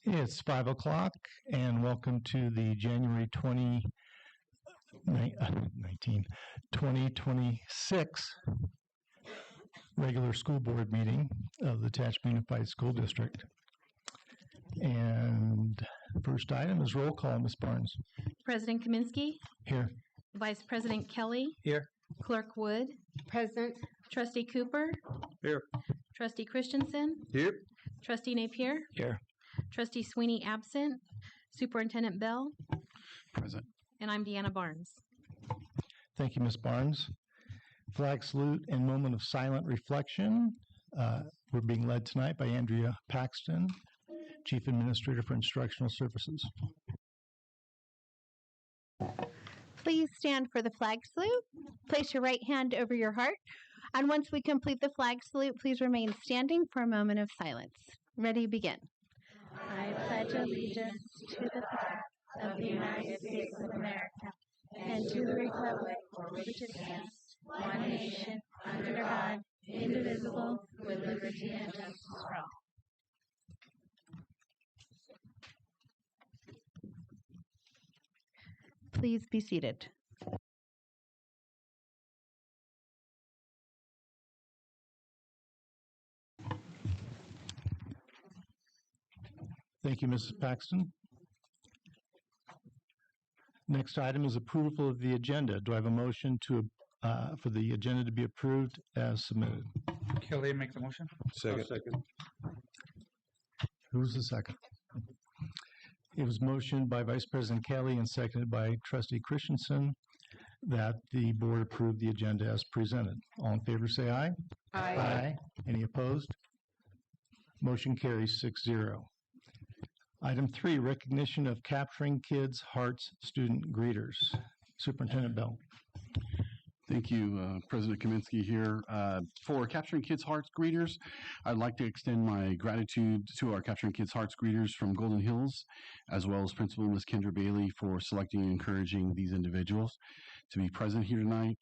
It's 5 o'clock, and welcome to the January 2026 regular school board meeting of the Tehachapi Unified School District. And first item is roll call, Ms. Barnes. President Kaminsky. Here. Vice President Kelly. Here. Clerk Wood. Present. Trustee Cooper. Here. Trustee Christensen. Here. Trustee Napier. Here. Trustee Sweeney absent. Superintendent Bell. Present. And I'm Deanna Barnes. Thank you, Ms. Barnes. Flag salute and moment of silent reflection. We're being led tonight by Andrea Paxton, Chief Administrator for Instructional Services. Please stand for the flag salute. Place your right hand over your heart. And once we complete the flag salute, please remain standing for a moment of silence. Ready, begin. I pledge allegiance to the flag of the United States of America and to the republic for which it stands, one nation, under God, indivisible, with liberty and justice for all. Please be seated. Thank you, Mrs. Paxton. Next item is approval of the agenda. Do I have a motion to for the agenda to be approved as submitted? Kelly make the motion. Second. Who's the second? It was motioned by Vice President Kelly and seconded by Trustee Christensen that the board approve the agenda as presented. All in favor say aye. Aye. Any opposed? Motion carries 6-0. Item 3, recognition of Capturing Kids' Hearts student greeters. Superintendent Bell. Thank you, President Kaminsky here. For Capturing Kids' Hearts greeters, I'd like to extend my gratitude to our Capturing Kids' Hearts greeters from Golden Hills, as well as Principal Ms. Kendra Bailey for selecting and encouraging these individuals to be present here tonight.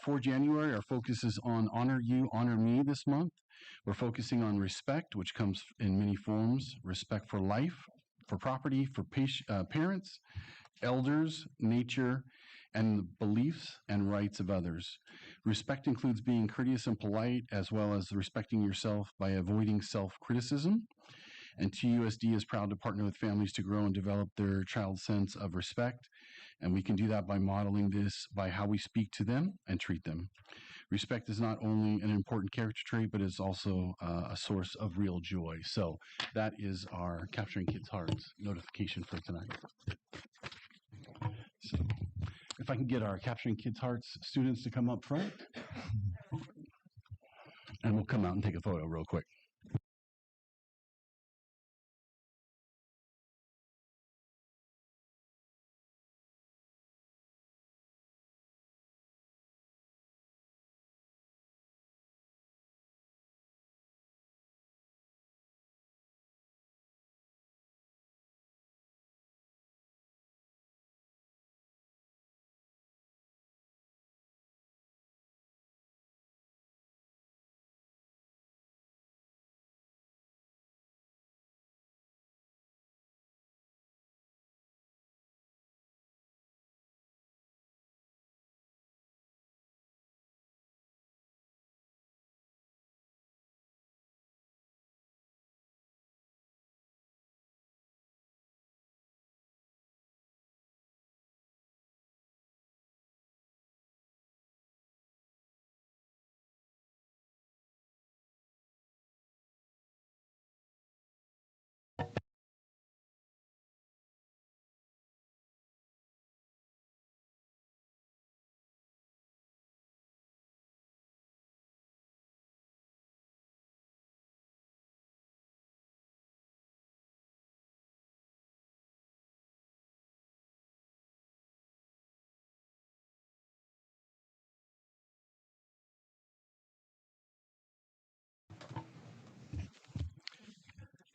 For January, our focus is on Honor You, Honor Me this month. We're focusing on respect, which comes in many forms: respect for life, for property, for parents, elders, nature, and the beliefs and rights of others. Respect includes being courteous and polite, as well as respecting yourself by avoiding self-criticism. And TUSD is proud to partner with families to grow and develop their child's sense of respect. And we can do that by modeling this by how we speak to them and treat them. Respect is not only an important character trait, but it's also a source of real joy. So that is our Capturing Kids' Hearts notification for tonight. So if I can get our Capturing Kids' Hearts students to come up front, and we'll come out and take a photo real quick.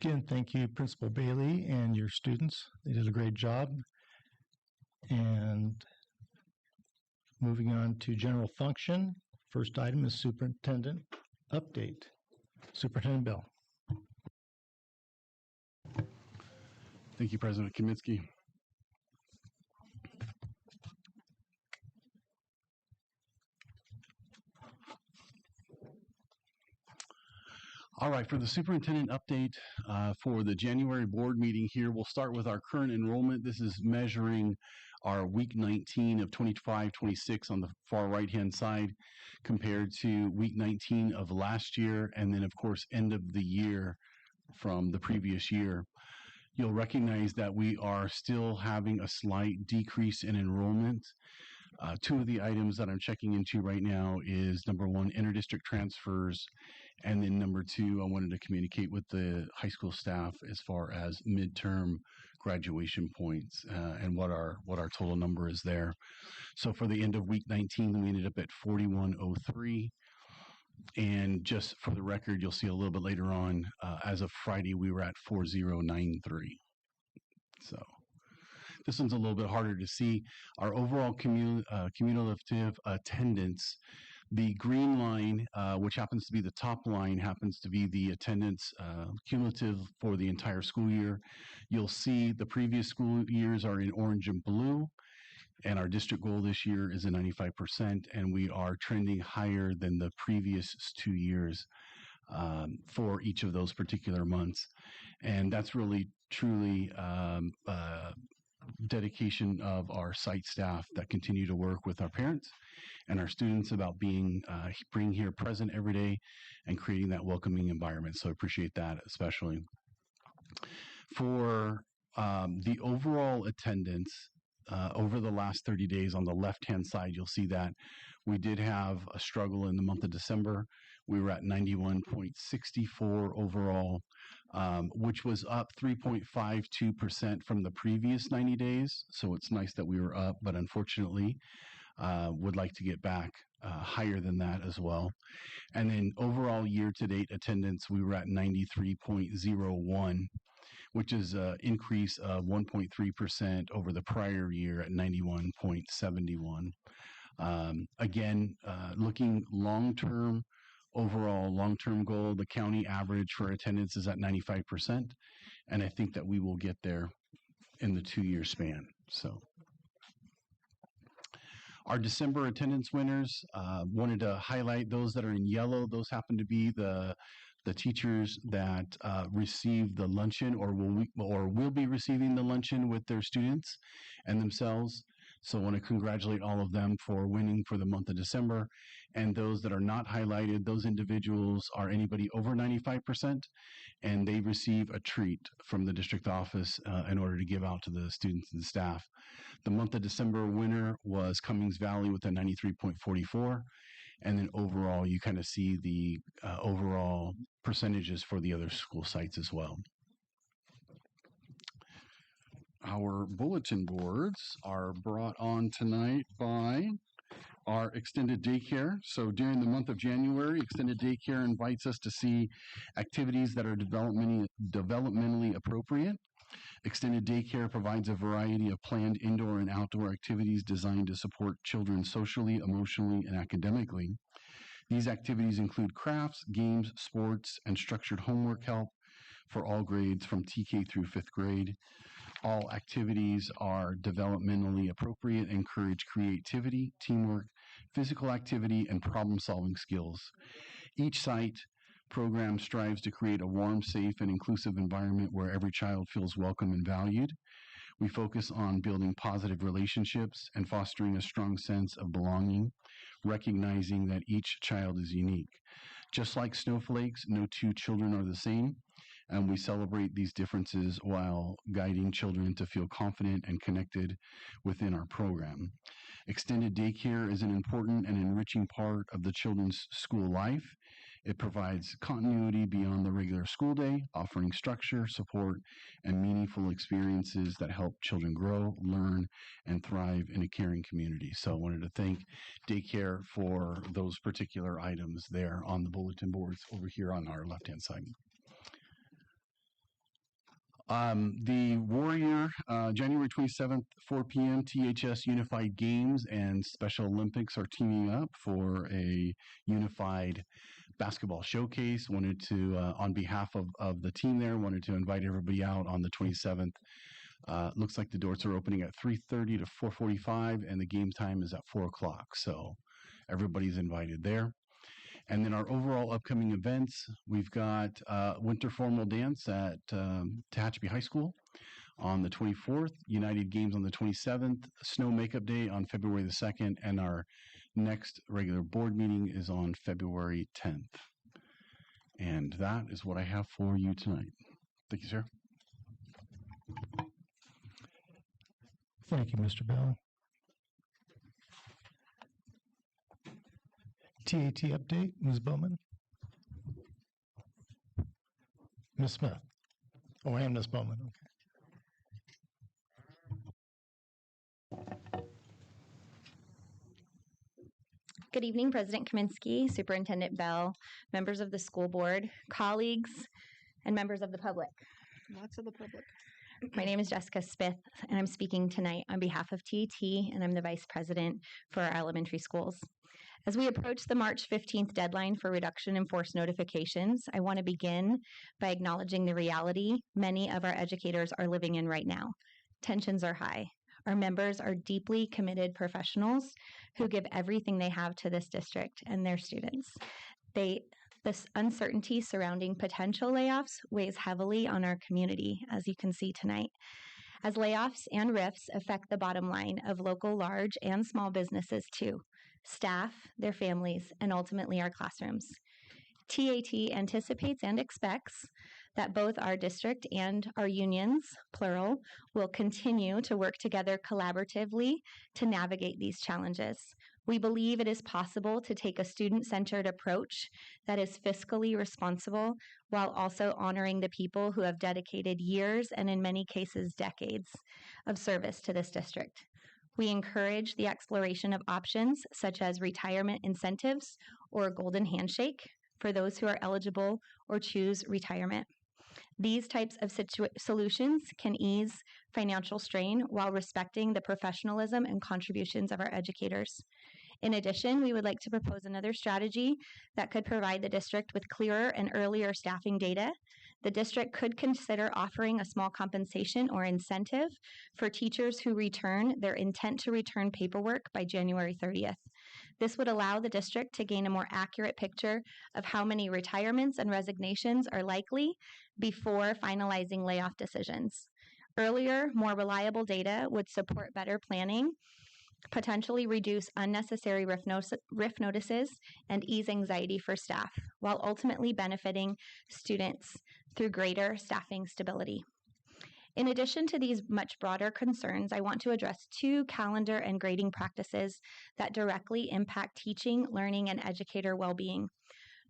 Again, thank you, Principal Bailey and your students. They did a great job. And moving on to general function, first item is superintendent update. Superintendent Bell. Thank you, President Kaminsky. All right, for the superintendent update for the January board meeting here, we'll start with our current enrollment. This is measuring our week 19 of 25-26 on the far right-hand side compared to week 19 of last year, and then, of course, end of the year from the previous year. You'll recognize that we are still having a slight decrease in enrollment. Two of the items that I'm checking into right now is number one, interdistrict transfers, and then number two, I wanted to communicate with the high school staff as far as midterm graduation points and what our total number is there. So for the end of week 19, we ended up at 4103. And just for the record, you'll see a little bit later on, as of Friday, we were at 4093. So this one's a little bit harder to see. Our overall cumulative attendance, the green line, which happens to be the top line, happens to be the attendance cumulative for the entire school year. You'll see the previous school years are in orange and blue, and our district goal this year is at 95%, and we are trending higher than the previous 2 years for each of those particular months. And that's really, truly dedication of our site staff that continue to work with our parents and our students about being here present every day and creating that welcoming environment. So I appreciate that especially. For the overall attendance over the last 30 days on the left-hand side, you'll see that we did have a struggle in the month of December. We were at 91.64 overall, which was up 3.52% from the previous 90 days. So it's nice that we were up, but unfortunately, would like to get back higher than that as well. And then overall year-to-date attendance, we were at 93.01, which is an increase of 1.3% over the prior year at 91.71. Again, looking long-term, overall long-term goal, the county average for attendance is at 95%, and I think that we will get there in the 2-year span. So our December attendance winners, wanted to highlight those that are in yellow. Those happen to be the teachers that received the luncheon or will be receiving the luncheon with their students and themselves. So I want to congratulate all of them for winning for the month of December. And those that are not highlighted, those individuals are anybody over 95%, and they receive a treat from the district office in order to give out to the students and staff. The month of December winner was Cummings Valley with a 93.44. And then overall, you kind of see the overall percentages for the other school sites as well. Our bulletin boards are brought on tonight by our extended daycare. So during the month of January, extended daycare invites us to see activities that are developmentally appropriate. Extended daycare provides a variety of planned indoor and outdoor activities designed to support children socially, emotionally, and academically. These activities include crafts, games, sports, and structured homework help for all grades from TK through 5th grade. All activities are developmentally appropriate, encourage creativity, teamwork, physical activity, and problem-solving skills. Each site program strives to create a warm, safe, and inclusive environment where every child feels welcome and valued. We focus on building positive relationships and fostering a strong sense of belonging, recognizing that each child is unique. Just like snowflakes, no two children are the same, and we celebrate these differences while guiding children to feel confident and connected within our program. Extended daycare is an important and enriching part of the children's school life. It provides continuity beyond the regular school day, offering structure, support, and meaningful experiences that help children grow, learn, and thrive in a caring community. So I wanted to thank daycare for those particular items there on the bulletin boards over here on our left-hand side. The Warrior, January 27th, 4 p.m., THS Unified Games and Special Olympics are teaming up for a unified basketball showcase. Wanted to, on behalf of the team there, wanted to invite everybody out on the 27th. Looks like the doors are opening at 3:30 to 4:45, and the game time is at 4 o'clock. So everybody's invited there. And then our overall upcoming events, we've got winter formal dance at Tehachapi High School on the 24th, United Games on the 27th, Snow Makeup Day on February the 2nd, and our next regular board meeting is on February 10th. And that is what I have for you tonight. Thank you, sir. Thank you, Mr. Bell. TAT update, Ms. Bowman. Ms. Smith. Oh, and Ms. Bowman. Okay. Good evening, President Kaminsky, Superintendent Bell, members of the school board, colleagues, and members of the public. Lots of the public. My name is Jessica Smith, and I'm speaking tonight on behalf of TAT, and I'm the Vice President for our elementary schools. As we approach the March 15th deadline for reduction in force notifications, I want to begin by acknowledging the reality many of our educators are living in right now. Tensions are high. Our members are deeply committed professionals who give everything they have to this district and their students. This uncertainty surrounding potential layoffs weighs heavily on our community, as you can see tonight, as layoffs and RIFs affect the bottom line of local large and small businesses too, staff, their families, and ultimately our classrooms. TAT anticipates and expects that both our district and our unions, plural, will continue to work together collaboratively to navigate these challenges. We believe it is possible to take a student-centered approach that is fiscally responsible while also honoring the people who have dedicated years and in many cases decades of service to this district. We encourage the exploration of options such as retirement incentives or a golden handshake for those who are eligible or choose retirement. These types of solutions can ease financial strain while respecting the professionalism and contributions of our educators. In addition, we would like to propose another strategy that could provide the district with clearer and earlier staffing data. The district could consider offering a small compensation or incentive for teachers who return their intent to return paperwork by January 30th. This would allow the district to gain a more accurate picture of how many retirements and resignations are likely before finalizing layoff decisions. Earlier, more reliable data would support better planning, potentially reduce unnecessary RIF notices, and ease anxiety for staff, while ultimately benefiting students through greater staffing stability. In addition to these much broader concerns, I want to address two calendar and grading practices that directly impact teaching, learning, and educator well-being.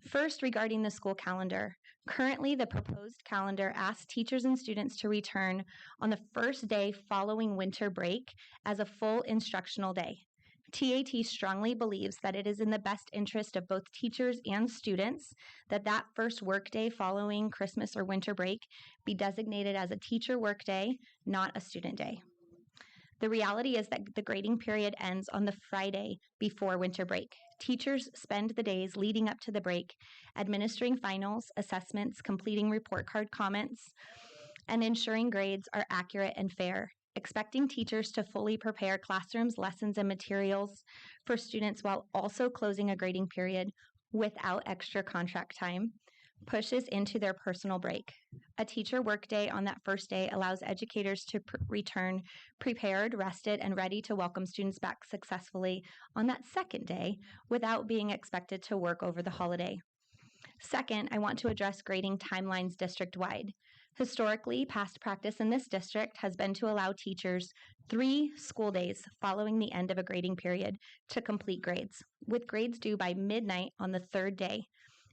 First, regarding the school calendar. Currently, the proposed calendar asks teachers and students to return on the first day following winter break as a full instructional day. TAT strongly believes that it is in the best interest of both teachers and students that that first workday following Christmas or winter break be designated as a teacher workday, not a student day. The reality is that the grading period ends on the Friday before winter break. Teachers spend the days leading up to the break administering finals, assessments, completing report card comments, and ensuring grades are accurate and fair. Expecting teachers to fully prepare classrooms, lessons, and materials for students while also closing a grading period without extra contract time pushes into their personal break. A teacher workday on that first day allows educators to return prepared, rested, and ready to welcome students back successfully on that second day without being expected to work over the holiday. Second, I want to address grading timelines district-wide. Historically, past practice in this district has been to allow teachers 3 school days following the end of a grading period to complete grades, with grades due by midnight on the 3rd day.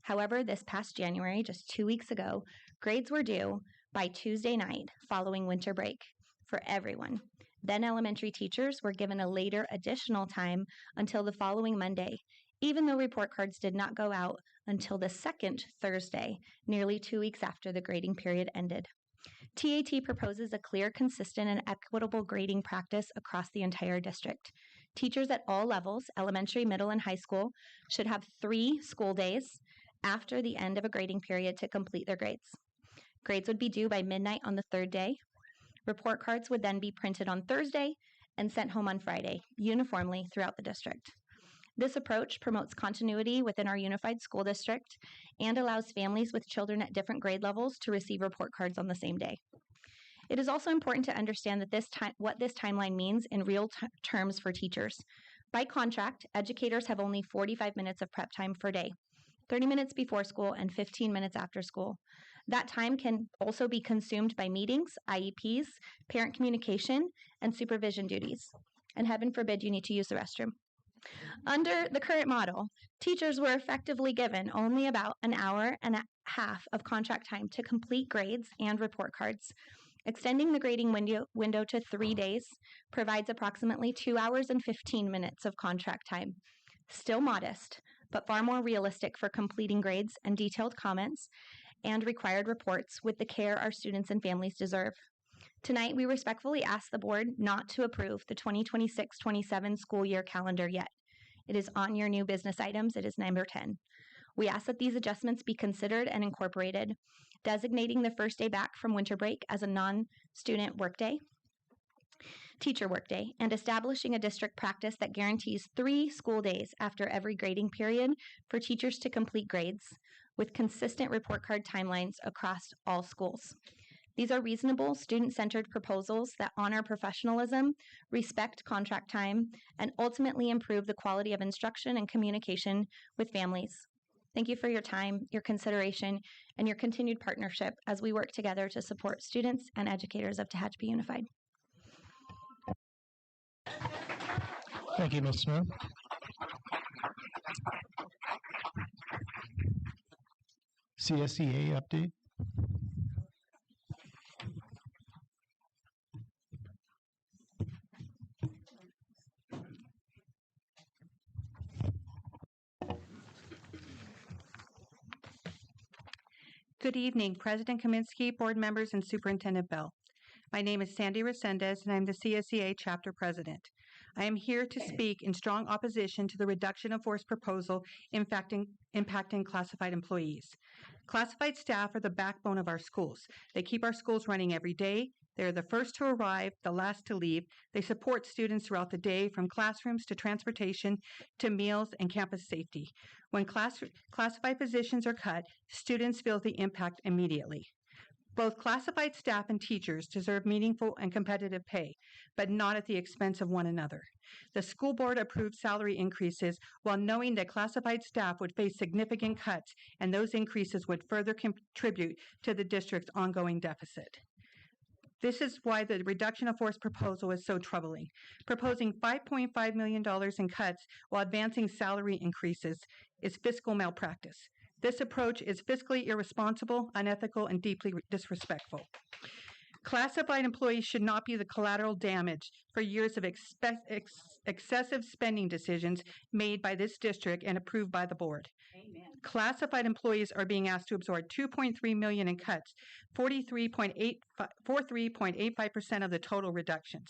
However, this past January, just 2 weeks ago, grades were due by Tuesday night following winter break for everyone. Then elementary teachers were given a later additional time until the following Monday, even though report cards did not go out until the second Thursday, nearly 2 weeks after the grading period ended. TAT proposes a clear, consistent, and equitable grading practice across the entire district. Teachers at all levels, elementary, middle, and high school, should have 3 school days after the end of a grading period to complete their grades. Grades would be due by midnight on the third day. Report cards would then be printed on Thursday and sent home on Friday, uniformly throughout the district. This approach promotes continuity within our unified school district and allows families with children at different grade levels to receive report cards on the same day. It is also important to understand that what this timeline means in real terms for teachers. By contract, educators have only 45 minutes of prep time per day, 30 minutes before school and 15 minutes after school. That time can also be consumed by meetings, IEPs, parent communication, and supervision duties. And heaven forbid you need to use the restroom. Under the current model, teachers were effectively given only about an hour and a half of contract time to complete grades and report cards. Extending the grading window to 3 days provides approximately 2 hours and 15 minutes of contract time. Still modest, but far more realistic for completing grades and detailed comments and required reports with the care our students and families deserve. Tonight, we respectfully ask the board not to approve the 2026-27 school year calendar yet. It is on your new business items. It is number 10. We ask that these adjustments be considered and incorporated, designating the first day back from winter break as a non-student workday, teacher workday, and establishing a district practice that guarantees 3 school days after every grading period for teachers to complete grades with consistent report card timelines across all schools. These are reasonable, student-centered proposals that honor professionalism, respect contract time, and ultimately improve the quality of instruction and communication with families. Thank you for your time, your consideration, and your continued partnership as we work together to support students and educators of Tehachapi Unified. Thank you, Ms. Smith. CSEA update. Good evening, President Kaminsky, board members, and Superintendent Bell. My name is Sandy Resendez, and I'm the CSEA chapter president. I am here to speak in strong opposition to the reduction of force proposal impacting classified employees. Classified staff are the backbone of our schools. They keep our schools running every day. They are the first to arrive, the last to leave. They support students throughout the day, from classrooms to transportation to meals and campus safety. When classified positions are cut, students feel the impact immediately. Both classified staff and teachers deserve meaningful and competitive pay, but not at the expense of one another. The school board approved salary increases while knowing that classified staff would face significant cuts, and those increases would further contribute to the district's ongoing deficit. This is why the reduction of force proposal is so troubling. Proposing $5.5 million in cuts while advancing salary increases is fiscal malpractice. This approach is fiscally irresponsible, unethical, and deeply disrespectful. Classified employees should not be the collateral damage for years of excessive spending decisions made by this district and approved by the board. Amen. Classified employees are being asked to absorb $2.3 million in cuts, 43.85% of the total reductions.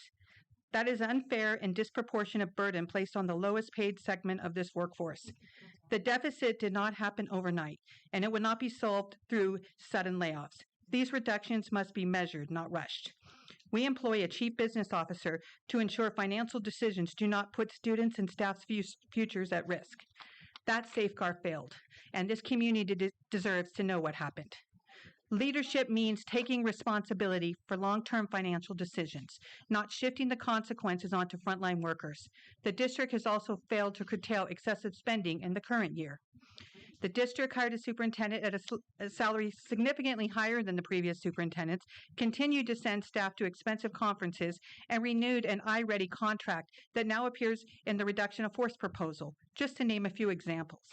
That is unfair and disproportionate burden placed on the lowest paid segment of this workforce. The deficit did not happen overnight, and it would not be solved through sudden layoffs. These reductions must be measured, not rushed. We employ a chief business officer to ensure financial decisions do not put students and staff's futures at risk. That safeguard failed, and this community deserves to know what happened. Leadership means taking responsibility for long-term financial decisions, not shifting the consequences onto frontline workers. The district has also failed to curtail excessive spending in the current year. The district hired a superintendent at a salary significantly higher than the previous superintendents, continued to send staff to expensive conferences, and renewed an iReady contract that now appears in the reduction of force proposal, just to name a few examples.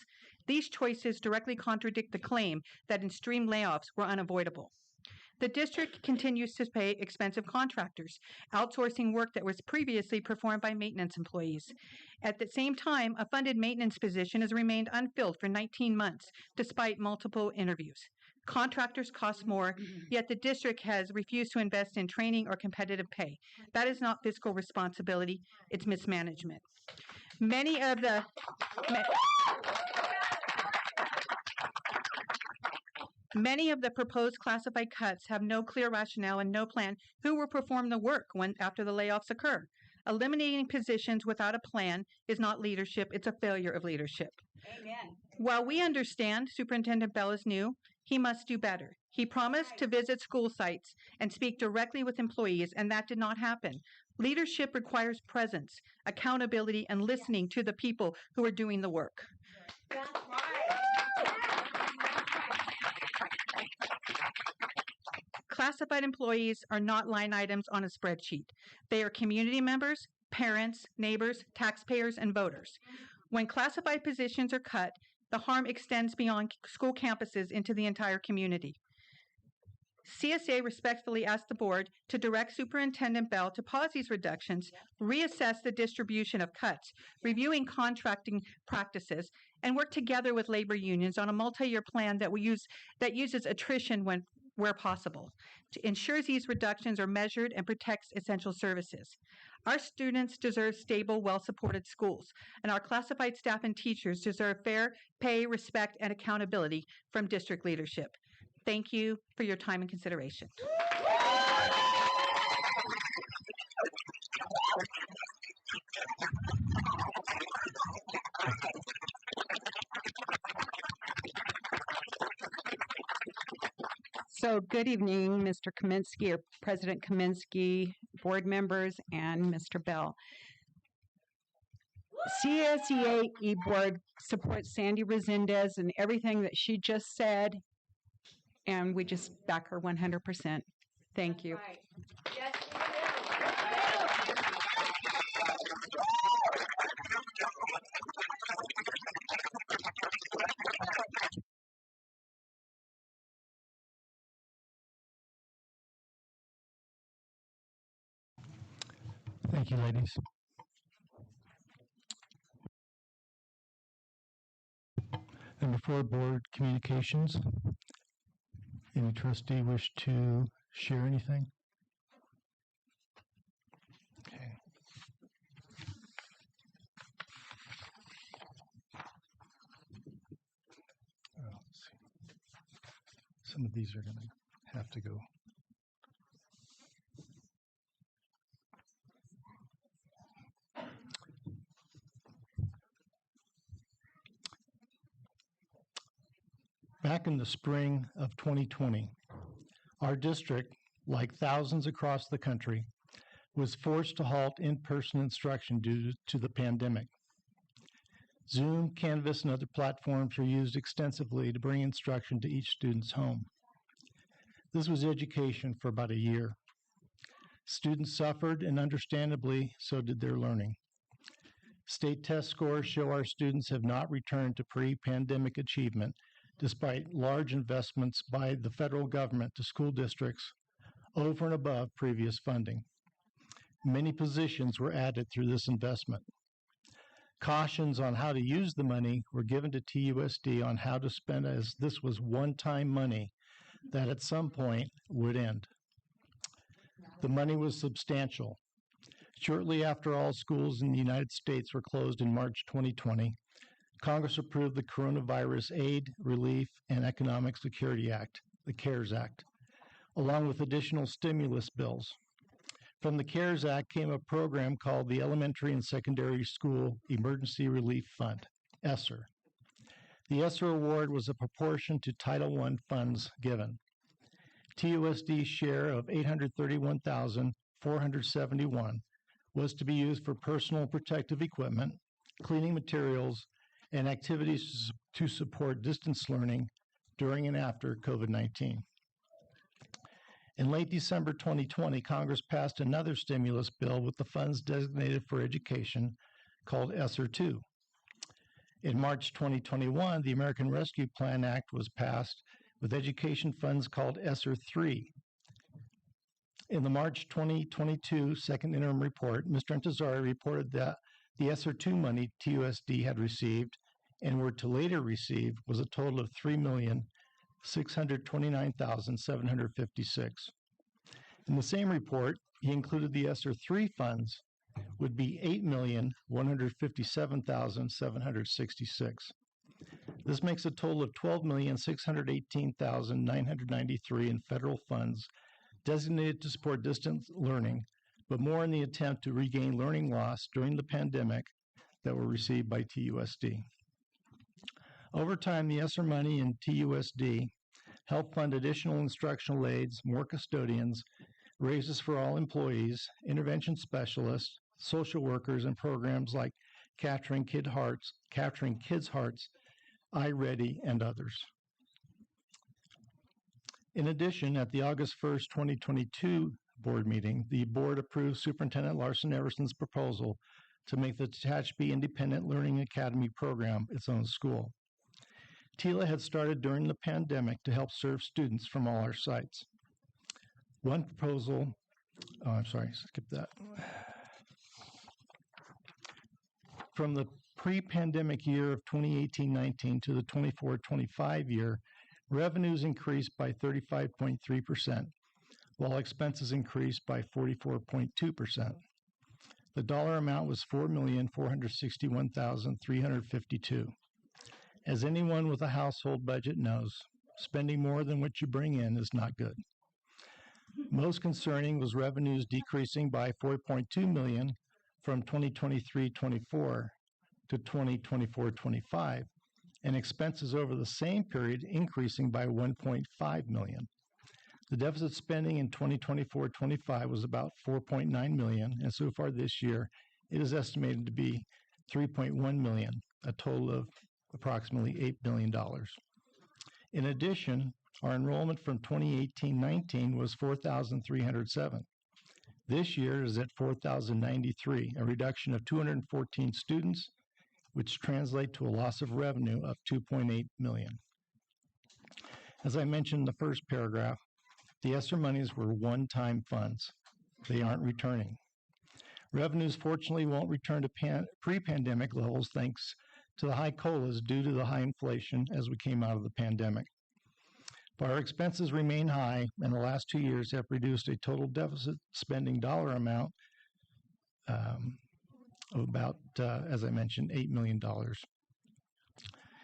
These choices directly contradict the claim that extreme layoffs were unavoidable. The district continues to pay expensive contractors, outsourcing work that was previously performed by maintenance employees. At the same time, a funded maintenance position has remained unfilled for 19 months, despite multiple interviews. Contractors cost more, yet the district has refused to invest in training or competitive pay. That is not fiscal responsibility, it's mismanagement. Many of the proposed classified cuts have no clear rationale and no plan who will perform the work after the layoffs occur. Eliminating positions without a plan is not leadership, it's a failure of leadership. Amen. While we understand Superintendent Bell is new, he must do better. He promised to visit school sites and speak directly with employees, and that did not happen. Leadership requires presence, accountability, and listening to the people who are doing the work. That's right. Classified employees are not line items on a spreadsheet. They are community members, parents, neighbors, taxpayers, and voters. When classified positions are cut, the harm extends beyond school campuses into the entire community. CSA respectfully asks the board to direct Superintendent Bell to pause these reductions, reassess the distribution of cuts, reviewing contracting practices, and work together with labor unions on a multi-year plan that uses attrition where possible, to ensure these reductions are measured and protects essential services. Our students deserve stable, well-supported schools, and our classified staff and teachers deserve fair pay, respect, and accountability from district leadership. Thank you for your time and consideration. So good evening, Mr. Kaminsky, or President Kaminsky, board members, and Mr. Bell. CSEA board supports Sandy Resendez and everything that she just said, and we just back her 100%. Thank you. Right. Yes, Thank you, ladies. And before board communications, any trustee wish to share anything? Okay. Let's see. Some of these are going to have to go. Back in the spring of 2020, our district, like thousands across the country, was forced to halt in-person instruction due to the pandemic. Zoom, Canvas, and other platforms were used extensively to bring instruction to each student's home. This was education for about a year. Students suffered, and understandably, so did their learning. State test scores show our students have not returned to pre-pandemic achievement, despite large investments by the federal government to school districts over and above previous funding. Many positions were added through this investment. Cautions on how to use the money were given to TUSD on how to spend, as this was one-time money that at some point would end. The money was substantial. Shortly after all schools in the United States were closed in March 2020, Congress approved the Coronavirus Aid, Relief, and Economic Security Act, the CARES Act, along with additional stimulus bills. From the CARES Act came a program called the Elementary and Secondary School Emergency Relief Fund, ESSER. The ESSER award was a proportion to Title I funds given. TUSD's share of $831,471 was to be used for personal protective equipment, cleaning materials, and activities to support distance learning during and after COVID-19. In late December 2020, Congress passed another stimulus bill with the funds designated for education called ESSER II. In March 2021, the American Rescue Plan Act was passed with education funds called ESSER III. In the March 2022 second interim report, Mr. Intezari reported that the ESSER II money TUSD had received and were to later receive was a total of $3,629,756. In the same report, he included the ESSER III funds would be $8,157,766. This makes a total of $12,618,993 in federal funds designated to support distance learning, but more in the attempt to regain learning loss during the pandemic that were received by TUSD. Over time, the ESSER money in TUSD helped fund additional instructional aides, more custodians, raises for all employees, intervention specialists, social workers, and programs like Capturing Kids' Hearts, iReady, and others. In addition, at the August 1st, 2022 board meeting, the board approved Superintendent Larson Everson's proposal to make the Tehachapi Independent Learning Academy program its own school. TILA had started during the pandemic to help serve students from all our sites. One proposal, skip that. From the pre-pandemic year of 2018-19 to the 24-25 year, revenues increased by 35.3%, while expenses increased by 44.2%. The dollar amount was $4,461,352. As anyone with a household budget knows, spending more than what you bring in is not good. Most concerning was revenues decreasing by $4.2 million from 2023-24 to 2024-25, and expenses over the same period increasing by $1.5 million. The deficit spending in 2024-25 was about $4.9 million, and so far this year, it is estimated to be $3.1 million, a total of approximately $8 billion. In addition, our enrollment from 2018-19 was 4,307. This year is at 4,093, a reduction of 214 students, which translate to a loss of revenue of $2.8 million. As I mentioned in the first paragraph, the ESSER monies were one-time funds. They aren't returning. Revenues fortunately won't return to pre-pandemic levels thanks to the high COLAs due to the high inflation as we came out of the pandemic. But our expenses remain high, and the last 2 years have produced a total deficit spending dollar amount of about, as I mentioned, $8 million.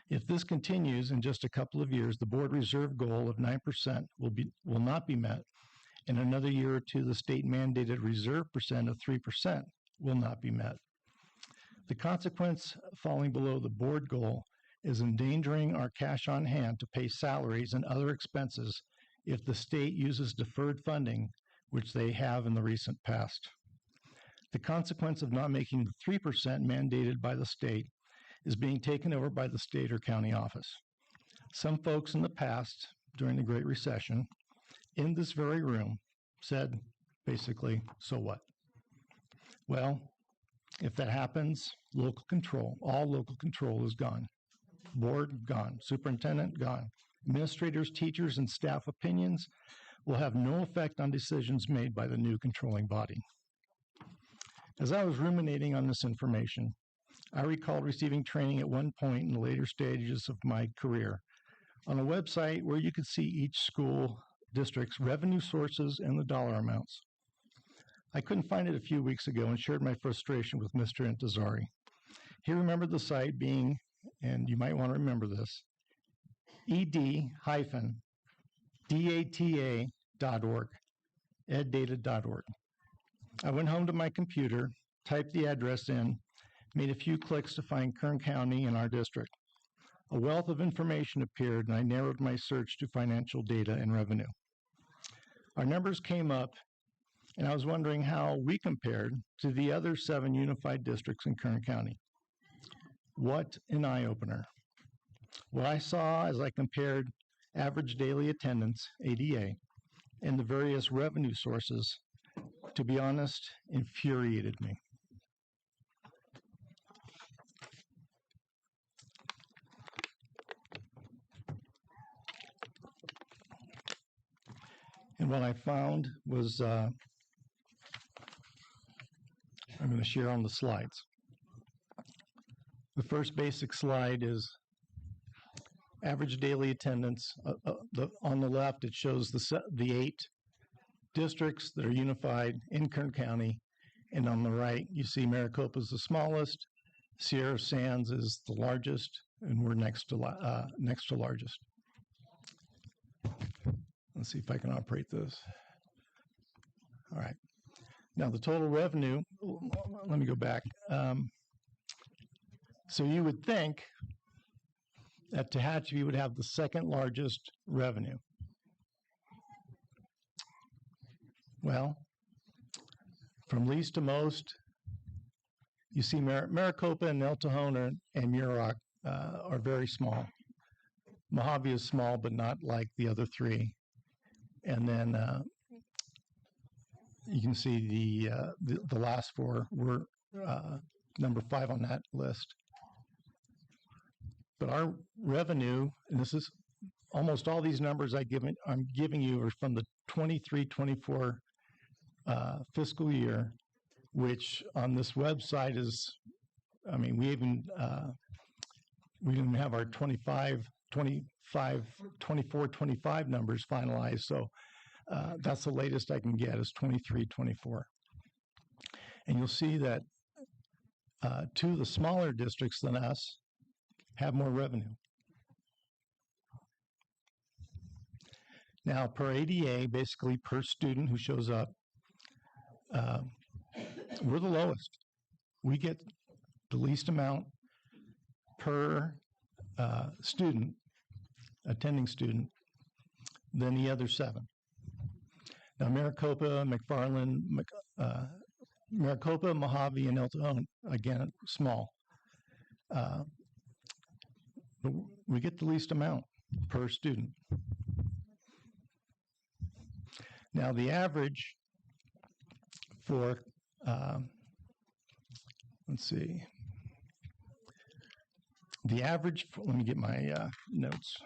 If this continues in just a couple of years, the board reserve goal of 9% will not be met. In another year or two, the state mandated reserve percent of 3% will not be met. The consequence of falling below the board goal is endangering our cash on hand to pay salaries and other expenses if the state uses deferred funding, which they have in the recent past. The consequence of not making the 3% mandated by the state is being taken over by the state or county office. Some folks in the past, during the Great Recession, in this very room, said basically, so what? Well, if that happens, local control, all local control is gone. Board, gone. Superintendent, gone. Administrators, teachers, and staff opinions will have no effect on decisions made by the new controlling body. As I was ruminating on this information, I recalled receiving training at one point in the later stages of my career on a website where you could see each school district's revenue sources and the dollar amounts. I couldn't find it a few weeks ago and shared my frustration with Mr. Intezari. He remembered the site being, and you might want to remember this, ed-data.org, eddata.org. I went home to my computer, typed the address in, made a few clicks to find Kern County and our district. A wealth of information appeared, and I narrowed my search to financial data and revenue. Our numbers came up, and I was wondering how we compared to the other 7 unified districts in Kern County. What an eye-opener. What I saw as I compared average daily attendance, ADA, and the various revenue sources, to be honest, infuriated me. And what I found was, I'm going to share on the slides. The first basic slide is average daily attendance. On the left, it shows the 8 districts that are unified in Kern County. And on the right, you see Maricopa is the smallest, Sierra Sands is the largest, and we're next to largest. Let's see if I can operate this. All right. Now the total revenue, let me go back. So you would think that Tehachapi would have the second largest revenue. Well, from least to most, you see Maricopa and El Cajon and Muroc are very small. Mojave is small, but not like the other three. And then you can see the last four were number 5 on that list. But our revenue, and this is almost all these numbers I'm giving you are from the 23-24 fiscal year, which on this website is, I mean, we didn't have our 24-25 numbers finalized, so that's the latest I can get is 23-24. And you'll see that two of the smaller districts than us have more revenue. Now, per ADA, basically per student who shows up, we're the lowest. We get the least amount per student, attending student, than the other 7. Now, Maricopa, McFarland, Maricopa, Mojave, and El Cajon, again, small. But we get the least amount per student. Now, the average for, let's see, the average, let me get my notes.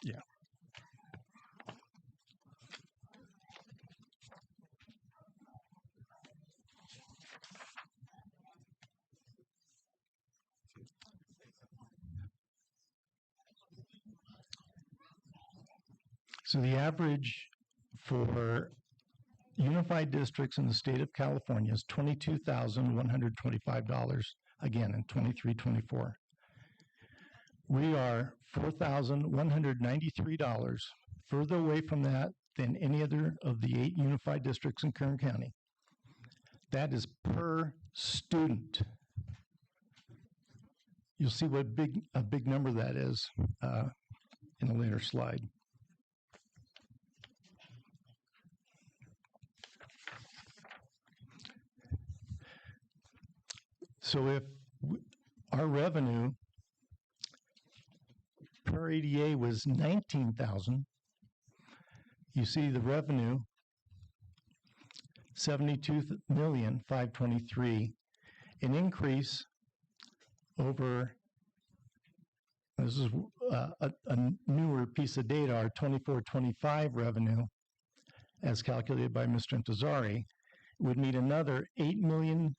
Yeah. So the average for unified districts in the state of California is $22,125, again, in 23-24. We are $4,193 further away from that than any other of the 8 unified districts in Kern County. That is per student. You'll see what a big number that is in a later slide. So if our revenue per ADA was $19,000, you see the revenue $72,523,000, an increase over. This is a newer piece of data. Our 24-25 revenue, as calculated by Mr. Intezari, would mean another $8 million.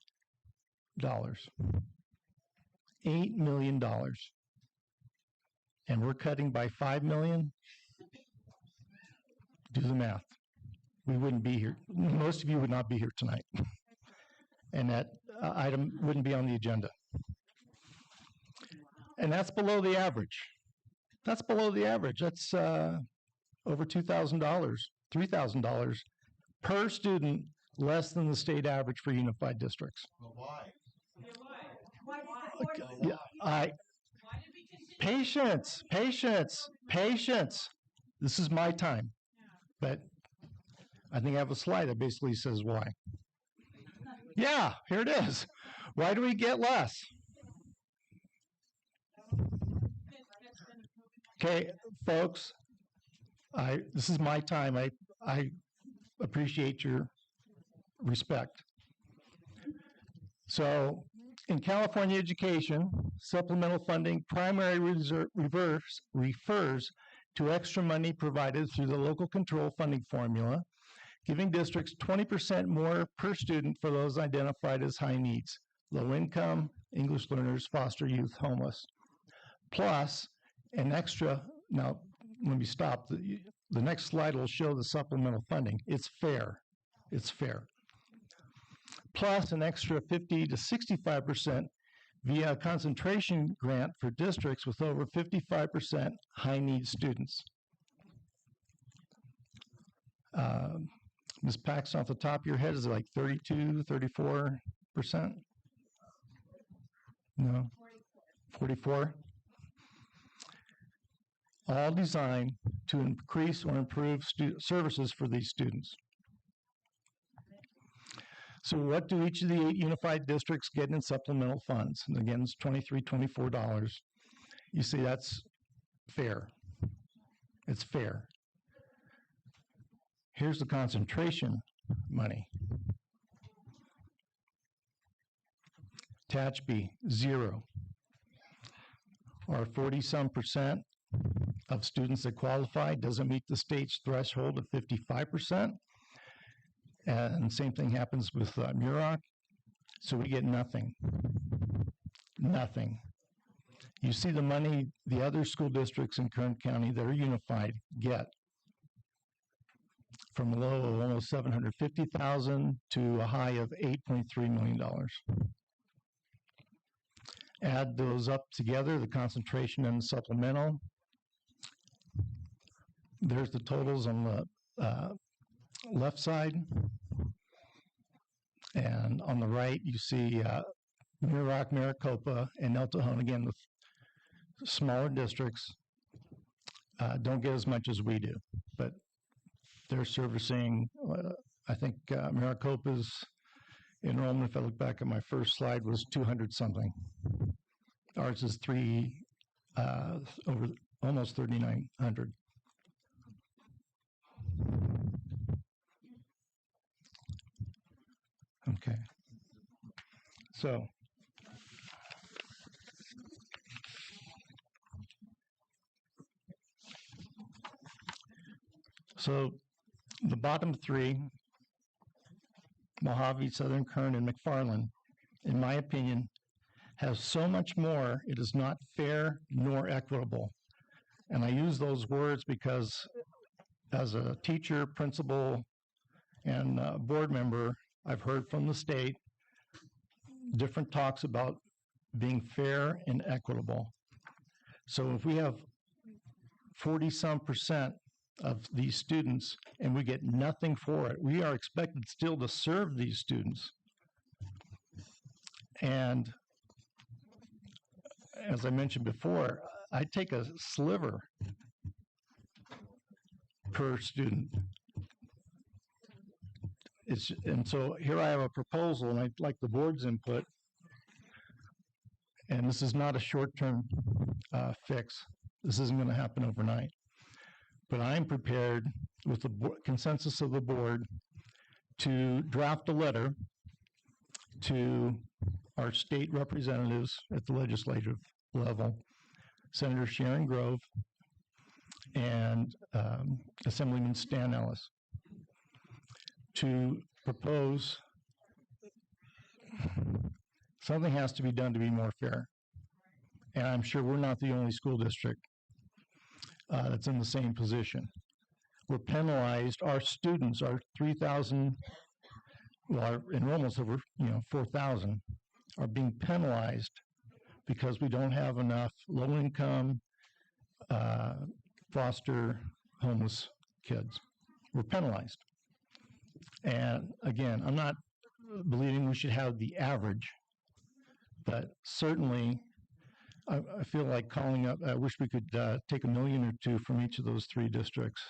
$8 million. And we're cutting by $5 million. Do the math. We wouldn't be here. Most of you would not be here tonight. And that item wouldn't be on the agenda. And that's below the average. That's below the average. That's over $2,000, $3,000 per student, less than the state average for unified districts. Well, why? Patience. This is my time. But I think I have a slide that basically says why. Yeah, here it is. Why do we get less? Okay, folks, this is my time. I appreciate your respect. So, in California education, supplemental funding primarily refers to extra money provided through the local control funding formula, giving districts 20% more per student for those identified as high needs, low income, English learners, foster youth, homeless, plus an extra. Now, let me stop. The next slide will show the supplemental funding. It's fair. It's fair. plus an extra 50 to 65% via a concentration grant for districts with over 55% high-need students. Ms. Paxton, off the top of your head, is it like 32, 34%? No? 44? All designed to increase or improve services for these students. So what do each of the 8 unified districts get in supplemental funds? And again, it's $23, $24. You see, that's fair. It's fair. Here's the concentration money. Tehachapi, 0. Or 40-some% of students that qualify doesn't meet the state's threshold of 55%. And same thing happens with Muroc. So we get nothing. Nothing. You see the money the other school districts in Kern County that are unified get, from a low of almost $750,000 to a high of $8.3 million. Add those up together, the concentration and the supplemental. There's the totals on the left side. And on the right, you see Muroc, Maricopa, and El Cajon, again, with smaller districts, don't get as much as we do. But they're servicing, I think Maricopa's enrollment, if I look back at my first slide, was 200 something. Ours is over almost 3,900. Okay. So the bottom 3, Mojave, Southern Kern, and McFarland, in my opinion, have so much more, it is not fair nor equitable. And I use those words because as a teacher, principal, and board member, I've heard from the state different talks about being fair and equitable. So if we have 40-some% of these students and we get nothing for it, we are expected still to serve these students. And as I mentioned before, I take a sliver per student. And so here I have a proposal, and I'd like the board's input. And this is not a short-term fix. This isn't going to happen overnight. But I'm prepared, with the consensus of the board, to draft a letter to our state representatives at the legislative level, Senator Sharon Grove and Assemblyman Stan Ellis, to propose something has to be done to be more fair. And I'm sure we're not the only school district that's in the same position. We're penalized. Our students, our 3,000, well, our enrollments over 4,000, are being penalized because we don't have enough low-income foster homeless kids. We're penalized. And again, I'm not believing we should have the average, but certainly I feel like calling up, I wish we could take $1 million or $2 million from each of those 3 districts,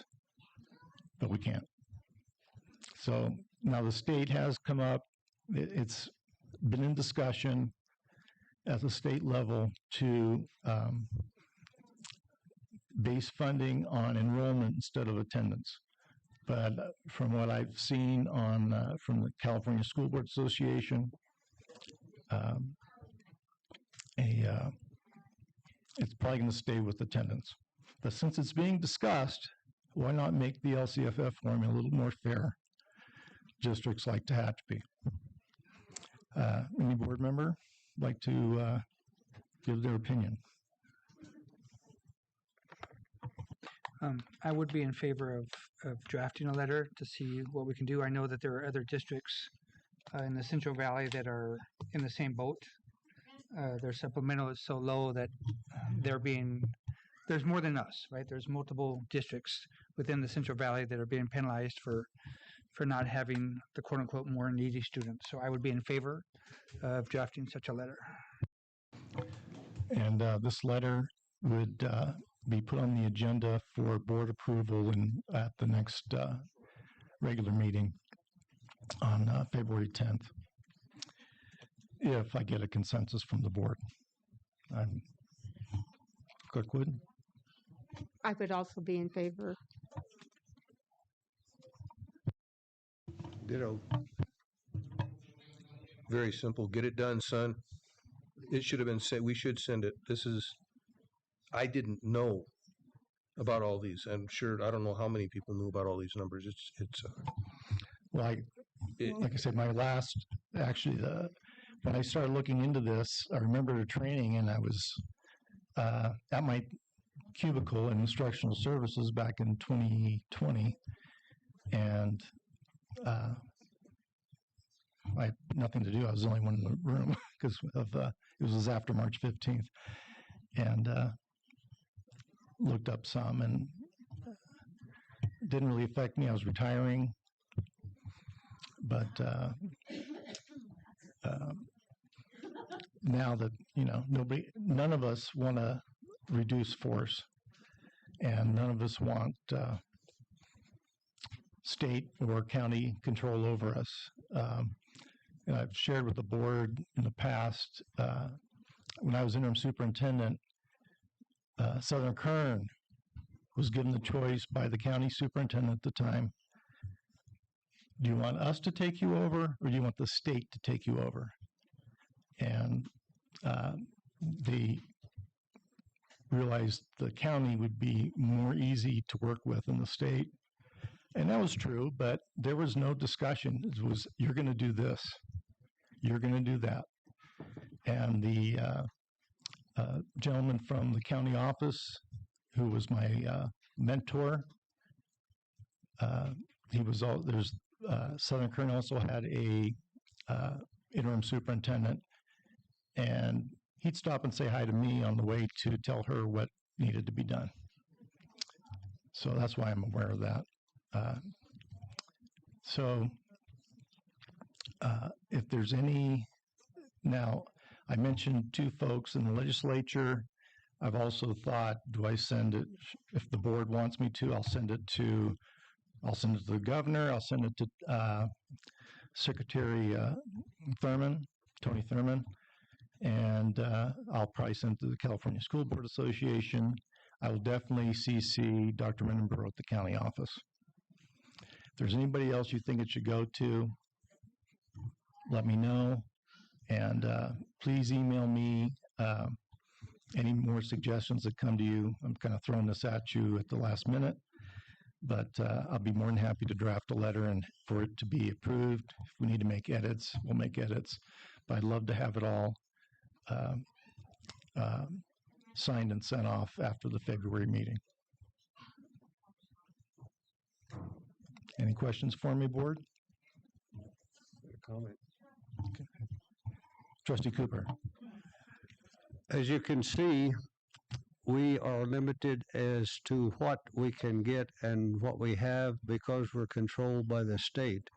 but we can't. So now the state has come up, it's been in discussion at the state level to base funding on enrollment instead of attendance. But from what I've seen on from the California School Board Association, it's probably going to stay with attendance. But since it's being discussed, why not make the LCFF formula a little more fair? Districts like Tehachapi. Any board member like to give their opinion? I would be in favor of drafting a letter to see what we can do. I know that there are other districts in the Central Valley that are in the same boat. Their supplemental is so low that there's more than us, right? There's multiple districts within the Central Valley that are being penalized for not having the quote unquote more needy students. So I would be in favor of drafting such a letter. And this letter would be put on the agenda for board approval at the next regular meeting on February 10th, if I get a consensus from the board. Clerk Wood? I would also be in favor. Ditto. Very simple. Get it done, son. It should have been said. We should send it. I didn't know about all these. I'm sure, I don't know how many people knew about all these numbers. Like I said, when I started looking into this, I remember the training, and I was at my cubicle in instructional services back in 2020, and I had nothing to do. I was the only one in the room because it was after March 15th, and looked up some, and it didn't really affect me. I was retiring, but now that none of us want to reduce force, and none of us want state or county control over us. And I've shared with the board in the past, when I was interim superintendent, Southern Kern was given the choice by the county superintendent at the time. Do you want us to take you over, or do you want the state to take you over? And they realized the county would be more easy to work with than the state. And that was true, but there was no discussion. It was, you're going to do this, you're going to do that. And the gentleman from the county office, who was my mentor, Southern Kern also had a interim superintendent, and he'd stop and say hi to me on the way to tell her what needed to be done. So that's why I'm aware of that. If there's now, I mentioned 2 folks in the legislature. I've also thought, do I send it, if the board wants me to, I'll send it to the governor, I'll send it to Secretary Tony Thurmond, and I'll probably send it to the California School Board Association. I will definitely CC Dr. Mendenborough at the county office. If there's anybody else you think it should go to, let me know, and please email me any more suggestions that come to you. I'm kind of throwing this at you at the last minute, but I'll be more than happy to draft a letter and for it to be approved. If we need to make edits, we'll make edits, but I'd love to have it all signed and sent off after the February meeting. Any questions for me, board? Comment. Okay. Trustee Cooper. As you can see, we are limited as to what we can get and what we have because we're controlled by the state.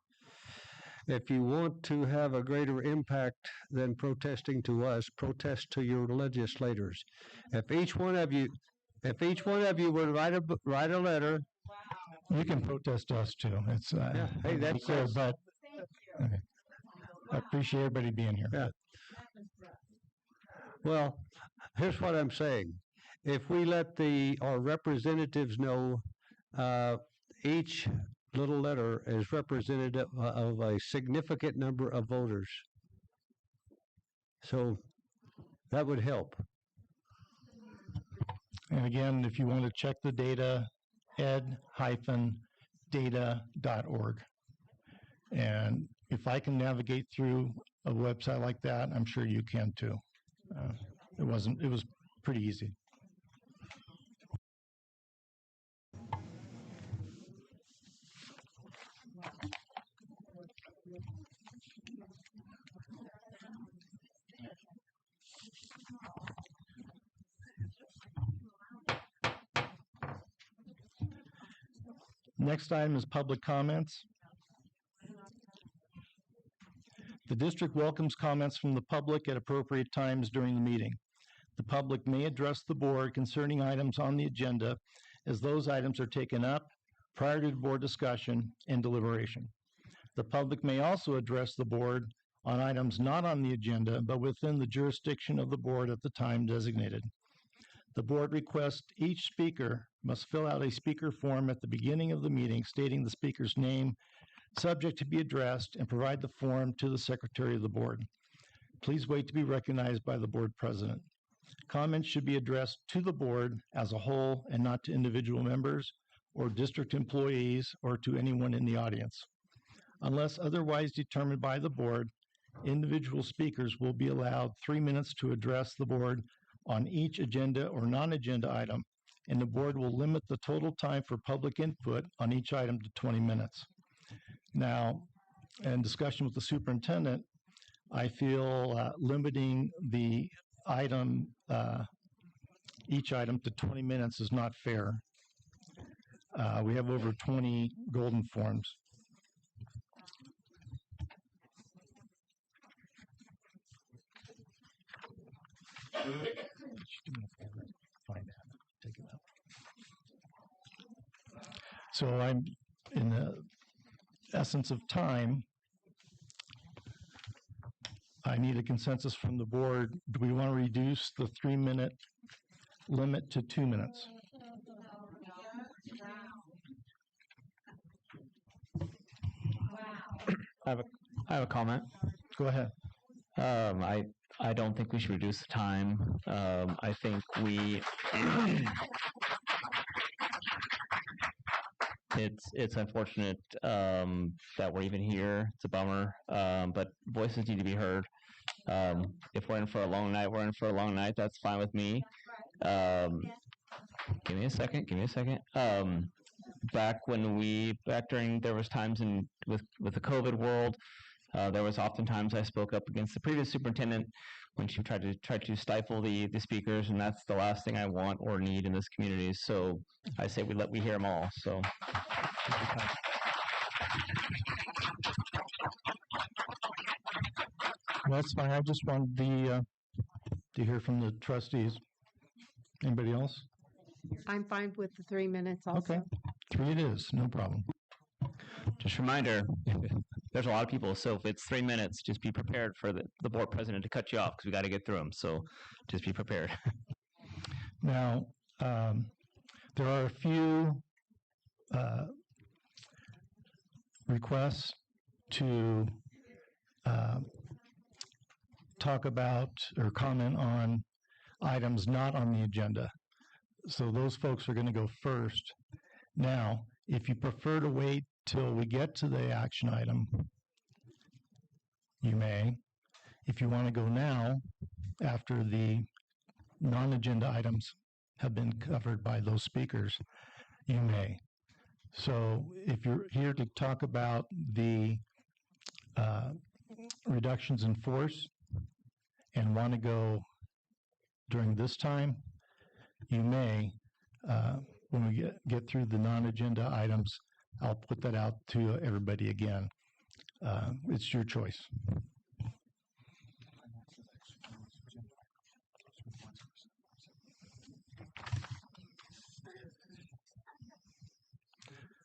If you want to have a greater impact than protesting to us, protest to your legislators. If each one of you would write a letter. You can protest us too. It's hey, that's clear, but okay. I appreciate everybody being here. Yeah. Well, here's what I'm saying. If we let our representatives know, each little letter is representative of a significant number of voters. So that would help. And again, if you want to check the data, ed-data.org. And if I can navigate through a website like that, I'm sure you can too. It was pretty easy. Next item is public comments. The district welcomes comments from the public at appropriate times during the meeting. The public may address the board concerning items on the agenda as those items are taken up prior to the board discussion and deliberation. The public may also address the board on items not on the agenda but within the jurisdiction of the board at the time designated. The board requests each speaker must fill out a speaker form at the beginning of the meeting stating the speaker's name, subject to be addressed, and provide the form to the secretary of the board. Please wait to be recognized by the board president. Comments should be addressed to the board as a whole and not to individual members or district employees or to anyone in the audience. Unless otherwise determined by the board, individual speakers will be allowed 3 minutes to address the board on each agenda or non-agenda item, and the board will limit the total time for public input on each item to 20 minutes. Now, in discussion with the superintendent, I feel limiting the item, each item to 20 minutes is not fair. We have over 20 golden forms. Find that. Take it out. So I'm in the essence of time. I need a consensus from the board. Do we want to reduce the 3-minute limit to 2 minutes? I have a comment. Go ahead. I don't think we should reduce the time. I think we it's unfortunate that we're even here. It's a bummer, but voices need to be heard. If we're in for a long night, we're in for a long night. That's fine with me. Give me a second. Back during there was times with the COVID world. There was oftentimes I spoke up against the previous superintendent when she tried to stifle the speakers, and that's the last thing I want or need in this community. So I say we hear them all. So well, that's fine. I just wanted to hear from the trustees. Anybody else? I'm fine with the 3 minutes also. Okay, 3 it is. No problem. just a reminder, there's a lot of people, so if it's 3 minutes, just be prepared for the board president to cut you off because we got to get through them. So just be prepared. Now, there are a few requests to talk about or comment on items not on the agenda. So those folks are going to go first. Now, if you prefer to wait till we get to the action item, you may. If you want to go now, after the non-agenda items have been covered by those speakers, you may. So if you're here to talk about the reductions in force and want to go during this time, you may. When we get through the non-agenda items, I'll put that out to everybody again. It's your choice.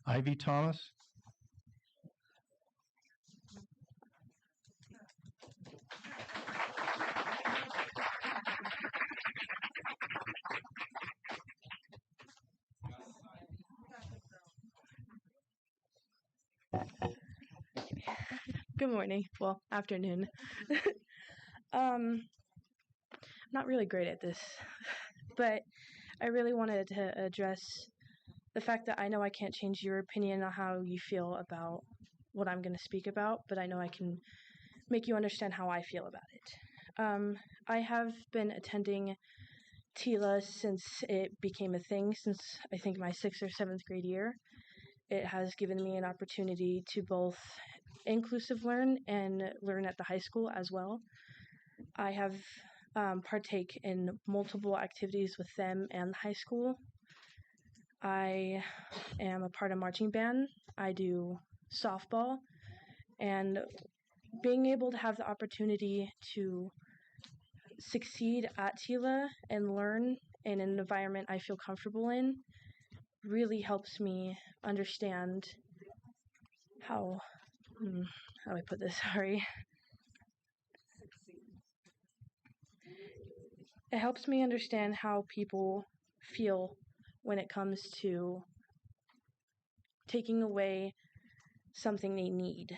Ivy Thomas. Good morning. Well, afternoon. Not really great at this, but I really wanted to address the fact that I know I can't change your opinion on how you feel about what I'm going to speak about, but I know I can make you understand how I feel about it. I have been attending TILA since it became a thing, since I think my 6th or 7th grade year. It has given me an opportunity to both inclusive learn and learn at the high school as well. I have partake in multiple activities with them and the high school. I am a part of marching band. I do softball, and being able to have the opportunity to succeed at TILA and learn in an environment I feel comfortable in really helps me understand how do I put this? Sorry. It helps me understand how people feel when it comes to taking away something they need.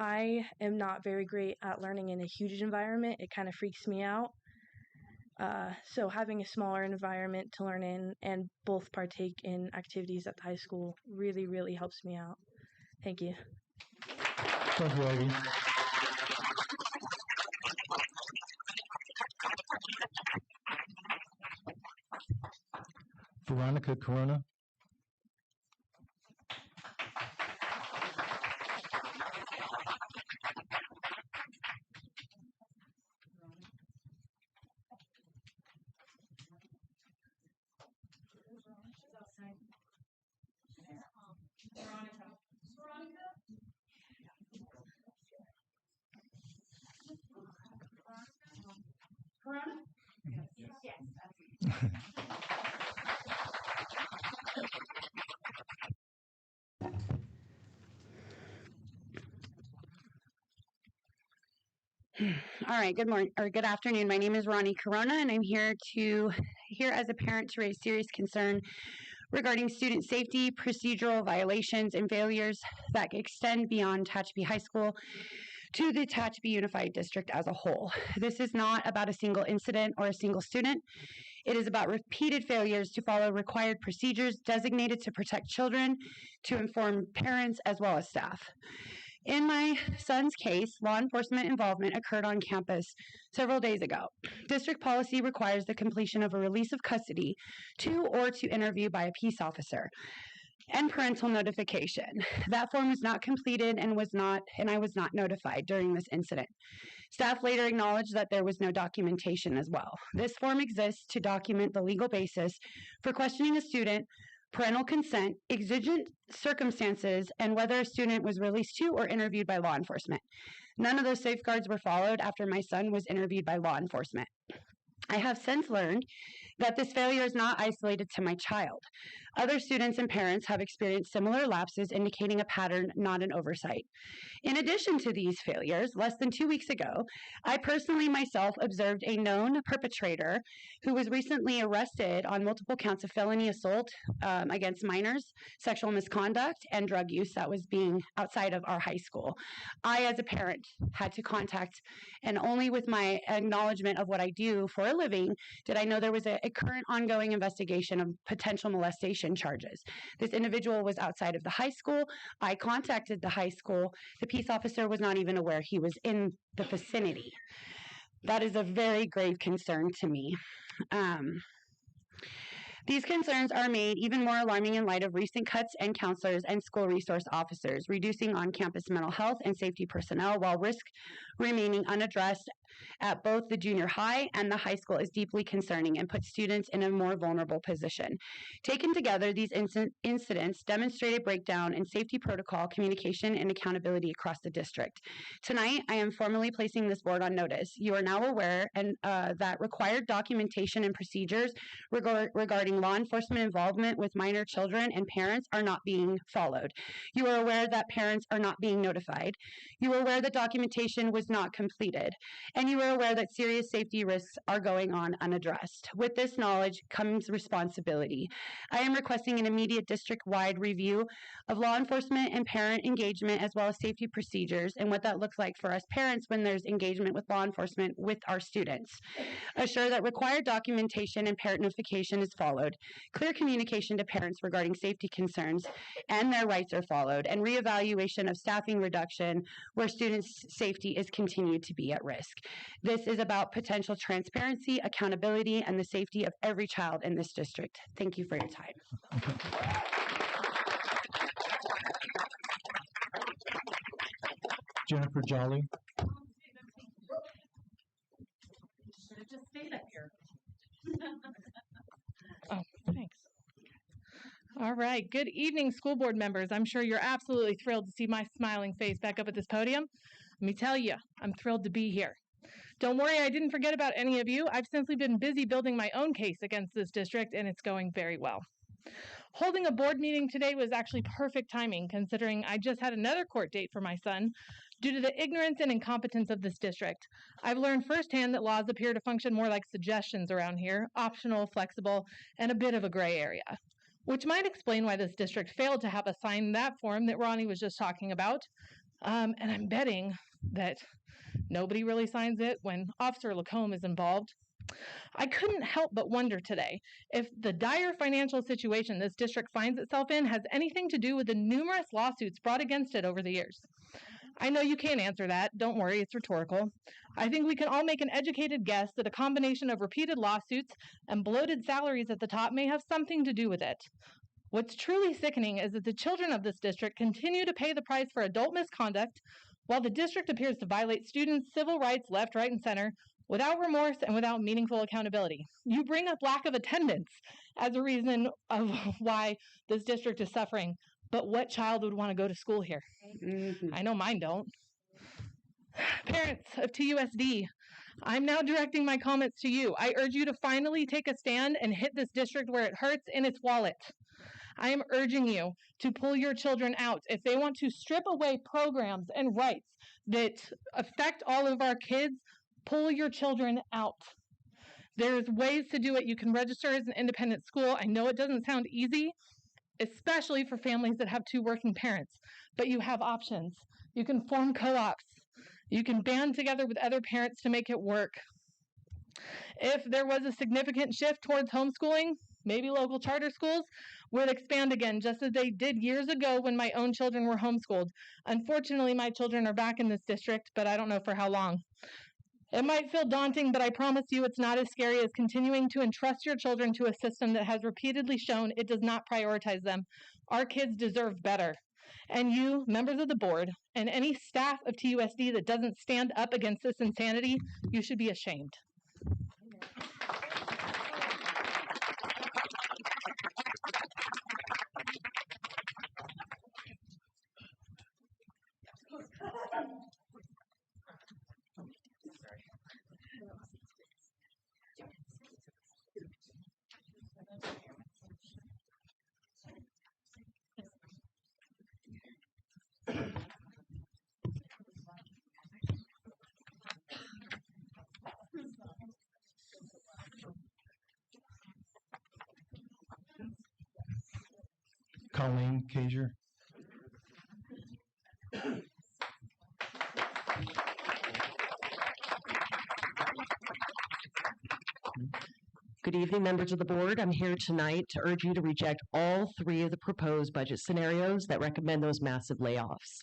I am not very great at learning in a huge environment. It kind of freaks me out. So having a smaller environment to learn in and both partake in activities at the high school really, really helps me out. Thank you. Thank you, Ivy. Veronica Corona. All right, good morning or good afternoon. My name is Ronnie Corona, and I'm here as a parent to raise serious concern regarding student safety, procedural violations, and failures that extend beyond Tehachapi High School to the Tehachapi Unified District as a whole. This is not about a single incident or a single student. It is about repeated failures to follow required procedures designated to protect children, to inform parents, as well as staff. In my son's case, law enforcement involvement occurred on campus several days ago. District policy requires the completion of a release of custody to or to interview by a peace officer and parental notification. That form was not completed and I was not notified during this incident. Staff later acknowledged that there was no documentation as well. This form exists to document the legal basis for questioning a student, parental consent, exigent circumstances, and whether a student was released to or interviewed by law enforcement. None of those safeguards were followed after my son was interviewed by law enforcement. I have since learned that this failure is not isolated to my child. Other students and parents have experienced similar lapses, indicating a pattern, not an oversight. In addition to these failures, less than 2 weeks ago, I personally myself observed a known perpetrator who was recently arrested on multiple counts of felony assault against minors, sexual misconduct, and drug use that was being outside of our high school. I, as a parent, had to contact, and only with my acknowledgement of what I do for a living did I know there was a current ongoing investigation of potential molestation charges. This individual was outside of the high school. I contacted the high school. The peace officer was not even aware he was in the vicinity. That is a very grave concern to me. These concerns are made even more alarming in light of recent cuts in counselors and school resource officers, reducing on-campus mental health and safety personnel, while risk remaining unaddressed at both the junior high and the high school is deeply concerning and puts students in a more vulnerable position. Taken together, these incidents demonstrate a breakdown in safety protocol, communication, and accountability across the district. Tonight, I am formally placing this board on notice. You are now aware that required documentation and procedures regarding law enforcement involvement with minor children and parents are not being followed. You are aware that parents are not being notified. You are aware that documentation was not completed. And you are aware that serious safety risks are going on unaddressed. With this knowledge comes responsibility. I am requesting an immediate district-wide review of law enforcement and parent engagement, as well as safety procedures and what that looks like for us parents when there's engagement with law enforcement with our students. Assure that required documentation and parent notification is followed. Clear communication to parents regarding safety concerns and their rights are followed, and reevaluation of staffing reduction where students' safety is continued to be at risk. This is about potential transparency, accountability, and the safety of every child in this district. Thank you for your time. Jennifer Jolly. Should have just stayed up here. Oh, thanks. All right. Good evening, school board members. I'm sure you're absolutely thrilled to see my smiling face back up at this podium. Let me tell you, I'm thrilled to be here. Don't worry, I didn't forget about any of you. I've simply been busy building my own case against this district, and it's going very well. Holding a board meeting today was actually perfect timing, considering I just had another court date for my son. Due to the ignorance and incompetence of this district, I've learned firsthand that laws appear to function more like suggestions around here, optional, flexible, and a bit of a gray area, which might explain why this district failed to have a sign in that form that Ronnie was just talking about. And I'm betting that nobody really signs it when Officer Lacombe is involved. I couldn't help but wonder today if the dire financial situation this district finds itself in has anything to do with the numerous lawsuits brought against it over the years. I know you can't answer that. Don't worry, it's rhetorical. I think we can all make an educated guess that a combination of repeated lawsuits and bloated salaries at the top may have something to do with it. What's truly sickening is that the children of this district continue to pay the price for adult misconduct, while the district appears to violate students' civil rights left, right, and center without remorse and without meaningful accountability. You bring up lack of attendance as a reason of why this district is suffering. But what child would want to go to school here? I know mine don't. Parents of TUSD, I'm now directing my comments to you. I urge you to finally take a stand and hit this district where it hurts in its wallet. I am urging you to pull your children out. If they want to strip away programs and rights that affect all of our kids, pull your children out. There's ways to do it. You can register as an independent school. I know it doesn't sound easy, especially for families that have two working parents, but you have options. You can form co-ops. You can band together with other parents to make it work. If there was a significant shift towards homeschooling, maybe local charter schools would expand again, just as they did years ago when my own children were homeschooled. Unfortunately, my children are back in this district, but I don't know for how long. It might feel daunting, but I promise you it's not as scary as continuing to entrust your children to a system that has repeatedly shown it does not prioritize them. Our kids deserve better. And you, members of the board, and any staff of TUSD that doesn't stand up against this insanity, you should be ashamed. Colleen Kager. Good evening, members of the board. I'm here tonight to urge you to reject all three of the proposed budget scenarios that recommend those massive layoffs.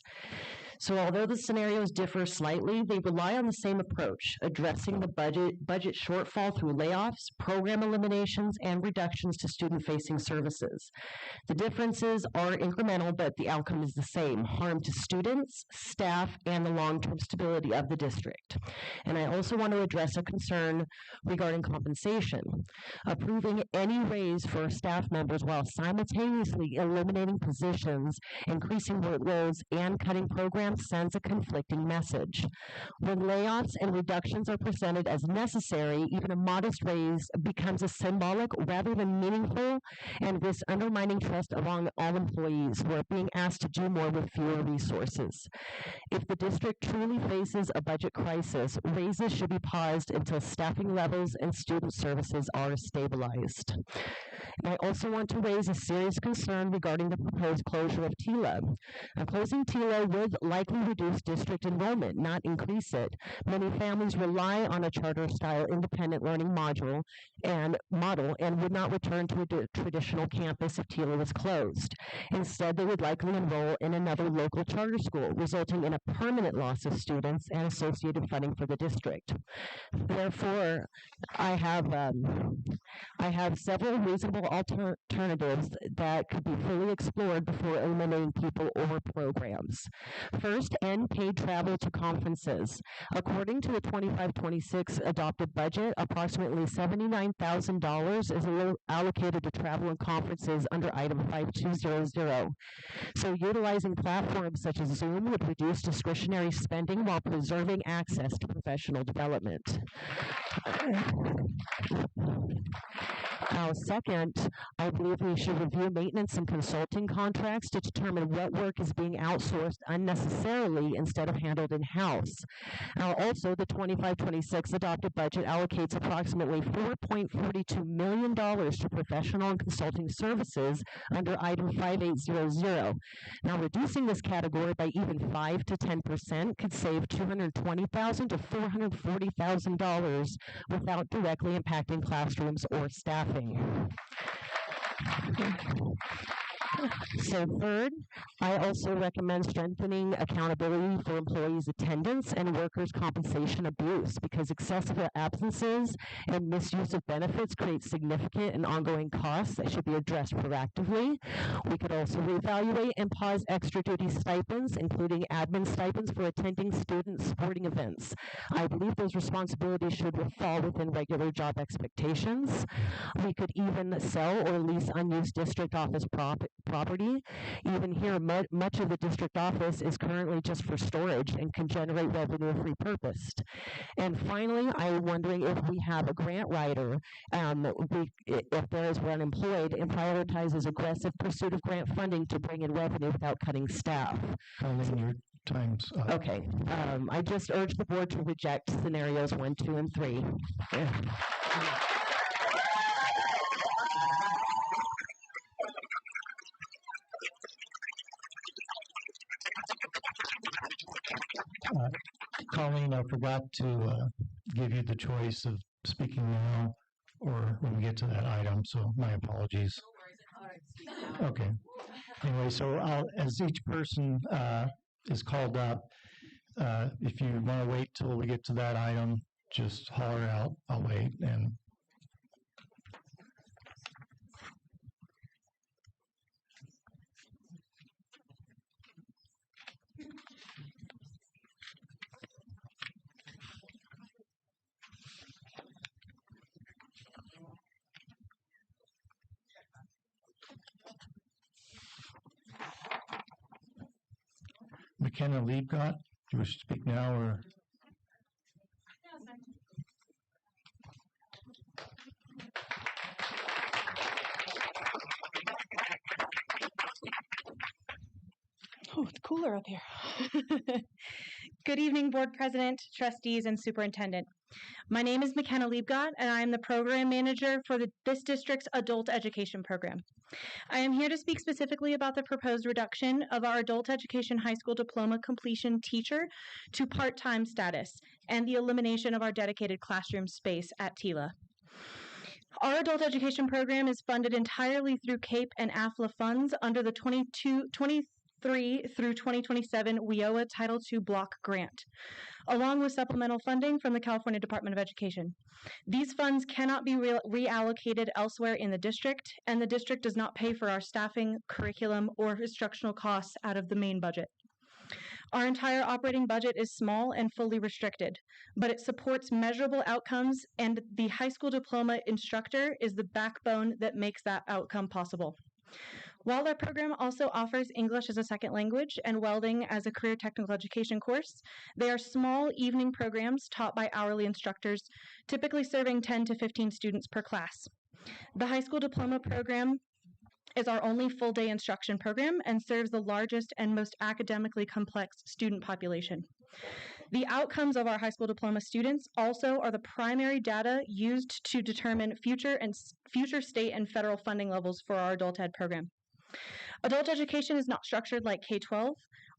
So although the scenarios differ slightly, they rely on the same approach, addressing the budget shortfall through layoffs, program eliminations, and reductions to student-facing services. The differences are incremental, but the outcome is the same: harm to students, staff, and the long-term stability of the district. And I also want to address a concern regarding compensation. Approving any raise for staff members while simultaneously eliminating positions, increasing workloads, and cutting programs sends a conflicting message. When layoffs and reductions are presented as necessary, even a modest raise becomes a symbolic rather than meaningful, and risks undermining trust among all employees who are being asked to do more with fewer resources. If the district truly faces a budget crisis, raises should be paused until staffing levels and student services are stabilized. And I also want to raise a serious concern regarding the proposed closure of TILA. Closing TILA would likely reduce district enrollment, not increase it. Many families rely on a charter-style independent learning model and would not return to a traditional campus if TILA was closed. Instead, they would likely enroll in another local charter school, resulting in a permanent loss of students and associated funding for the district. Therefore, I have I have several reasonable alternatives that could be fully explored before eliminating people or programs. First, end paid travel to conferences. According to the 25-26 adopted budget, approximately $79,000 is allocated to travel and conferences under item 5200. So utilizing platforms such as Zoom would reduce discretionary spending while preserving access to professional development. Now, second, I believe we should review maintenance and consulting contracts to determine what work is being outsourced unnecessarily instead of handled in-house. Now, also, the 25-26 adopted budget allocates approximately $4.42 million to professional and consulting services under item 5800. Now, reducing this category by even 5 to 10% could save $220,000 to $440,000 without directly impacting classrooms or staffing. So third, I also recommend strengthening accountability for employees' attendance and workers' compensation abuse, because excessive absences and misuse of benefits create significant and ongoing costs that should be addressed proactively. We could also reevaluate and pause extra duty stipends, including admin stipends for attending student sporting events. I believe those responsibilities should fall within regular job expectations. We could even sell or lease unused district office property. Even here, much of the district office is currently just for storage and can generate revenue if repurposed. And finally, I'm wondering if we have a grant writer, if there is one employed, and prioritizes aggressive pursuit of grant funding to bring in revenue without cutting staff. Colleen, your time's up. Okay. I just urge the board to reject scenarios 1, 2, and 3. Colleen, I forgot to give you the choice of speaking now or when we get to that item, so my apologies. Okay. Anyway, so as each person is called up, if you want to wait till we get to that item, just holler out. I'll wait. And McKenna Liebgott, do you wish to speak now or? Oh, it's cooler up here. Good evening, Board President, Trustees, and Superintendent. My name is McKenna Liebgott, and I am the Program Manager for this district's Adult Education Program. I am here to speak specifically about the proposed reduction of our Adult Education High School Diploma Completion teacher to part-time status and the elimination of our dedicated classroom space at TILA. Our adult education program is funded entirely through CAPE and AFLA funds under the 23 through 2027 WIOA Title II Block Grant, along with supplemental funding from the California Department of Education. These funds cannot be reallocated elsewhere in the district, and the district does not pay for our staffing, curriculum, or instructional costs out of the main budget. Our entire operating budget is small and fully restricted, but it supports measurable outcomes, and the high school diploma instructor is the backbone that makes that outcome possible. While our program also offers English as a second language and welding as a career technical education course, they are small evening programs taught by hourly instructors, typically serving 10 to 15 students per class. The high school diploma program is our only full-day instruction program and serves the largest and most academically complex student population. The outcomes of our high school diploma students also are the primary data used to determine future state and federal funding levels for our adult ed program. Adult education is not structured like K-12.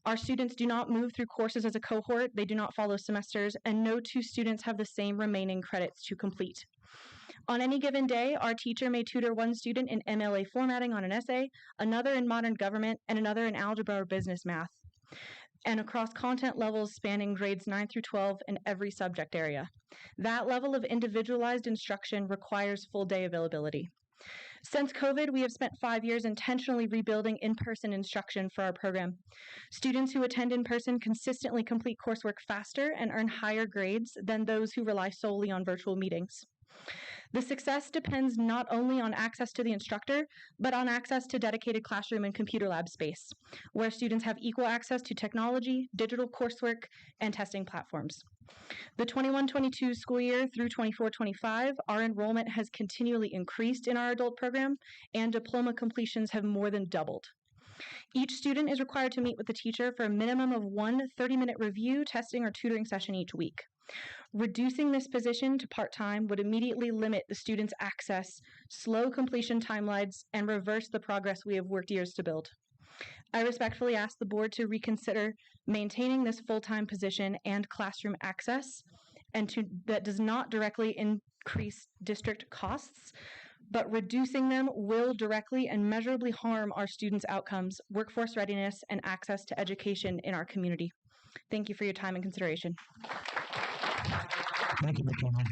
Our students do not move through courses as a cohort, they do not follow semesters, and no two students have the same remaining credits to complete. On any given day, our teacher may tutor one student in MLA formatting on an essay, another in modern government, and another in algebra or business math. and across content levels spanning grades 9 through 12 in every subject area. That level of individualized instruction requires full day availability. Since COVID, we have spent 5 years intentionally rebuilding in-person instruction for our program. Students who attend in person consistently complete coursework faster and earn higher grades than those who rely solely on virtual meetings. The success depends not only on access to the instructor, but on access to dedicated classroom and computer lab space, where students have equal access to technology, digital coursework, and testing platforms. The 21-22 school year through 24-25, our enrollment has continually increased in our adult program, and diploma completions have more than doubled. Each student is required to meet with the teacher for a minimum of one 30-minute review, testing, or tutoring session each week. Reducing this position to part-time would immediately limit the students' access, slow completion timelines, and reverse the progress we have worked years to build. I respectfully ask the board to reconsider maintaining this full-time position and classroom access, and that does not directly increase district costs, but reducing them will directly and measurably harm our students' outcomes, workforce readiness, and access to education in our community. Thank you for your time and consideration. Thank you, McKenna.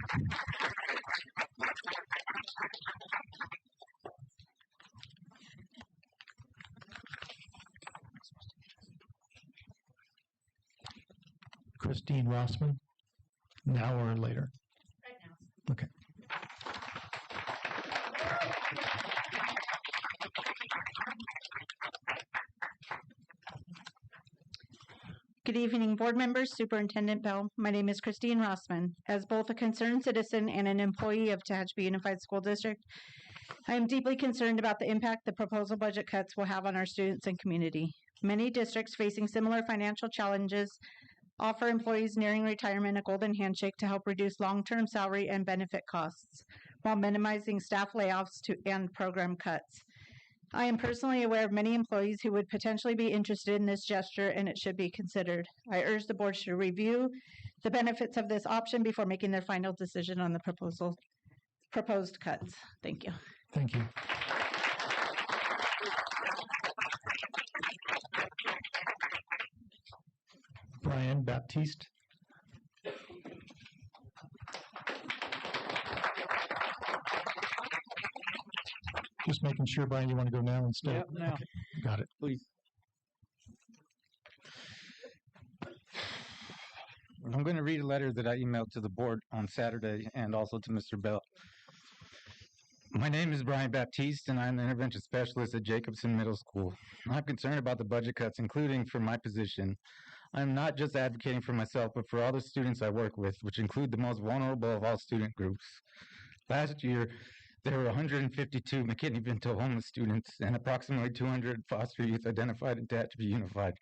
Christine Rossman, now or later? Right now. Okay. Good evening, board members, Superintendent Bell. My name is Christine Rossman. As both a concerned citizen and an employee of Tehachapi Unified School District, I am deeply concerned about the impact the proposal budget cuts will have on our students and community. Many districts facing similar financial challenges offer employees nearing retirement a golden handshake to help reduce long-term salary and benefit costs, while minimizing staff layoffs and program cuts. I am personally aware of many employees who would potentially be interested in this gesture, and it should be considered. I urge the board to review the benefits of this option before making their final decision on the proposed cuts. Thank you. Thank you. Brian Baptiste. Just making sure, Brian, you want to go now instead? Yep, now. Okay, got it. Please. I'm going to read a letter that I emailed to the board on Saturday and also to Mr. Bell. My name is Brian Baptiste, and I'm the intervention specialist at Jacobson Middle School. I'm concerned about the budget cuts, including for my position. I'm not just advocating for myself, but for all the students I work with, which include the most vulnerable of all student groups. Last year, there were 152 McKinney-Vento homeless students and approximately 200 foster youth identified in Tehachapi Unified.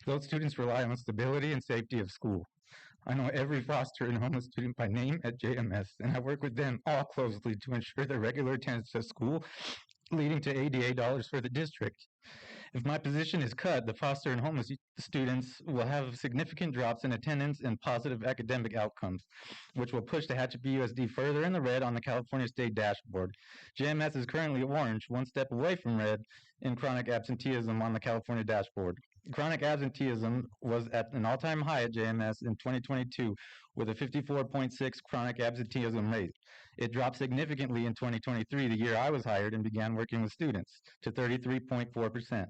Those students rely on stability and safety of school. I know every foster and homeless student by name at JMS, and I work with them all closely to ensure their regular attendance at school, leading to ADA dollars for the district. If my position is cut, the foster and homeless students will have significant drops in attendance and positive academic outcomes, which will push the Tehachapi USD further in the red on the California State dashboard. JMS is currently orange, one step away from red in chronic absenteeism on the California dashboard. Chronic absenteeism was at an all-time high at JMS in 2022 with a 54.6 chronic absenteeism rate. It dropped significantly in 2023, the year I was hired and began working with students, to 33.4%.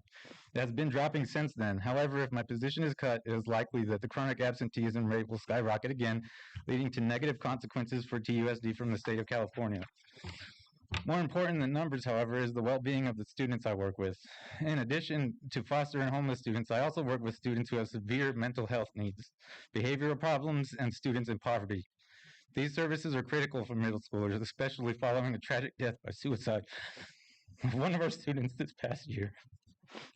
It has been dropping since then. However, if my position is cut, it is likely that the chronic absenteeism rate will skyrocket again, leading to negative consequences for TUSD from the state of California. More important than numbers, however, is the well-being of the students I work with. In addition to foster and homeless students, I also work with students who have severe mental health needs, behavioral problems, and students in poverty. These services are critical for middle schoolers, especially following the tragic death by suicide of one of our students this past year.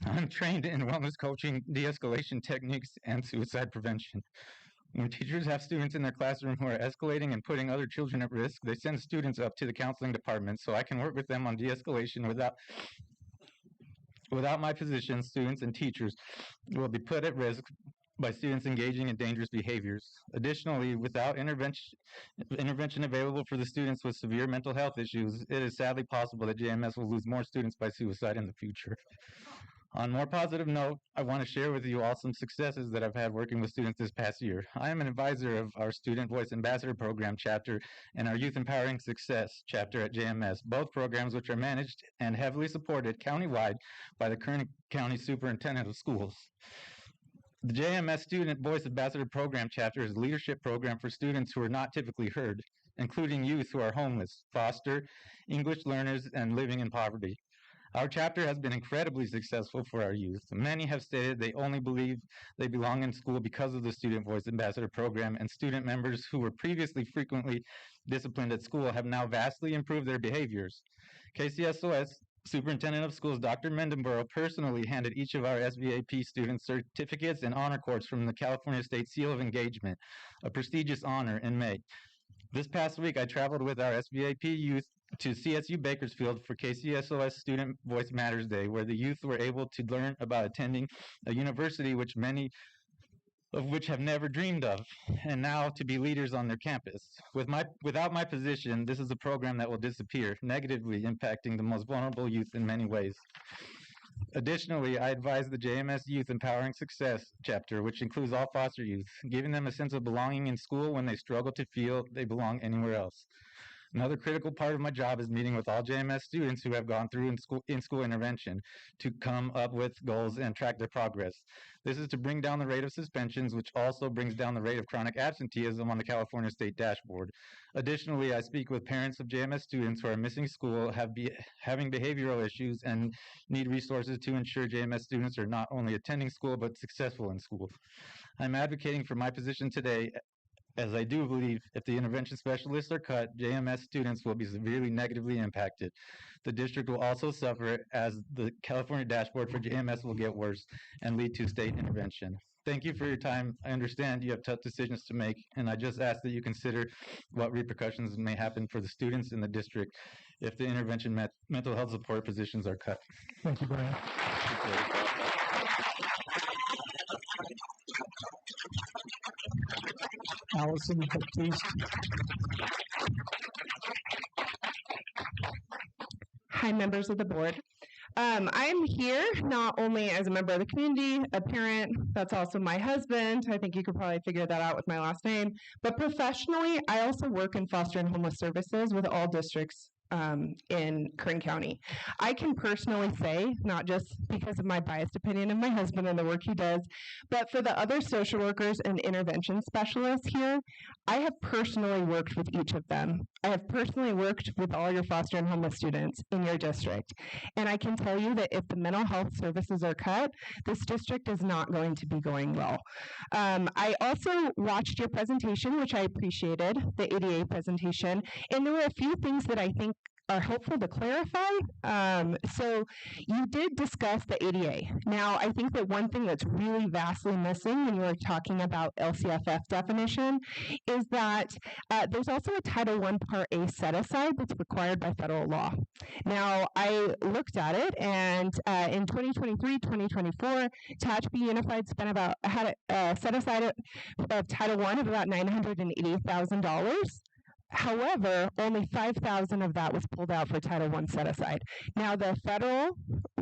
I'm trained in wellness coaching, de-escalation techniques, and suicide prevention. When teachers have students in their classroom who are escalating and putting other children at risk, they send students up to the counseling department so I can work with them on de-escalation. Without my position, students and teachers will be put at risk by students engaging in dangerous behaviors. Additionally, without intervention available for the students with severe mental health issues, it is sadly possible that JMS will lose more students by suicide in the future. On a more positive note, I want to share with you all some successes that I've had working with students this past year. I am an advisor of our Student Voice Ambassador Program chapter and our Youth Empowering Success chapter at JMS, both programs which are managed and heavily supported countywide by the Kern County Superintendent of Schools. The JMS Student Voice Ambassador Program chapter is a leadership program for students who are not typically heard, including youth who are homeless, foster, English learners, and living in poverty. Our chapter has been incredibly successful for our youth. Many have stated they only believe they belong in school because of the Student Voice Ambassador Program, and student members who were previously frequently disciplined at school have now vastly improved their behaviors. KCSOS Superintendent of Schools Dr. Mendenborough personally handed each of our SVAP students certificates and honor cords from the California State Seal of Engagement, a prestigious honor, in May. This past week, I traveled with our SVAP youth to CSU Bakersfield for KCSOS Student Voice Matters Day, where the youth were able to learn about attending a university which many of which have never dreamed of, and now to be leaders on their campus. Without my position, this is a program that will disappear, negatively impacting the most vulnerable youth in many ways. Additionally, I advise the JMS Youth Empowering Success chapter, which includes all foster youth, giving them a sense of belonging in school when they struggle to feel they belong anywhere else. Another critical part of my job is meeting with all JMS students who have gone through in-school intervention to come up with goals and track their progress. This is to bring down the rate of suspensions, which also brings down the rate of chronic absenteeism on the California State dashboard. Additionally, I speak with parents of JMS students who are missing school, having behavioral issues, and need resources to ensure JMS students are not only attending school, but successful in school. I'm advocating for my position today, as I do believe if the intervention specialists are cut, JMS students will be severely negatively impacted. The district will also suffer as the California dashboard for JMS will get worse and lead to state intervention. Thank you for your time. I understand you have tough decisions to make, and I just ask that you consider what repercussions may happen for the students in the district if the intervention mental health support positions are cut. Thank you, Brian. Allison Baptiste. Hi, members of the board. I'm here not only as a member of the community, a parent, that's also my husband. I think you could probably figure that out with my last name. But professionally, I also work in foster and homeless services with all districts in Kern County. I can personally say, not just because of my biased opinion of my husband and the work he does, but for the other social workers and intervention specialists here, I have personally worked with each of them. I have personally worked with all your foster and homeless students in your district. And I can tell you that if the mental health services are cut, this district is not going to be going well. I also watched your presentation, which I appreciated, the ADA presentation, and there were a few things that I think are helpful to clarify. So you did discuss the ADA. Now, I think that one thing that's really vastly missing when you were talking about LCFF definition is that there's also a Title I Part A set-aside that's required by federal law. Now, I looked at it, and in 2023-2024, Tehachapi Unified had a set-aside of Title I of about $980,000. However, only $5,000 of that was pulled out for Title I set-aside. Now, the federal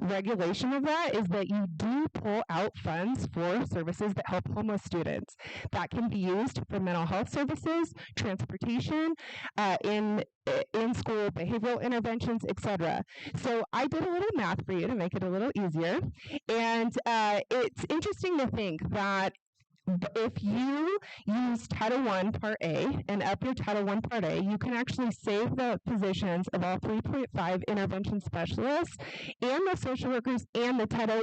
regulation of that is that you do pull out funds for services that help homeless students. That can be used for mental health services, transportation, in-school behavioral interventions, etc. So I did a little math for you to make it a little easier. And it's interesting to think that if you use Title I Part A and up your Title I Part A, you can actually save the positions of all 3.5 intervention specialists and the social workers and the Title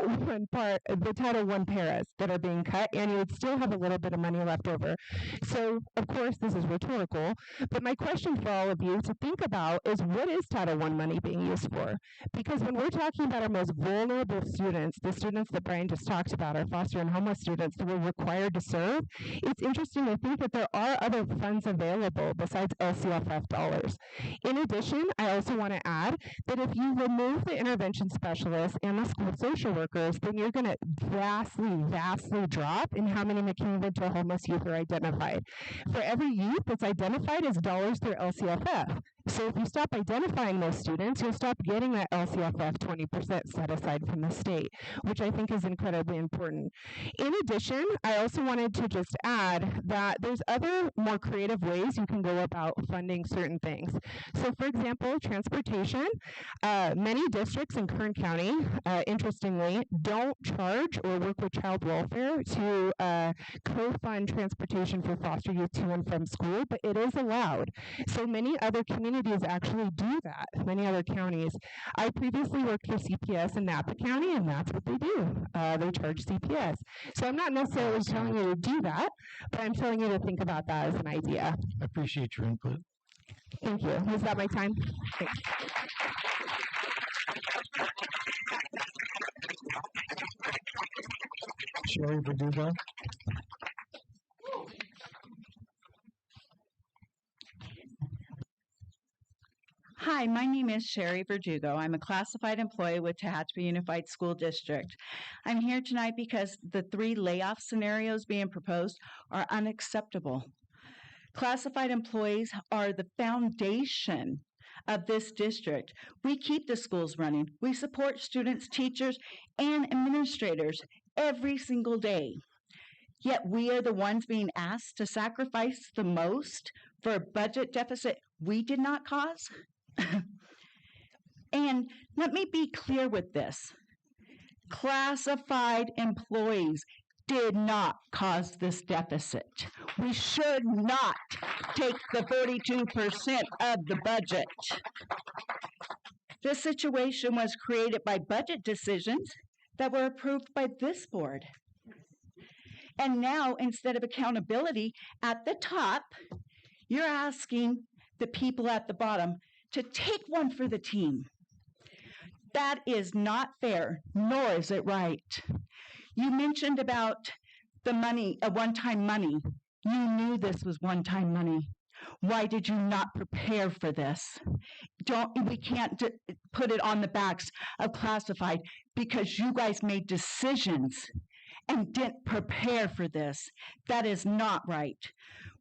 I paras that are being cut, and you would still have a little bit of money left over. So, of course, this is rhetorical, but my question for all of you to think about is, what is Title I money being used for? Because when we're talking about our most vulnerable students, the students that Brian just talked about, our foster and homeless students that we're required to serve, it's interesting to think that there are other funds available besides LCFF dollars. In addition, I also want to add that if you remove the intervention specialists and the school social workers, then you're going to vastly drop in how many McKinney-Vento homeless youth are identified. For every youth that's identified as dollars through LCFF. So if you stop identifying those students, you'll stop getting that LCFF 20% set aside from the state, which I think is incredibly important. In addition, I also wanted to just add that there's other more creative ways you can go about funding certain things. So for example, transportation, many districts in Kern County, interestingly, don't charge or work with child welfare to co-fund transportation for foster youth to and from school, but it is allowed. So many other communities actually do that, many other counties. I previously worked for CPS in Napa County, and that's what they do. They charge CPS. So I'm not necessarily telling you to do that, but I'm telling you to think about that as an idea. I appreciate your input. Thank you. Is that my time? Thanks. Sherry Verdugo. Hi, my name is Sherry Verdugo. I'm a classified employee with Tehachapi Unified School District. I'm here tonight because the 3 layoff scenarios being proposed are unacceptable. Classified employees are the foundation of this district. We keep the schools running. We support students, teachers, and administrators every single day. Yet we are the ones being asked to sacrifice the most for a budget deficit we did not cause. And let me be clear with this. Classified employees did not cause this deficit. We should not take the 42% of the budget. This situation was created by budget decisions that were approved by this board. And now, instead of accountability at the top, you're asking the people at the bottom to take one for the team. That is not fair, nor is it right. You mentioned about the money, one-time money. You knew this was one-time money. Why did you not prepare for this? We can't put it on the backs of classified because you guys made decisions and didn't prepare for this. That is not right.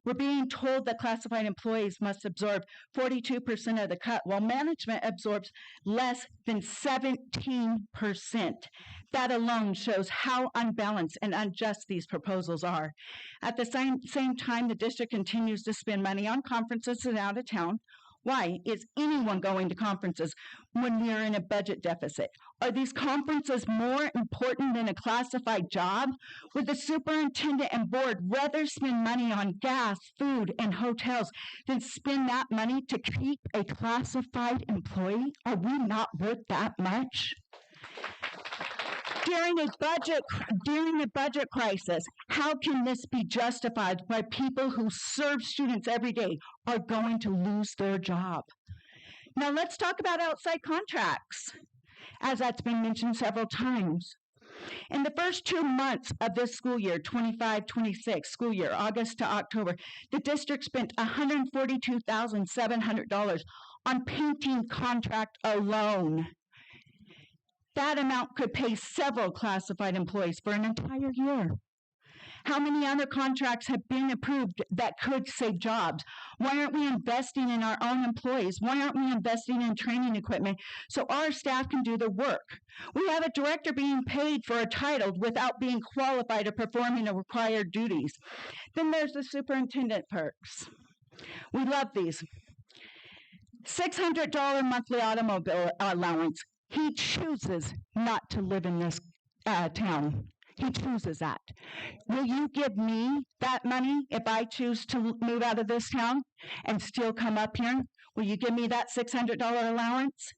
We're being told that classified employees must absorb 42% of the cut, while management absorbs less than 17%. That alone shows how unbalanced and unjust these proposals are. At the same time, the district continues to spend money on conferences and out of town. Why is anyone going to conferences when we are in a budget deficit? Are these conferences more important than a classified job? Would the superintendent and board rather spend money on gas, food, and hotels than spend that money to keep a classified employee? Are we not worth that much? During a budget crisis, how can this be justified by people who serve students every day are going to lose their job? Now let's talk about outside contracts, as that's been mentioned several times. In the first 2 months of this school year, 25-26 school year, August to October, the district spent $142,700 on painting contract alone. That amount could pay several classified employees for an entire year. How many other contracts have been approved that could save jobs? Why aren't we investing in our own employees? Why aren't we investing in training equipment so our staff can do the work? We have a director being paid for a title without being qualified or performing the required duties. Then there's the superintendent perks. We love these. $600 monthly automobile allowance. He chooses not to live in this town. He chooses that. Will you give me that money if I choose to move out of this town and still come up here? Will you give me that $600 allowance?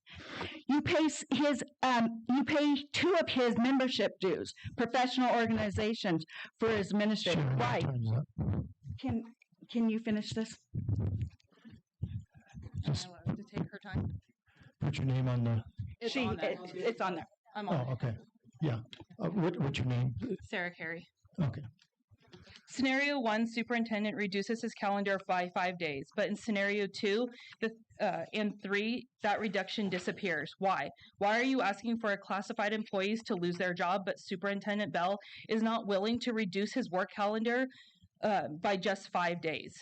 You pay 2 of his membership dues, professional organizations, for his administrator. Sure, Why? time's up. Can you finish this? Just To take her time. put your name on the. It's on there. I'm on Oh, okay. Yeah. What's your name? Sarah Carey. Okay. Scenario 1, superintendent reduces his calendar by 5 days, but in scenario 2 and 3, that reduction disappears. Why? Why are you asking for classified employees to lose their job, but Superintendent Bell is not willing to reduce his work calendar by just 5 days?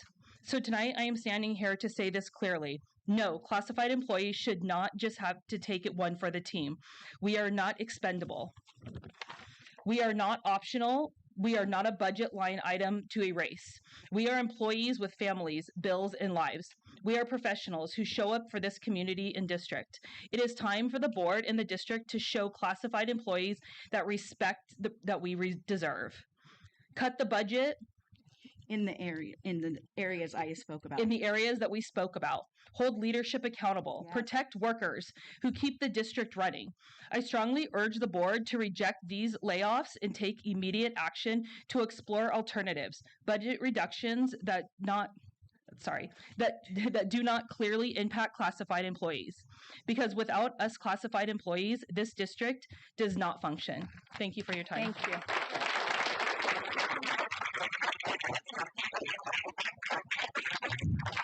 So tonight I am standing here to say this clearly. No, classified employees should not just have to take it one for the team. We are not expendable. We are not optional. We are not a budget line item to erase. We are employees with families, bills, and lives. We are professionals who show up for this community and district. It is time for the board and the district to show classified employees that respect that we deserve. Cut the budget in the areas I spoke about. In the areas that we spoke about. Hold leadership accountable. Yeah. Protect workers who keep the district running. I strongly urge the board to reject these layoffs and take immediate action to explore alternatives. Budget reductions that do not clearly impact classified employees. Because without us classified employees, this district does not function. Thank you for your time. Thank you.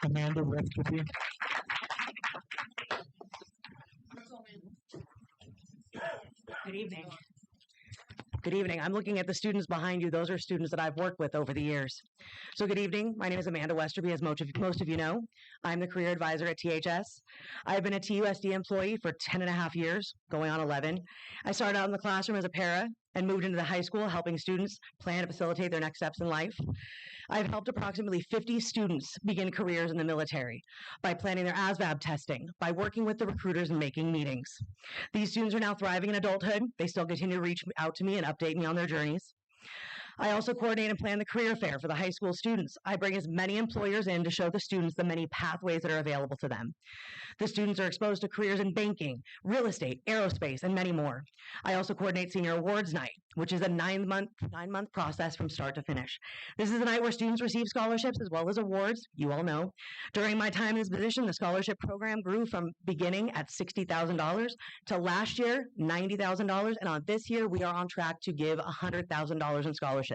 Amanda Westerby. Good evening. Good evening. I'm looking at the students behind you. Those are students that I've worked with over the years. So good evening. My name is Amanda Westerby, as most of you know. I'm the career advisor at THS. I've been a TUSD employee for 10 and a half years, going on 11. I started out in the classroom as a para and moved into the high school, helping students plan and facilitate their next steps in life. I've helped approximately 50 students begin careers in the military by planning their ASVAB testing, by working with the recruiters and making meetings. These students are now thriving in adulthood. They still continue to reach out to me and update me on their journeys. I also coordinate and plan the career fair for the high school students. I bring as many employers in to show the students the many pathways that are available to them. The students are exposed to careers in banking, real estate, aerospace, and many more. I also coordinate Senior Awards Night, which is a nine-month process from start to finish. This is a night where students receive scholarships as well as awards, you all know. During my time in this position, the scholarship program grew from beginning at $60,000 to last year, $90,000, and on this year, we are on track to give $100,000 in scholarships.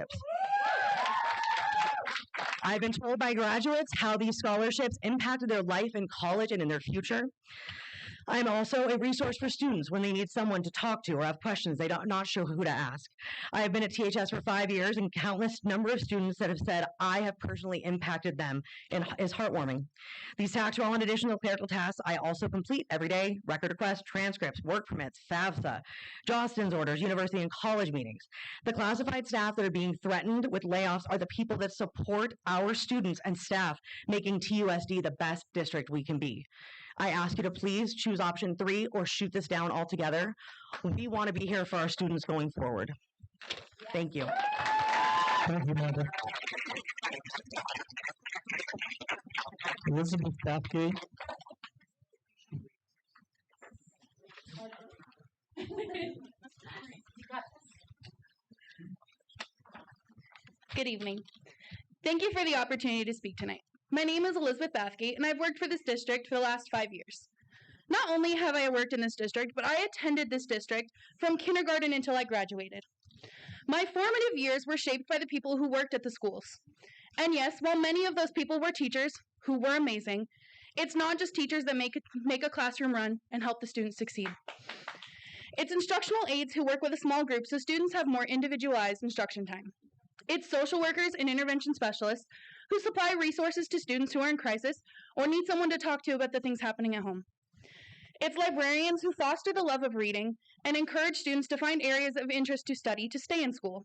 I've been told by graduates how these scholarships impacted their life in college and in their future. I'm also a resource for students when they need someone to talk to or have questions they don't not sure who to ask. I have been at THS for 5 years, and countless number of students that have said I have personally impacted them is heartwarming. These tax-relevant additional clerical tasks I also complete every day: record requests, transcripts, work permits, FAFSA, Jostens orders, university and college meetings. The classified staff that are being threatened with layoffs are the people that support our students and staff, making TUSD the best district we can be. I ask you to please choose option 3 or shoot this down altogether. We want to be here for our students going forward. Thank you. Thank you, Amanda. Elizabeth Bathgate. Good evening. Thank you for the opportunity to speak tonight. My name is Elizabeth Bathgate, and I've worked for this district for the last 5 years. Not only have I worked in this district, but I attended this district from kindergarten until I graduated. My formative years were shaped by the people who worked at the schools. And yes, while many of those people were teachers, who were amazing, it's not just teachers that make a classroom run and help the students succeed. It's instructional aides who work with a small group so students have more individualized instruction time. It's social workers and intervention specialists who supply resources to students who are in crisis or need someone to talk to about the things happening at home. It's librarians who foster the love of reading and encourage students to find areas of interest to study to stay in school.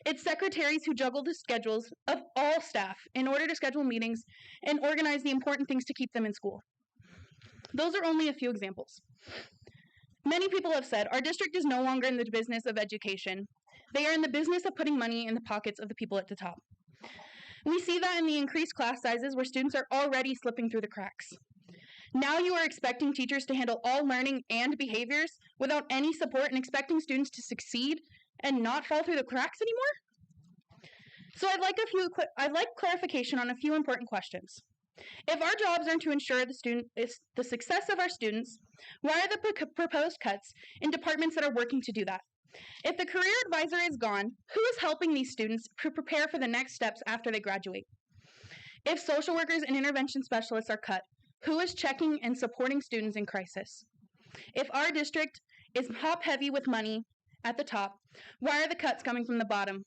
It's secretaries who juggle the schedules of all staff in order to schedule meetings and organize the important things to keep them in school. Those are only a few examples. Many people have said our district is no longer in the business of education. They are in the business of putting money in the pockets of the people at the top. We see that in the increased class sizes where students are already slipping through the cracks. Now you are expecting teachers to handle all learning and behaviors without any support and expecting students to succeed and not fall through the cracks anymore? So I'd like clarification on a few important questions. If our jobs are to ensure the success of our students, why are the proposed cuts in departments that are working to do that? If the career advisor is gone, who is helping these students prepare for the next steps after they graduate? If social workers and intervention specialists are cut, who is checking and supporting students in crisis? If our district is top-heavy with money at the top, why are the cuts coming from the bottom?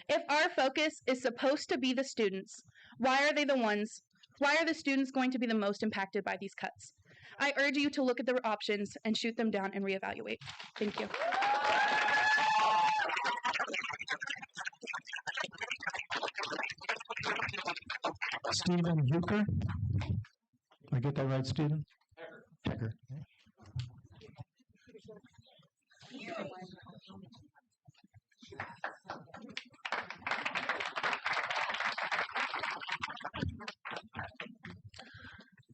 If our focus is supposed to be the students, Why are the students going to be the most impacted by these cuts? I urge you to look at the options and shoot them down and reevaluate. Thank you. Stephen Huker. Did I get that right, Stephen? Hecker.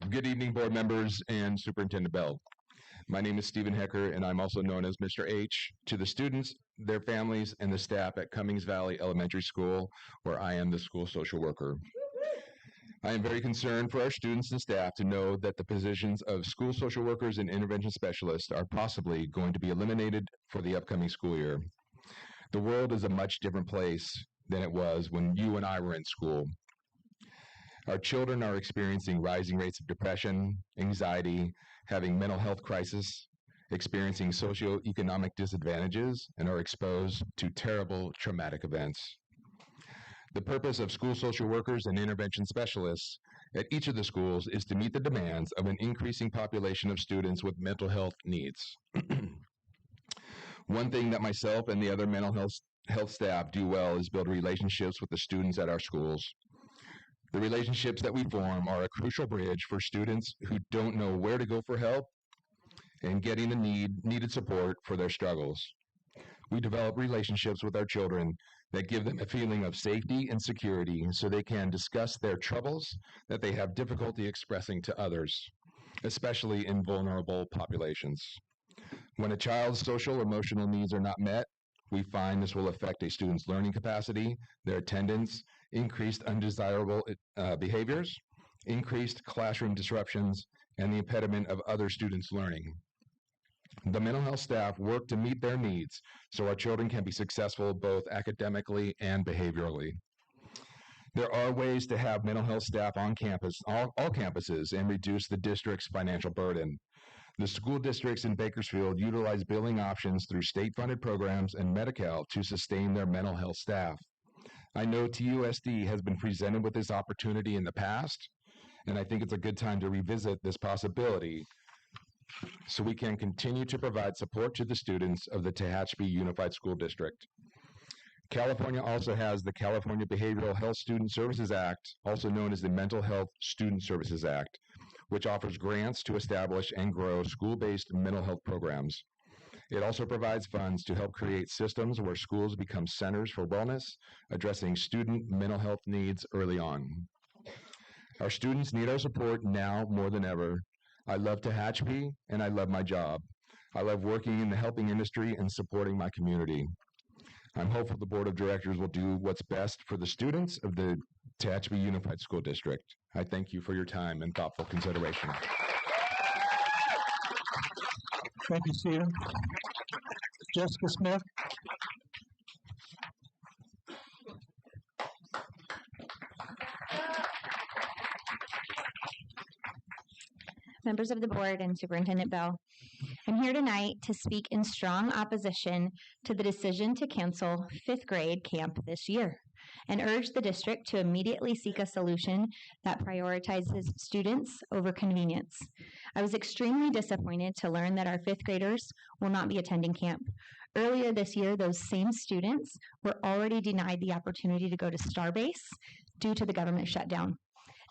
Good evening, board members and Superintendent Bell. My name is Stephen Hecker, and I'm also known as Mr. H to the students, their families, and the staff at Cummings Valley Elementary School, where I am the school social worker. I am very concerned for our students and staff to know that the positions of school social workers and intervention specialists are possibly going to be eliminated for the upcoming school year. The world is a much different place than it was when you and I were in school. Our children are experiencing rising rates of depression, anxiety, having mental health crisis, experiencing socioeconomic disadvantages, and are exposed to terrible traumatic events. The purpose of school social workers and intervention specialists at each of the schools is to meet the demands of an increasing population of students with mental health needs. One thing that myself and the other mental health staff do well is build relationships with the students at our schools. The relationships that we form are a crucial bridge for students who don't know where to go for help and getting the needed support for their struggles. We develop relationships with our children that give them a feeling of safety and security so they can discuss their troubles that they have difficulty expressing to others, especially in vulnerable populations. When a child's social or emotional needs are not met, we find this will affect a student's learning capacity, their attendance, increased undesirable behaviors, increased classroom disruptions, and the impediment of other students' learning. The mental health staff work to meet their needs so our children can be successful both academically and behaviorally. There are ways to have mental health staff on campus, all campuses, and reduce the district's financial burden. The school districts in Bakersfield utilize billing options through state-funded programs and Medi-Cal to sustain their mental health staff. I know TUSD has been presented with this opportunity in the past, and I think it's a good time to revisit this possibility so we can continue to provide support to the students of the Tehachapi Unified School District. California also has the California Behavioral Health Student Services Act, also known as the Mental Health Student Services Act, which offers grants to establish and grow school-based mental health programs. It also provides funds to help create systems where schools become centers for wellness, addressing student mental health needs early on. Our students need our support now more than ever. I love Tehachapi, and I love my job. I love working in the helping industry and supporting my community. I'm hopeful the Board of Directors will do what's best for the students of the Tehachapi Unified School District. I thank you for your time and thoughtful consideration. Thank you, Stephen. Jessica Smith. Members of the board and Superintendent Bell, I'm here tonight to speak in strong opposition to the decision to cancel 5th grade camp this year and urge the district to immediately seek a solution that prioritizes students over convenience. I was extremely disappointed to learn that our 5th graders will not be attending camp. Earlier this year, those same students were already denied the opportunity to go to Starbase due to the government shutdown.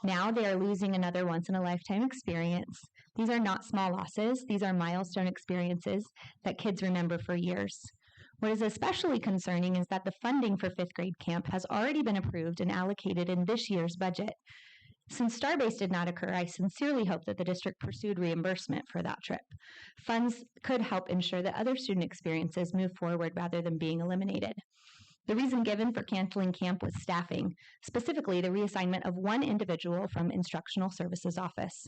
Now they are losing another once-in-a-lifetime experience. These are not small losses. These are milestone experiences that kids remember for years. What is especially concerning is that the funding for 5th grade camp has already been approved and allocated in this year's budget. Since Starbase did not occur, I sincerely hope that the district pursued reimbursement for that trip. Funds could help ensure that other student experiences move forward rather than being eliminated. The reason given for canceling camp was staffing, specifically the reassignment of one individual from Instructional Services Office.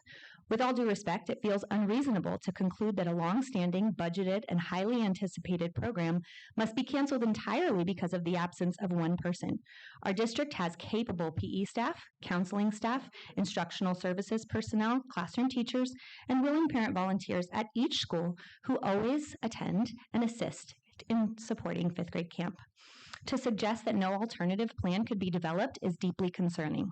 With all due respect, it feels unreasonable to conclude that a long-standing, budgeted, and highly anticipated program must be canceled entirely because of the absence of one person. Our district has capable PE staff, counseling staff, instructional services personnel, classroom teachers, and willing parent volunteers at each school who always attend and assist in supporting 5th grade camp. To suggest that no alternative plan could be developed is deeply concerning.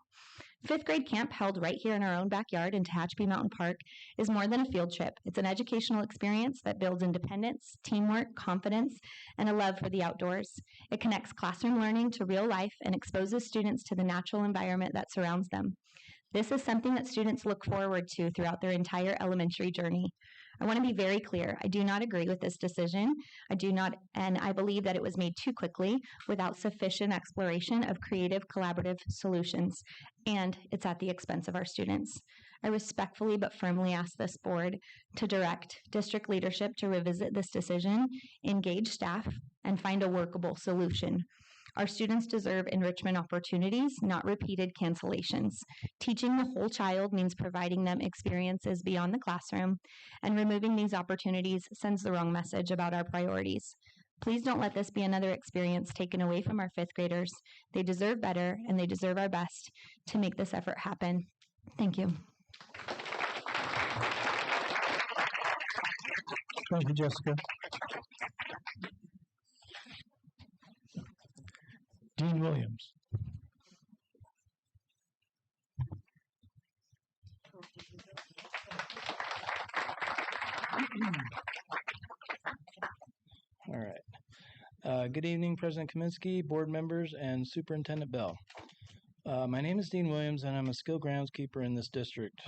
Fifth grade camp, held right here in our own backyard in Tehachapi Mountain Park, is more than a field trip. It's an educational experience that builds independence, teamwork, confidence, and a love for the outdoors. It connects classroom learning to real life and exposes students to the natural environment that surrounds them. This is something that students look forward to throughout their entire elementary journey. I want to be very clear. I do not agree with this decision. And I believe that it was made too quickly without sufficient exploration of creative, collaborative solutions, and it's at the expense of our students. I respectfully but firmly ask this board to direct district leadership to revisit this decision, engage staff, and find a workable solution. Our students deserve enrichment opportunities, not repeated cancellations. Teaching the whole child means providing them experiences beyond the classroom, and removing these opportunities sends the wrong message about our priorities. Please don't let this be another experience taken away from our fifth graders. They deserve better, and they deserve our best to make this effort happen. Thank you. Thank you, Jessica. Dean Williams. All right. Good evening, President Kaminsky, board members, and Superintendent Bell. My name is Dean Williams, and I'm a skilled groundskeeper in this district.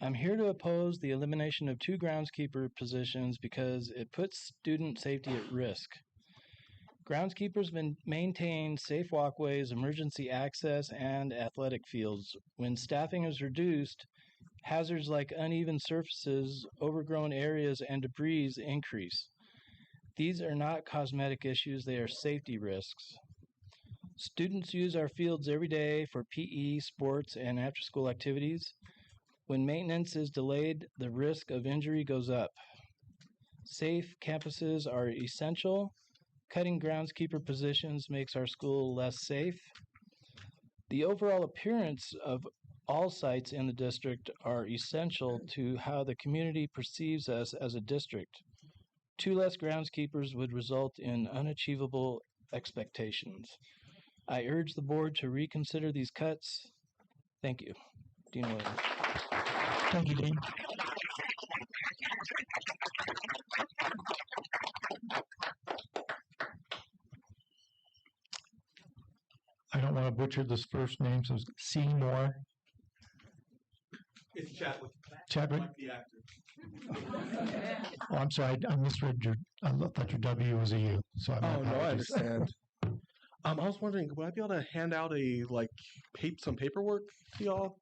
I'm here to oppose the elimination of 2 groundskeeper positions because it puts student safety at risk. Groundskeepers maintain safe walkways, emergency access, and athletic fields. When staffing is reduced, hazards like uneven surfaces, overgrown areas, and debris increase. These are not cosmetic issues, they are safety risks. Students use our fields every day for PE, sports, and after-school activities. When maintenance is delayed, the risk of injury goes up. Safe campuses are essential. Cutting groundskeeper positions makes our school less safe. The overall appearance of all sites in the district are essential to how the community perceives us as a district. 2 less groundskeepers would result in unachievable expectations. I urge the board to reconsider these cuts. Thank you. Dean Williams. Thank you, Dean. I don't want to butcher this first name, so it's Seymour. It's Chadwick. Chadwick? Like the actor. Oh, I'm sorry. I misread your, I thought your W was a U. So Oh, no, I understand. I was wondering, would I be able to hand out some paperwork to y'all?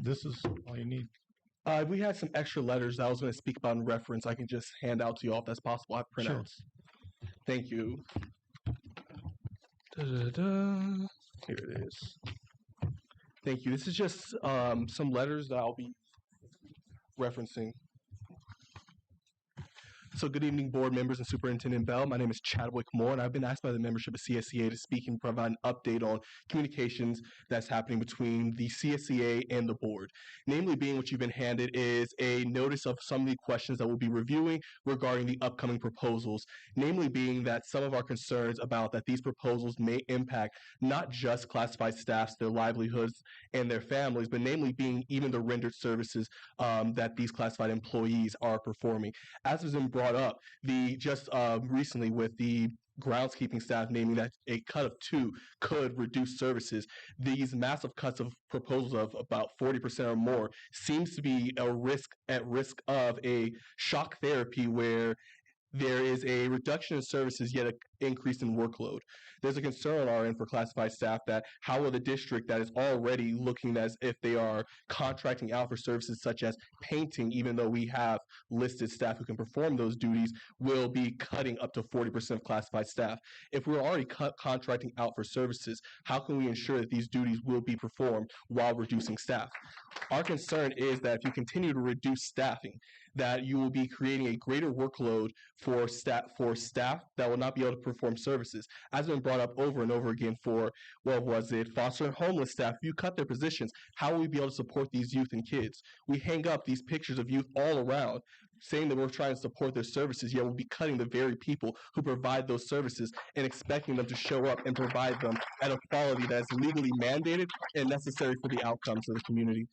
This is all you need. We had some extra letters that I was going to speak about in reference. I can just hand out to y'all if that's possible. I have printouts. Sure. Thank you. Here it is. Thank you. This is just some letters that I'll be referencing. So good evening, board members and Superintendent Bell. My name is Chadwick Moore, and I've been asked by the membership of CSEA to speak and provide an update on communications that's happening between the CSEA and the board. Namely being what you've been handed is a notice of some of the questions that we'll be reviewing regarding the upcoming proposals. Namely being that some of our concerns about that these proposals may impact not just classified staffs, their livelihoods, and their families, but namely being even the rendered services that these classified employees are performing. As has been brought up, recently with the groundskeeping staff naming that a cut of 2 could reduce services. These massive cuts of proposals of about 40% or more seems to be at risk of a shock therapy where there is a reduction in services yet an increase in workload. There's a concern on our end for classified staff that how will the district that is already looking as if they are contracting out for services such as painting, even though we have listed staff who can perform those duties, will be cutting up to 40% of classified staff. If we're already contracting out for services, how can we ensure that these duties will be performed while reducing staff? Our concern is that if you continue to reduce staffing, that you will be creating a greater workload for staff that will not be able to perform services. As has been brought up over and over again for, foster and homeless staff, if you cut their positions, how will we be able to support these youth and kids? We hang up these pictures of youth all around saying that we're trying to support their services, yet we'll be cutting the very people who provide those services and expecting them to show up and provide them at a quality that is legally mandated and necessary for the outcomes of the community.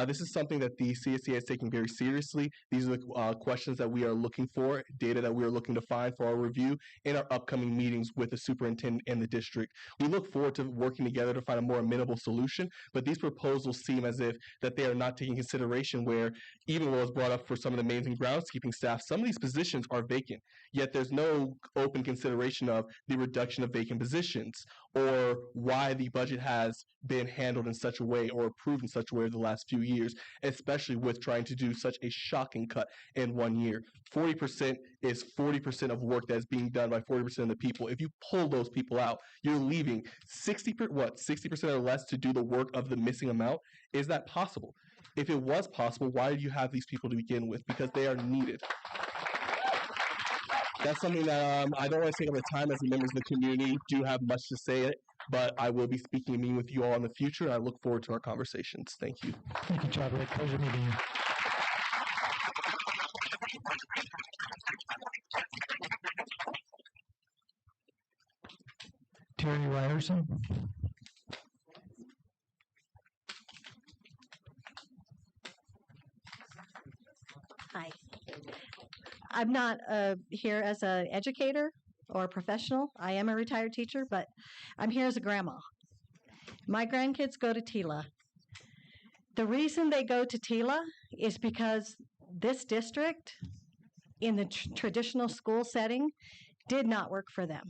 This is something that the CSEA is taking very seriously. These are the questions that we are looking for, data that we are looking to find for our review in our upcoming meetings with the superintendent and the district. We look forward to working together to find a more amenable solution, but these proposals seem as if that they are not taking consideration where, even what was brought up for some of the mains and groundskeeping staff, some of these positions are vacant, yet there's no open consideration of the reduction of vacant positions or why the budget has been handled in such a way or approved in such a way over the last few years, especially with trying to do such a shocking cut in 1 year. 40% is 40% of work that is being done by 40% of the people. If you pull those people out, you're leaving 60% or less to do the work of the missing amount. Is that possible? If it was possible, why did you have these people to begin with? Because they are needed. That's something that I don't want to take up the time, as the members of the community do have much to say, but I will be speaking and meeting with you all in the future. I look forward to our conversations. Thank you. Thank you, Chadwick. Pleasure meeting you. Terry Ryerson. Hi. I'm not here as an educator or a professional. I am a retired teacher, but I'm here as a grandma. My grandkids go to TILA. The reason they go to TILA is because this district, in the traditional school setting, did not work for them.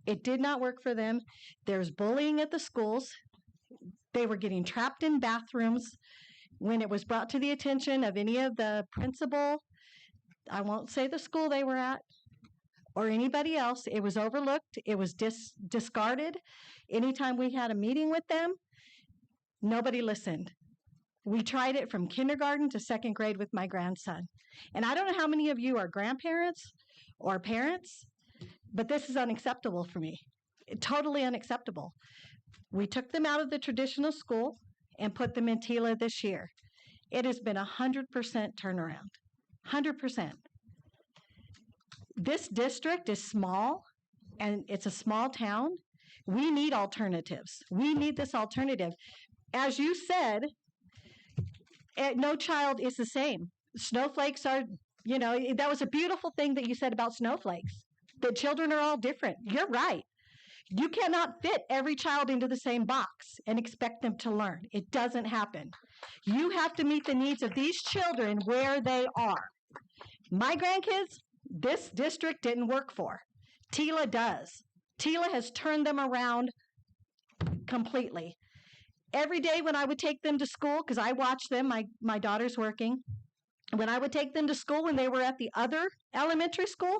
It did not work for them. There's bullying at the schools. They were getting trapped in bathrooms. When it was brought to the attention of any of the principal, I won't say the school they were at, or anybody else, it was overlooked. It was discarded. Anytime we had a meeting with them, nobody listened. We tried it from kindergarten to second grade with my grandson. And I don't know how many of you are grandparents or parents, but this is unacceptable for me. Totally unacceptable. We took them out of the traditional school and put them in TILA this year. It has been 100% turnaround. 100%. This district is small, and it's a small town. We need alternatives. We need this alternative. As you said, no child is the same. Snowflakes are, that was a beautiful thing that you said about snowflakes, that children are all different. You're right. You cannot fit every child into the same box and expect them to learn. It doesn't happen. You have to meet the needs of these children where they are. My grandkids, this district didn't work for. TILA does. TILA has turned them around completely. Every day when I would take them to school, because I watch them, my daughter's working, when I would take them to school when they were at the other elementary school,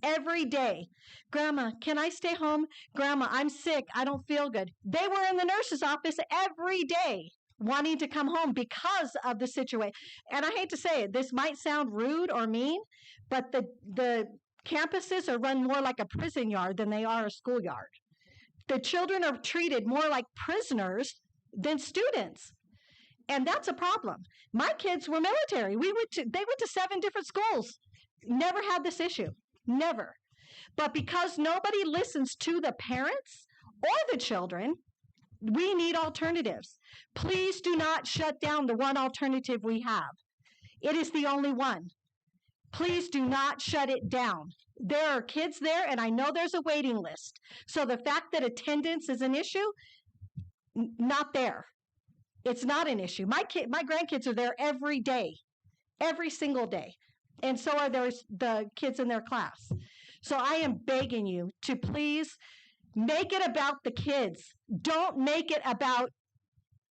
every day, Grandma, can I stay home? Grandma, I'm sick. I don't feel good. They were in the nurse's office every day wanting to come home because of the situation. And I hate to say it, this might sound rude or mean, but the campuses are run more like a prison yard than they are a schoolyard. The children are treated more like prisoners than students. And that's a problem. My kids were military. They went to 7 different schools. Never had this issue. Never. But because nobody listens to the parents or the children, we need alternatives. Please do not shut down the one alternative we have. It is the only one. Please do not shut it down. There are kids there, and I know there's a waiting list. So the fact that attendance is an issue, not there. It's not an issue. My grandkids are there every day, every single day. And so are the kids in their class. So I am begging you to please make it about the kids. Don't make it about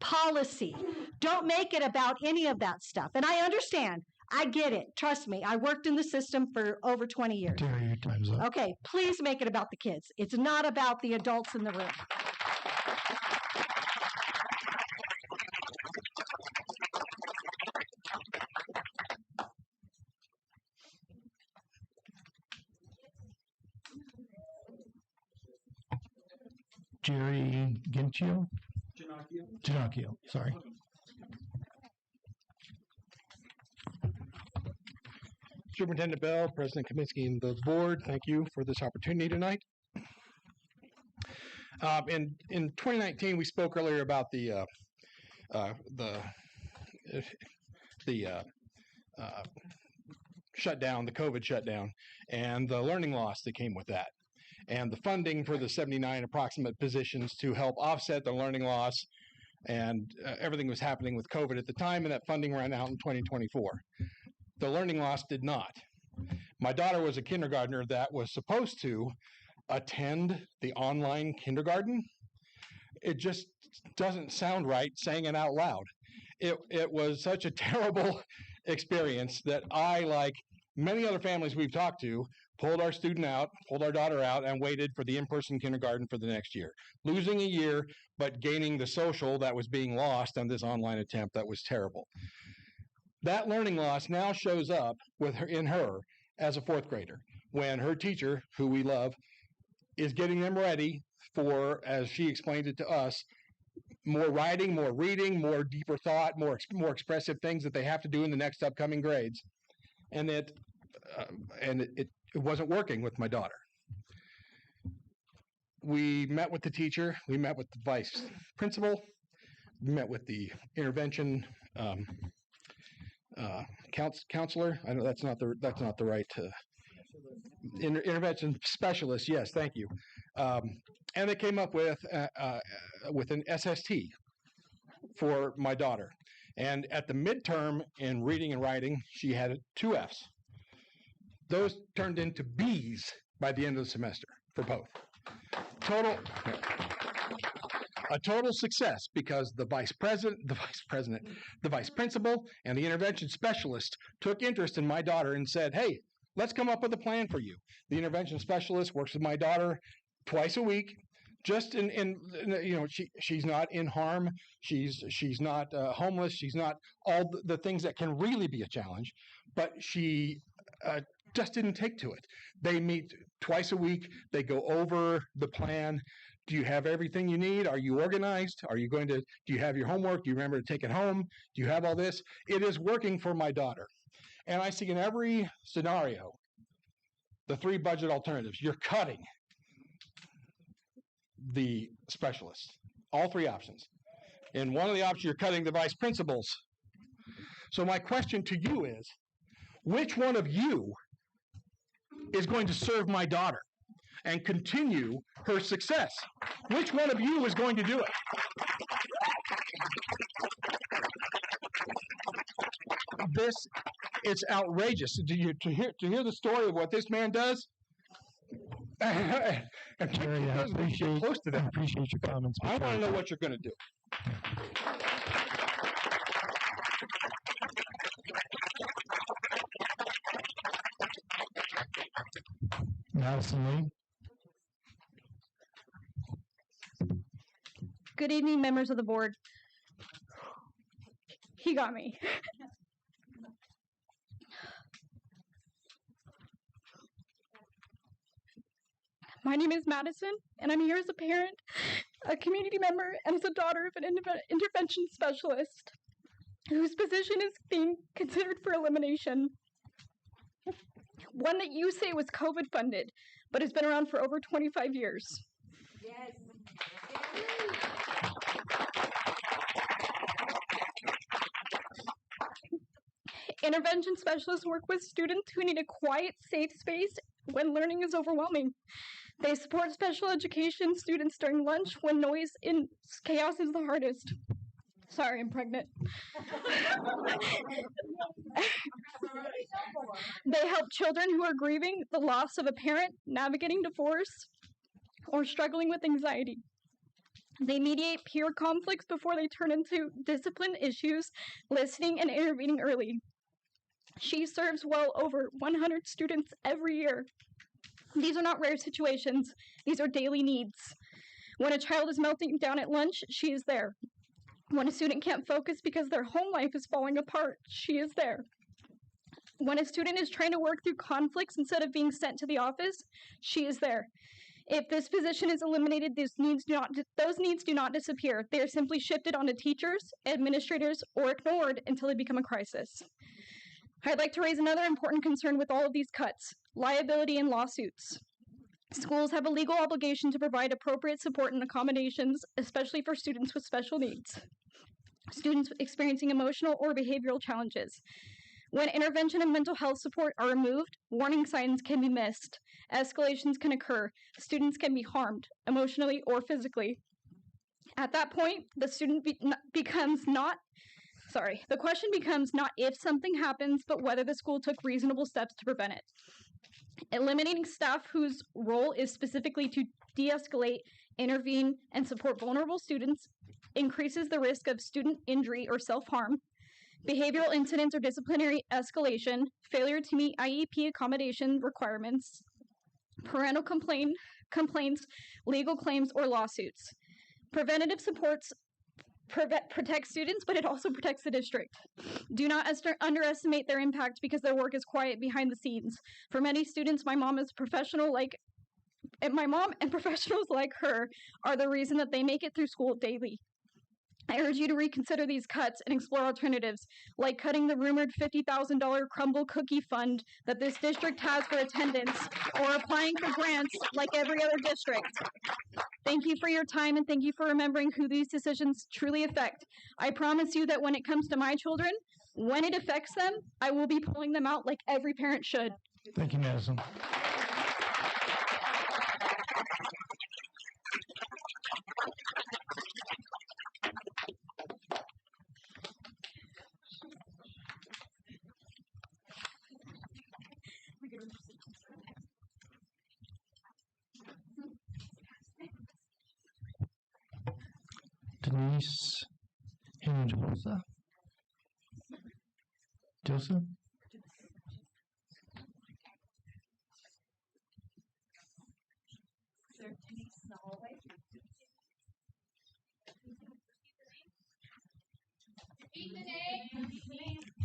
policy. Don't make it about any of that stuff. And I understand. I get it. Trust me. I worked in the system for over 20 years. Terry, your time's up. Okay, please make it about the kids. It's not about the adults in the room. Jerry Ginchio? Ginocchio, sorry. Superintendent Bell, President Kaminsky, and the board, thank you for this opportunity tonight. In 2019, we spoke earlier about the shutdown, the COVID shutdown, and the learning loss that came with that, and the funding for the 79 approximate positions to help offset the learning loss, and everything was happening with COVID at the time, and that funding ran out in 2024. The learning loss did not. My daughter was a kindergartner that was supposed to attend the online kindergarten. It just doesn't sound right saying it out loud. It was such a terrible experience that I, like many other families we've talked to, pulled our daughter out and waited for the in-person kindergarten for the next year. Losing a year, but gaining the social that was being lost on this online attempt that was terrible. That learning loss now shows up in her as a fourth grader, when her teacher, who we love, is getting them ready for, as she explained it to us, more writing, more reading, more deeper thought, more expressive things that they have to do in the next upcoming grades. And it wasn't working with my daughter. We met with the teacher, we met with the vice principal, we met with the intervention counselor. I know that's not the right intervention specialist. Yes, thank you. And they came up with an SST for my daughter. And at the midterm in reading and writing, she had 2 Fs. Those turned into Bs by the end of the semester for both. A total success, because the vice principal, and the intervention specialist took interest in my daughter and said, "Hey, let's come up with a plan for you." The intervention specialist works with my daughter twice a week. Just she's not in harm. She's not homeless. She's not all the things that can really be a challenge. But she just didn't take to it. They meet twice a week. They go over the plan. Do you have everything you need? Are you organized? Do you have your homework? Do you remember to take it home? Do you have all this? It is working for my daughter. And I see in every scenario the 3 budget alternatives. You're cutting the specialist, all 3 options. In one of the options, you're cutting the vice principals. So my question to you is, which one of you is going to serve my daughter and continue her success? Which one of you is going to do it? It's outrageous. To hear the story of what this man does, and Jerry, I appreciate your comments. I want to know what you're going to do. Madison Lee. Good evening, members of the board. He got me. My name is Madison, and I'm here as a parent, a community member, and as a daughter of an intervention specialist whose position is being considered for elimination. One that you say was COVID funded, but has been around for over 25 years. Yes. Intervention specialists work with students who need a quiet, safe space when learning is overwhelming. They support special education students during lunch when noise and chaos is the hardest. Sorry, I'm pregnant. They help children who are grieving the loss of a parent, navigating divorce, or struggling with anxiety. They mediate peer conflicts before they turn into discipline issues, listening and intervening early. She serves well over 100 students every year. These are not rare situations. These are daily needs. When a child is melting down at lunch, she is there. When a student can't focus because their home life is falling apart, she is there. When a student is trying to work through conflicts instead of being sent to the office, she is there. If this position is eliminated, those needs do not disappear. They are simply shifted onto teachers, administrators, or ignored until they become a crisis. I'd like to raise another important concern with all of these cuts: liability and lawsuits. Schools have a legal obligation to provide appropriate support and accommodations, especially for students with special needs, students experiencing emotional or behavioral challenges. When intervention and mental health support are removed, warning signs can be missed, escalations can occur, students can be harmed, emotionally or physically. At that point, the question becomes not if something happens, but whether the school took reasonable steps to prevent it. Eliminating staff whose role is specifically to de-escalate, intervene, and support vulnerable students increases the risk of student injury or self-harm, behavioral incidents or disciplinary escalation, failure to meet IEP accommodation requirements, parental complaints, legal claims, or lawsuits. Preventative supports protect students, but it also protects the district. Do not underestimate their impact because their work is quiet behind the scenes. For many students, my mom and professionals like her are the reason that they make it through school daily. I urge you to reconsider these cuts and explore alternatives, like cutting the rumored $50,000 Crumble Cookie Fund that this district has for attendance, or applying for grants like every other district. Thank you for your time, and thank you for remembering who these decisions truly affect. I promise you that when it comes to my children, when it affects them, I will be pulling them out like every parent should. Thank you, Madison. Denise Hinojosa. Joseph?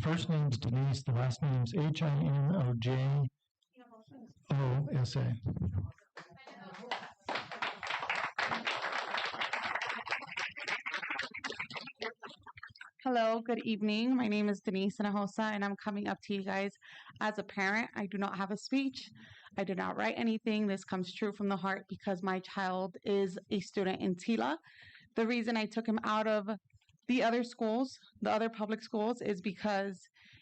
First name's Denise, the last name's Hinojosa. Hello, good evening. My name is Denise Hinojosa, and I'm coming up to you guys as a parent. I do not have a speech. I did not write anything. This comes true from the heart because my child is a student in TILA. The reason I took him out of the other schools, the other public schools, is because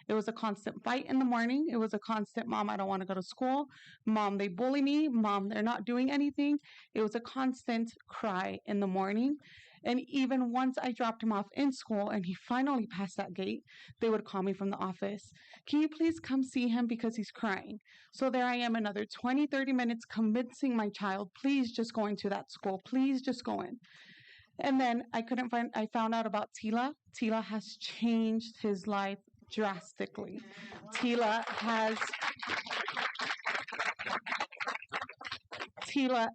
it was a constant fight in the morning. It was a constant, Mom, I don't want to go to school. Mom, they bully me. Mom, they're not doing anything. It was a constant cry in the morning. And even once I dropped him off in school and he finally passed that gate, they would call me from the office. Can you please come see him because he's crying? So there I am, another 20, 30 minutes convincing my child, please just go into that school. Please just go in. And then I found out about TILA. TILA has changed his life drastically. TILA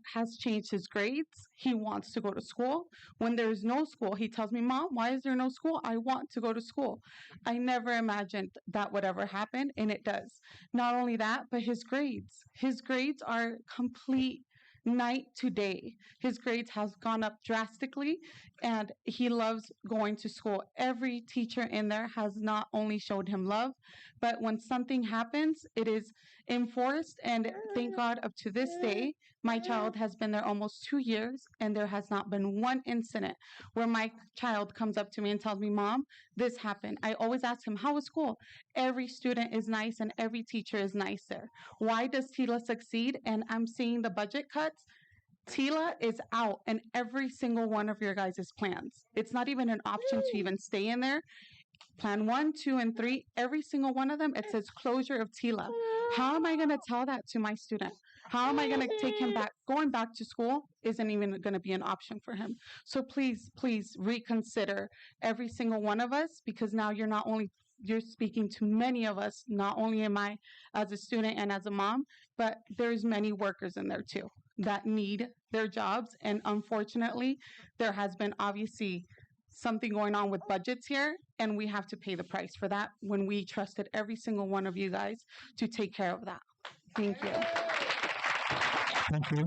has changed his grades. He wants to go to school. When there is no school, he tells me, Mom, why is there no school? I want to go to school. I never imagined that would ever happen, and it does. Not only that, but his grades. His grades are complete night to day. His grades has gone up drastically, and he loves going to school. Every teacher in there has not only showed him love, but when something happens, it is enforced. And thank God, up to this day, my child has been there almost 2 years, and there has not been one incident where my child comes up to me and tells me, Mom, this happened. I always ask him, how was school? Every student is nice and every teacher is nice there. Why does TILA succeed? And I'm seeing the budget cuts. TILA is out in every single one of your guys' plans. It's not even an option to even stay in there. Plan 1, 2, and 3, every single one of them, it says closure of TILA. How am I going to tell that to my student? How am I going to take him back? Going back to school isn't even going to be an option for him. So please, please reconsider every single one of us, because now you're speaking to many of us. Not only am I as a student and as a mom, but there's many workers in there too that need their jobs. And unfortunately, there has been obviously something going on with budgets here, and we have to pay the price for that when we trusted every single one of you guys to take care of that. Thank you. Thank you.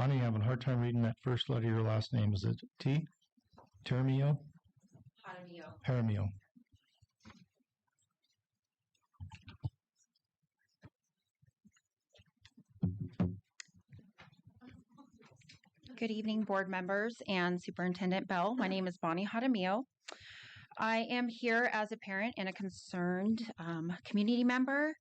Bonnie, I'm having a hard time reading that first letter of your last name. Is it T? Termio? Jaramillo. Good evening, board members and Superintendent Bell. My name is Bonnie Jaramillo. I am here as a parent and a concerned community member.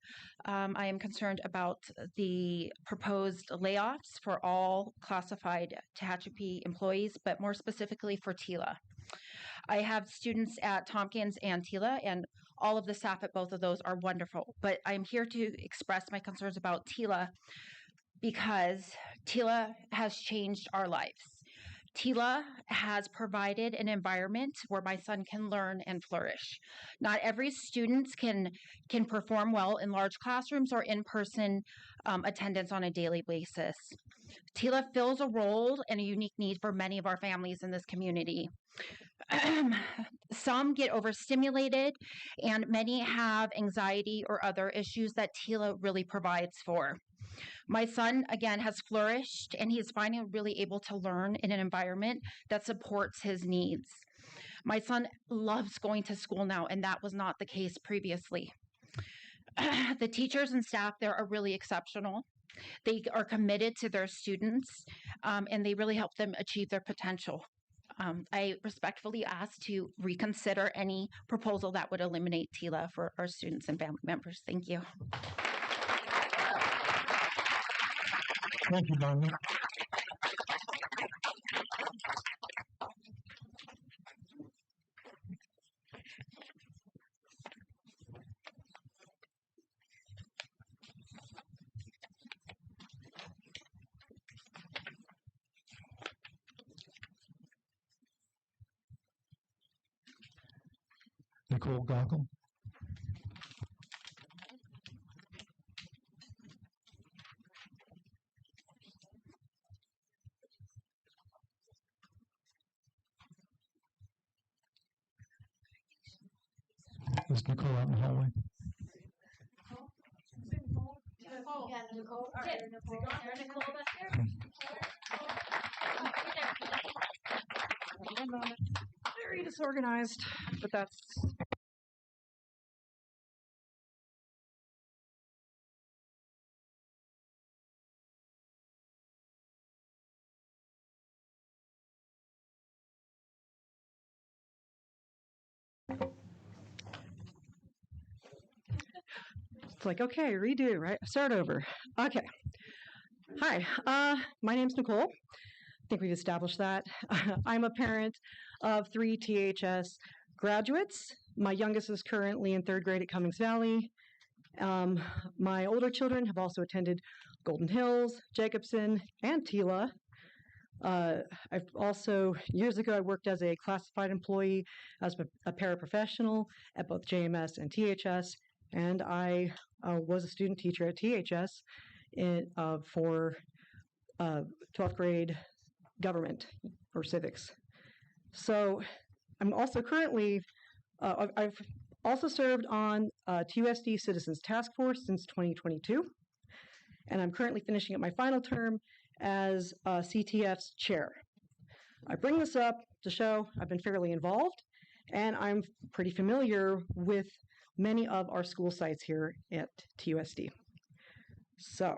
I am concerned about the proposed layoffs for all classified Tehachapi employees, but more specifically for TILA. I have students at Tompkins and TILA, and all of the staff at both of those are wonderful. But I'm here to express my concerns about TILA because TILA has changed our lives. TILA has provided an environment where my son can learn and flourish. Not every student can perform well in large classrooms or in-person attendance on a daily basis. TILA fills a role and a unique need for many of our families in this community. Some get overstimulated, and many have anxiety or other issues that TILA really provides for. My son, again, has flourished, and he is finally really able to learn in an environment that supports his needs. My son loves going to school now, and that was not the case previously. The teachers and staff there are really exceptional. They are committed to their students, and they really help them achieve their potential. I respectfully ask to reconsider any proposal that would eliminate TILA for our students and family members. Thank you. Thank you, Bonnie. Nicole Goggle. Is Nicole out in the hallway? Very disorganized, but that's it's like, okay, redo, right? Start over. Okay. Hi, my name's Nicole. I think we've established that. I'm a parent of 3 THS graduates. My youngest is currently in 3rd grade at Cummings Valley. My older children have also attended Golden Hills, Jacobson, and TILA. I've also, years ago, I worked as a classified employee as a paraprofessional at both JMS and THS, and I was a student teacher at THS for 12th grade government or civics. So I'm also currently, I've also served on TUSD Citizens Task Force since 2022, and I'm currently finishing up my final term as CTF's chair. I bring this up to show I've been fairly involved, and I'm pretty familiar with many of our school sites here at TUSD. So,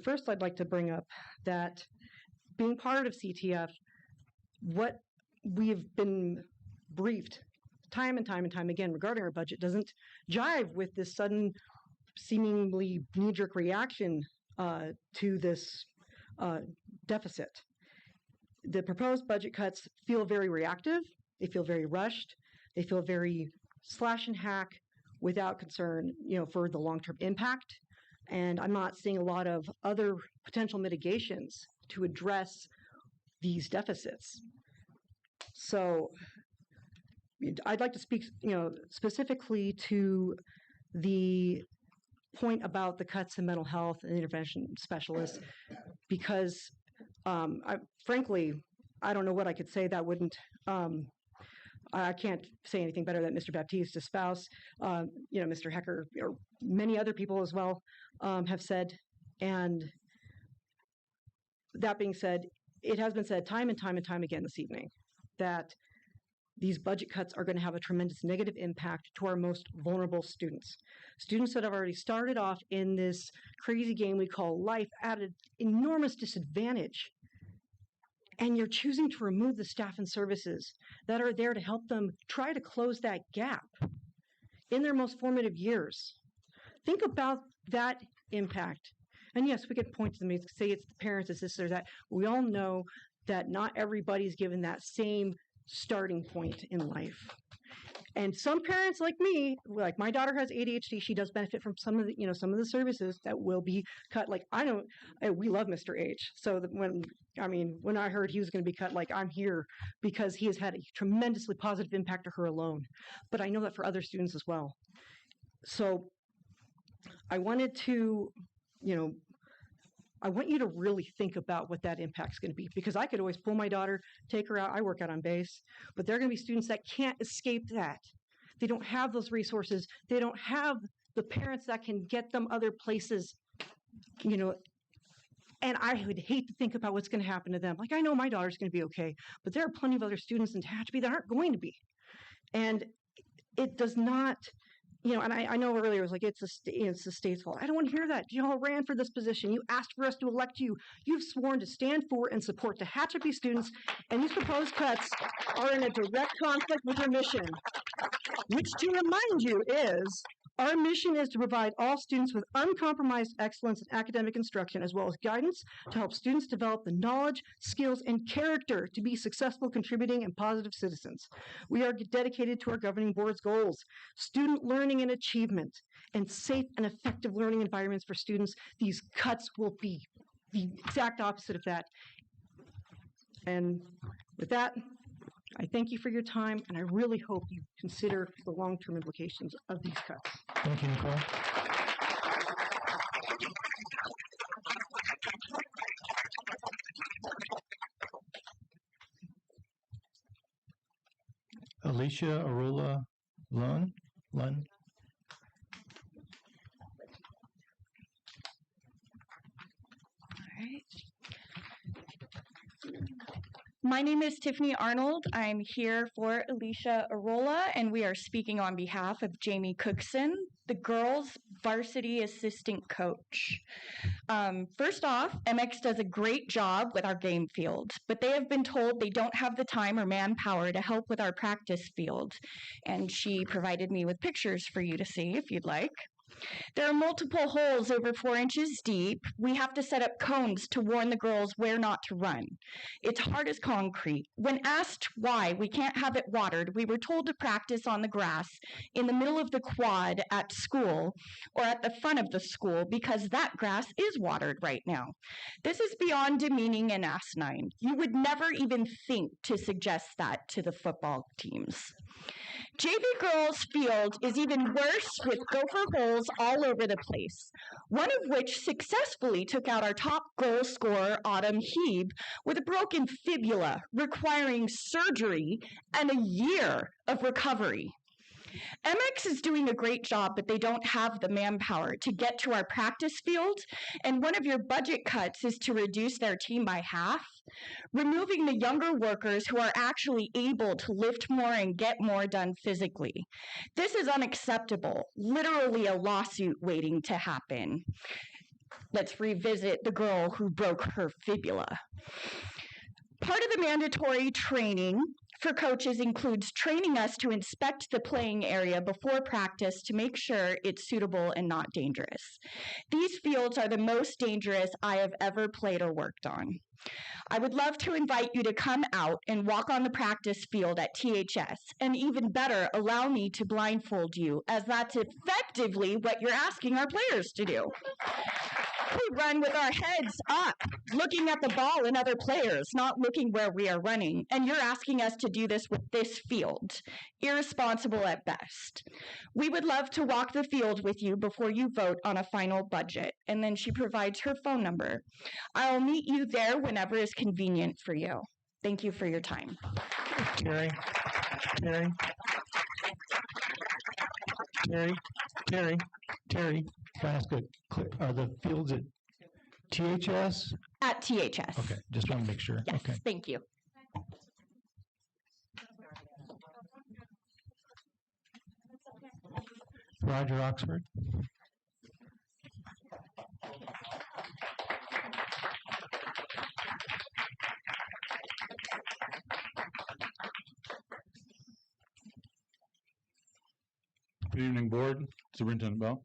first I'd like to bring up that being part of CTF, what we've been briefed time and time and time again regarding our budget doesn't jive with this sudden, seemingly knee-jerk reaction to this deficit. The proposed budget cuts feel very reactive. They feel very rushed. They feel very slash and hack without concern, for the long-term impact. And I'm not seeing a lot of other potential mitigations to address these deficits. So I'd like to speak, specifically to the point about the cuts in mental health and intervention specialists, because frankly, I don't know what I could say that wouldn't, I can't say anything better than Mr. Baptiste espouse, Mr. Hecker, or many other people as well have said. And that being said, it has been said time and time and time again this evening that these budget cuts are going to have a tremendous negative impact to our most vulnerable students. Students that have already started off in this crazy game we call life at an enormous disadvantage. And you're choosing to remove the staff and services that are there to help them try to close that gap in their most formative years. Think about that impact. And yes, we could point to them, say it's the parents, it's this or that. We all know that not everybody's given that same starting point in life. And some parents like me, like my daughter has ADHD, she does benefit from some of the services that will be cut. Like we love Mr. H. So when I heard he was going to be cut, like I'm here because he has had a tremendously positive impact to her alone. But I know that for other students as well. So I wanted to, I want you to really think about what that impact's going to be, because I could always pull my daughter, take her out. I work out on base, but there are going to be students that can't escape that. They don't have those resources. They don't have the parents that can get them other places, and I would hate to think about what's going to happen to them. Like, I know my daughter's going to be okay, but there are plenty of other students in Tehachapi that aren't going to be. And it does not, and I know earlier it was like, it's the state's fault. I don't want to hear that. You all ran for this position. You asked for us to elect you. You've sworn to stand for and support Tehachapi students, and these proposed cuts are in a direct conflict with your mission, which, to remind you, is our mission is to provide all students with uncompromised excellence in academic instruction, as well as guidance to help students develop the knowledge, skills, and character to be successful, contributing, and positive citizens. We are dedicated to our governing board's goals: student learning and achievement, and safe and effective learning environments for students. These cuts will be the exact opposite of that. And with that, I thank you for your time, and I really hope you consider the long-term implications of these cuts. Thank you, Nicole. Alicia Arula Lund. My name is Tiffany Arnold. I'm here for Alicia Arola, and we are speaking on behalf of Jamie Cookson, the girls' varsity assistant coach. First off, MX does a great job with our game field, but they have been told they don't have the time or manpower to help with our practice field. And she provided me with pictures for you to see if you'd like. There are multiple holes over 4 inches deep. We have to set up cones to warn the girls where not to run. It's hard as concrete. When asked why we can't have it watered, we were told to practice on the grass in the middle of the quad at school or at the front of the school because that grass is watered right now. This is beyond demeaning and asinine. You would never even think to suggest that to the football teams. JV girls field is even worse with gopher holes all over the place, one of which successfully took out our top goal scorer, Autumn Heeb, with a broken fibula requiring surgery and a year of recovery. MX is doing a great job, but they don't have the manpower to get to our practice field, and one of your budget cuts is to reduce their team by half, removing the younger workers who are actually able to lift more and get more done physically. This is unacceptable, literally a lawsuit waiting to happen. Let's revisit the girl who broke her fibula. Part of the mandatory training for coaches includes training us to inspect the playing area before practice to make sure it's suitable and not dangerous. These fields are the most dangerous I have ever played or worked on. I would love to invite you to come out and walk on the practice field at THS, and even better, allow me to blindfold you, as that's effectively what you're asking our players to do. We run with our heads up, looking at the ball and other players, not looking where we are running. And you're asking us to do this with this field. Irresponsible at best. We would love to walk the field with you before you vote on a final budget. And then she provides her phone number. I'll meet you there whenever is convenient for you. Thank you for your time. Terry, can I ask are the fields at THS? At THS. Okay, just want to make sure. Yes, Okay. thank you. Roger Oxford? Good evening, Board, Superintendent Bell.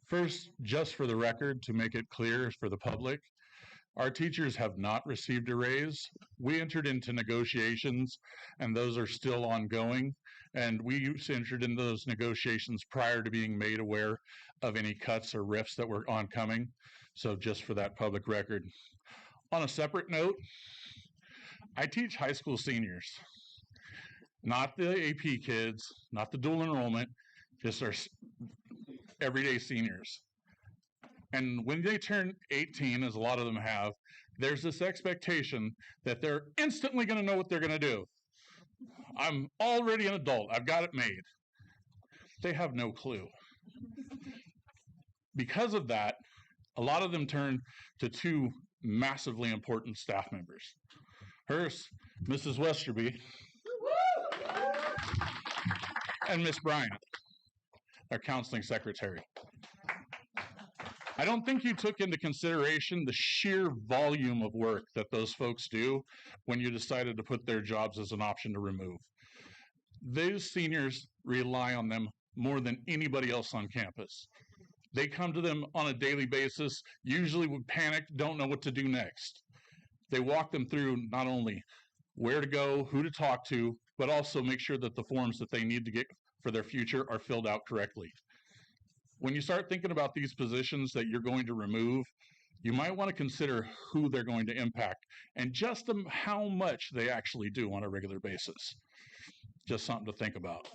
First, just for the record, to make it clear for the public, our teachers have not received a raise. We entered into negotiations, and those are still ongoing. And we entered into those negotiations prior to being made aware of any cuts or rifts that were oncoming. So just for that public record. On a separate note, I teach high school seniors, not the AP kids, not the dual enrollment, just our everyday seniors. And when they turn 18, as a lot of them have, there's this expectation that they're instantly going to know what they're going to do. I'm already an adult. I've got it made. They have no clue. Because of that, a lot of them turn to two massively important staff members. First, Mrs. Westerby, and Miss Bryant, our counseling secretary. I don't think you took into consideration the sheer volume of work that those folks do when you decided to put their jobs as an option to remove. Those seniors rely on them more than anybody else on campus. They come to them on a daily basis, usually with panic, don't know what to do next. They walk them through not only where to go, who to talk to, but also make sure that the forms that they need to get for their future are filled out correctly. When you start thinking about these positions that you're going to remove, you might want to consider who they're going to impact and just how much they actually do on a regular basis. Just something to think about.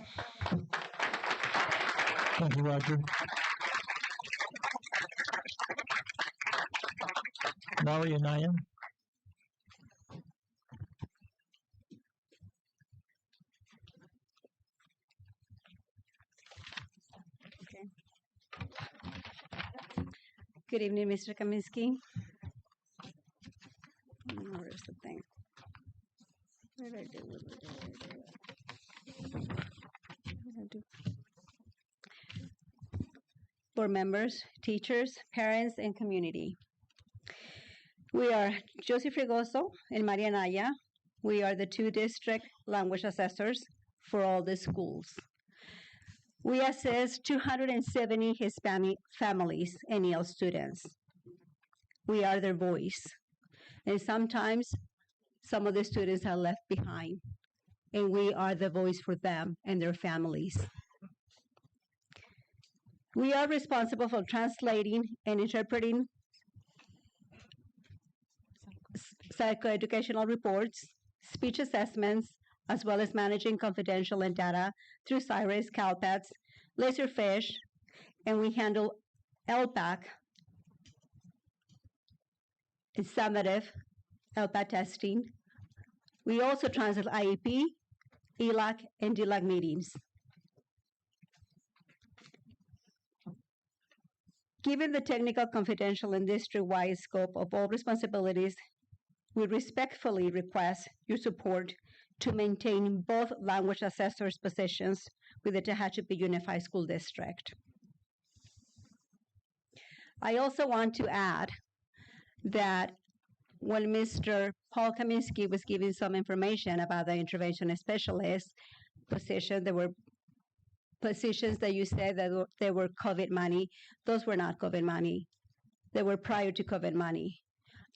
Thank you, Roger. Maria Nayan? Good evening, Mr. Kaminsky. Where's the thing? What did I do? What did I do? Board members, teachers, parents, and community. We are Josie Fregoso and Maria Naya. We are the two district language assessors for all the schools. We assess 270 Hispanic families and EL students. We are their voice. And sometimes some of the students are left behind, and we are the voice for them and their families. We are responsible for translating and interpreting psychoeducational reports, speech assessments, as well as managing confidential and data through CIRES, CalPATS, Laserfish, and we handle LPAC, and summative LPAC testing. We also translate IEP, ELAC, and DLAC meetings. Given the technical, confidential, and district-wide scope of all responsibilities, we respectfully request your support to maintain both language assessors' positions with the Tehachapi Unified School District. I also want to add that when Mr. Paul Kaminsky was giving some information about the intervention specialist position, there were positions that you said that they were COVID money. Those were not COVID money. They were prior to COVID money.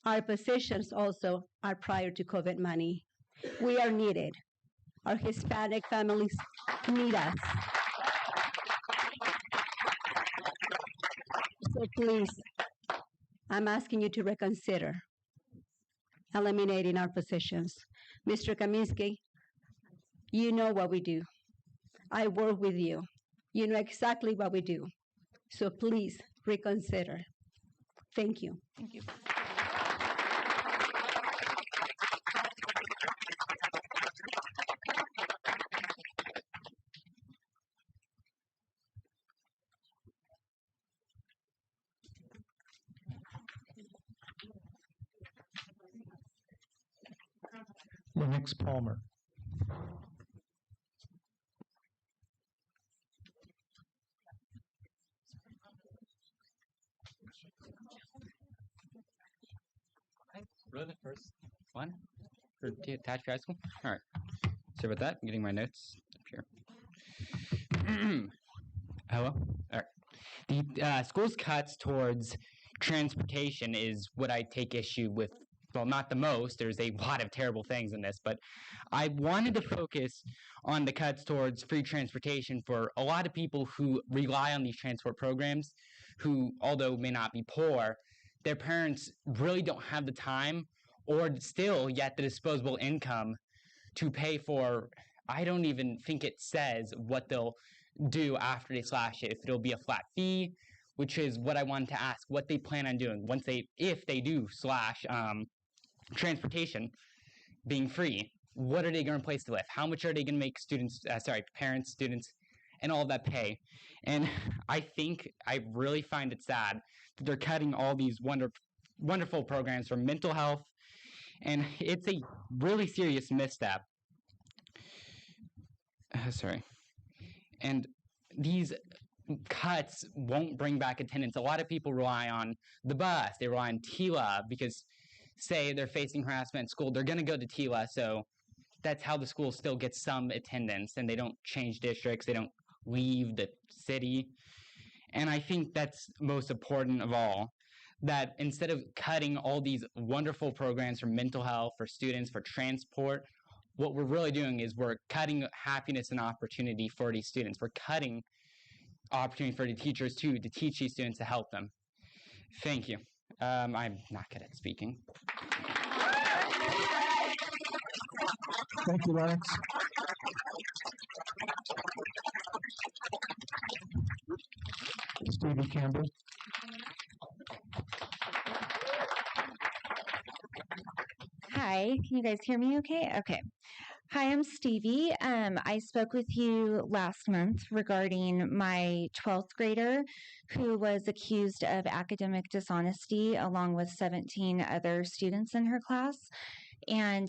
Our positions also are prior to COVID money. We are needed. Our Hispanic families need us. So please, I'm asking you to reconsider eliminating our positions. Mr. Kaminsky, you know what we do. I work with you. You know exactly what we do. So please reconsider. Thank you. Thank you. Lennox Palmer. Really, the first one for Tehachapi High School? All right. Sorry about that. I'm getting my notes up here. Hello? All right. The school's cuts towards transportation is what I take issue with. Well, not the most. There's a lot of terrible things in this, but I wanted to focus on the cuts towards free transportation for a lot of people who rely on these transport programs, who, although may not be poor, their parents really don't have the time or still yet the disposable income to pay for. I don't even think it says what they'll do after they slash it. If it'll be a flat fee, which is what I wanted to ask, what they plan on doing once if they do slash transportation being free. What are they going to replace it with? How much are they going to make parents, students, and all of that pay? And I really find it sad that they're cutting all these wonderful programs for mental health, and it's a really serious misstep. And these cuts won't bring back attendance. A lot of people rely on the bus. They rely on TILA because, say, they're facing harassment at school. They're going to go to TILA, so that's how the school still gets some attendance, and they don't change districts. They don't leave the city. And I think that's most important of all, that instead of cutting all these wonderful programs for mental health, for students, for transport, what we're really doing is we're cutting happiness and opportunity for these students. We're cutting opportunity for the teachers, too, to teach these students, to help them. Thank you. I'm not good at speaking. Thank you, Lennox. Stevie Campbell. Hi, can you guys hear me okay? Okay. Hi, I'm Stevie. I spoke with you last month regarding my 12th grader who was accused of academic dishonesty along with 17 other students in her class. And,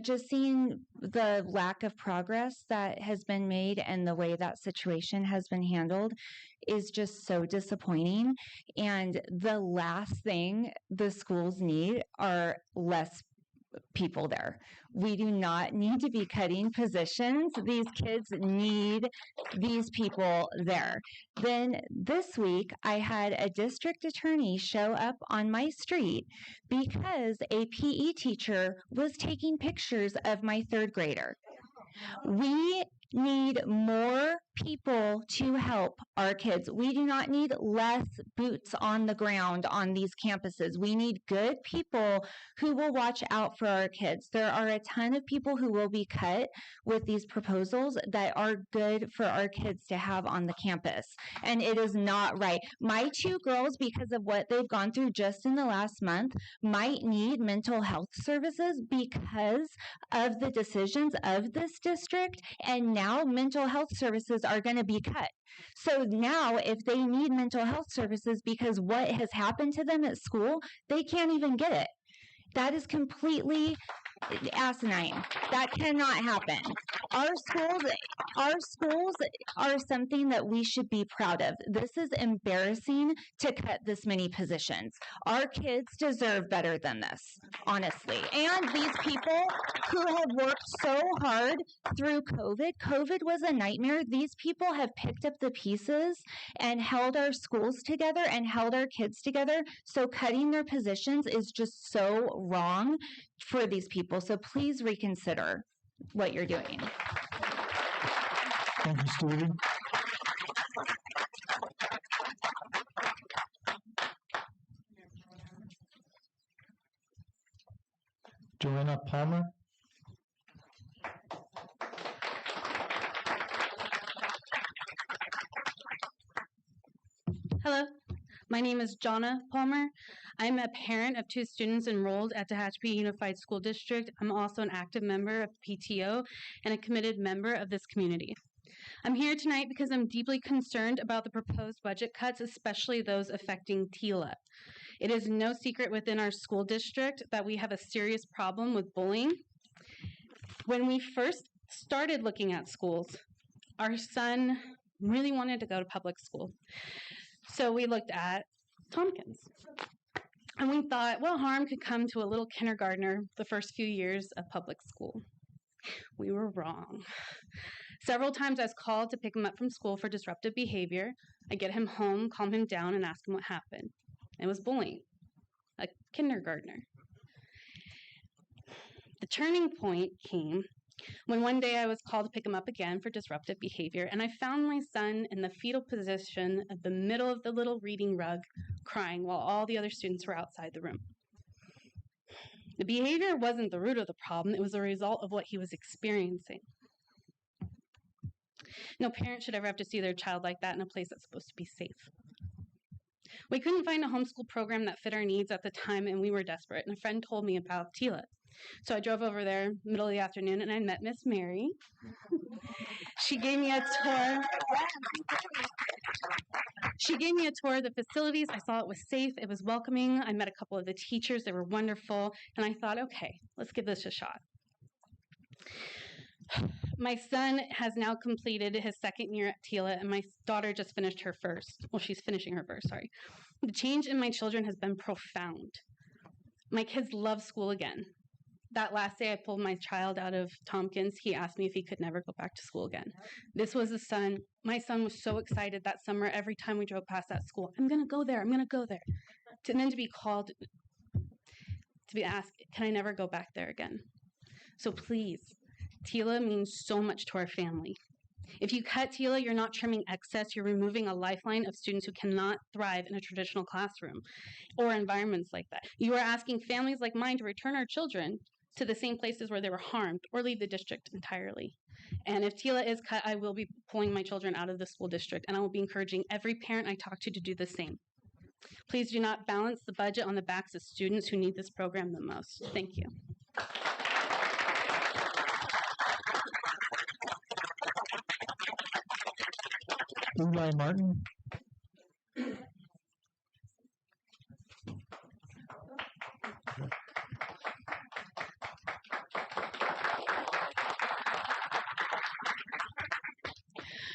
just seeing the lack of progress that has been made and the way that situation has been handled is just so disappointing. And the last thing the schools need are less people there. We do not need to be cutting positions. These kids need these people there. Then this week, I had a district attorney show up on my street because a PE teacher was taking pictures of my third grader. We need more people to help our kids. We do not need less boots on the ground on these campuses. We need good people who will watch out for our kids. There are a ton of people who will be cut with these proposals that are good for our kids to have on the campus. And it is not right. My two girls, because of what they've gone through just in the last month, might need mental health services because of the decisions of this district. And now mental health services are going to be cut. So now if they need mental health services because what has happened to them at school, they can't even get it. That is completely asinine. That cannot happen. Our schools are something that we should be proud of. This is embarrassing to cut this many positions. Our kids deserve better than this, honestly. And these people who have worked so hard through COVID. COVID was a nightmare. These people have picked up the pieces and held our schools together and held our kids together. So cutting their positions is just so wrong for these people. So please reconsider what you're doing. Thank you, Stevie. Joanna Palmer. Hello, my name is Jonna Palmer. I'm a parent of two students enrolled at Tehachapi Unified School District. I'm also an active member of PTO and a committed member of this community. I'm here tonight because I'm deeply concerned about the proposed budget cuts, especially those affecting TILA. It is no secret within our school district that we have a serious problem with bullying. When we first started looking at schools, our son really wanted to go to public school. So we looked at Tompkins. And we thought, what harm could come to a little kindergartner the first few years of public school? We were wrong. Several times I was called to pick him up from school for disruptive behavior. I get him home, calm him down, and ask him what happened. It was bullying, a kindergartner. The turning point came when one day I was called to pick him up again for disruptive behavior, and I found my son in the fetal position at the middle of the little reading rug, crying while all the other students were outside the room. The behavior wasn't the root of the problem, it was a result of what he was experiencing. No parent should ever have to see their child like that in a place that's supposed to be safe. We couldn't find a homeschool program that fit our needs at the time, and we were desperate, and a friend told me about TILA. So I drove over there middle of the afternoon, and I met Miss Mary. She gave me a tour. She gave me a tour of the facilities. I saw it was safe. It was welcoming. I met a couple of the teachers. They were wonderful. And I thought, okay, let's give this a shot. My son has now completed his second year at TILA, and my daughter just finished her first. Well, she's finishing her first, sorry. The change in my children has been profound. My kids love school again. That last day I pulled my child out of Tompkins, he asked me if he could never go back to school again. This was my son was so excited that summer every time we drove past that school, I'm going to go there, I'm going to go there. And then to be called, to be asked, can I never go back there again? So please, TILA means so much to our family. If you cut TILA, you're not trimming excess, you're removing a lifeline of students who cannot thrive in a traditional classroom or environments like that. You are asking families like mine to return our children to the same places where they were harmed or leave the district entirely. And if TILA is cut, I will be pulling my children out of the school district, and I will be encouraging every parent I talk to do the same. Please do not balance the budget on the backs of students who need this program the most. Thank you. Eli Martin.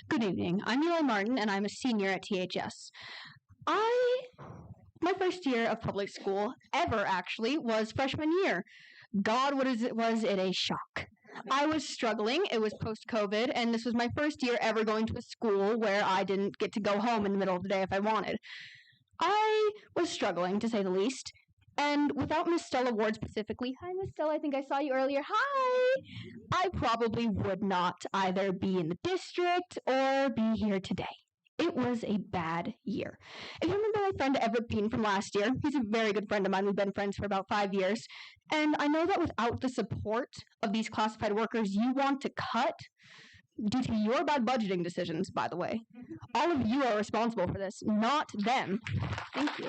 Good evening. I'm Eli Martin, and I'm a senior at THS. My first year of public school ever, actually, was freshman year. God, was it a shock. I was struggling. It was post-COVID, and this was my first year ever going to a school where I didn't get to go home in the middle of the day if I wanted. I was struggling, to say the least. And without Miss Stella Ward specifically, hi Miss Stella, I think I saw you earlier, hi! I probably would not either be in the district or be here today. It was a bad year. If you remember my friend Everett Bean from last year, he's a very good friend of mine. We've been friends for about 5 years. And I know that without the support of these classified workers you want to cut, due to your bad budgeting decisions, by the way, all of you are responsible for this, not them. Thank you.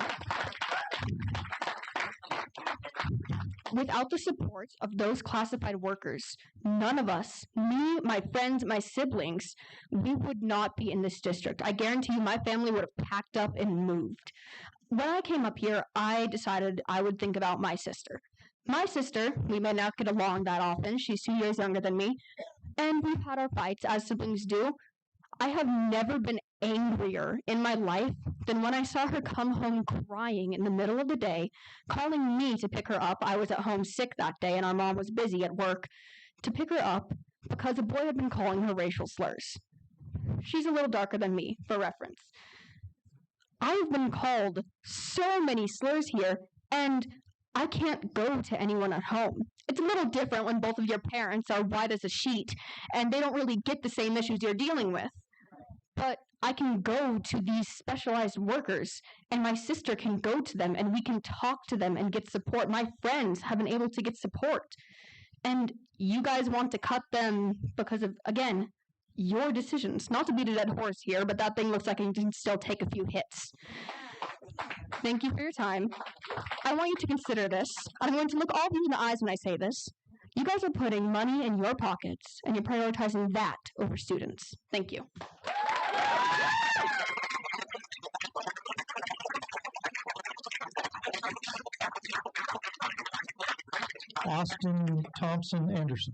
Without the support of those classified workers, none of us, me, my friends, my siblings, we would not be in this district. I guarantee you my family would have packed up and moved. When I came up here, I decided I would think about my sister. My sister, we may not get along that often. She's 2 years younger than me, and we've had our fights, as siblings do. I have never been angrier in my life than when I saw her come home crying in the middle of the day, calling me to pick her up. I was at home sick that day, and our mom was busy at work, to pick her up because a boy had been calling her racial slurs. She's a little darker than me, for reference. I've been called so many slurs here, and I can't go to anyone at home. It's a little different when both of your parents are white as a sheet, and they don't really get the same issues you're dealing with. But I can go to these specialized workers, and my sister can go to them, and we can talk to them and get support. My friends have been able to get support. And you guys want to cut them because of, again, your decisions. Not to beat a dead horse here, but that thing looks like it can still take a few hits. Thank you for your time. I want you to consider this. I'm going to look all of you in the eyes when I say this. You guys are putting money in your pockets, and you're prioritizing that over students. Thank you. Austin Thompson Anderson.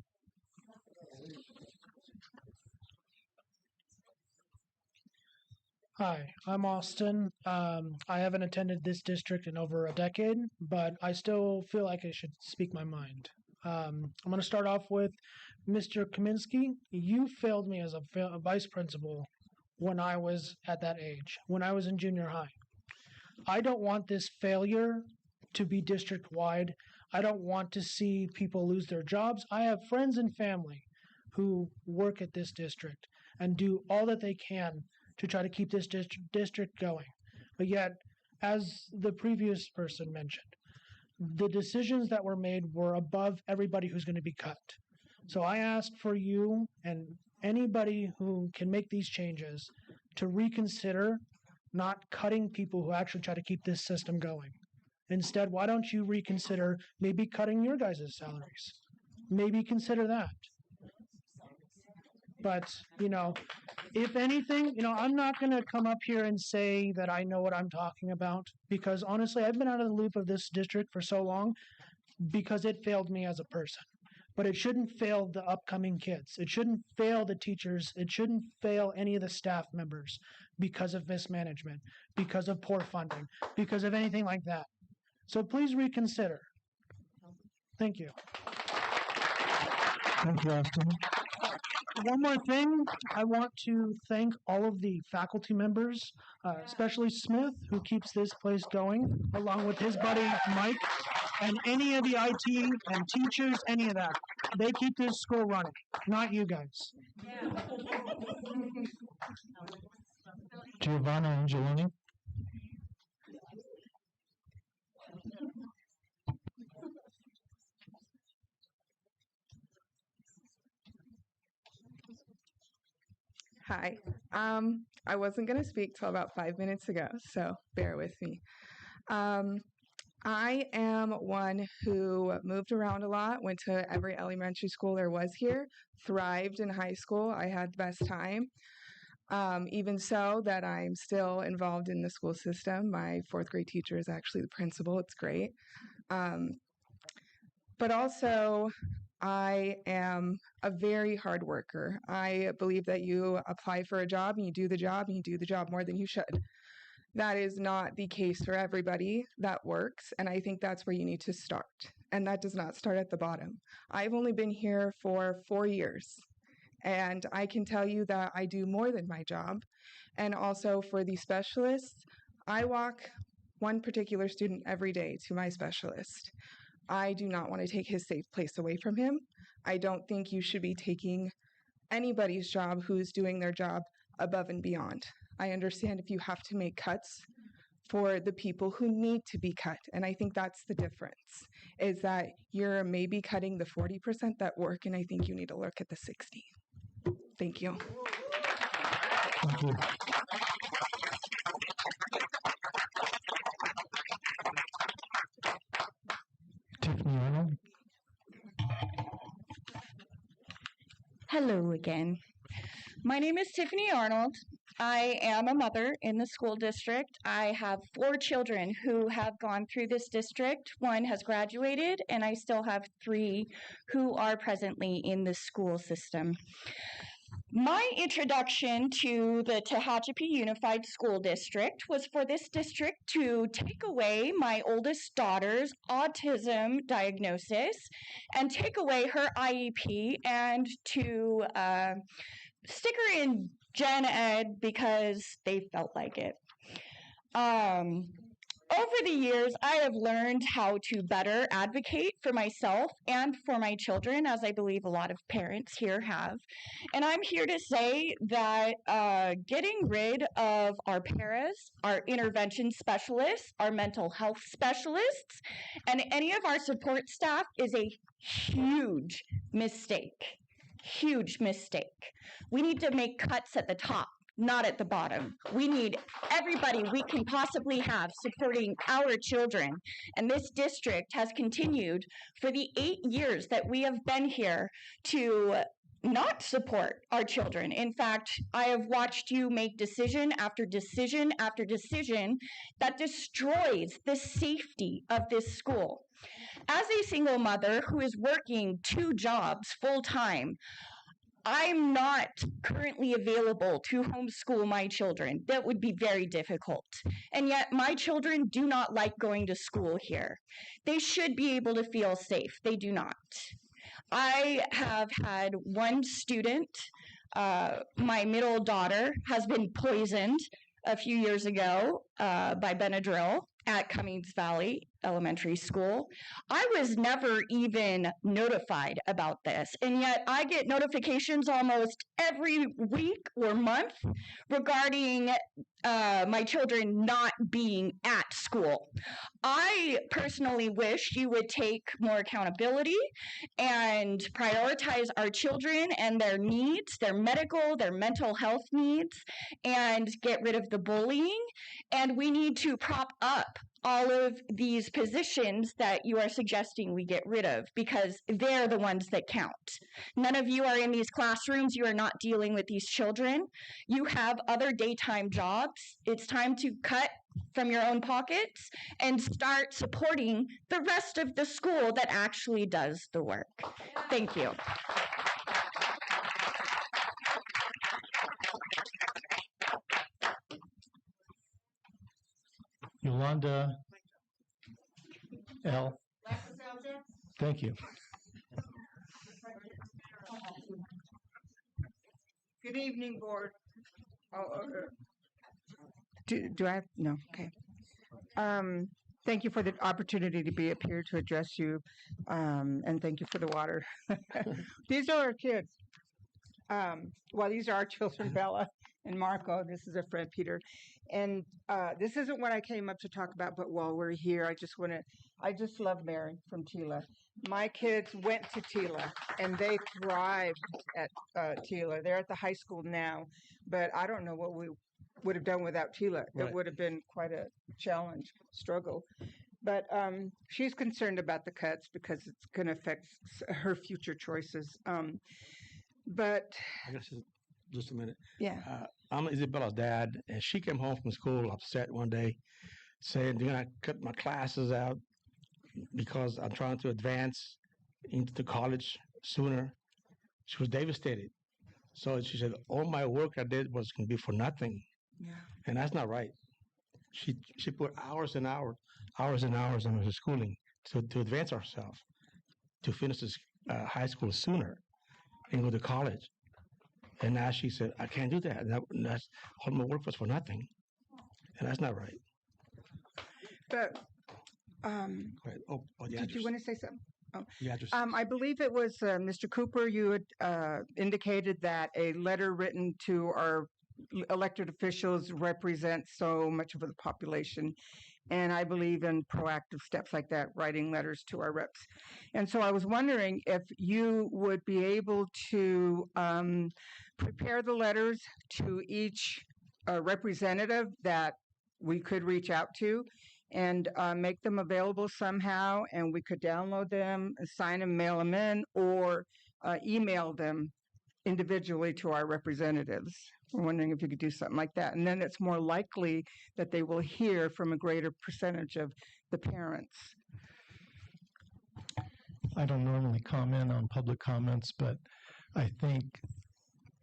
Hi, I'm Austin. I haven't attended this district in over a decade, but I still feel like I should speak my mind. I'm going to start off with Mr. Kaminsky. You failed me as a vice principal when I was at that age, when I was in junior high. I don't want this failure to be district-wide. I don't want to see people lose their jobs. I have friends and family who work at this district and do all that they can to try to keep this district going. But yet, as the previous person mentioned, the decisions that were made were above everybody who's going to be cut. So I ask for you and anybody who can make these changes to reconsider not cutting people who actually try to keep this system going. Instead, why don't you reconsider maybe cutting your guys' salaries? Maybe consider that. But, if anything, I'm not going to come up here and say that I know what I'm talking about, because honestly, I've been out of the loop of this district for so long because it failed me as a person. But it shouldn't fail the upcoming kids. It shouldn't fail the teachers. It shouldn't fail any of the staff members because of mismanagement, because of poor funding, because of anything like that. So please reconsider. Thank you. Thank you, Austin. One more thing, I want to thank all of the faculty members, especially Smith, who keeps this place going, along with his buddy Mike, and any of the IT and teachers, any of that. They keep this school running, not you guys. Giovanna Angeloni. Hi. I wasn't going to speak till about 5 minutes ago, so bear with me. I am one who moved around a lot, went to every elementary school there was here, thrived in high school. I had the best time. Even so that I'm still involved in the school system. My fourth grade teacher is actually the principal. It's great. But also, I am a very hard worker. I believe that you apply for a job and you do the job and you do the job more than you should. That is not the case for everybody that works, and I think that's where you need to start. And that does not start at the bottom. I've only been here for 4 years, and I can tell you that I do more than my job. And also for the specialists, I walk one particular student every day to my specialist. I do not want to take his safe place away from him. I don't think you should be taking anybody's job who's doing their job above and beyond. I understand if you have to make cuts for the people who need to be cut. And I think that's the difference, is that you're maybe cutting the 40% that work, and I think you need to look at the 60. Thank you. Thank you. Tiffany Arnold. Hello again. My name is Tiffany Arnold. I am a mother in the school district. I have 4 children who have gone through this district. 1 has graduated, and I still have 3 who are presently in the school system. My introduction to the Tehachapi Unified School District was for this district to take away my oldest daughter's autism diagnosis and take away her IEP and to stick her in Gen Ed because they felt like it. Over the years, I have learned how to better advocate for myself and for my children, as I believe a lot of parents here have. And I'm here to say that getting rid of our paras, our intervention specialists, our mental health specialists, and any of our support staff is a huge mistake. Huge mistake. We need to make cuts at the top, not at the bottom. We need everybody we can possibly have supporting our children. And this district has continued for the 8 years that we have been here to not support our children. In fact, I have watched you make decision after decision after decision that destroys the safety of this school. As a single mother who is working 2 jobs full time, I'm not currently available to homeschool my children. That would be very difficult. And yet my children do not like going to school here. They should be able to feel safe. They do not. I have had one student, my middle daughter, has been poisoned a few years ago by Benadryl at Cummings Valley Elementary School. I was never even notified about this, and yet I get notifications almost every week or month regarding my children not being at school. I personally wish you would take more accountability and prioritize our children and their needs, their medical, their mental health needs, and get rid of the bullying. And we need to prop up all of these positions that you are suggesting we get rid of, because they're the ones that count. None of you are in these classrooms. You are not dealing with these children. You have other daytime jobs. It's time to cut from your own pockets and start supporting the rest of the school that actually does the work. Thank you. Yolanda L. Thank you. Good evening, board. Do I have, no, okay. Thank you for the opportunity to be up here to address you, and thank you for the water. These are our kids. Well, these are our children, Bella and Marco. This is a friend, Peter. And this isn't what I came up to talk about, but while we're here, I just love Mary from Tila. My kids went to Tila, and they thrived at Tila. They're at the high school now, but I don't know what we would have done without Tila. Right. It would have been quite a challenge, struggle. But she's concerned about the cuts because it's going to affect her future choices. But I guess just a minute. yeah. I'm Isabella's dad, and she came home from school upset one day, saying, "They're gonna cut my classes out because I'm trying to advance into the college sooner." She was devastated. So she said, "All my work I did was going to be for nothing," Yeah. and that's not right. She put hours and hours in her schooling to advance herself, to finish this high school sooner and go to college. And now she said, "I can't do that. And that's all my work was for nothing," and that's not right. But Right. Oh, the did address. you want to say something? Oh. The address. I believe it was Mr. Cooper. You had indicated that a letter written to our elected officials represents so much of the population. And I believe in proactive steps like that, writing letters to our reps. And so I was wondering if you would be able to prepare the letters to each representative that we could reach out to, and make them available somehow, and we could download them, sign them, mail them in, or email them individually to our representatives. We're wondering if you could do something like that. And then it's more likely that they will hear from a greater percentage of the parents. I don't normally comment on public comments, but I think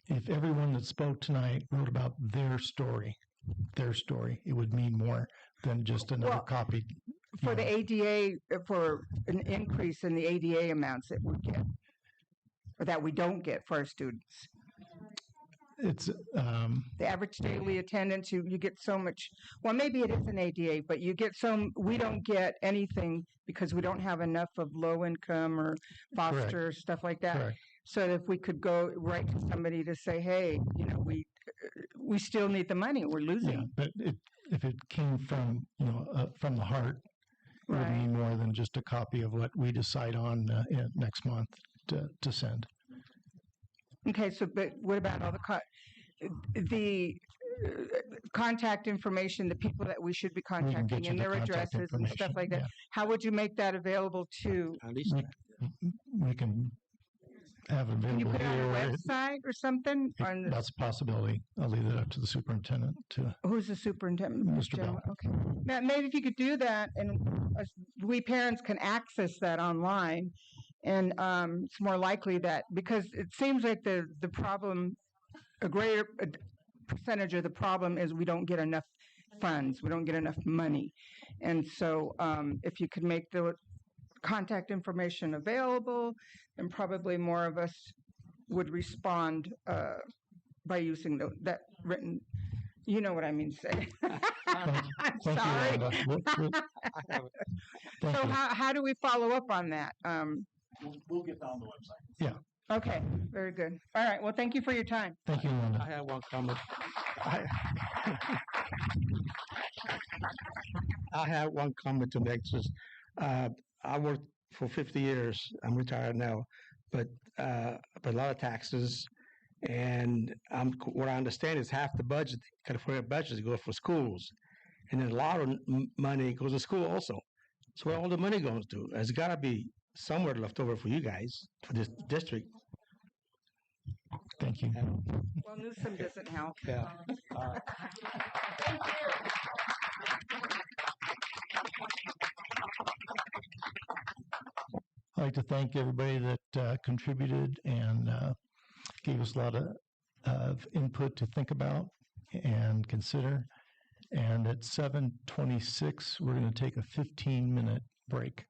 if everyone that spoke tonight wrote about their story, it would mean more than just another Well, copy. For the ADA, for an increase in the ADA amounts that we get, or that we don't get for our students. It's The average daily attendance, you get so much, well, maybe it is an ADA, but you get we don't get anything because we don't have enough of low income or foster, stuff like that. Correct. So if we could go right to somebody to say, hey, we still need the money, we're losing. Yeah, but if it came from from the heart, it would mean more than just a copy of what we decide on next month to send. Okay, so but what about all the contact information, the people that we should be can get contacting you and the their contact addresses and stuff information, like that? yeah. How would you make that available to? We can have it Can you available put it on here. a website or something? On the, That's a possibility. I'll leave it up to the superintendent to. who's the superintendent? Mr. General? Bell. Okay. Now, maybe if you could do that, and we parents can access that online, and it's more likely that because it seems like the problem, a greater percentage of the problem is we don't get enough funds, we don't get enough money, and so if you could make the contact information available, then probably more of us would respond by using that written. You know what I mean to say. I'm Thank sorry. you, Rhonda. Thank So you. how do we follow up on that? We'll get that on the website. Yeah. Okay, very good. All right. Well, thank you for your time. Thank you, Linda. I have one comment. I have one comment to make. Just, I worked for 50 years. I'm retired now, but a lot of taxes. And what I understand is half the budget, California budget, goes for schools, and then a lot of money goes to school also. So where all the money goes to? There's got to be somewhere left over for you guys, for this district. Thank you. Well, Newsom doesn't help. Yeah. I'd like to thank everybody that contributed and gave us a lot of input to think about and consider. And at 7:26, we're going to take a 15-minute break.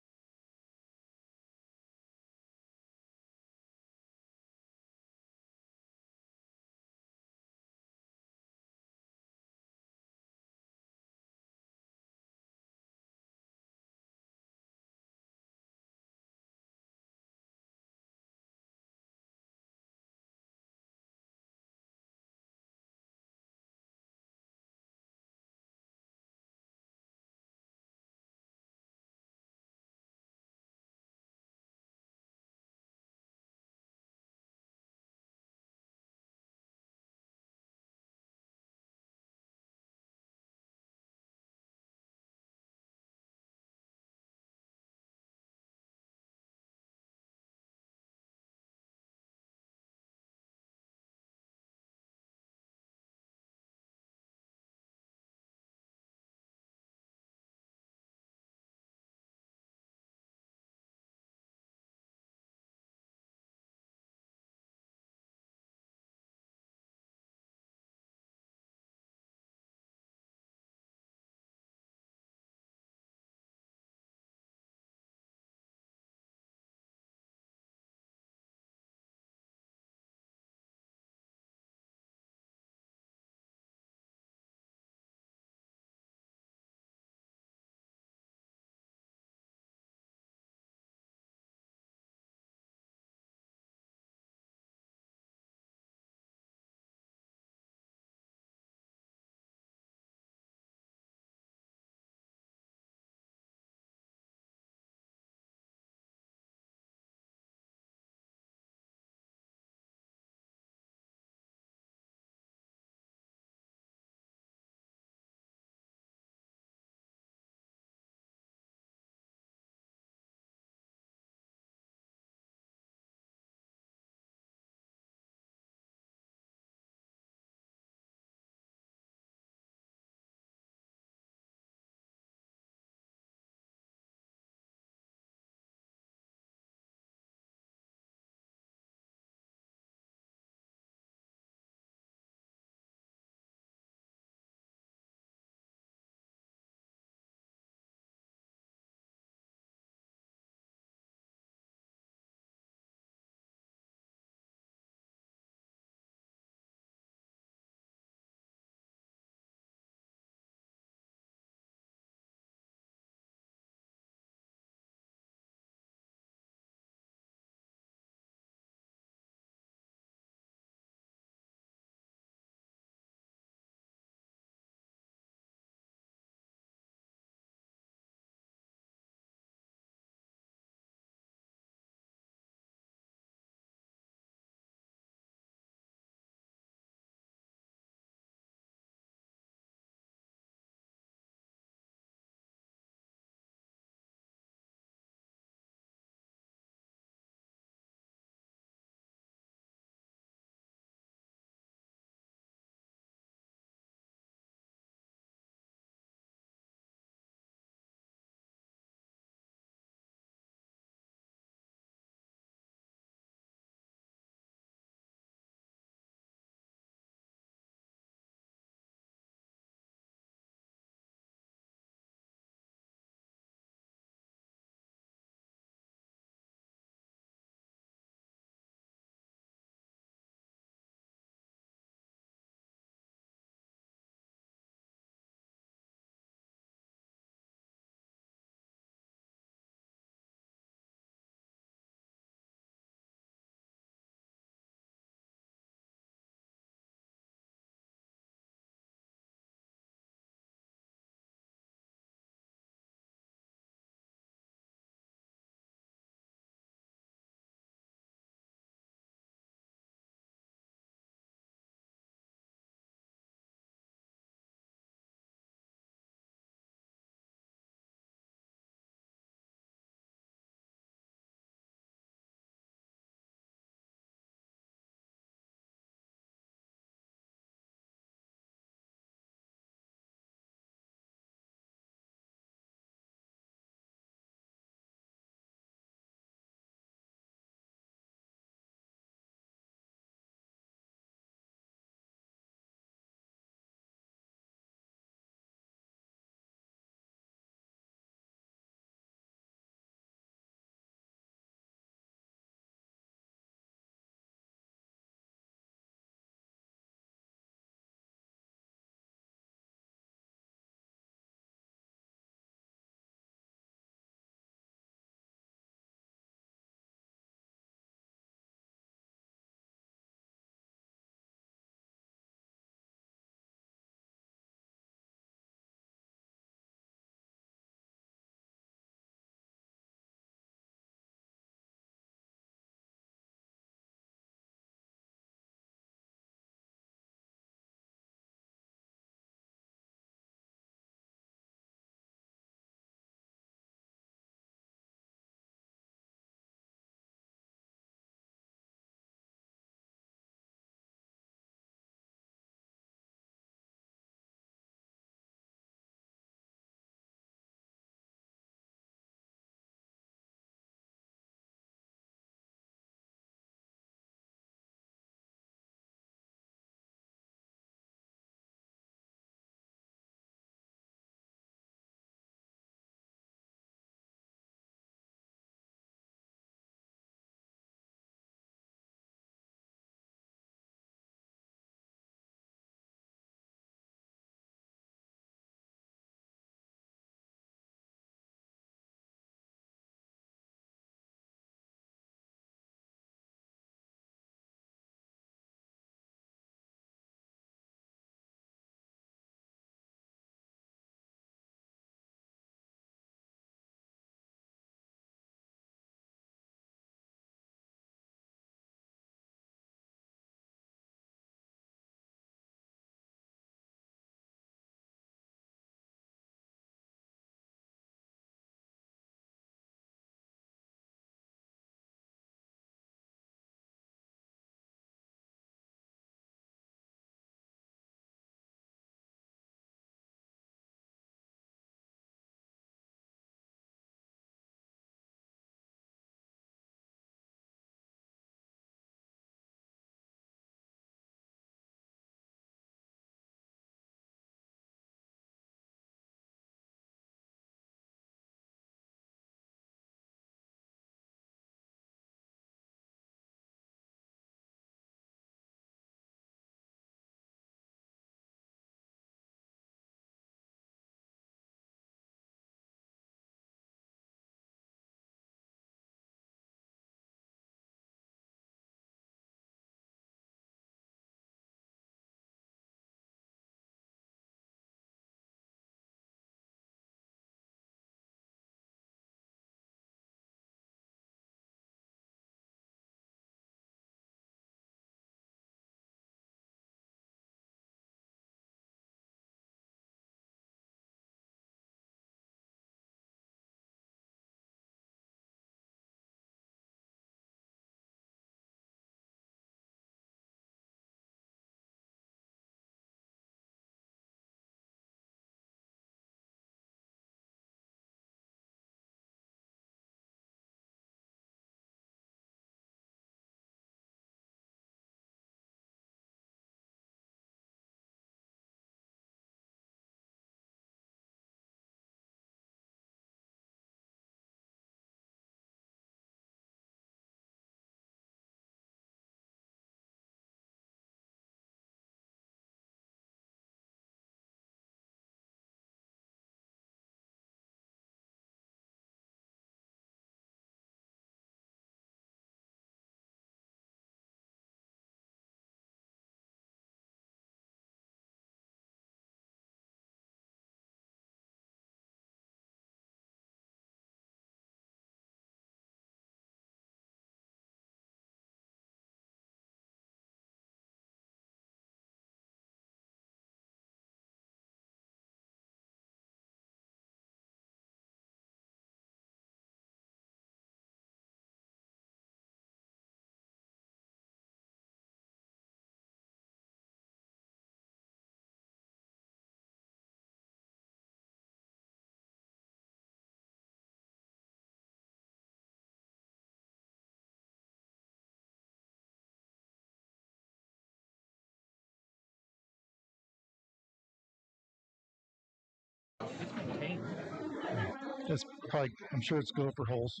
It's probably, I'm sure it's gopher holes.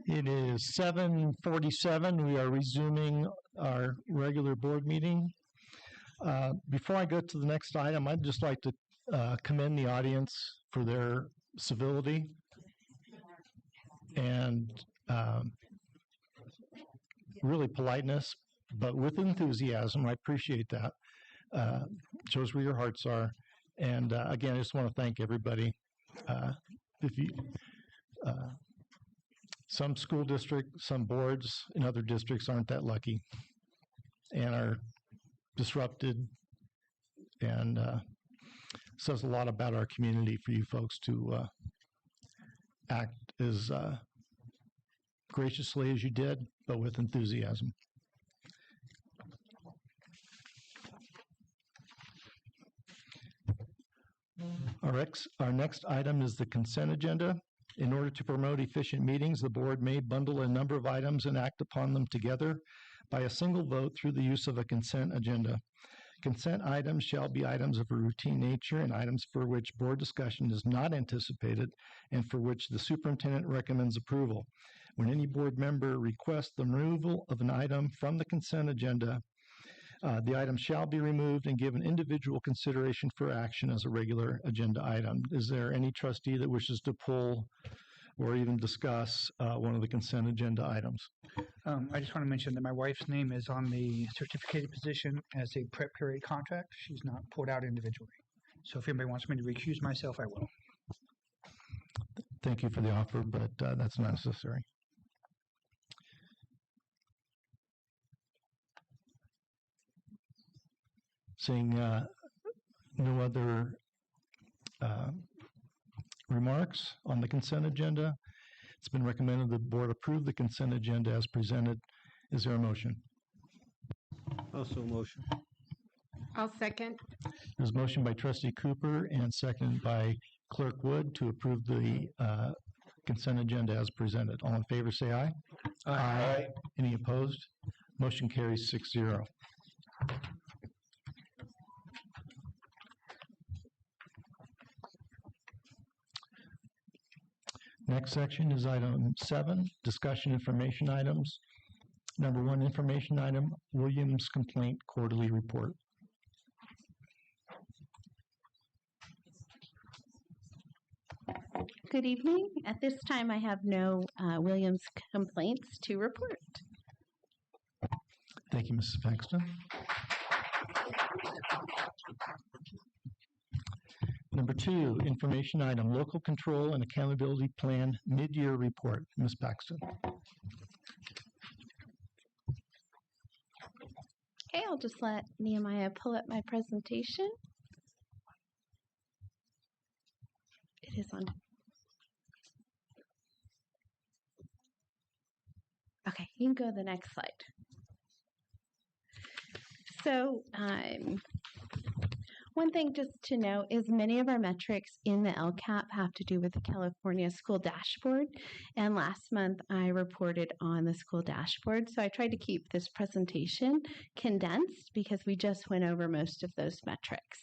It is 7:47. We are resuming our regular board meeting. Before I go to the next item, I'd just like to commend the audience for their civility and really politeness, but with enthusiasm. I appreciate that. Shows where your hearts are. And again, I just want to thank everybody. Some school districts, some boards in other districts aren't that lucky and are disrupted, and says a lot about our community for you folks to act as graciously as you did, but with enthusiasm. Our next item is the consent agenda. In order to promote efficient meetings, the board may bundle a number of items and act upon them together by a single vote through the use of a consent agenda. Consent items shall be items of a routine nature and items for which board discussion is not anticipated and for which the superintendent recommends approval. When any board member requests the removal of an item from the consent agenda, the item shall be removed and given individual consideration for action as a regular agenda item. Is there any trustee that wishes to pull or even discuss one of the consent agenda items? I just want to mention that my wife's name is on the certificated position as a prep period contract. She's not pulled out individually. So if anybody wants me to recuse myself, I will. Thank you for the offer, but that's not necessary. Seeing no other remarks on the consent agenda, it's been recommended the board approve the consent agenda as presented. Is there a motion? Also motion. I'll second. There's a motion by Trustee Cooper and seconded by Clerk Wood to approve the consent agenda as presented. All in favor, say aye. Aye. Any opposed? Motion carries 6-0. Next section is item 7, discussion information items. Number 1, information item, Williams Complaint Quarterly Report. Good evening. At this time, I have no Williams complaints to report. Thank you, Mrs. Paxton. Number 2, information item, Local Control and Accountability Plan Mid-Year Report. Ms. Paxton. Okay, I'll just let Nehemiah pull up my presentation. It is on. Okay, you can go to the next slide. So, one thing just to note is many of our metrics in the LCAP have to do with the California School Dashboard. And last month I reported on the school dashboard. So I tried to keep this presentation condensed because we just went over most of those metrics.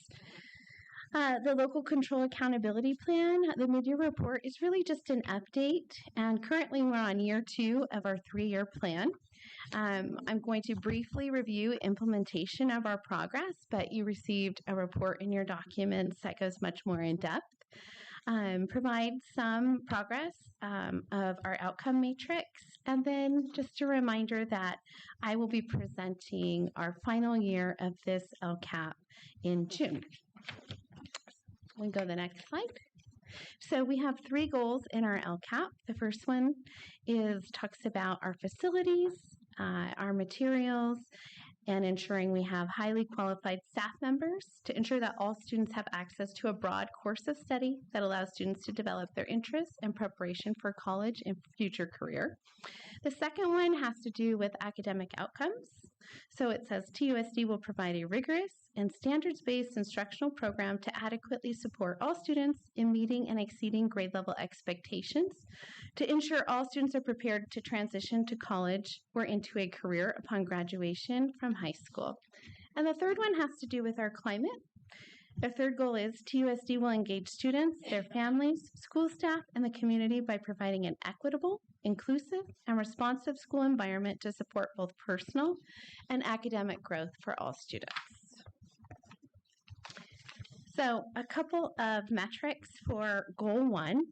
The Local Control Accountability Plan, the mid-year report, is really just an update. And currently we're on year 2 of our 3-year plan. I'm going to briefly review implementation of our progress, but you received a report in your documents that goes much more in depth. Provide some progress of our outcome matrix, and then just a reminder that I will be presenting our final year of this LCAP in June. We go to the next slide. So we have 3 goals in our LCAP. The first one talks about our facilities, our materials, and ensuring we have highly qualified staff members to ensure that all students have access to a broad course of study that allows students to develop their interests and preparation for college and future career. The second one has to do with academic outcomes. So it says TUSD will provide a rigorous and standards-based instructional program to adequately support all students in meeting and exceeding grade level expectations, to ensure all students are prepared to transition to college or into a career upon graduation from high school. And the third one has to do with our climate. The third goal is TUSD will engage students, their families, school staff, and the community by providing an equitable, inclusive, and responsive school environment to support both personal and academic growth for all students. So a couple of metrics for Goal 1.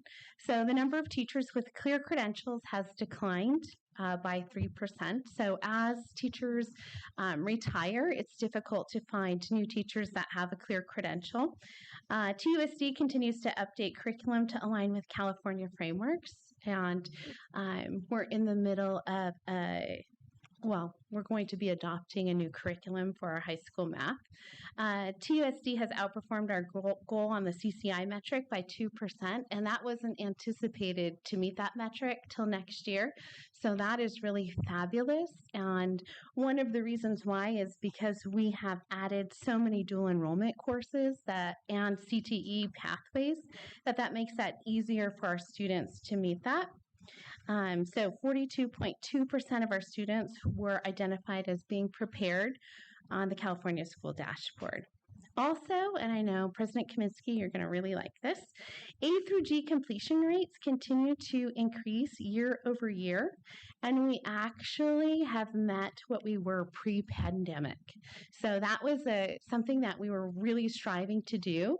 So the number of teachers with clear credentials has declined by 3%. So as teachers retire, it's difficult to find new teachers that have a clear credential. TUSD continues to update curriculum to align with California frameworks, and we're in the middle of we're going to be adopting a new curriculum for our high school math. TUSD has outperformed our goal on the CCI metric by 2%, and that wasn't anticipated to meet that metric till next year. So that is really fabulous. And one of the reasons why is because we have added so many dual enrollment courses and CTE pathways that makes that easier for our students to meet that. So 42.2% of our students were identified as being prepared on the California School Dashboard. Also, and I know President Kaminsky, you're going to really like this, A through G completion rates continue to increase year over year, and we actually have met what we were pre-pandemic. So that was something that we were really striving to do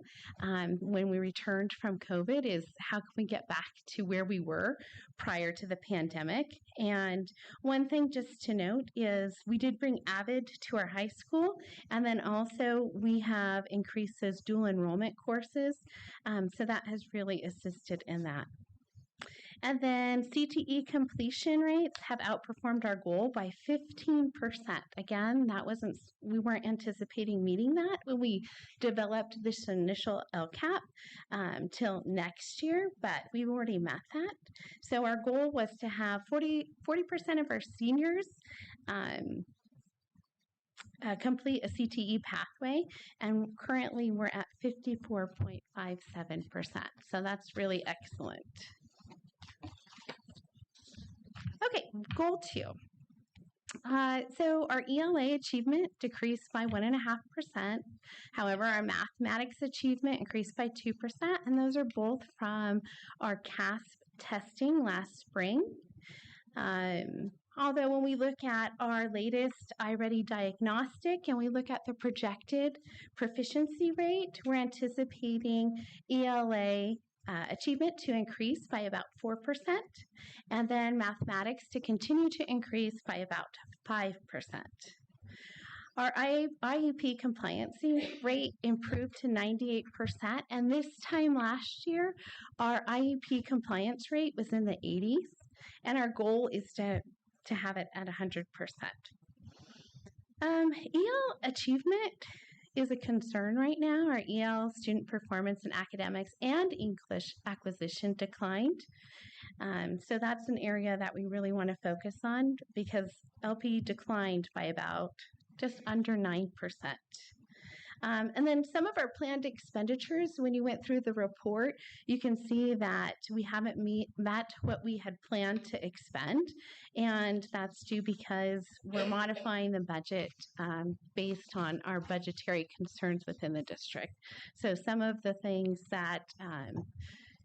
when we returned from COVID, is how can we get back to where we were prior to the pandemic. And one thing just to note is we did bring AVID to our high school, and then also we have increased those dual enrollment courses. So that has really assisted in that. And then CTE completion rates have outperformed our goal by 15%. Again, we weren't anticipating meeting that when we developed this initial LCAP till next year, but we've already met that. So our goal was to have 40% of our seniors complete a CTE pathway, and currently we're at 54.57%. So that's really excellent. Okay, Goal 2. So our ELA achievement decreased by 1.5%. However, our mathematics achievement increased by 2%, and those are both from our CASP testing last spring. Although when we look at our latest iReady diagnostic and we look at the projected proficiency rate, we're anticipating ELA achievement to increase by about 4%, and then mathematics to continue to increase by about 5%. Our IEP compliancy rate improved to 98%, and this time last year, our IEP compliance rate was in the 80s, and our goal is to have it at 100%. EL achievement is a concern right now. Our EL student performance in academics and English acquisition declined. So that's an area that we really want to focus on, because LP declined by about just under 9%. And then some of our planned expenditures, when you went through the report, you can see that we haven't met what we had planned to expend, and that's due because we're modifying the budget based on our budgetary concerns within the district. So some of the things that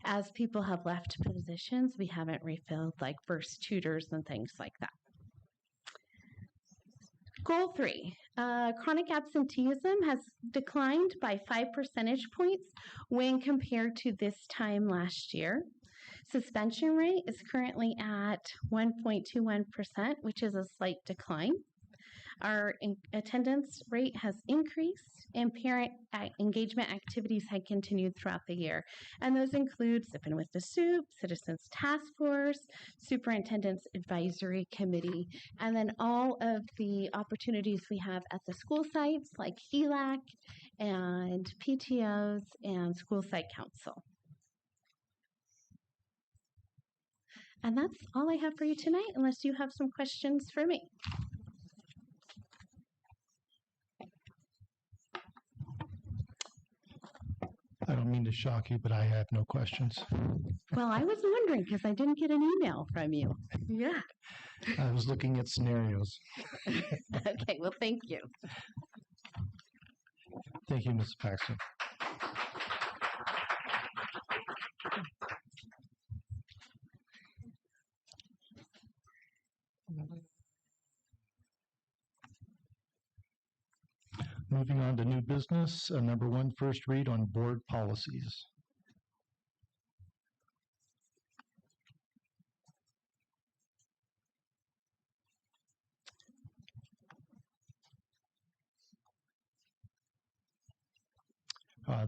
as people have left positions, we haven't refilled, like burst tutors and things like that. Goal 3, chronic absenteeism has declined by 5 percentage points when compared to this time last year. Suspension rate is currently at 1.21%, which is a slight decline. Our attendance rate has increased, and parent engagement activities had continued throughout the year. And those include Sipping with the Soup, Citizens Task Force, Superintendent's Advisory Committee, and then all of the opportunities we have at the school sites like HELAC and PTOs and School Site Council. And that's all I have for you tonight, unless you have some questions for me. don't mean to shock you, but I have no questions. Well, I was wondering because I didn't get an email from you. Yeah. I was looking at scenarios. Okay, well, thank you. Thank you, Mrs. Paxton. Moving on to new business, number one, first read on board policies.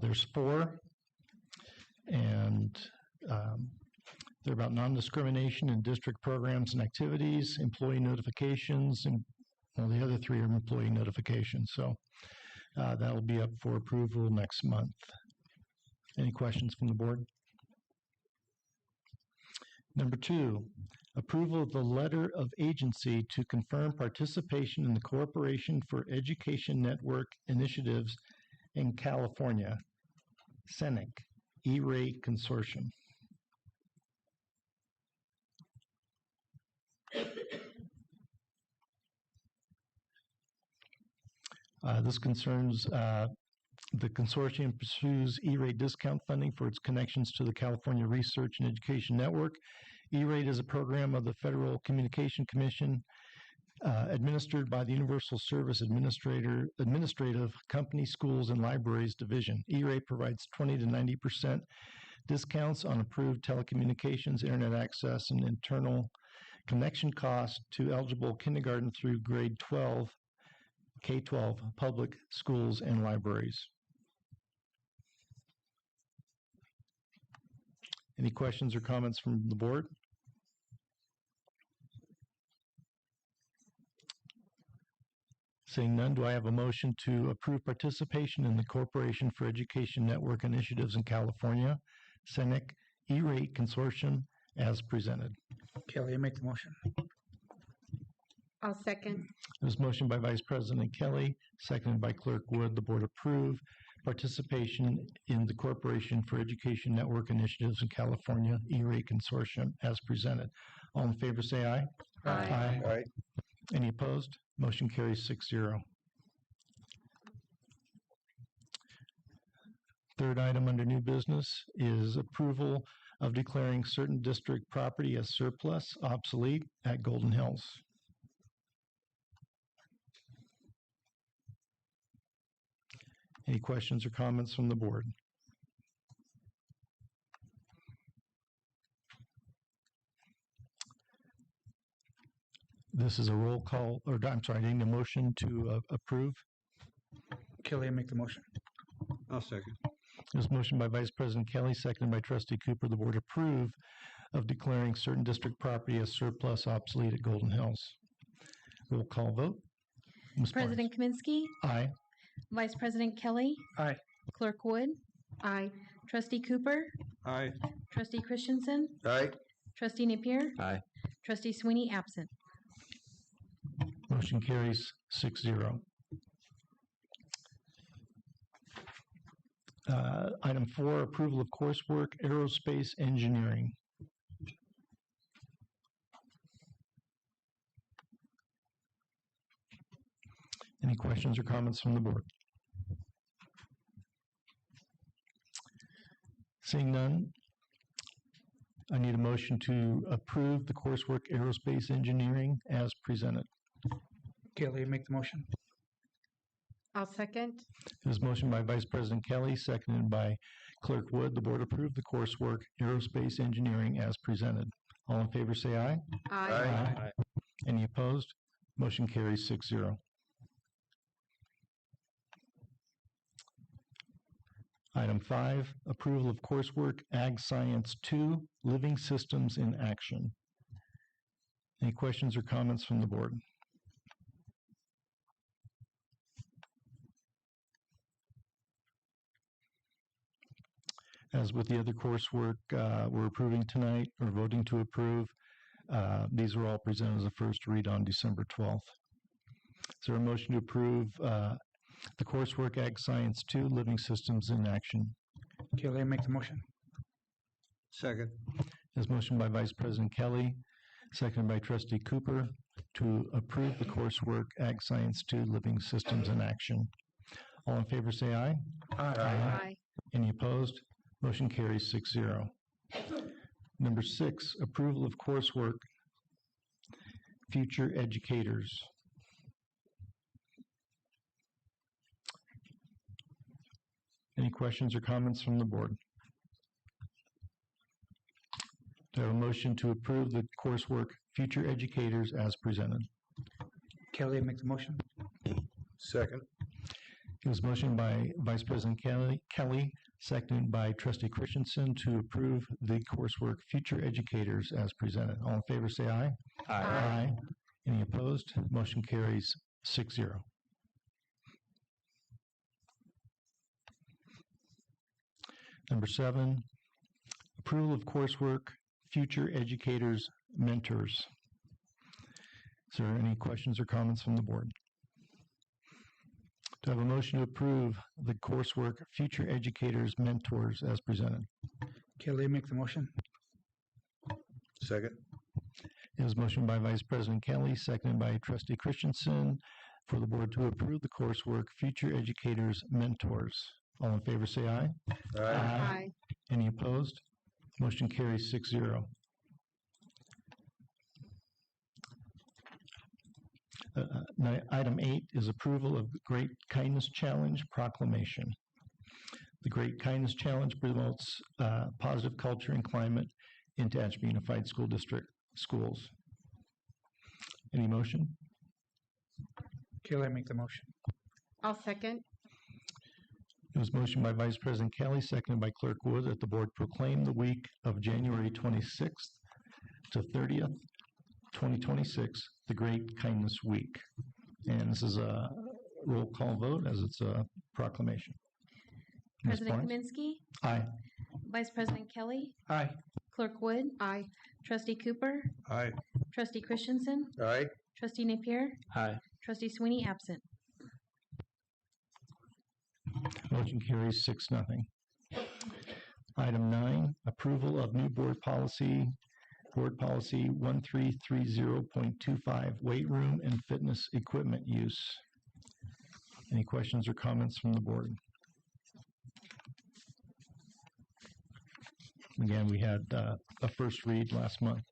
There's four, and they're about non-discrimination in district programs and activities, employee notifications, and well, the other three are employee notifications. So that'll be up for approval next month. Any questions from the board? Number two, approval of the letter of agency to confirm participation in the Cooperation for Education Network initiatives in California, CENIC, E-Rate Consortium. This concerns the consortium pursues E-Rate discount funding for its connections to the California Research and Education Network. E-Rate is a program of the Federal Communication Commission administered by the Universal Service Administrative Company Schools and Libraries Division. E-Rate provides 20 to 90% discounts on approved telecommunications, internet access, and internal connection costs to eligible kindergarten through grade 12, K-12 public schools and libraries. Any questions or comments from the board? Seeing none, do I have a motion to approve participation in the Corporation for Education Network initiatives in California, CENIC, E-Rate Consortium, as presented? Kelly, I make the motion. I'll second. There's a motion by Vice President Kelly, seconded by Clerk Wood. The board approve participation in the Corporation for Education Network initiatives in California, E-Rate Consortium, as presented. All in favor say aye. Aye. Aye. Any opposed? Motion carries 6-0. Third item under new business is approval of declaring certain district property as surplus, obsolete at Golden Hills. Any questions or comments from the board? This is a roll call, or I'm sorry, I need a motion to approve. Kelly, I make the motion. I'll second. There's a motion by Vice President Kelly, seconded by Trustee Cooper. The board approve of declaring certain district property as surplus, obsolete at Golden Hills. Roll call vote. Ms. President Kaminsky, Aye. Vice President Kelly, Aye. Clerk Wood, Aye. Trustee Cooper, Aye. Trustee Christensen, Aye. Trustee Napier, Aye. Trustee Sweeney absent. Motion carries 6-0. Item 4, approval of coursework, aerospace engineering. Any questions or comments from the board? Seeing none, I need a motion to approve the coursework, aerospace engineering as presented. Kelly, I make the motion. I'll second. There's a motion by Vice President Kelly, seconded by Clerk Wood. The board approved the coursework, aerospace engineering as presented. All in favor say aye. Aye. Any opposed? Motion carries 6-0. Item 5, approval of coursework, Ag Science 2, Living Systems in Action. Any questions or comments from the board? As with the other coursework we're approving tonight, or voting to approve, these were all presented as a first read on December 12th. Is there a motion to approve the coursework Ag Science 2, Living Systems in Action Kelly, make the motion. Second. There's motion by Vice President Kelly, seconded by Trustee Cooper, to approve the coursework Ag Science 2 Living Systems in Action. All in favor say aye. Aye. Any opposed? Motion carries 6-0. Number 6, approval of coursework Future Educators. Any questions or comments from the board? Do I have a motion to approve the coursework Future Educators as presented? Kelly, make the motion. Second. It was motioned by Vice President Kelly, seconded by Trustee Christensen to approve the coursework Future Educators as presented. All in favor say aye. Aye. Any opposed? Motion carries 6-0. Number 7, approval of coursework Future Educators Mentors. Is there any questions or comments from the board? Do I have a motion to approve the coursework Future Educators Mentors as presented? Kelly, make the motion. Second. It was motioned by Vice President Kelly, seconded by Trustee Christensen, for the board to approve the coursework Future Educators Mentors. All in favor say aye. Aye. Any opposed? Motion carries 6-0. Item 8 is approval of the Great Kindness Challenge proclamation. The Great Kindness Challenge promotes positive culture and climate in Tehachapi Unified School District schools. Any motion? Kelly, make the motion. I'll second. It was motioned by Vice President Kelly, seconded by Clerk Wood, that the board proclaim the week of January 26th to 30th, 2026, the Great Kindness Week. And this is a roll call vote as it's a proclamation. Ms. President Barnes? Kaminsky, Aye. Vice President Kelly, Aye. Clerk Wood, Aye. Trustee Cooper, Aye. Trustee Christensen, Aye. Trustee Napier, Aye. Trustee Sweeney absent. Motion carries 6-0. Item 9, approval of new board policy 1330.25, weight room and fitness equipment use. Any questions or comments from the board? Again, we had a first read last month.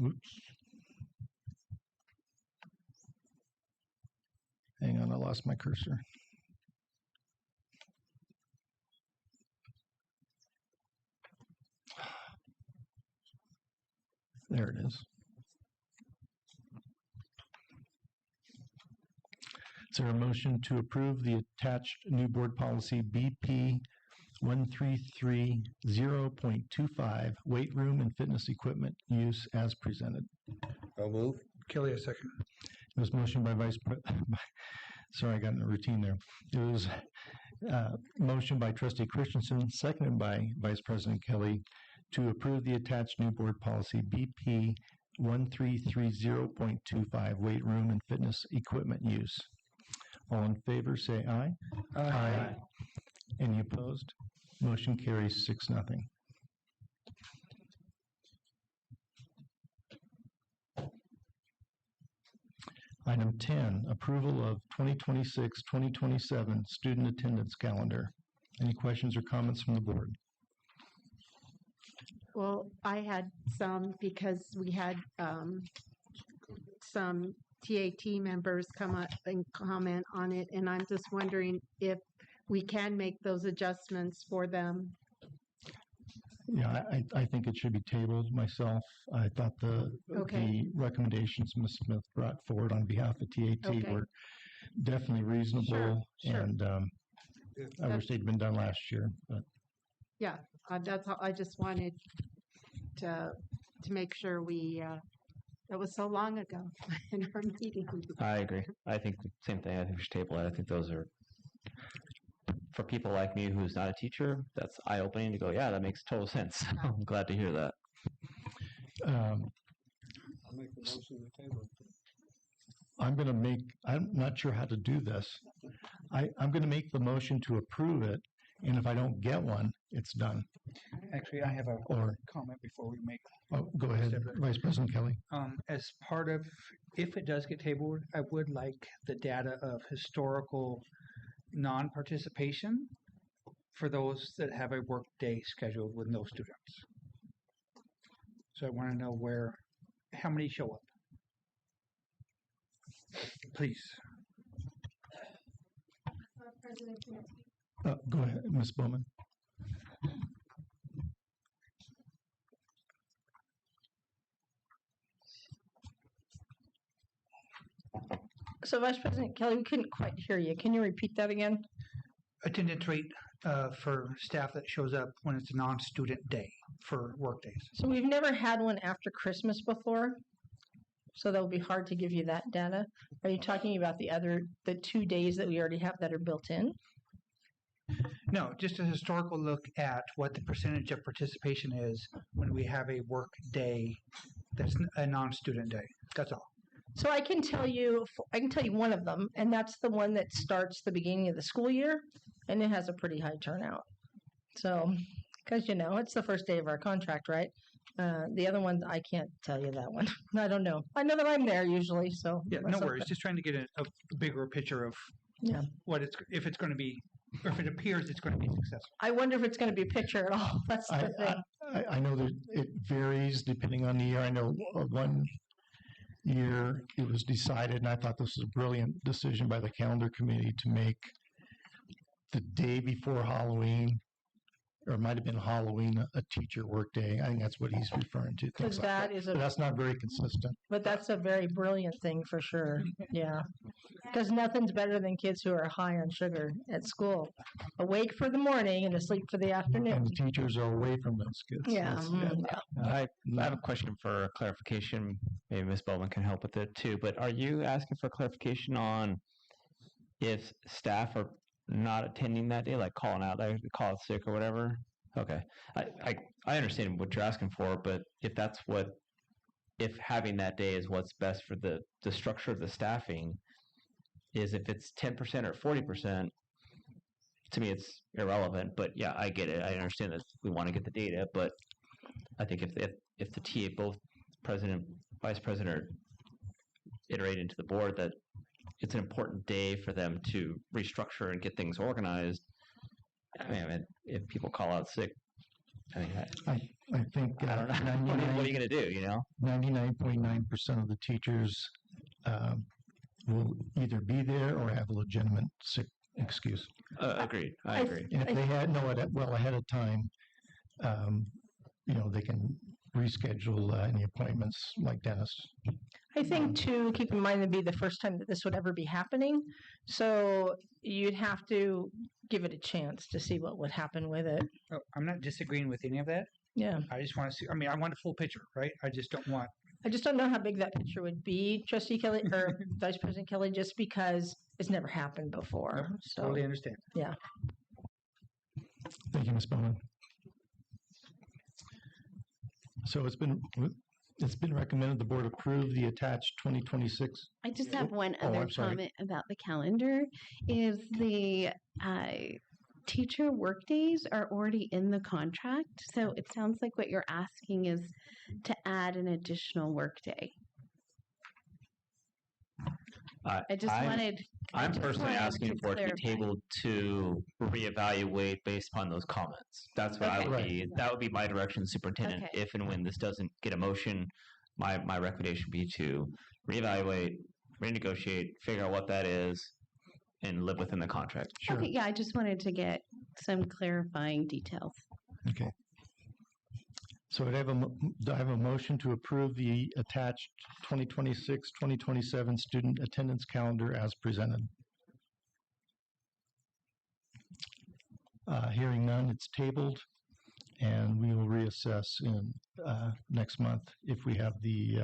Oops. Hang on, I lost my cursor. There it is. Is there a motion to approve the attached new board policy BP 1330.25, weight room and fitness equipment use as presented? I'll move. Kelly, a second. It was motioned by sorry, I got in a routine there. It was motion by Trustee Christensen, seconded by Vice President Kelly, to approve the attached new board policy BP 1330.25, weight room and fitness equipment use. All in favor say aye. Aye. Any opposed? Motion carries 6-0. Item 10, approval of 2026-2027 student attendance calendar. Any questions or comments from the board? Well, I had some because we had some TAT members come up and comment on it, and I'm just wondering if we can make those adjustments for them. Yeah, I think it should be tabled myself. I thought the recommendations Ms. Smith brought forward on behalf of TAT were definitely reasonable, and I wish they'd been done last year. But Yeah, that's all. I just wanted to make sure we. That was so long ago in our meeting. I agree. I think the same thing. I think we should table it. I think those are, for people like me who's not a teacher, that's eye-opening to go, yeah, that makes total sense. I'm glad to hear that. I'll make the motion to table. I'm not sure how to do this. I'm going to make the motion to approve it, and if I don't get one, it's done. Actually, I have a Or- comment before we make. Oh, go ahead, Vice President Kelly. As part of, if it does get tabled, I would like the data of historical non-participation for those that have a work day scheduled with no students. So I want to know how many show up. Please. Go ahead, Ms. Bowman. So Vice President Kelly, we couldn't quite hear you. Can you repeat that again? Attendance rate for staff that shows up when it's a non-student day for work days. So we've never had one after Christmas before, so that'll be hard to give you that data. Are you talking about the 2 days that we already have that are built in? No, just a historical look at what the percentage of participation is when we have a work day that's a non-student day. That's all. So I can tell you one of them, and that's the one that starts the beginning of the school year, and it has a pretty high turnout. So, because it's the first day of our contract, right? The other one, I can't tell you that one. I don't know. I know that I'm there usually, so Yeah, no worries. Just trying to get a bigger picture of if it's going to be, or if it appears it's going to be successful. I wonder if it's going to be a picture at all. That's the thing. I know that it varies depending on the year. I know one year it was decided, and I thought this was a brilliant decision by the calendar committee to make the day before Halloween, or it might have been Halloween, a teacher work day. I think that's what he's referring to. Because that is But that's not very consistent. But that's a very brilliant thing for sure. Yeah. Because nothing's better than kids who are high on sugar at school. Awake for the morning and asleep for the afternoon. And the teachers are away from those kids. Yeah. I have a question for clarification. Maybe Ms. Bowman can help with it too. But are you asking for clarification on if staff are not attending that day, like calling out, like call out sick or whatever? Okay, I understand what you're asking for, but if having that day is what's best for the structure of the staffing, is if it's 10% or 40%, to me it's irrelevant. But yeah, I get it. I understand that we want to get the data, but I think if the TA, both president, vice president, are iterating to the board that it's an important day for them to restructure and get things organized. I mean, if people call out sick, I think I don't know. What are you going to do? 99.9% of the teachers will either be there or have a legitimate sick excuse. Agreed. I agree. And if they know it well ahead of time, they can reschedule any appointments like dentists. I think too, keep in mind it'd be the first time that this would ever be happening. So you'd have to give it a chance to see what would happen with it. Oh, I'm not disagreeing with any of that. Yeah. I just want to see, I want a full picture, right? I just don't know how big that picture would be, Trustee Kelly or Vice President Kelly, just because it's never happened before. No, So totally understand. Yeah. Thank you, Ms. Bowman. So it's been recommended the board approve the attached 2026. I just have one Oh, other I'm sorry. comment about the calendar. Is the teacher workdays are already in the contract, so it sounds like what you're asking is to add an additional workday. I just wanted. I'm personally asking to for it to be clarify. tabled to reevaluate based upon those comments. That's what I would Okay. be. That would be my direction, Superintendent. Okay. If and when this doesn't get a motion, my recommendation would be to reevaluate, renegotiate, figure out what that is, and live within the contract. Okay, yeah, I just wanted to get some clarifying details. Okay. So do I have a motion to approve the attached 2026-2027 student attendance calendar as presented? Hearing none, it's tabled, and we will reassess in next month if we have the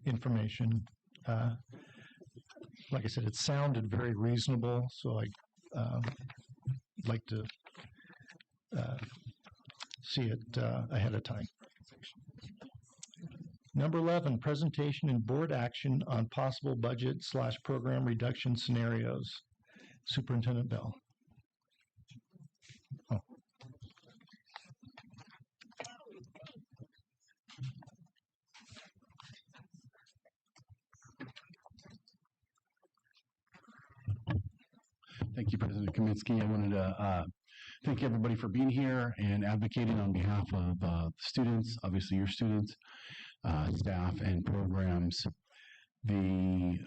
information. Like I said, it sounded very reasonable, so I'd like to see it ahead of time. Number 11, presentation and board action on possible budget/program reduction scenarios. Superintendent Bell. Oh. Thank you, President Kaminsky. I wanted to thank everybody for being here and advocating on behalf of students, obviously your students, staff, and programs. The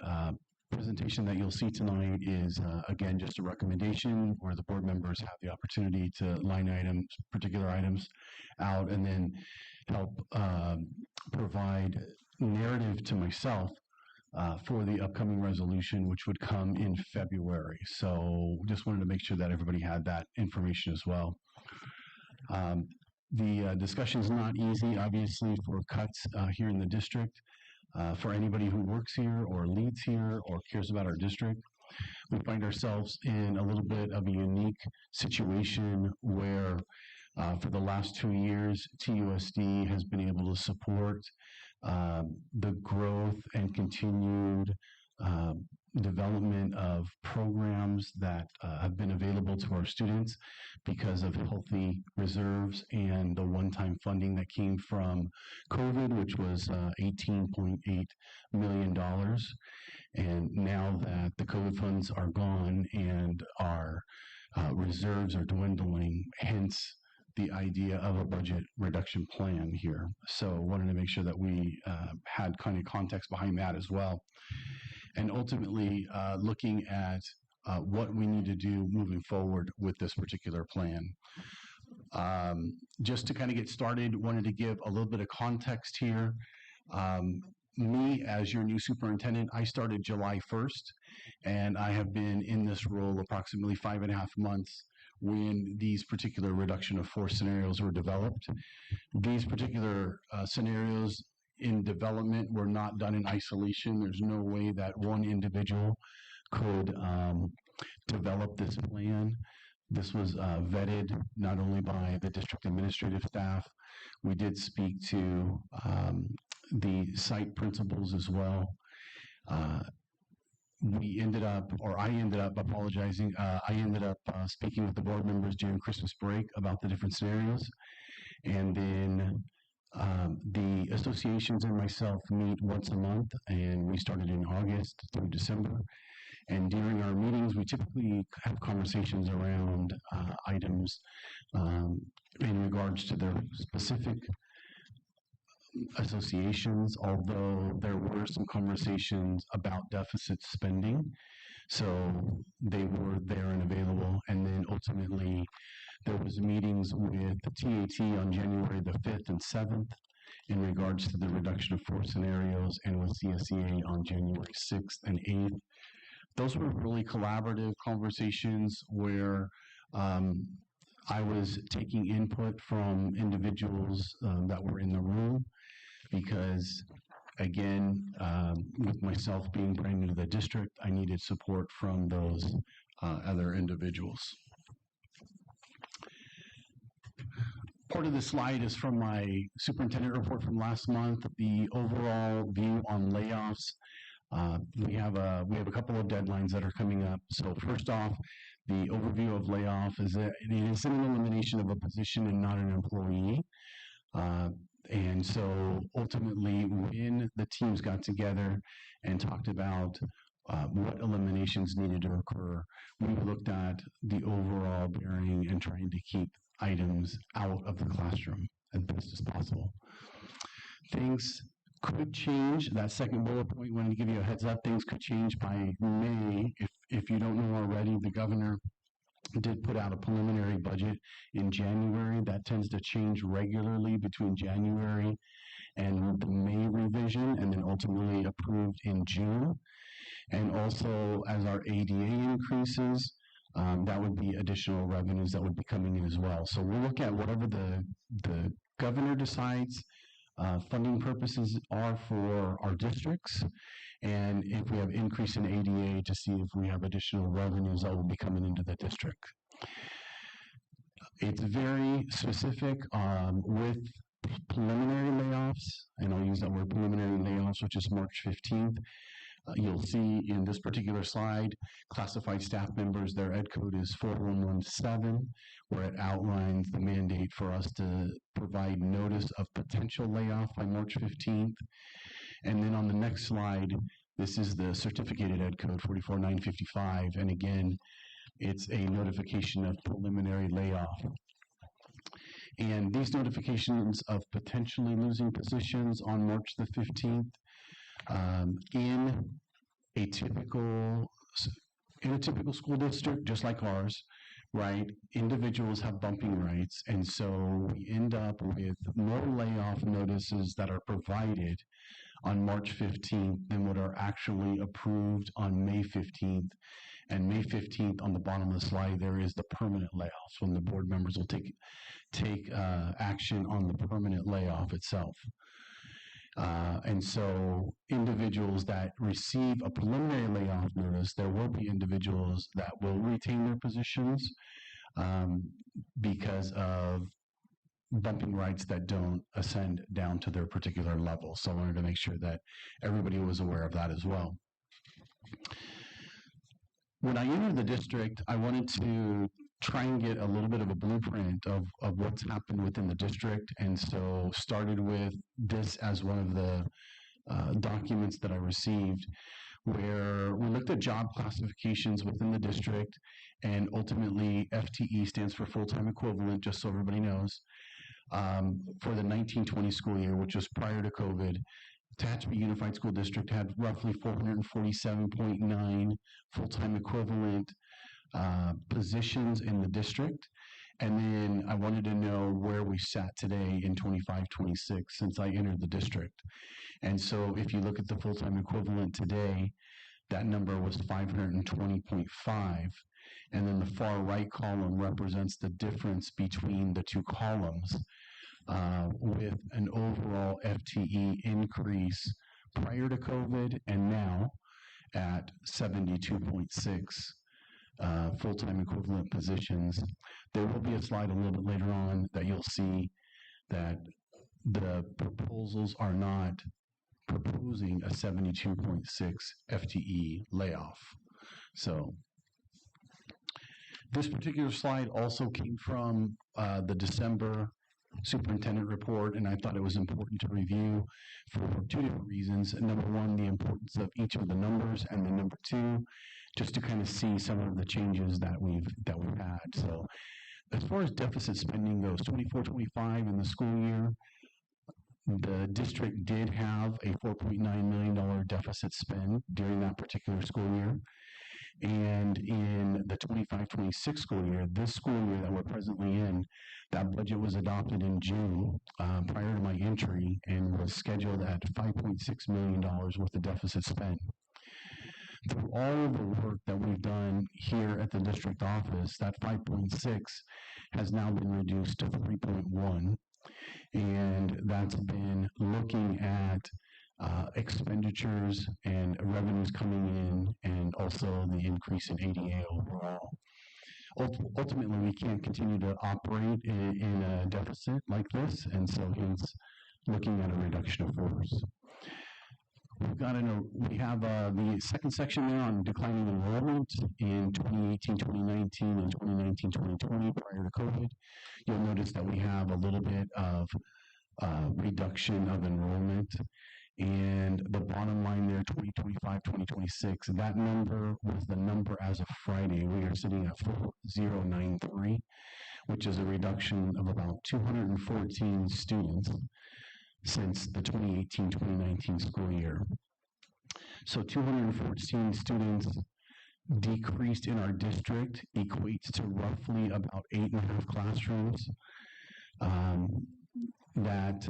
presentation that you'll see tonight is, again, just a recommendation where the board members have the opportunity to line items, particular items out, and then help provide narrative to myself for the upcoming resolution, which would come in February. So just wanted to make sure that everybody had that information as well. The discussion is not easy, obviously, for cuts here in the district. For anybody who works here or leads here or cares about our district, we find ourselves in a little bit of a unique situation where for the last 2 years, TUSD has been able to support the growth and continued development of programs that have been available to our students because of healthy reserves and the one-time funding that came from COVID, which was $18.8 million. And now that the COVID funds are gone and our reserves are dwindling, hence the idea of a budget reduction plan here. So wanted to make sure that we had kind of context behind that as well. And ultimately looking at what we need to do moving forward with this particular plan. Just to kind of get started, wanted to give a little bit of context here. Me, as your new superintendent, I started July 1st, and I have been in this role approximately 5.5 months when these particular reduction of force scenarios were developed. These particular scenarios in development were not done in isolation. There's no way that one individual could develop this plan. This was vetted not only by the district administrative staff. We did speak to the site principals as well. I ended up speaking with the board members during Christmas break about the different scenarios. And then the associations and myself meet once a month, and we started in August through December. And during our meetings, we typically have conversations around items in regards to their specific associations, although there were some conversations about deficit spending. So they were there and available. And then ultimately, there was meetings with the TAT on January the 5th and 7th in regards to the reduction of force scenarios, and with CSEA on January 6th and 8th. Those were really collaborative conversations where I was taking input from individuals that were in the room because, again, with myself being brand new to the district, I needed support from those other individuals. Part of this slide is from my superintendent report from last month, the overall view on layoffs. We have a couple of deadlines that are coming up. So first off, the overview of layoff is that it is an elimination of a position and not an employee. And so ultimately, when the teams got together and talked about what eliminations needed to occur, we looked at the overall bearing and trying to keep items out of the classroom as best as possible. Things could change. That second bullet point, wanted to give you a heads up, things could change by May. If you don't know already, the governor did put out a preliminary budget in January. That tends to change regularly between January and the May revision, and then ultimately approved in June. And also, as our ADA increases, that would be additional revenues that would be coming in as well. So we'll look at whatever the governor decides funding purposes are for our districts, and if we have increase in ADA, to see if we have additional revenues that will be coming into the district. It's very specific with preliminary layoffs, and I'll use that word preliminary layoffs, which is March 15th. You'll see in this particular slide, classified staff members, their ed code is 4117, where it outlines the mandate for us to provide notice of potential layoff by March 15th. And then on the next slide, this is the certificated ed code 44955. And again, it's a notification of preliminary layoff. And these notifications of potentially losing positions on March the 15th, in a typical school district, just like ours, right, individuals have bumping rights, and so we end up with more layoff notices that are provided on March 15th than what are actually approved on May 15th. And May 15th, on the bottom of the slide, there is the permanent layoffs, when the board members will take action on the permanent layoff itself. And so individuals that receive a preliminary layoff notice, there will be individuals that will retain their positions because of bumping rights that don't ascend down to their particular level. So I wanted to make sure that everybody was aware of that as well. When I entered the district, I wanted to try and get a little bit of a blueprint of what's happened within the district, and so started with this as one of the documents that I received, where we looked at job classifications within the district, and ultimately FTE stands for full-time equivalent, just so everybody knows, for the 1920 school year, which was prior to COVID. Tehachapi Unified School District had roughly 447.9 full-time equivalent positions in the district. And then I wanted to know where we sat today in 25-26 since I entered the district. And so if you look at the full-time equivalent today, that number was 520.5. And then the far right column represents the difference between the two columns, with an overall FTE increase prior to COVID and now at 72.6 full-time equivalent positions. There will be a slide a little bit later on that you'll see that the proposals are not proposing a 72.6 FTE layoff. So this particular slide also came from the December superintendent report, and I thought it was important to review for two different reasons. Number one, the importance of each of the numbers, and then number two, just to kind of see some of the changes that we've had. So as far as deficit spending goes, 24-25 in the school year, the district did have a $4.9 million deficit spend during that particular school year. And in the 25-26 school year, this school year that we're presently in, that budget was adopted in June prior to my entry and was scheduled at $5.6 million worth of deficit spend. Through all of the work that we've done here at the district office, that 5.6 has now been reduced to 3.1, and that's been looking at expenditures and revenues coming in, and also the increase in ADA overall. Ultimately, we can't continue to operate in a deficit like this, and so hence looking at a reduction of force. We have the second section there on declining enrollment in 2018-2019 and 2019-2020 prior to COVID. You'll notice that we have a little bit of reduction of enrollment. And the bottom line there, 2025, 2026, that number was the number as of Friday. We are sitting at 4093, which is a reduction of about 214 students since the 2018-2019 school year. So 214 students decreased in our district equates to roughly about 8.5 classrooms. That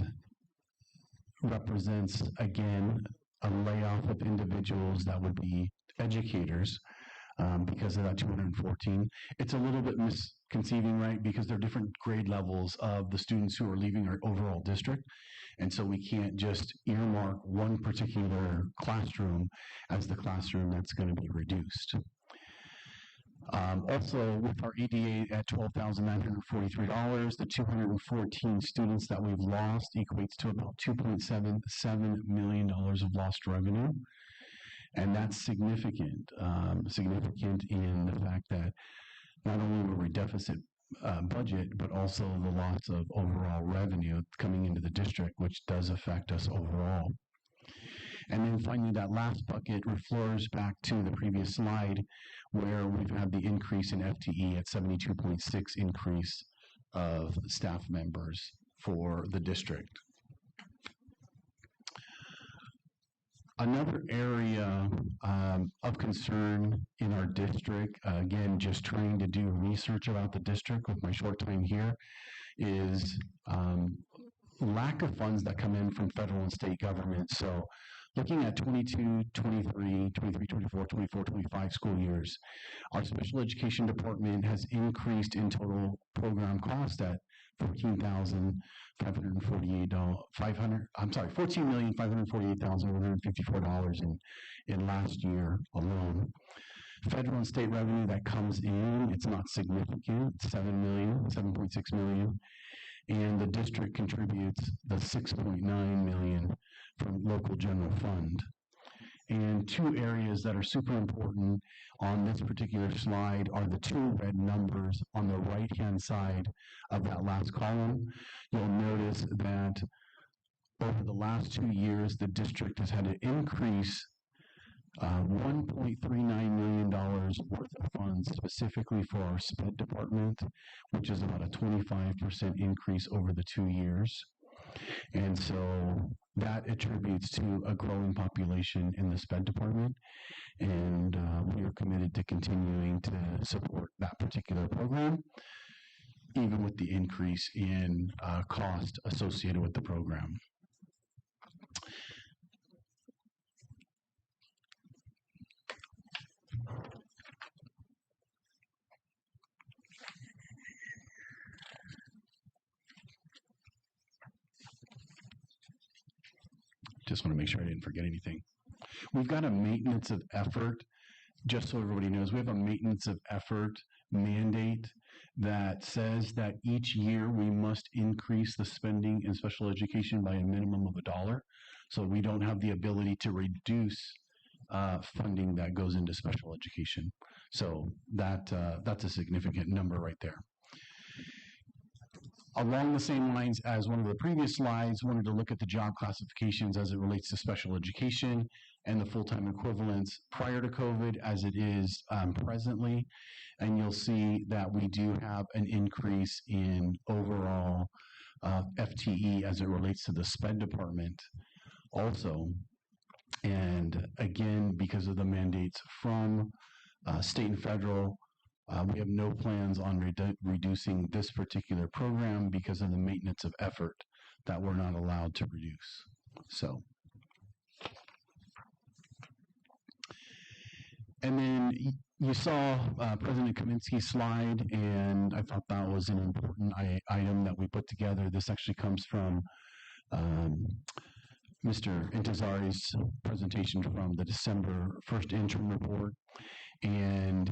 represents, again, a layoff of individuals that would be educators because of that 214. It's a little bit misconceiving, right? Because there are different grade levels of the students who are leaving our overall district. And so we can't just earmark one particular classroom as the classroom that's going to be reduced. Also, with our EDA at $12,943, the 214 students that we've lost equates to about $2.77 million of lost revenue. And that's significant, significant in the fact that not only were we deficit budget, but also the loss of overall revenue coming into the district, which does affect us overall. And then finally, that last bucket refers back to the previous slide where we've had the increase in FTE at 72.6 increase of staff members for the district. Another area of concern in our district, again, just trying to do research about the district with my short time here, is lack of funds that come in from federal and state government. So looking at 22, 23, 24, 25 school years, our special education department has increased in total program cost at $14,548,154 in last year alone. Federal and state revenue that comes in, it's not significant, $7.6 million. And the district contributes the $6.9 million from local general fund. And two areas that are super important on this particular slide are the two red numbers on the right-hand side of that last column. You'll notice that over the last 2 years, the district has had to increase $1.39 million worth of funds specifically for our SPED department, which is about a 25% increase over the 2 years. And so that attributes to a growing population in the SPED department, and we are committed to continuing to support that particular program, even with the increase in cost associated with the program. Just want to make sure I didn't forget anything. We've got a maintenance of effort, just so everybody knows, we have a maintenance of effort mandate that says that each year we must increase the spending in special education by a minimum of $1. So we don't have the ability to reduce funding that goes into special education. So that's a significant number right there. Along the same lines as one of the previous slides, wanted to look at the job classifications as it relates to special education and the full-time equivalents prior to COVID as it is presently. And you'll see that we do have an increase in overall FTE as it relates to the SPED department also. And again, because of the mandates from state and federal, we have no plans on reducing this particular program because of the maintenance of effort that we're not allowed to reduce. So, and then you saw President Kaminsky's slide, and I thought that was an important item that we put together. This actually comes from Mr. Intezari's presentation from the December 1st interim report, and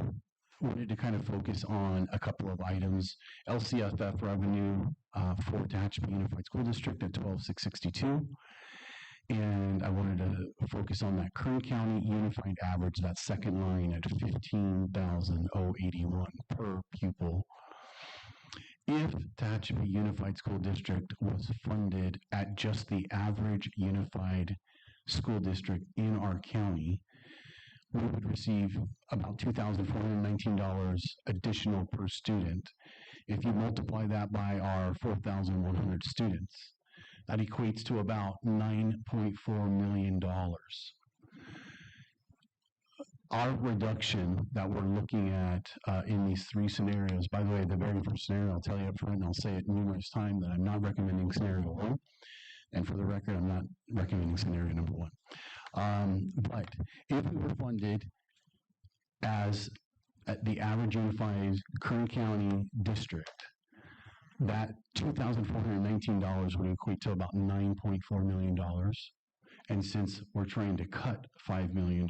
wanted to kind of focus on a couple of items. LCFF revenue for Tehachapi Unified School District at $12,662. And I wanted to focus on that Kern County Unified average, that second line at $15,081 per pupil. If Tehachapi Unified School District was funded at just the average unified school district in our county, we would receive about $2,419 additional per student. If you multiply that by our 4,100 students, that equates to about $9.4 million. Our reduction that we're looking at in these three scenarios, by the way, the very first scenario, I'll tell you up front, and I'll say it numerous times, that I'm not recommending scenario 1. And for the record, I'm not recommending scenario number 1. But if we were funded as the average unified Kern County district, that $2,419 would equate to about $9.4 million. And since we're trying to cut $5 million,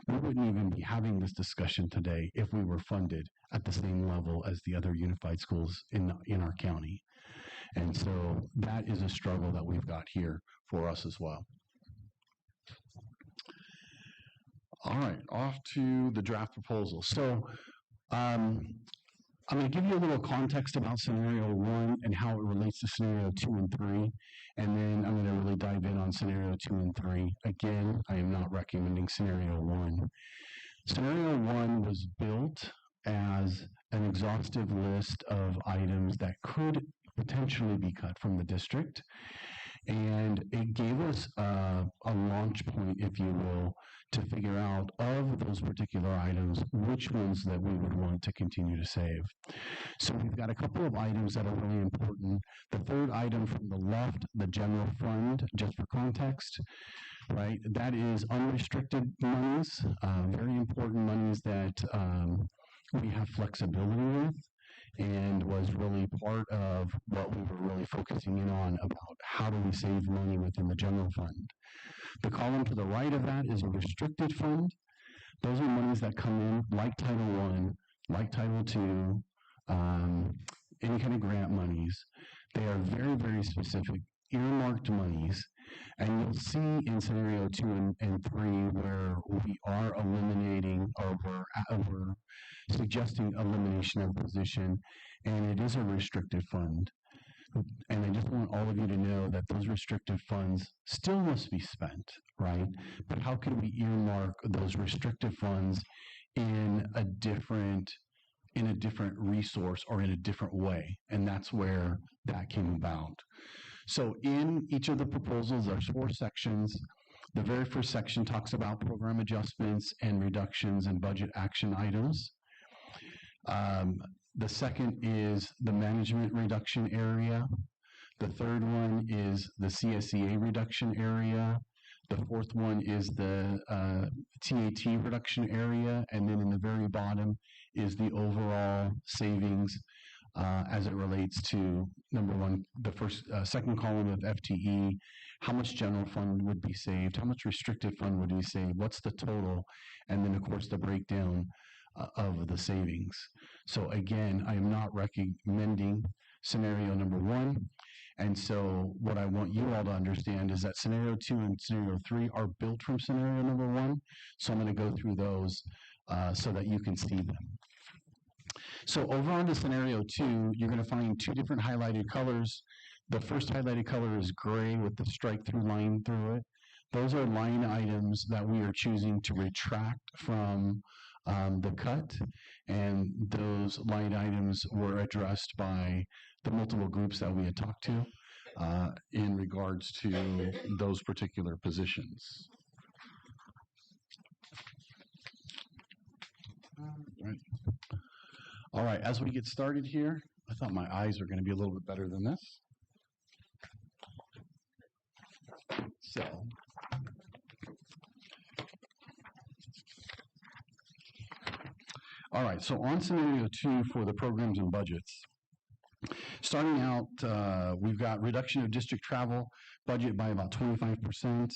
we wouldn't even be having this discussion today if we were funded at the same level as the other unified schools in our county. And so that is a struggle that we've got here for us as well. All right, off to the draft proposal. So I'm going to give you a little context about scenario 1 and how it relates to scenario 2 and 3, and then I'm going to really dive in on scenario 2 and 3. Again, I am not recommending scenario 1. Scenario 1 was built as an exhaustive list of items that could potentially be cut from the district, and it gave us a launch point, if you will, to figure out of those particular items which ones that we would want to continue to save. So we've got a couple of items that are really important. The third item from the left, the general fund, just for context, right? That is unrestricted monies, very important monies that we have flexibility with, and was really part of what we were really focusing in on about how do we save money within the general fund. The column to the right of that is a restricted fund. Those are monies that come in like Title I, like Title II, any kind of grant monies. They are very, very specific, earmarked monies. And you'll see in scenario 2 and 3 where we are eliminating, or we're suggesting elimination of position, and it is a restricted fund. And I just want all of you to know that those restricted funds still must be spent, right? But how can we earmark those restricted funds in a different resource or in a different way? And that's where that came about. So in each of the proposals, there's 4 sections. The very first section talks about program adjustments and reductions in budget action items. The second is the management reduction area. The third one is the CSEA reduction area. The fourth one is the TAT reduction area. And then in the very bottom is the overall savings as it relates to, number one, the second column of FTE, how much general fund would be saved, how much restricted fund would be saved, what's the total, and then of course the breakdown of the savings. So again, I am not recommending scenario number 1. And so what I want you all to understand is that scenario 2 and scenario 3 are built from scenario number 1. So I'm going to go through those so that you can see them. So over on to scenario 2, you're going to find 2 different highlighted colors. The first highlighted color is gray with the strike through line through it. Those are line items that we are choosing to retract from the cut, and those line items were addressed by the multiple groups that we had talked to in regards to those particular positions. Right. All right, as we get started here, I thought my eyes were going to be a little bit better than this. So, all right, so on scenario 2 for the programs and budgets. Starting out, we've got reduction of district travel budget by about 25%,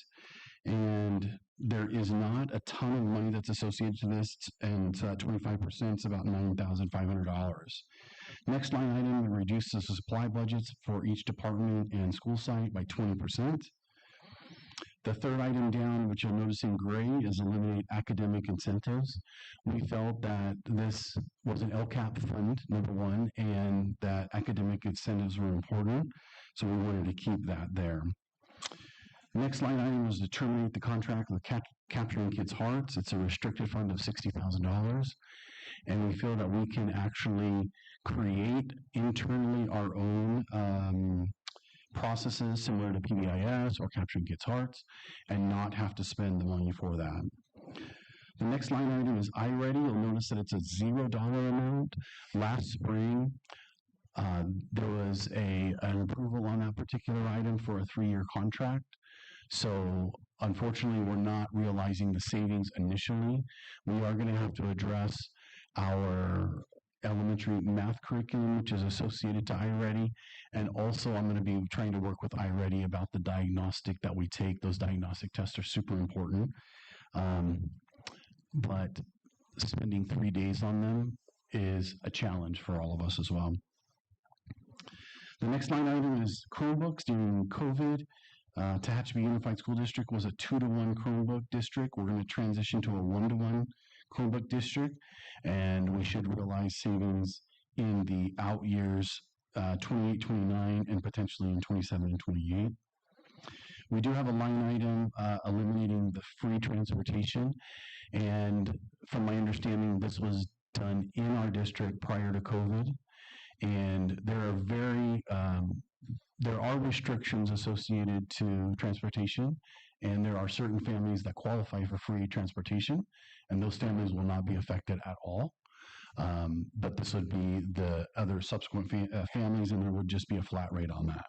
and there is not a ton of money that's associated to this, and 25% is about $9,500. Next line item, reduce the supply budgets for each department and school site by 20%. The third item down, which you'll notice in gray, is eliminate academic incentives. We felt that this was an LCAP fund, number 1, and that academic incentives were important, so we wanted to keep that there. Next line item was to terminate the contract with Capturing Kids' Hearts. It's a restricted fund of $60,000, and we feel that we can actually create internally our own processes similar to PBIS or Capturing Kids' Hearts and not have to spend the money for that. The next line item is iReady. You'll notice that it's a $0 amount. Last spring, there was an approval on that particular item for a 3-year contract. So unfortunately, we're not realizing the savings initially. We are going to have to address our elementary math curriculum, which is associated to iReady. And also I'm going to be trying to work with iReady about the diagnostic that we take. Those diagnostic tests are super important. But spending 3 days on them is a challenge for all of us as well. The next line item is Chromebooks during COVID. Tehachapi Unified School District was a 2-to-1 Chromebook district. We're going to transition to a 1-to-1 Chromebook district, and we should realize savings in the out years 28, 29, and potentially in 27 and 28. We do have a line item eliminating the free transportation, and from my understanding, this was done in our district prior to COVID, and there are restrictions associated to transportation, and there are certain families that qualify for free transportation, and those families will not be affected at all. But this would be the other subsequent families, and there would just be a flat rate on that.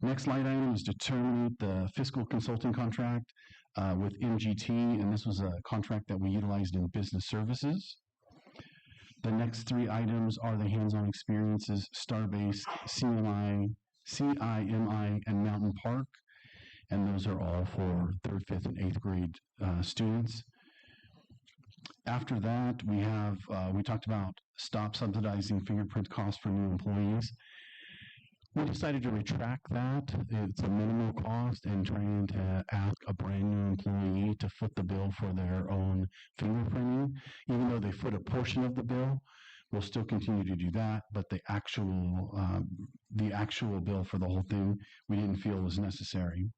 Next line item is to terminate the fiscal consulting contract with MGT, and this was a contract that we utilized in business services. The next three items are the hands-on experiences, Starbase, CIMI, and Mountain Park, and those are all for 3rd, 5th, and 8th grade students. After that, we talked about stop subsidizing fingerprint costs for new employees. We decided to retract that. It's a minimal cost, and trying to ask a brand new employee to foot the bill for their own fingerprinting. Even though they foot a portion of the bill, we'll still continue to do that, but the actual bill for the whole thing, we didn't feel was necessary.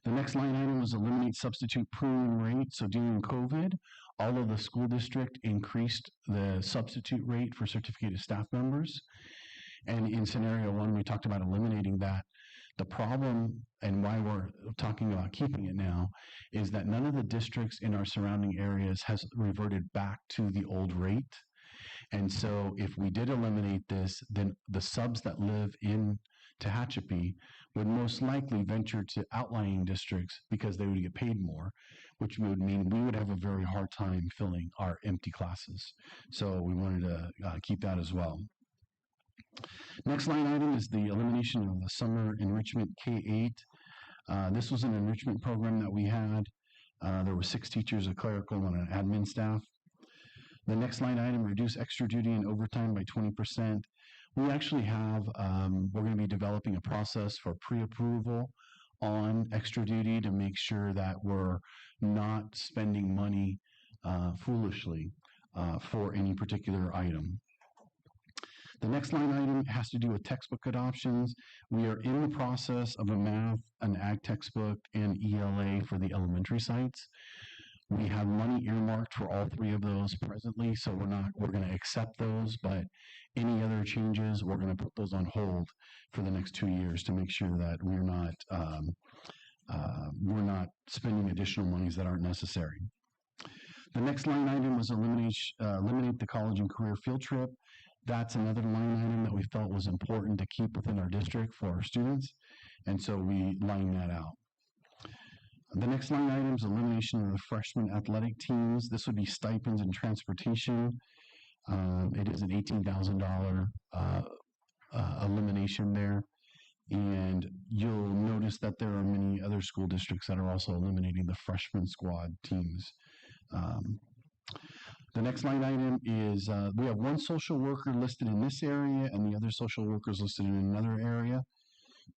The next line item was eliminate substitute premium rate. So during COVID, all of the school district increased the substitute rate for certificated staff members. And in scenario one, we talked about eliminating that. The problem, and why we're talking about keeping it now, is that none of the districts in our surrounding areas has reverted back to the old rate. And so if we did eliminate this, then the subs that live in Tehachapi would most likely venture to outlying districts because they would get paid more, which would mean we would have a very hard time filling our empty classes. So we wanted to keep that as well. Next line item is the elimination of the summer enrichment K-8. This was an enrichment program that we had. There were 6 teachers, a clerical, and an admin staff. The next line item, reduce extra duty and overtime by 20%. We actually have, we're going to be developing a process for pre-approval on extra duty to make sure that we're not spending money foolishly for any particular item. The next line item has to do with textbook adoptions. We are in the process of a math, an ag textbook, and ELA for the elementary sites. We have money earmarked for all 3 of those presently, so we're going to accept those, but any other changes, we're going to put those on hold for the next 2 years to make sure that we're not spending additional monies that aren't necessary. The next line item was eliminate the college and career field trip. That's another line item that we felt was important to keep within our district for our students, and so we lined that out. The next line item is elimination of the freshman athletic teams. This would be stipends and transportation. It is an $18,000 elimination there, and you'll notice that there are many other school districts that are also eliminating the freshman squad teams. The next line item is we have 1 social worker listed in this area and the other social workers listed in another area,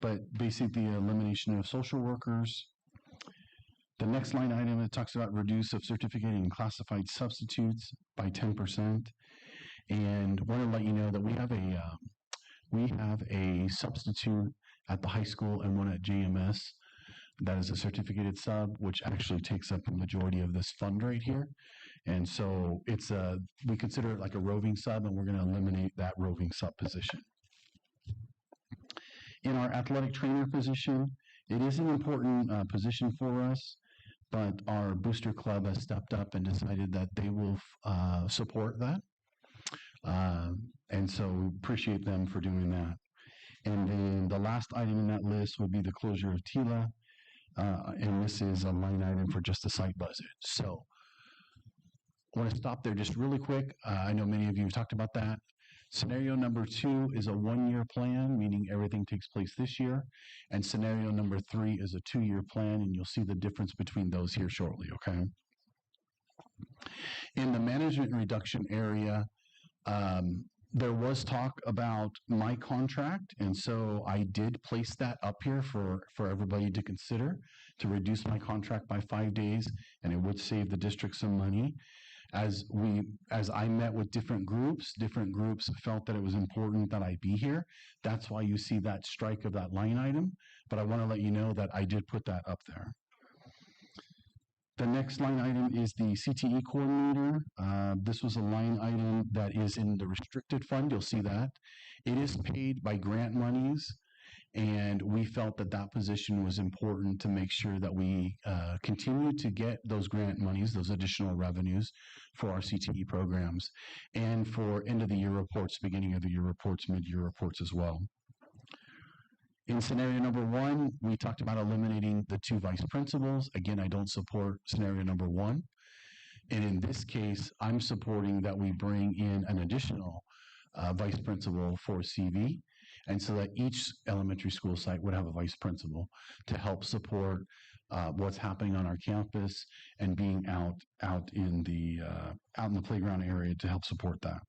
but basically the elimination of social workers. The next line item, it talks about reduce of certificated and classified substitutes by 10%. And want to let you know that we have a substitute at the high school and one at JMS that is a certificated sub, which actually takes up a majority of this fund right here. And so we consider it like a roving sub, and we're going to eliminate that roving sub position. In our athletic trainer position, it is an important position for us, but our booster club has stepped up and decided that they will support that. And so we appreciate them for doing that. And then the last item in that list would be the closure of TILA. And this is a line item for just the site budget. So I want to stop there just really quick. I know many of you have talked about that. Scenario number 2 is a 1-year plan, meaning everything takes place this year. And scenario number 3 is a 2-year plan, and you'll see the difference between those here shortly, okay? In the management reduction area, There was talk about my contract, and so I did place that up here for everybody to consider, to reduce my contract by 5 days, and it would save the district some money. As I met with different groups felt that it was important that I be here. That's why you see that strike of that line item, but I want to let you know that I did put that up there. The next line item is the CTE coordinator. This was a line item that is in the restricted fund. You'll see that. It is paid by grant monies, and we felt that that position was important to make sure that we continue to get those grant monies, those additional revenues for our CTE programs, and for end of the year reports, beginning of the year reports, mid-year reports as well. In scenario number 1, we talked about eliminating the 2 vice principals. Again, I don't support scenario number 1. And in this case, I'm supporting that we bring in an additional vice principal for CV, and so that each elementary school site would have a vice principal to help support what's happening on our campus and being out in the playground area to help support that.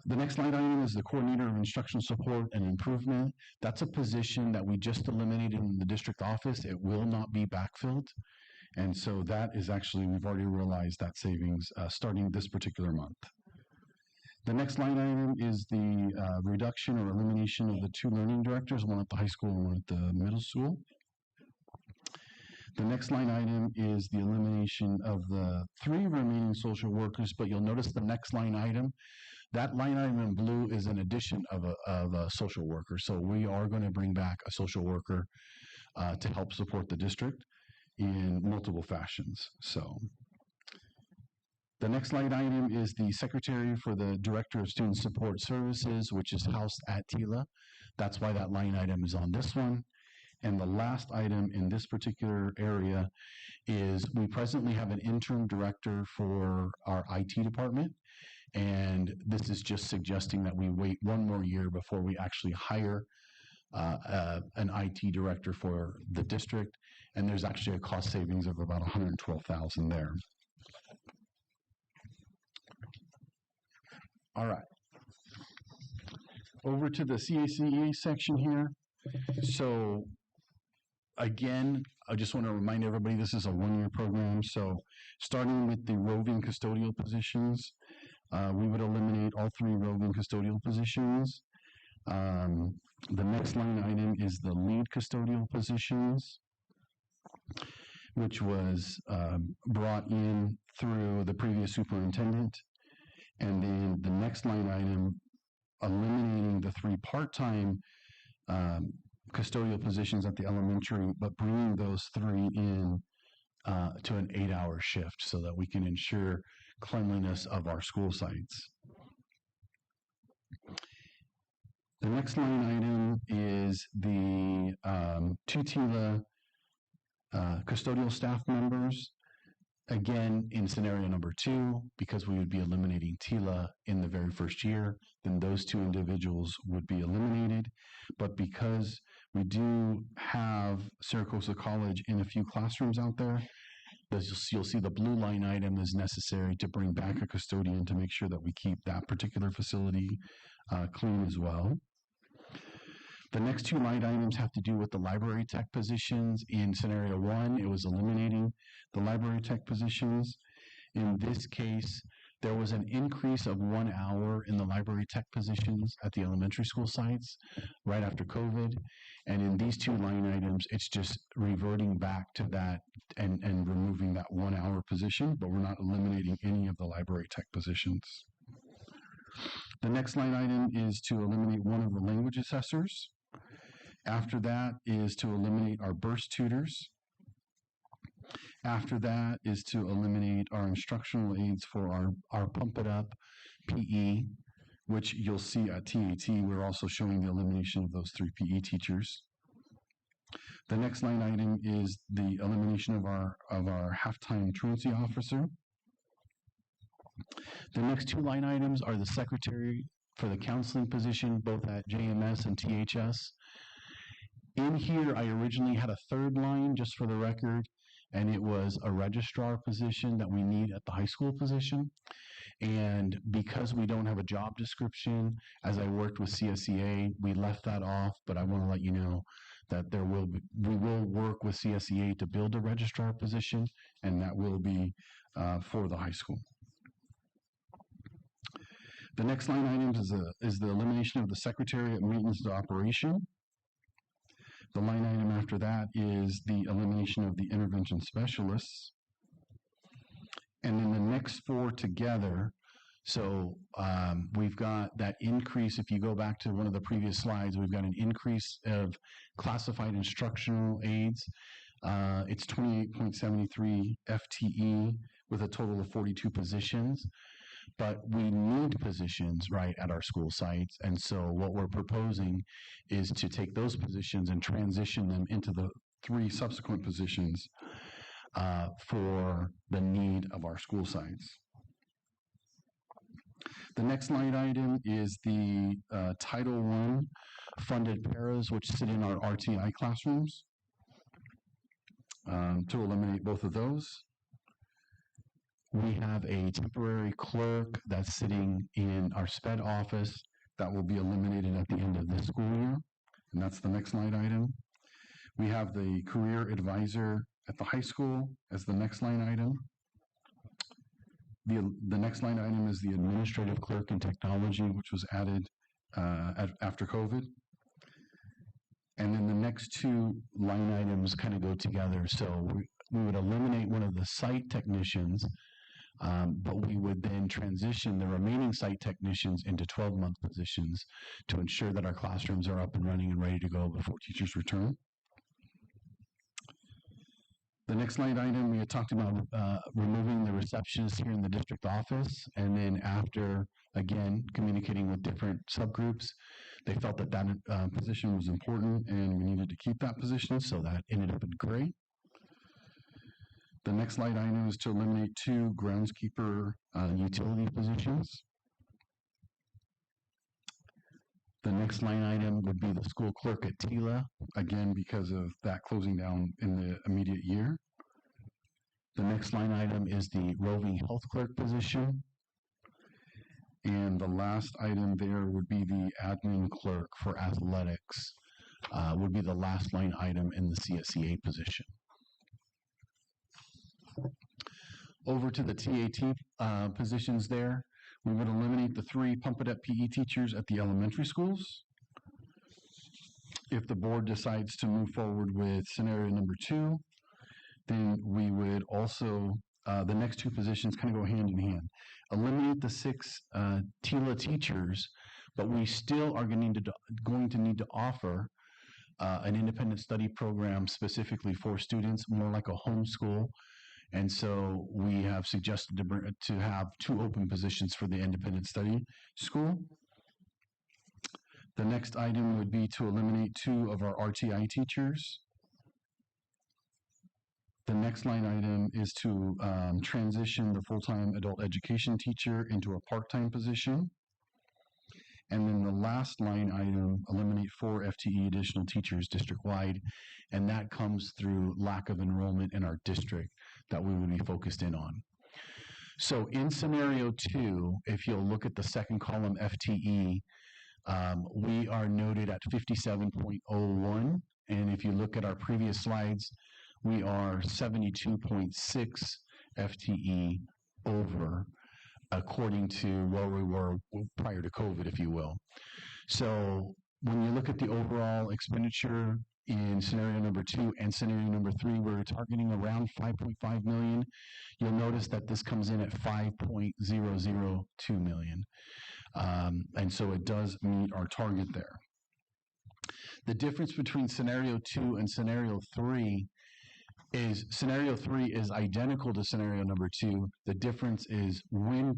The next line item is the coordinator of instructional support and improvement. That's a position that we just eliminated in the district office. It will not be backfilled. And so that is actually, we've already realized that savings starting this particular month. The next line item is the reduction or elimination of the 2 learning directors, one at the high school and one at the middle school. The next line item is the elimination of the 3 remaining social workers, but you'll notice the next line item, that line item in blue is an addition of a social worker. So we are going to bring back a social worker to help support the district in multiple fashions. So the next line item is the secretary for the Director of Student Support Services, which is housed at TILA. That's why that line item is on this one. And the last item in this particular area is we presently have an interim director for our IT department. And this is just suggesting that we wait 1 more year before we actually hire an IT director for the district. And there's actually a cost savings of about $112,000 there. All right. Over to the CACA section here. So again, I just want to remind everybody this is a 1-year program. So starting with the roving custodial positions, we would eliminate all 3 roving custodial positions. The next line item is the lead custodial positions, which was brought in through the previous superintendent. And then the next line item, eliminating the 3 part-time custodial positions at the elementary, but bringing those 3 in to an 8-hour shift so that we can ensure cleanliness of our school sites. The next line item is the 2 TILA custodial staff members. Again, in scenario number 2, because we would be eliminating TILA in the very first year, then those 2 individuals would be eliminated. But because we do have Saracosa College in a few classrooms out there, you'll see the blue line item is necessary to bring back a custodian to make sure that we keep that particular facility clean as well. The next 2 line items have to do with the library tech positions. In scenario 1, it was eliminating the library tech positions. In this case, there was an increase of 1 hour in the library tech positions at the elementary school sites right after COVID. And in these 2 line items, it's just reverting back to that and removing that 1 hour position, but we're not eliminating any of the library tech positions. The next line item is to eliminate 1 of the language assessors. After that is to eliminate our burst tutors. After that is to eliminate our instructional aides for our Pump It Up PE, which you'll see at TAT. We're also showing the elimination of those 3 PE teachers. The next line item is the elimination of our halftime truancy officer. The next 2 line items are the secretary for the counseling position, both at JMS and THS. In here, I originally had a 3rd line, just for the record, and it was a registrar position that we need at the high school position. And because we don't have a job description, as I worked with CSEA, we left that off, but I want to let you know that we will work with CSEA to build a registrar position, and that will be for the high school. The next line item is the elimination of the secretariat maintenance to operation. The line item after that is the elimination of the intervention specialists. And then the next four together, so we've got that increase. If you go back to one of the previous slides, we've got an increase of classified instructional aides. It's 28.73 FTE with a total of 42 positions. But we need positions, right, at our school sites. And so what we're proposing is to take those positions and transition them into the 3 subsequent positions for the need of our school sites. The next line item is the Title I funded paras, which sit in our RTI classrooms, to eliminate both of those. We have a temporary clerk that's sitting in our SPED office that will be eliminated at the end of this school year, and that's the next line item. We have the career advisor at the high school as the next line item. The next line item is the administrative clerk in technology, which was added after COVID. And then the next 2 line items kind of go together. So we would eliminate one of the site technicians, but we would then transition the remaining site technicians into 12-month positions to ensure that our classrooms are up and running and ready to go before teachers return. The next line item, we had talked about removing the receptionist here in the district office, and then after, again, communicating with different subgroups, they felt that that position was important and we needed to keep that position, so that ended up in gray. The next line item is to eliminate 2 groundskeeper utility positions. The next line item would be the school clerk at TILA, again, because of that closing down in the immediate year. The next line item is the roving health clerk position. And the last item there would be the admin clerk for athletics, would be the last line item in the CSEA position. Over to the TAT positions there. We would eliminate the 3 pump adept PE teachers at the elementary schools. If the board decides to move forward with scenario number 2, then we would also, the next 2 positions kind of go hand in hand. Eliminate the 6 TILA teachers, but we still are going to need to offer an independent study program specifically for students, more like a homeschool. And so we have suggested to have 2 open positions for the independent study school. The next item would be to eliminate 2 of our RTI teachers. The next line item is to transition the full-time adult education teacher into a part-time position. And then the last line item, eliminate 4 FTE additional teachers district-wide, and that comes through lack of enrollment in our district that we would be focused in on. So in scenario 2, if you'll look at the second column, FTE, we are noted at 57.01, and if you look at our previous slides, we are 72.6 FTE over, according to where we were prior to COVID, if you will. So when you look at the overall expenditure in scenario number 2 and scenario number 3, we're targeting around 5.5 million. You'll notice that this comes in at 5.002 million. And so it does meet our target there. The difference between scenario 2 and scenario 3 is scenario 3 is identical to scenario number 2. The difference is when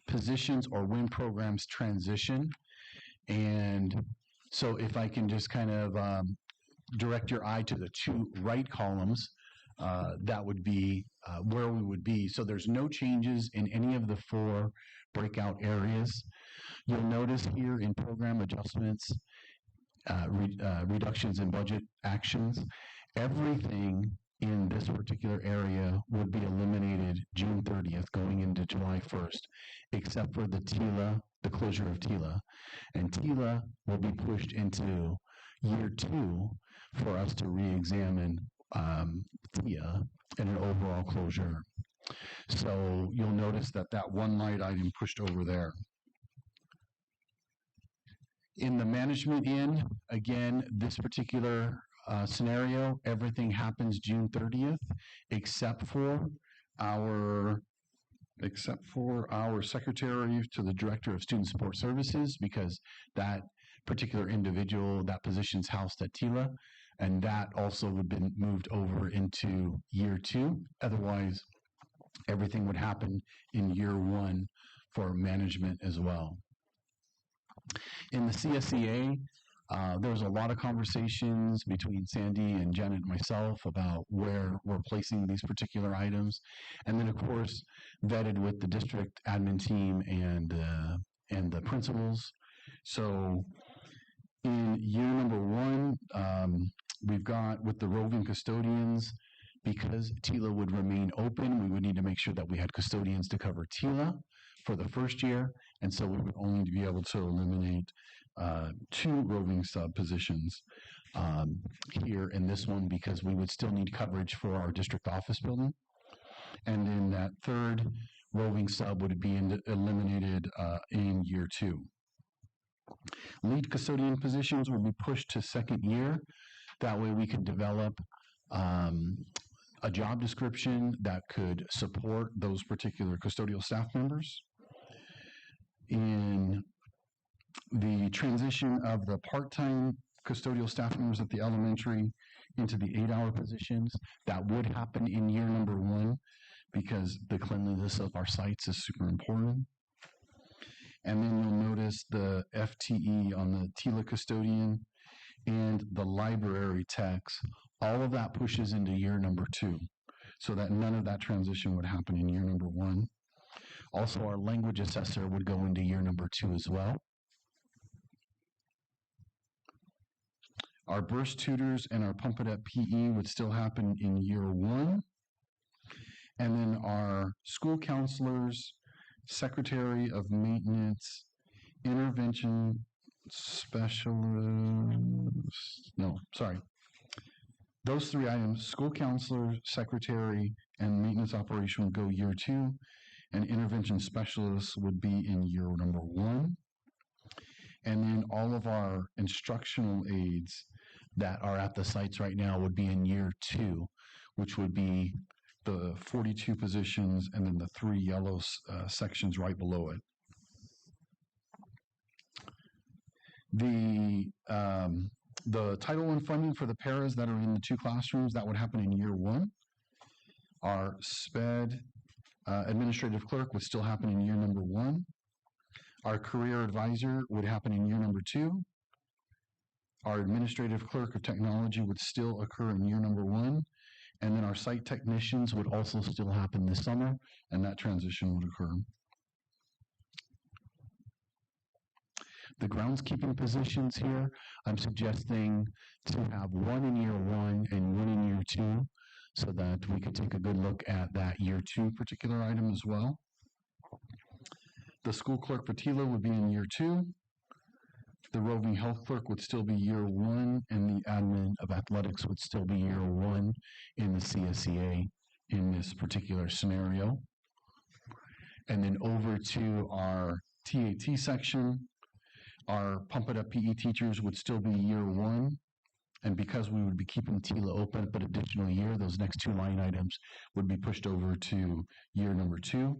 positions or when programs transition. And so if I can just kind of direct your eye to the 2 right columns, that would be where we would be. So there's no changes in any of the 4 breakout areas. You'll notice here in program adjustments, reductions in budget actions, everything in this particular area would be eliminated June 30th going into July 1st, except for the closure of TILA. And TILA will be pushed into year 2 for us to re-examine TIA and an overall closure. So you'll notice that that one line item pushed over there. In the management end, again, this particular scenario, everything happens June 30th, except for our secretary to the director of student support services, because that particular individual, that position's housed at TILA, and that also would have been moved over into year 2. Otherwise, everything would happen in year 1 for management as well. In the CSEA, there was a lot of conversations between Sandy and Janet and myself about where we're placing these particular items, and then of course vetted with the district admin team and the principals. So in year number 1, we've got with the roving custodians, because TILA would remain open, we would need to make sure that we had custodians to cover TILA for the first year, and so we would only be able to eliminate 2 roving sub positions here in this one, because we would still need coverage for our district office building. And then that 3rd roving sub would be eliminated in year 2. Lead custodian positions will be pushed to 2nd year. That way we can develop a job description that could support those particular custodial staff members. In the transition of the part-time custodial staff members at the elementary into the 8-hour positions, that would happen in year number 1, because the cleanliness of our sites is super important. And then you'll notice the FTE on the TILA custodian and the library techs, all of that pushes into year number 2, so that none of that transition would happen in year number 1. Also, our language assessor would go into year number 2 as well. Our burst tutors and our Pump It Up PE would still happen in year 1. And then our school counselors, secretary of maintenance, intervention specialist, those 3 items, school counselor, secretary, and maintenance operation would go year 2, and intervention specialists would be in year number 1. And then all of our instructional aides that are at the sites right now would be in year 2, which would be the 42 positions and then the 3 yellow sections right below it. The Title I funding for the paras that are in the 2 classrooms, that would happen in year 1. Our SPED administrative clerk would still happen in year number 1. Our career advisor would happen in year number 2. Our administrative clerk of technology would still occur in year number 1. And then our site technicians would also still happen this summer, and that transition would occur. The groundskeeping positions here, I'm suggesting to have 1 in year 1 and 1 in year 2, so that we could take a good look at that year 2 particular item as well. The school clerk for TILA would be in year 2. The roving health clerk would still be year 1, and the admin of athletics would still be year 1 in the CSEA in this particular scenario. And then over to our TAT section, our Pump It Up PE teachers would still be year 1. And because we would be keeping TILA open but additional year, those next 2 line items would be pushed over to year number 2.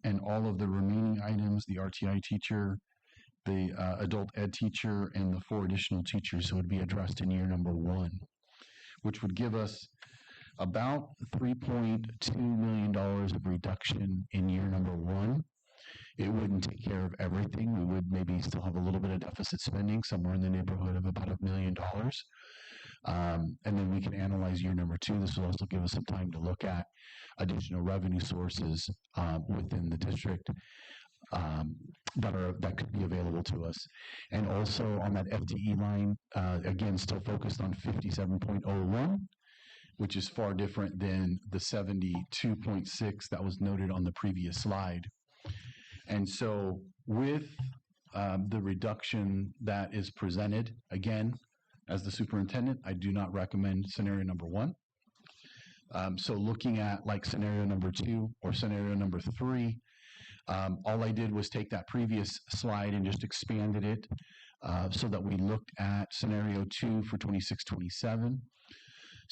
And all of the remaining items, the RTI teacher, the adult ed teacher, and the 4 additional teachers would be addressed in year number 1, which would give us about $3.2 million of reduction in year number 1. It wouldn't take care of everything. We would maybe still have a little bit of deficit spending, somewhere in the neighborhood of about $1 million. And then we can analyze year number 2. This will also give us some time to look at additional revenue sources within the district that could be available to us. And also on that FTE line, again, still focused on 57.01. which is far different than the 72.6 that was noted on the previous slide. And so with the reduction that is presented, again, as the superintendent, I do not recommend scenario number 1. So looking at like scenario number 2 or scenario number 3, all I did was take that previous slide and just expanded it so that we looked at scenario 2 for 26-27.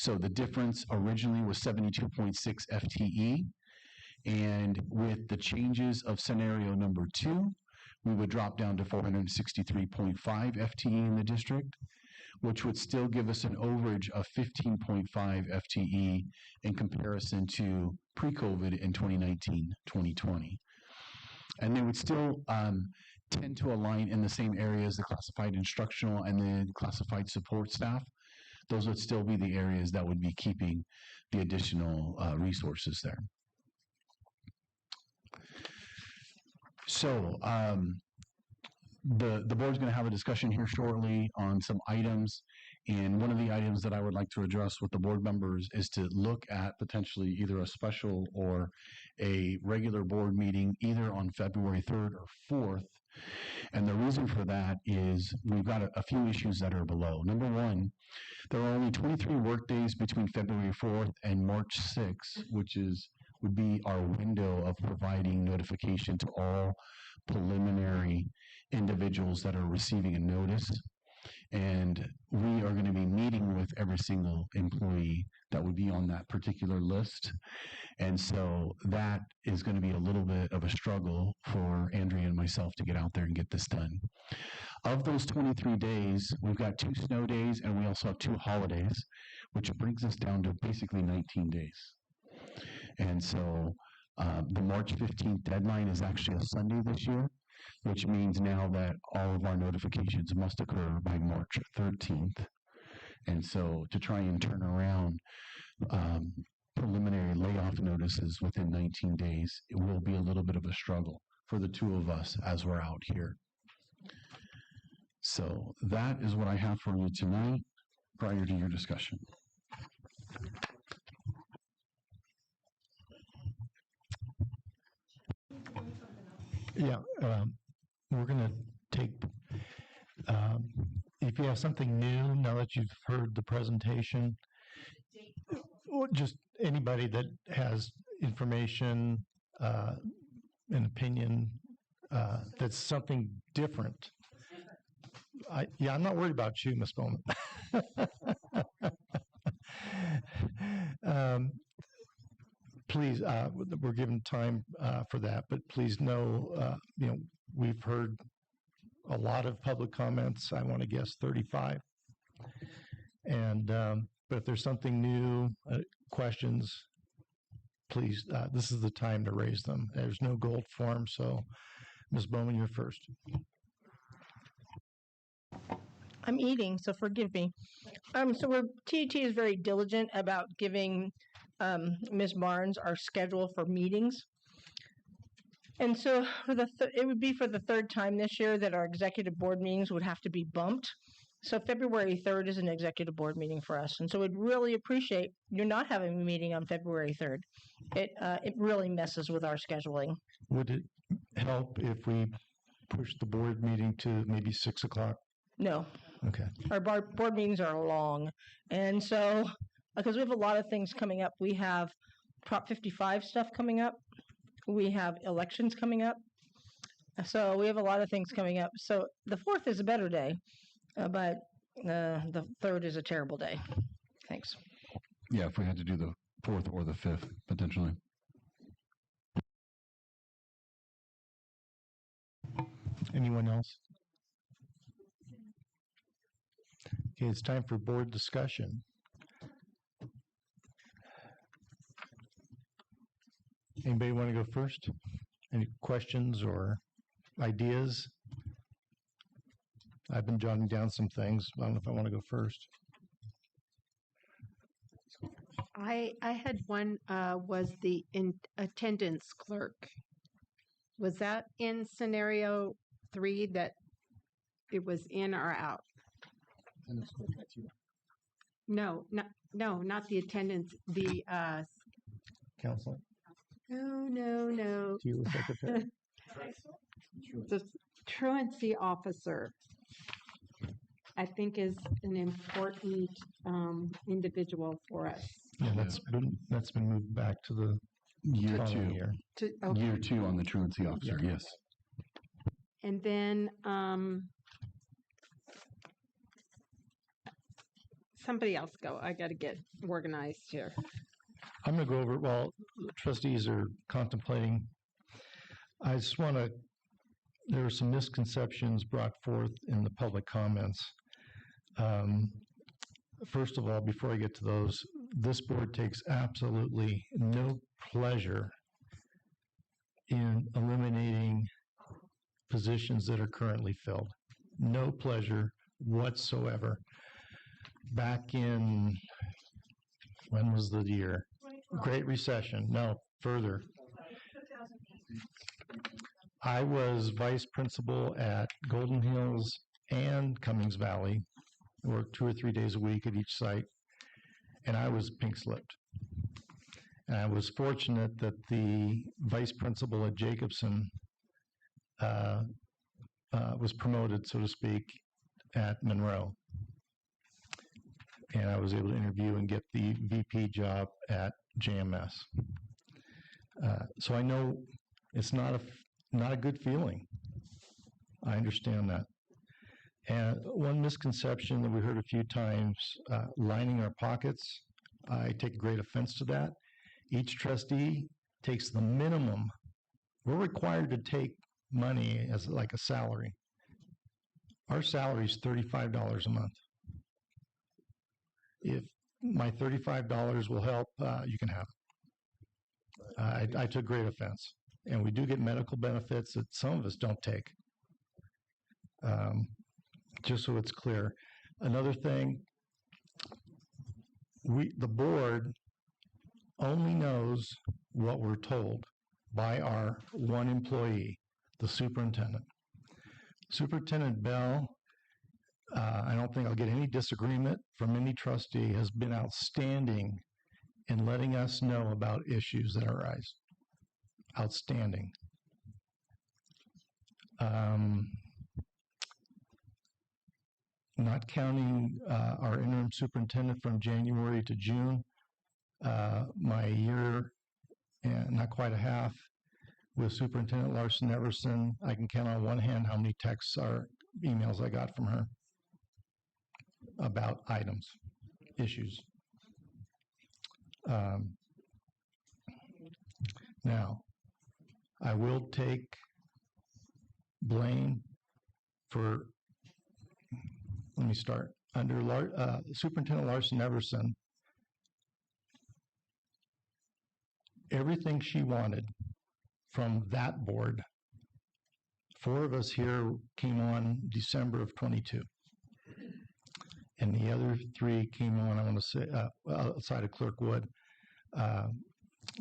So the difference originally was 72.6 FTE. And with the changes of scenario number 2, we would drop down to 463.5 FTE in the district, which would still give us an overage of 15.5 FTE in comparison to pre-COVID in 2019-2020. And they would still tend to align in the same areas, the classified instructional and the classified support staff. Those would still be the areas that would be keeping the additional resources there. So the board's going to have a discussion here shortly on some items. And one of the items that I would like to address with the board members is to look at potentially either a special or a regular board meeting either on February 3rd or 4th. And the reason for that is we've got a few issues that are below. Number one, there are only 23 work days between February 4th and March 6th, which would be our window of providing notification to all preliminary individuals that are receiving a notice. And we are going to be meeting with every single employee that would be on that particular list. And so that is going to be a little bit of a struggle for Andrea and myself to get out there and get this done. Of those 23 days, we've got 2 snow days and we also have 2 holidays, which brings us down to basically 19 days. And so the March 15th deadline is actually a Sunday this year, which means now that all of our notifications must occur by March 13th. And so to try and turn around preliminary layoff notices within 19 days, it will be a little bit of a struggle for the 2 of us as we're out here. So that is what I have for you tonight prior to your discussion. Yeah, we're going to take, if you have something new, now that you've heard the presentation, or just anybody that has information, an opinion, that's something different. I'm not worried about you, Ms. Bowman. Please, we're given time for that, but please know, we've heard a lot of public comments. I want to guess 35. And but if there's something new, questions, please, this is the time to raise them. There's no gold form, so Ms. Bowman, you're first. I'm eating, so forgive me. So TET is very diligent about giving Ms. Barnes our schedule for meetings. And so it would be for the 3rd time this year that our executive board meetings would have to be bumped. So February 3rd is an executive board meeting for us. And so we'd really appreciate you not having a meeting on February 3rd. It really messes with our scheduling. Would it help if we push the board meeting to maybe 6 o'clock? No. Okay. Our board meetings are long. And so, because we have a lot of things coming up, we have Prop 55 stuff coming up. We have elections coming up. So we have a lot of things coming up. So the 4th is a better day, but the 3rd is a terrible day. Thanks. Yeah, if we had to do the 4th or the 5th, potentially. Anyone else? Okay, it's time for board discussion. Anybody want to go first? Any questions or ideas? I've been jotting down some things. I don't know if I want to go first. I had one, was the attendance clerk. Was that in scenario 3 that it was in or out? No, not the attendance, the, Counseling. no. To you, the secretary. The truancy officer, I think, is an important individual for us. Yeah, that's been moved back to the Year following two. year. Okay. Year 2 on the truancy officer, yes. And then somebody else go. I got to get organized here. I'm going to go over, while trustees are contemplating, I just want to, there are some misconceptions brought forth in the public comments. First of all, before I get to those, this board takes absolutely no pleasure in eliminating positions that are currently filled. No pleasure whatsoever. Back in, when was the year? Great Recession. No, further. I was vice principal at Golden Hills and Cummings Valley. I worked 2 or 3 days a week at each site, and I was pink-slipped. And I was fortunate that the vice principal at Jacobson was promoted, so to speak, at Monroe. And I was able to interview and get the VP job at JMS. So I know it's not a good feeling. I understand that. And one misconception that we heard a few times, lining our pockets, I take great offense to that. Each trustee takes the minimum. We're required to take money as like a salary. Our salary is $35 a month. If my $35 will help, you can have it. I took great offense. And we do get medical benefits that some of us don't take. Just so it's clear. Another thing, the board only knows what we're told by our one employee, the superintendent. Superintendent Bell, I don't think I'll get any disagreement from any trustee, has been outstanding in letting us know about issues that arise. Outstanding. Not counting our interim superintendent from January to June, my year and not quite a half with Superintendent Larson Everson, I can count on one hand how many texts or emails I got from her about items, issues. Now, I will take blame for, let me start. Under Superintendent Larson Everson, everything she wanted from that board, 4 of us here came on December of 22. And the other 3 came on, I want to say, outside of Clerk Wood.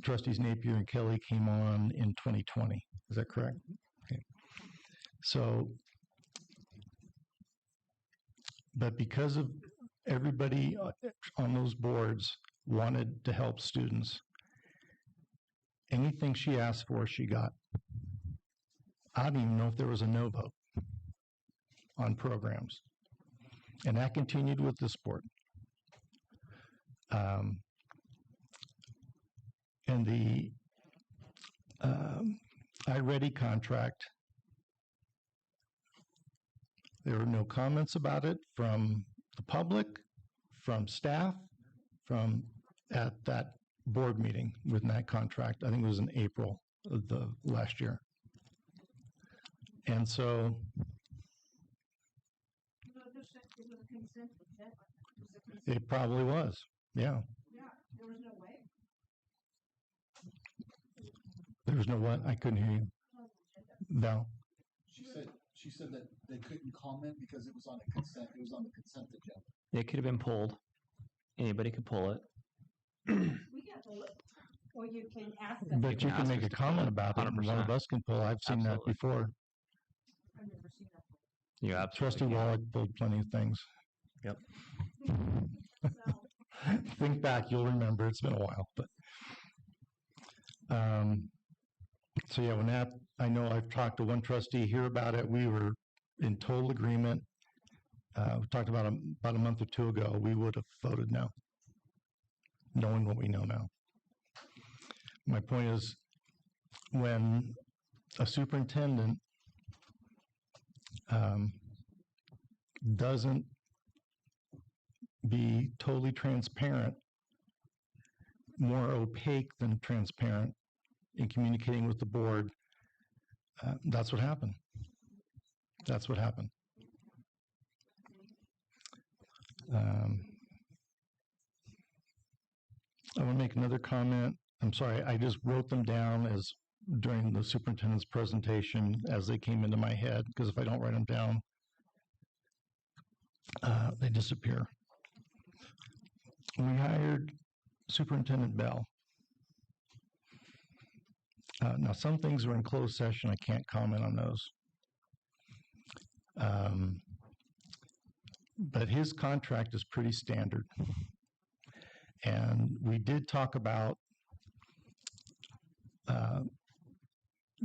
Trustees Napier and Kelly came on in 2020. Is that correct? Okay. So, but because of everybody on those boards wanted to help students, anything she asked for, she got. I don't even know if there was a no vote on programs. And that continued with this board. And the iReady contract, there were no comments about it from the public, from staff, from at that board meeting with that contract. I think it was in April of the last year. And so it probably was, yeah. There was no way. There was no what? I couldn't hear you. No. She said that they couldn't comment because it was on a consent. It was on the consent agenda. It could have been pulled. Anybody could pull it. We got to look. Or you can ask them. But you can make a comment about it, and one of us can pull. I've seen that before. I've never seen that. You Trustee Wallach pulled plenty of things. Yep. Think back, you'll remember. It's been a while, but so yeah, when that, I know I've talked to one trustee here about it. We were in total agreement. We talked about a month or two ago. We would have voted no, knowing what we know now. My point is, when a superintendent doesn't be totally transparent, more opaque than transparent in communicating with the board, that's what happened. That's what happened. I want to make another comment. I'm sorry, I just wrote them down as during the superintendent's presentation as they came into my head, because if I don't write them down, they disappear. We hired Superintendent Bell. Now, some things are in closed session. I can't comment on those. But his contract is pretty standard. And we did talk about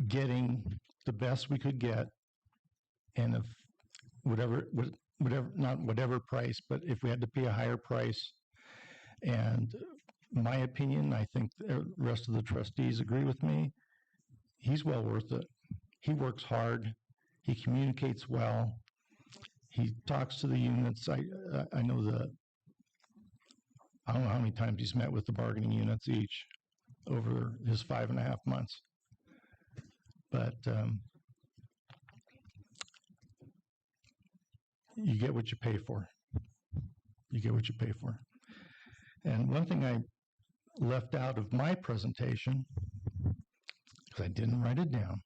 getting the best we could get, and if whatever, not whatever price, but if we had to pay a higher price. And my opinion, I think the rest of the trustees agree with me, he's well worth it. He works hard. He communicates well. He talks to the units. I know I don't know how many times he's met with the bargaining units each over his 5.5 months. But you get what you pay for. You get what you pay for. And one thing I left out of my presentation, because I didn't write it down,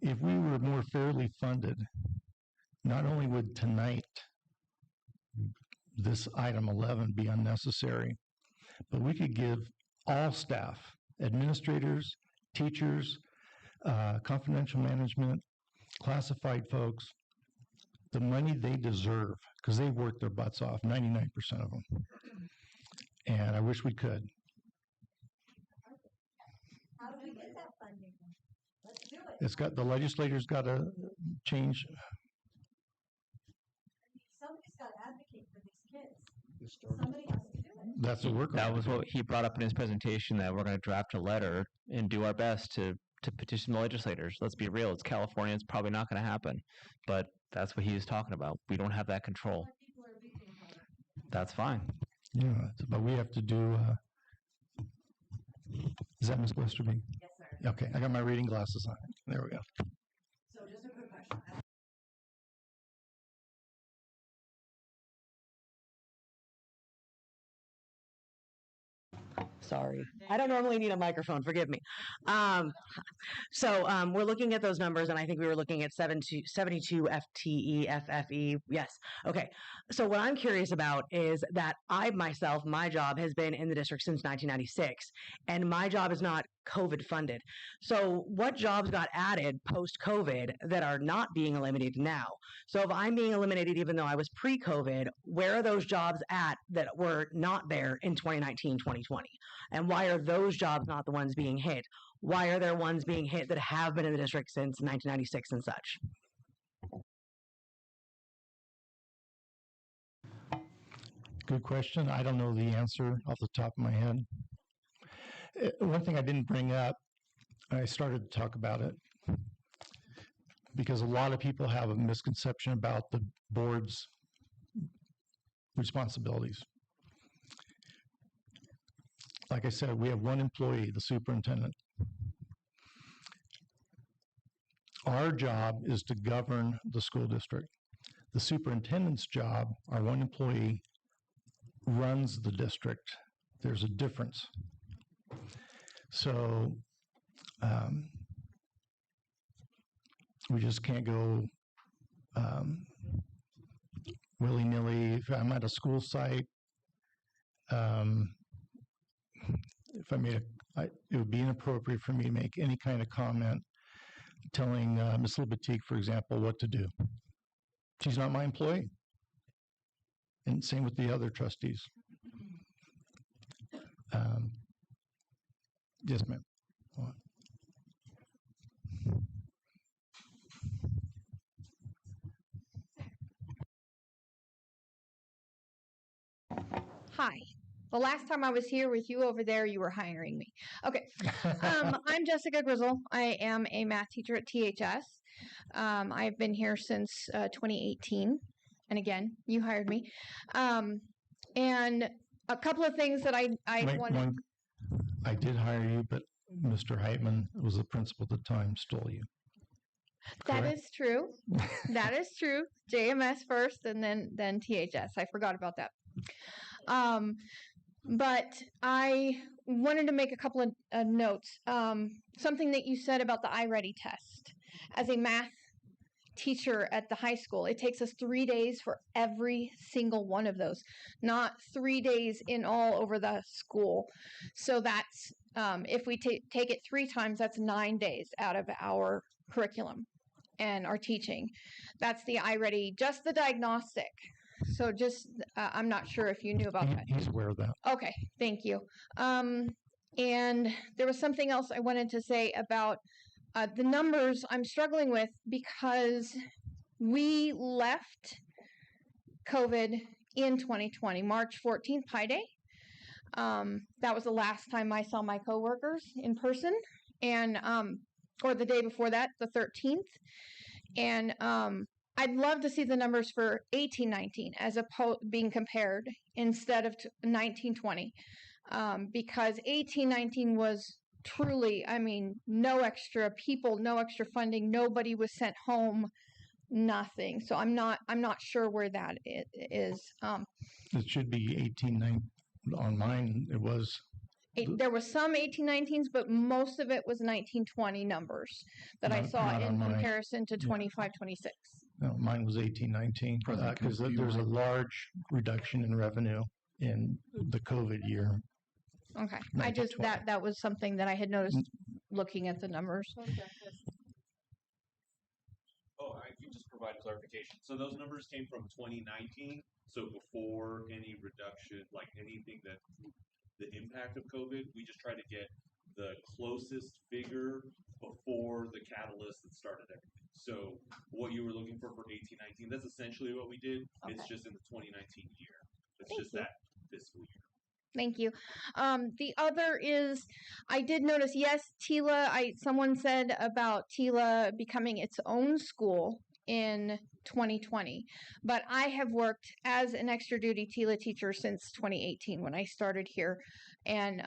if we were more fairly funded, not only would tonight this item 11 be unnecessary, but we could give all staff, administrators, teachers, confidential management, classified folks, the money they deserve, because they work their butts off, 99% of them. And I wish we could. How do we get that funding? Let's do it. It's got, the legislators got to change. Somebody's got to advocate for these kids. Somebody has to do it. That's what we're That was what he brought up in his presentation, that we're going to draft a letter and do our best to petition the legislators. Let's be real. It's California. It's probably not going to happen. But that's what he was talking about. We don't have that control. That's fine. Yeah, but we have to do, is that Ms. Westerby? Yes, sir. Okay, I got my reading glasses on. There we go. So just a quick question. Sorry. I don't normally need a microphone, forgive me. We're looking at those numbers, and I think we were looking at 72 FTE, FFE. Yes. Okay. So what I'm curious about is that my job has been in the district since 1996, and my job is not COVID funded. So what jobs got added post-COVID that are not being eliminated now? So if I'm being eliminated even though I was pre-COVID, where are those jobs at that were not there in 2019, 2020? And why are those jobs not the ones being hit? Why are there ones being hit that have been in the district since 1996 and such? Good question. I don't know the answer off the top of my head. One thing I didn't bring up, I started to talk about it, because a lot of people have a misconception about the board's responsibilities. Like I said, we have one employee, the superintendent. Our job is to govern the school district. The superintendent's job, our one employee, runs the district. There's a difference. So we just can't go willy-nilly. If I'm at a school site, if I made it would be inappropriate for me to make any kind of comment telling Ms. Libatique, for example, what to do. She's not my employee. And same with the other trustees. Yes, ma'am. Hi. The last time I was here with you over there, you were hiring me. Okay. I'm Jessica Grizzle. I am a math teacher at THS. I've been here since 2018. And again, you hired me. And a couple of things that I wanted. I did hire you, but Mr. Heitman was the principal at the time, stole you. That Correct? is true. That is true. JMS first and then THS. I forgot about that. But I wanted to make a couple of notes. Something that you said about the iReady test. As a math teacher at the high school, it takes us 3 days for every single one of those, not 3 days in all over the school. So that's, if we take it 3 times, that's 9 days out of our curriculum and our teaching. That's the iReady, just the diagnostic. So just, I'm not sure if you knew about that. He's aware of that. Okay, thank you. And there was something else I wanted to say about the numbers I'm struggling with because we left COVID in 2020, March 14th, Pi Day. That was the last time I saw my coworkers in person, and or the day before that, the 13th. And I'd love to see the numbers for 18-19 as being compared instead of 19-20, because 18-19 was truly, I mean, no extra people, no extra funding, nobody was sent home, nothing. So I'm not sure where that is. It should be 18-19. On mine, it was. There was some 18-19s, but most of it was 19-20 numbers that I saw not in on mine. comparison to 25-26. No, mine was 18-19 because there's a large reduction in revenue in the COVID year. Okay, I just that was something that I had noticed looking at the numbers. Oh, I can just provide clarification. So those numbers came from 2019. So before any reduction, like anything that the impact of COVID, we just try to get the closest figure before the catalyst that started everything. So what you were looking for 18-19, that's essentially what we did. Okay. It's just in the 2019 year. It's Thank just you. that fiscal year. Thank you. The other is, I did notice, yes, TILA, someone said about TILA becoming its own school in 2020, but I have worked as an extra duty TILA teacher since 2018 when I started here, and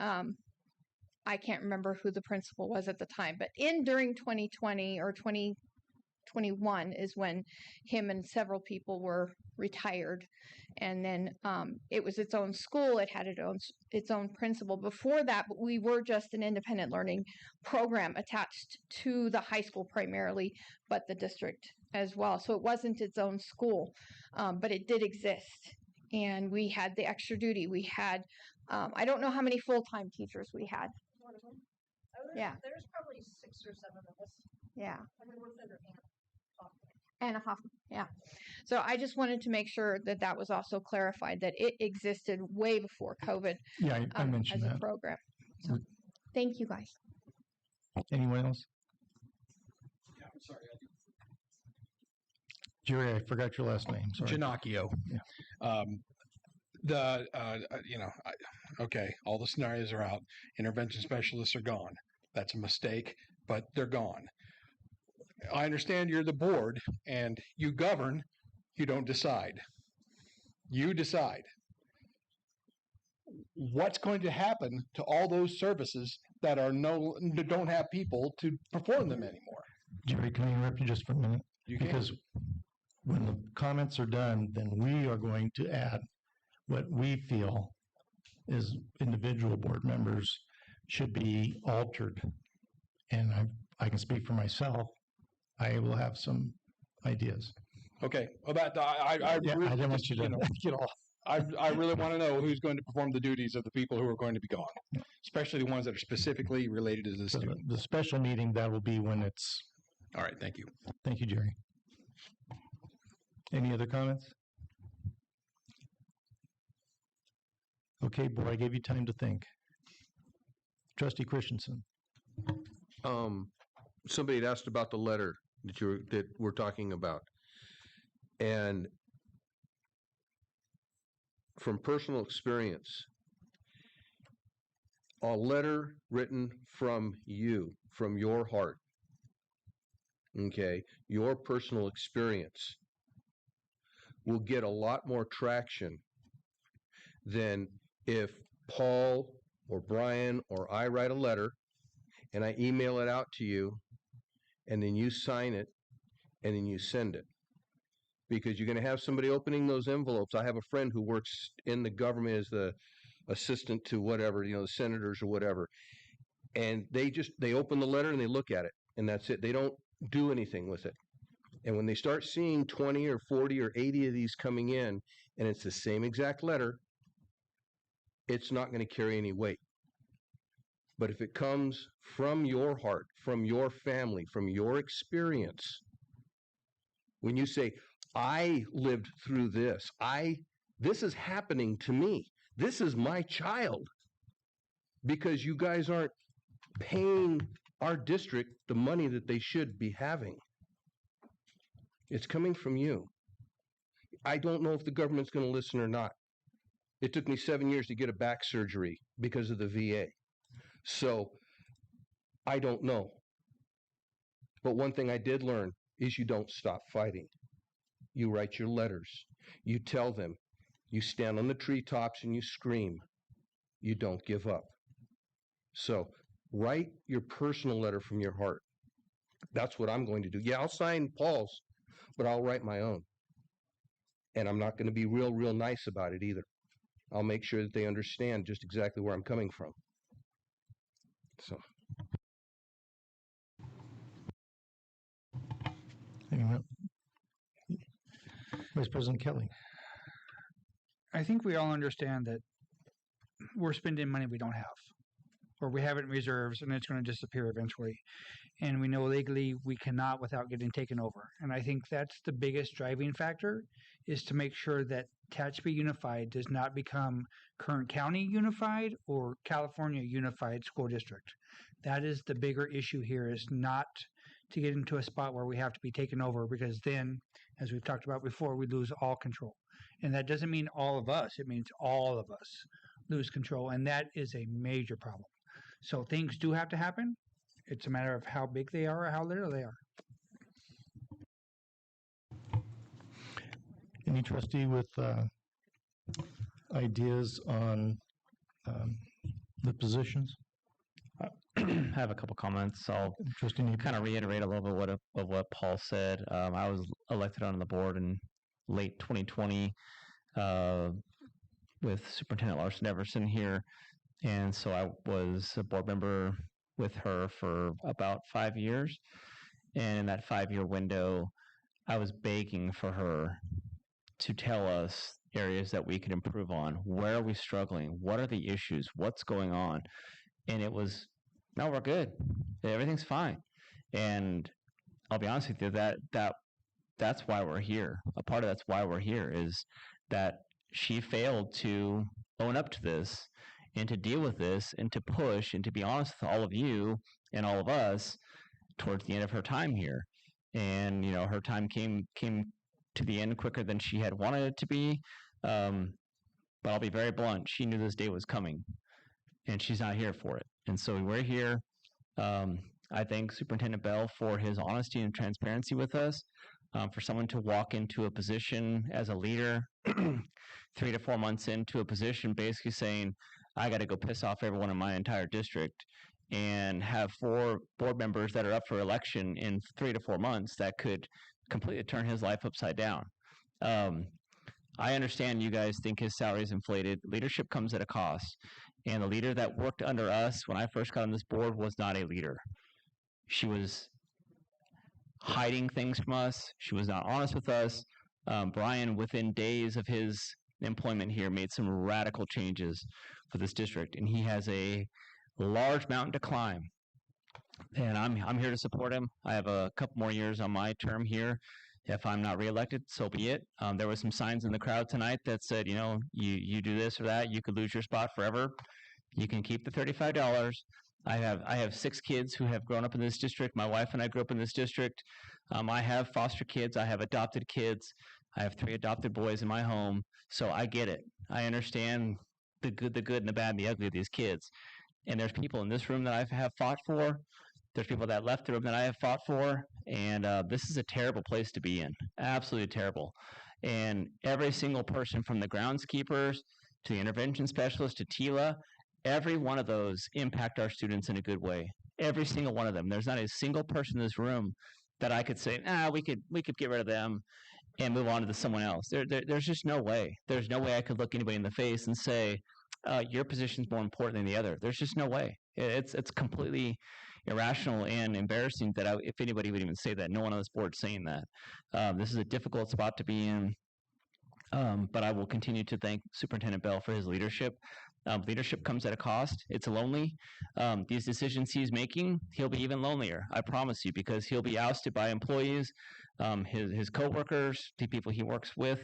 I can't remember who the principal was at the time, but during 2020 or 2021 is when him and several people were retired, and then it was its own school. It had its own principal. Before that, we were just an independent learning program attached to the high school primarily, but the district as well. So it wasn't its own school, but it did exist. And we had the extra duty. We had, I don't know how many full-time teachers we had. Yeah. There's probably 6 or 7 of us. Yeah. I mean, we're under Anna Hoffman, yeah. So I just wanted to make sure that was also clarified, that it existed way before COVID. Yeah, I mentioned as that. a program. So, thank you guys. Anyone else? Yeah, I'm sorry. Jerry, I forgot your last name. Sorry. Ginocchio. Yeah. Okay, all the scenarios are out. Intervention specialists are gone. That's a mistake, but they're gone. I understand you're the board and you govern, you don't decide. You decide. What's going to happen to all those services that don't have people to perform them anymore? Jerry, can I interrupt you just for a minute? You can. Because when the comments are done, then we are going to add what we feel as individual board members should be altered. And I can speak for myself. I will have some ideas. Okay. Well, I really I didn't want you to get off. I really want to know who's going to perform the duties of the people who are going to be gone, especially the ones that are specifically related to the student. The special meeting, that will be when it's. All right. Thank you. Thank you, Jerry. Any other comments? Okay, board, I gave you time to think. Trustee Christensen. Somebody had asked about the letter that we're talking about. And from personal experience, a letter written from you, from your heart, okay, your personal experience will get a lot more traction than if Paul or Brian or I write a letter and I email it out to you and then you sign it and then you send it. Because you're going to have somebody opening those envelopes. I have a friend who works in the government as the assistant to whatever, the senators or whatever. And they open the letter and they look at it and that's it. They don't do anything with it. And when they start seeing 20 or 40 or 80 of these coming in and it's the same exact letter, it's not going to carry any weight. But if it comes from your heart, from your family, from your experience, when you say, I lived through this, this is happening to me, this is my child, because you guys aren't paying our district the money that they should be having. It's coming from you. I don't know if the government's going to listen or not. It took me 7 years to get a back surgery because of the VA. So I don't know. But one thing I did learn is you don't stop fighting. You write your letters. You tell them. You stand on the treetops and you scream. You don't give up. So write your personal letter from your heart. That's what I'm going to do. Yeah, I'll sign Paul's, but I'll write my own. And I'm not going to be real nice about it either. I'll make sure that they understand just exactly where I'm coming from. So. Vice President Kelly. I think we all understand that we're spending money we don't have, or we have it in reserves and it's going to disappear eventually. And we know legally we cannot without getting taken over. And I think that's the biggest driving factor, is to make sure that Tehachapi Unified does not become Kern County Unified or California Unified School District. That is the bigger issue here, is not to get into a spot where we have to be taken over, because then, as we've talked about before, we lose all control. And that doesn't mean all of us. It means all of us lose control. And that is a major problem. So things do have to happen. It's a matter of how big they are or how little they are. Any trustee with ideas on the positions? I have a couple comments. I'll kind of reiterate a little bit of what Paul said. I was elected on the board in late 2020 with Superintendent Larson Everson here, and so I was a board member with her for about 5 years. And in that 5-year window, I was begging for her to tell us areas that we could improve on. Where are we struggling? What are the issues? What's going on? And it was, no, we're good. Everything's fine. And I'll be honest with you, that's why we're here. A part of that's why we're here is that she failed to own up to this and to deal with this and to push and to be honest with all of you and all of us towards the end of her time here. And, you know, her time came to the end quicker than she had wanted it to be. But I'll be very blunt. She knew this day was coming and she's not here for it. And so we're here. I thank Superintendent Bell for his honesty and transparency with us. For someone to walk into a position as a leader 3 to 4 months into a position basically saying, I got to go piss off everyone in my entire district, and have 4 board members that are up for election in 3 to 4 months, that could completely turn his life upside down. I understand you guys think his salary is inflated. Leadership comes at a cost. And the leader that worked under us when I first got on this board was not a leader. She was hiding things from us. She was not honest with us. Brian, within days of his employment here, made some radical changes for this district, and he has a large mountain to climb. And I'm here to support him. I have a couple more years on my term here, If I'm not reelected, so be it. There were some signs in the crowd tonight that said, you know, you do this or that, you could lose your spot forever. You can keep the $35. I have 6 kids who have grown up in this district. My wife and I grew up in this district. I have foster kids. I have adopted kids. I have 3 adopted boys in my home. So I get it. I understand the good and the bad and the ugly of these kids. And there's people in this room that I have fought for. There's people that left the room that I have fought for. And this is a terrible place to be in. Absolutely terrible. And every single person from the groundskeepers to the intervention specialist to TILA, every one of those impact our students in a good way. Every single one of them. There's not a single person in this room that I could say, we could get rid of them and move on to someone else. There's just no way. There's no way I could look anybody in the face and say, your position's more important than the other. There's just no way. It's completely irrational and embarrassing that if anybody would even say that. No one on this board saying that. This is a difficult spot to be in. But I will continue to thank Superintendent Bell for his leadership. Leadership comes at a cost. It's lonely. These decisions he's making, he'll be even lonelier, I promise you, because he'll be ousted by employees, his coworkers, the people he works with,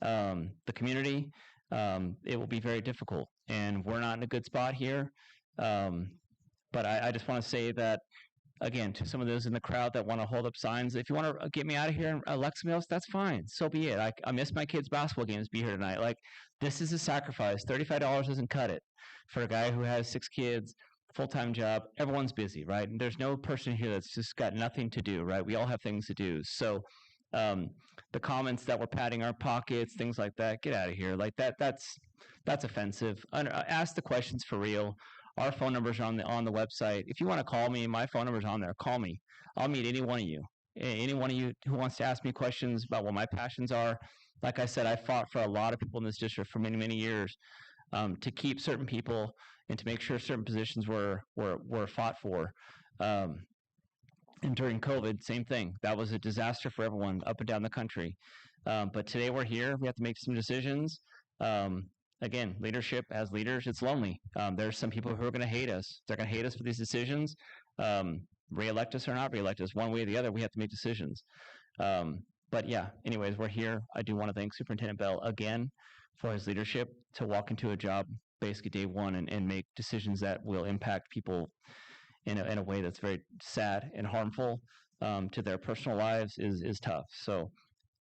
the community. It will be very difficult, and we're not in a good spot here. But I just want to say that, again, to some of those in the crowd that want to hold up signs, if you want to get me out of here and elect somebody else, that's fine. So be it. I miss my kids' basketball games to be here tonight. Like, this is a sacrifice. $35 doesn't cut it for a guy who has 6 kids, full-time job. Everyone's busy, right? And there's no person here that's just got nothing to do, right? We all have things to do. So the comments that we're patting our pockets, things like that, get out of here. Like that's offensive. Ask the questions for real. Our phone numbers are on the website. If you want to call me, my phone number's on there. Call me. I'll meet any one of you. Any one of you who wants to ask me questions about what my passions are. Like I said, I fought for a lot of people in this district for many, many years to keep certain people and to make sure certain positions were fought for. And during COVID, same thing. That was a disaster for everyone up and down the country. But today we're here. We have to make some decisions. Again, leadership as leaders, it's lonely. There's some people who are going to hate us. They're going to hate us for these decisions. Re-elect us or not re-elect us, one way or the other, we have to make decisions. But yeah, anyways, we're here. I do want to thank Superintendent Bell again for his leadership to walk into a job basically day one and make decisions that will impact people in a way that's very sad and harmful to their personal lives is tough. So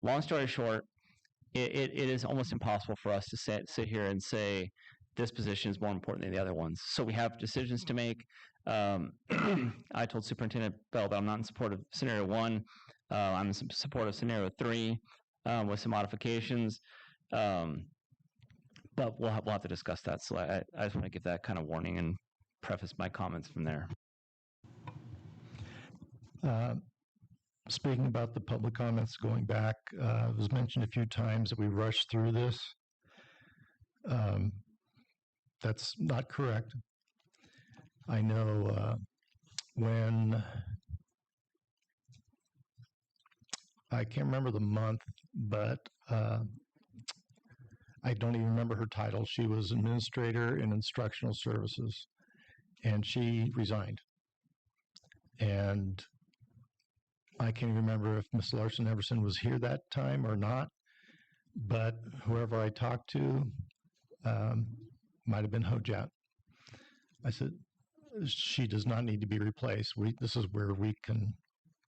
long story short, it is almost impossible for us to sit here and say this position is more important than the other ones. So we have decisions to make. I told Superintendent Bell that I'm not in support of scenario 1. I'm in support of scenario 3 with some modifications. But we'll have to discuss that. So I just want to give that kind of warning and preface my comments from there. Speaking about the public comments going back, it was mentioned a few times that we rushed through this. That's not correct. I know when, I can't remember the month, but I don't even remember her title. She was administrator in instructional services, and she resigned. And I can't remember if Ms. Larson Everson was here that time or not, but whoever I talked to might have been Hojat. I said, she does not need to be replaced. This is where we can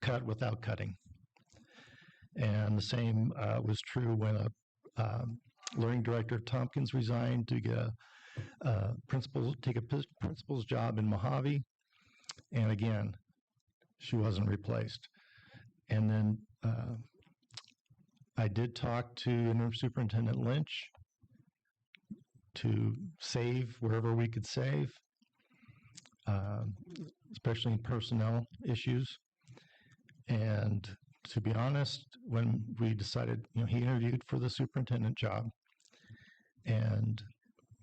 cut without cutting. And the same was true when a learning director of Tompkins resigned to get take a principal's job in Mojave. And again, she wasn't replaced. And then I did talk to Interim Superintendent Lynch to save wherever we could save, especially in personnel issues. And to be honest, when we decided, he interviewed for the superintendent job, and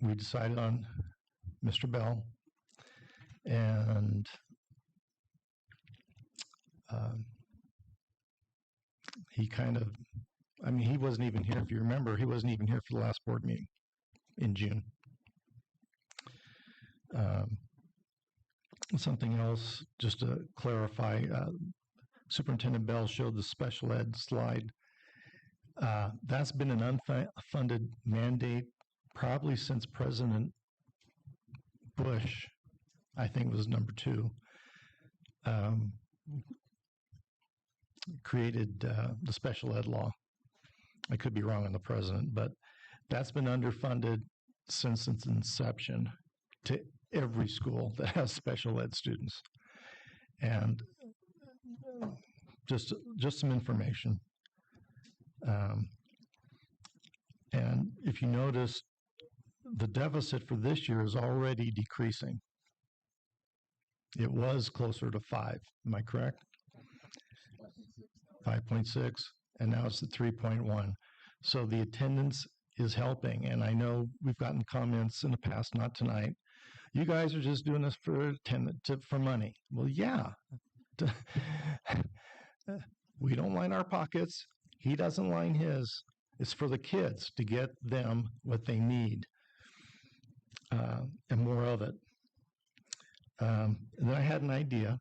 we decided on Mr. Bell, and he kind of, he wasn't even here. If you remember, he wasn't even here for the last board meeting in June. Something else, just to clarify, Superintendent Bell showed the special ed slide. That's been an unfunded mandate probably since President Bush, I think was number 2, created the special ed law. I could be wrong on the president, but that's been underfunded since its inception to every school that has special ed students. And just some information. And if you notice, the deficit for this year is already decreasing. It was closer to 5. Am I correct? 5.6, and now it's at 3.1. So the attendance is helping, and I know we've gotten comments in the past, not tonight. You guys are just doing this for money. Well, yeah. We don't line our pockets. He doesn't line his. It's for the kids to get them what they need, and more of it. And then I had an idea.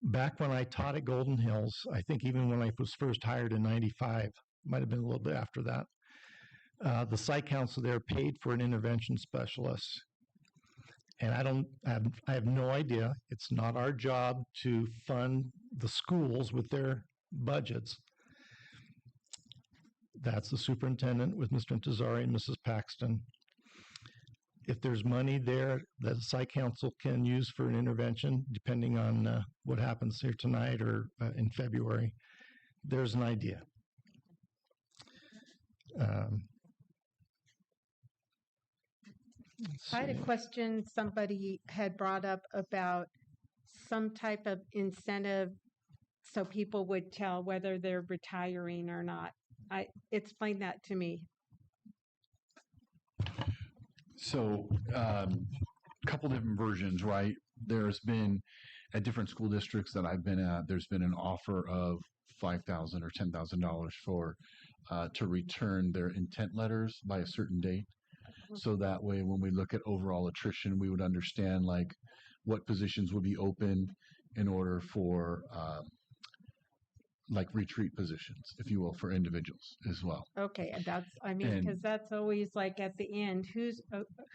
Back when I taught at Golden Hills, I think even when I was first hired in '95, might have been a little bit after that, the site council there paid for an intervention specialist. And I have no idea. It's not our job to fund the schools with their budgets. That's the superintendent with Mr. Intezari and Mrs. Paxton. If there's money there that the site council can use for an intervention, depending on what happens here tonight or in February, there's an idea. I had a question somebody had brought up about some type of incentive so people would tell whether they're retiring or not. Explain that to me. So, a couple different versions, right? There's been at different school districts that I've been at, there's been an offer of $5,000 or $10,000 for to return their intent letters by a certain date. So that way, when we look at overall attrition, we would understand like what positions would be open in order for like retreat positions, if you will, for individuals as well. Okay, and that's, I mean, because that's always like at the end, who's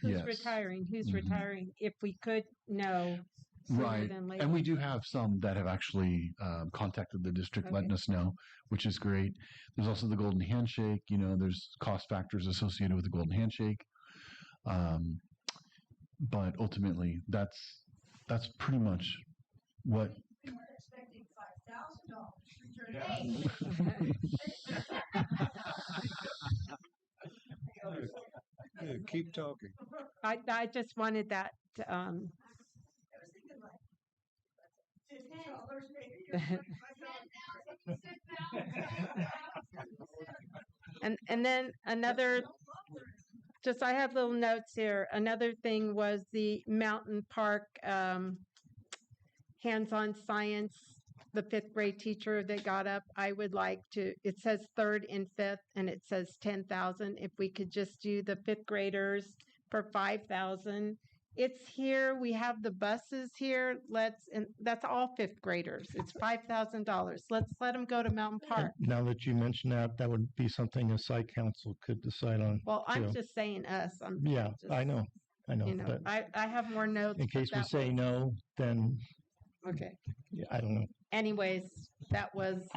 Yes. retiring, who's Mhm. retiring. If we could know sooner Right. than later. And we do have some that have actually contacted the district, letting us know, which is great. There's also the golden handshake. You know, there's cost factors associated with the golden handshake. But ultimately, that's pretty much what. We were expecting $5,000 return. Yeah, keep talking. I just wanted that to, I was thinking like $50 maybe. and then another, just I have little notes here. Another thing was the Mountain Park hands-on science, the 5th grade teacher that got up. I would like to, it says 3rd and 5th and it says 10,000. If we could just do the 5th graders for 5,000. It's here. We have the buses here. And that's all 5th graders. It's $5,000. Let's let them go to Mountain Park. Now that you mention that, that would be something a site council could decide on. Well, I'm too. just saying us. Yeah, just, I know. You know, but I have more notes. in but case we that say was- no, then Okay. yeah, I don't know. Anyways, that was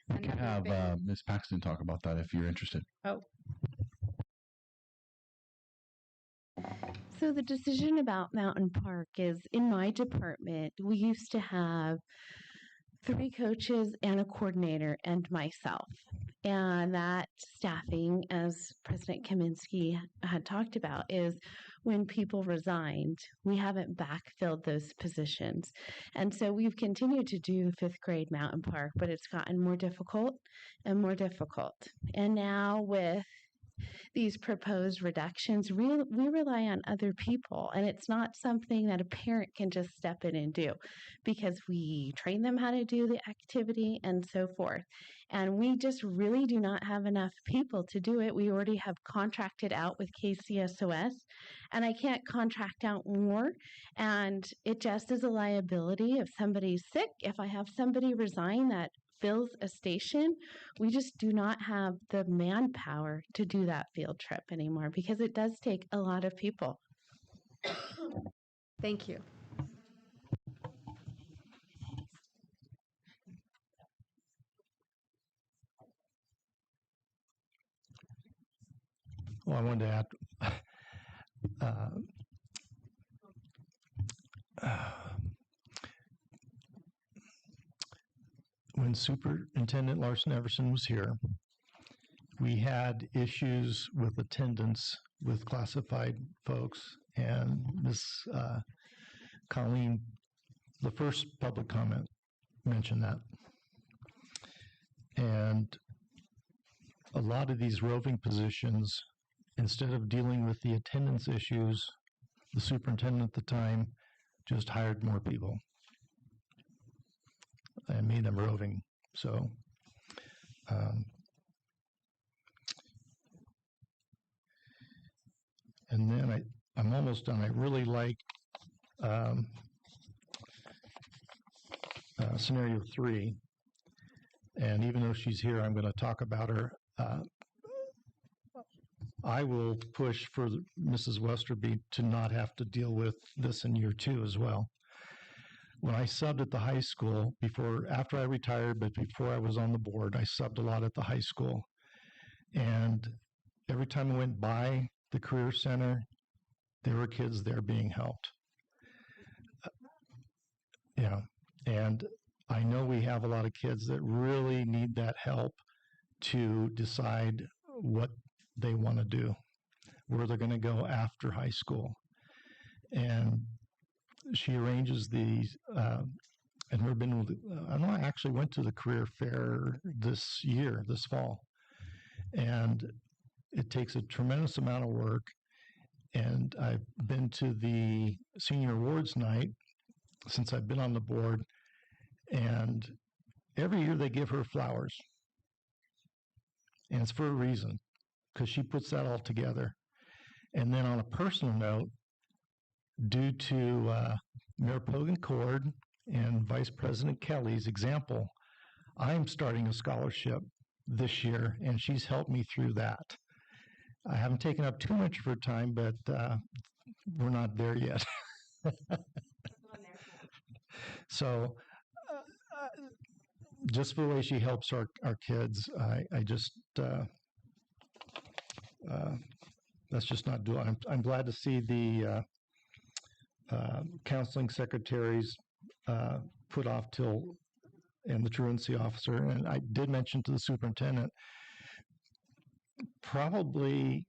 We can another have thing. Ms. Paxton talk about that if you're interested. Oh, So the decision about Mountain Park is in my department, we used to have 3 coaches and a coordinator and myself. And that staffing, as President Kaminsky had talked about, is when people resigned, we haven't backfilled those positions. And so we've continued to do 5th grade Mountain Park, but it's gotten more difficult and more difficult. And now with these proposed reductions, we rely on other people, and it's not something that a parent can just step in and do, because we train them how to do the activity and so forth. And we just really do not have enough people to do it. We already have contracted out with KCSOS, and I can't contract out more. And it just is a liability if somebody's sick. If I have somebody resign that fills a station, we just do not have the manpower to do that field trip anymore, because it does take a lot of people. Thank you. Well, I wanted to add, when Superintendent Larson Everson was here, we had issues with attendance with classified folks, and Ms. Colleen, the first public comment, mentioned that. And a lot of these roving positions, instead of dealing with the attendance issues, the superintendent at the time just hired more people and made them roving. So, and then I'm almost done. I really like scenario 3. And even though she's here, I'm going to talk about her. I will push for Mrs. Westerby to not have to deal with this in year 2 as well. When I subbed at the high school, after I retired, but before I was on the board, I subbed a lot at the high school. And every time I went by the Career Center, there were kids there being helped. Yeah, and I know we have a lot of kids that really need that help to decide what they want to do, where they're going to go after high school. And she arranges these, and we've been, I know I actually went to the career fair this fall, and it takes a tremendous amount of work. And I've been to the senior awards night since I've been on the board, and every year they give her flowers. And it's for a reason, because she puts that all together. And then on a personal note, due to Mayor Pogan-Cord and Vice President Kelly's example, I'm starting a scholarship this year, and she's helped me through that. I haven't taken up too much of her time, but we're not there yet. So just for the way she helps our kids, I just, that's just not doing. I'm glad to see the counseling secretaries put off till, and the truancy officer. And I did mention to the superintendent, probably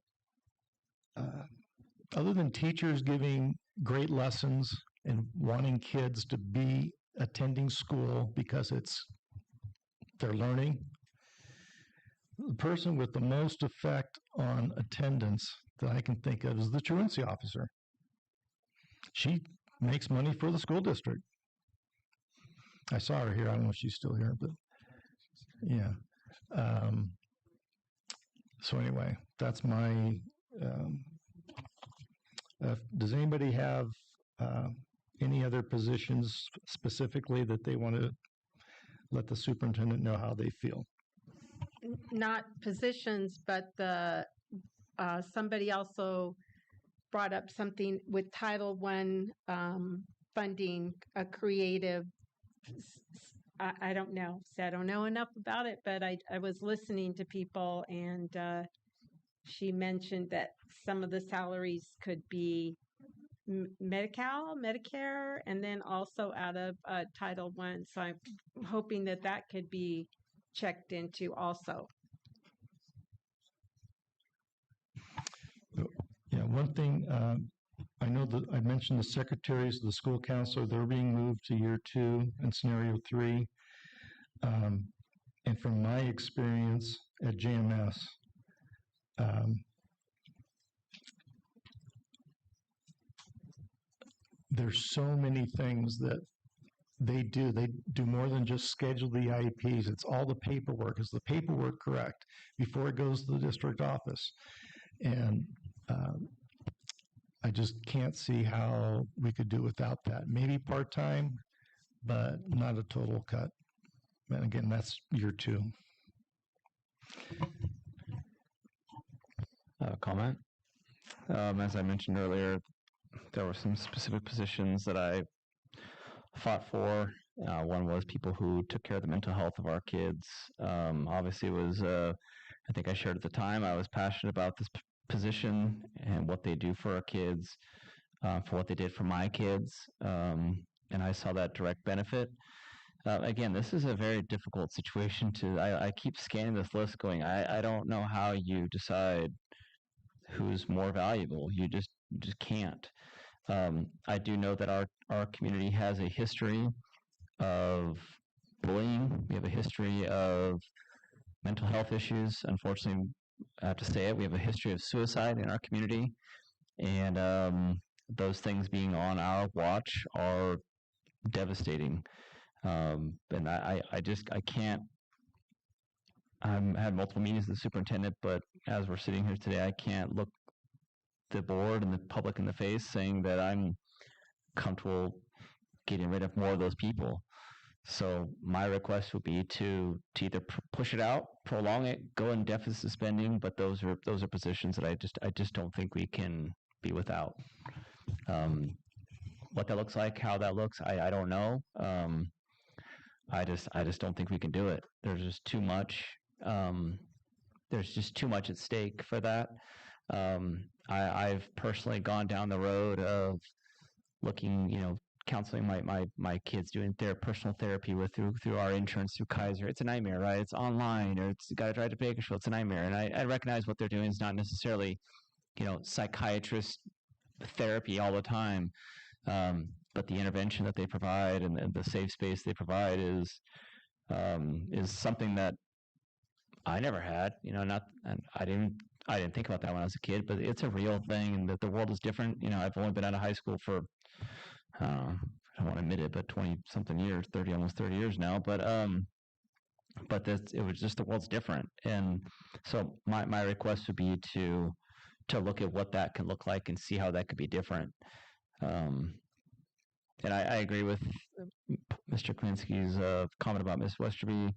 other than teachers giving great lessons and wanting kids to be attending school because they're learning, the person with the most effect on attendance that I can think of is the truancy officer. She makes money for the school district. I saw her here. I don't know if she's still here, but yeah. So anyway, that's my, does anybody have any other positions specifically that they want to let the superintendent know how they feel? Not positions, but somebody also brought up something with Title I funding, a creative, I don't know. So I don't know enough about it, but I was listening to people, and she mentioned that some of the salaries could be Medi-Cal, Medicare, and then also out of Title I. So I'm hoping that that could be checked into also. Yeah, one thing, I know that I mentioned the secretaries, the school counselor, they're being moved to year 2 and scenario 3. And from my experience at JMS, there's so many things that they do. They do more than just schedule the IEPs. It's all the paperwork. Is the paperwork correct before it goes to the district office? And I just can't see how we could do without that. Maybe part-time, but not a total cut. And again, that's year 2. Comment. As I mentioned earlier, there were some specific positions that I fought for. One was people who took care of the mental health of our kids. Obviously, it was, I think I shared at the time, I was passionate about this position and what they do for our kids, for what they did for my kids. And I saw that direct benefit. Again, this is a very difficult situation I keep scanning this list going, I don't know how you decide who's more valuable. You just can't. I do know that our community has a history of bullying. We have a history of mental health issues. Unfortunately, I have to say it, we have a history of suicide in our community. And those things being on our watch are devastating. And I can't. I've had multiple meetings with the superintendent, but as we're sitting here today, I can't look the board and the public in the face saying that I'm comfortable getting rid of more of those people. So my request would be to either push it out, prolong it, go in deficit spending, but those are positions that I just don't think we can be without. What that looks like, how that looks, I don't know. I just don't think we can do it. There's just too much. There's just too much at stake for that. I've personally gone down the road of looking, counseling my kids, doing their personal therapy through our insurance, through Kaiser. It's a nightmare, right? It's online, or it's got to drive to Bakersfield. It's a nightmare, and I recognize what they're doing is not necessarily, psychiatrist therapy all the time. But the intervention that they provide and the safe space they provide is something that I never had. And I didn't think about that when I was a kid, but it's a real thing, and that the world is different. I've only been out of high school for I don't want to admit it, but 20-something years, almost 30 years now. But it was just, the world's different, and so my request would be to look at what that can look like and see how that could be different. And I agree with Mr. Kaminsky's comment about Ms. Westerby.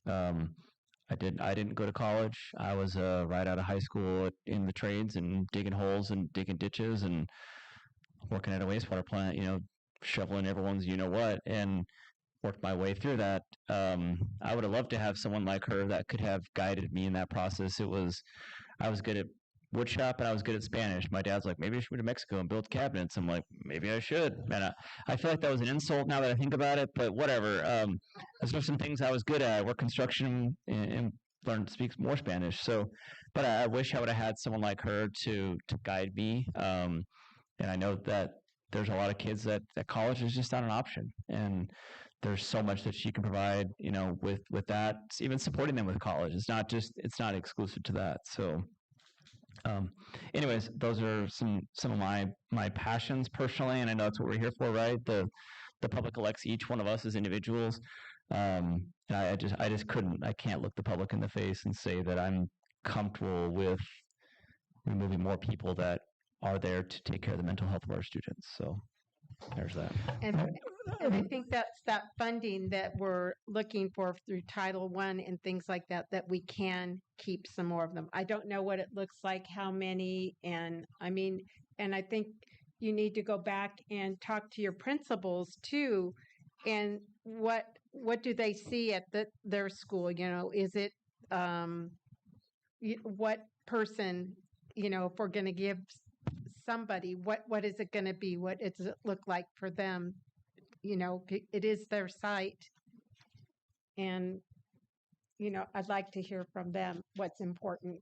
I didn't go to college. I was right out of high school in the trades and digging holes and digging ditches and working at a wastewater plant, shoveling everyone's what, and worked my way through that. I would have loved to have someone like her that could have guided me in that process. I was good at wood shop and I was good at Spanish. My dad's like, maybe I should move to Mexico and build cabinets. I'm like, maybe I should. And I feel like that was an insult now that I think about it, but whatever. Those are some things I was good at. I worked construction and learned to speak more Spanish. So, but I wish I would have had someone like her to guide me. And I know that there's a lot of kids that college is just not an option. And there's so much that she can provide, with that, even supporting them with college. It's not exclusive to that. So, anyways, those are some of my passions personally, and I know that's what we're here for, right? The public elects each one of us as individuals. And I can't look the public in the face and say that I'm comfortable with removing more people that are there to take care of the mental health of our students. So there's that. And I think that's that funding that we're looking for through Title I and things like that we can keep some more of them. I don't know what it looks like, how many, and I think you need to go back and talk to your principals too, and what do they see at their school? Is it what person, if we're going to give somebody, what is it going to be? What does it look like for them? It is their site, and I'd like to hear from them what's important.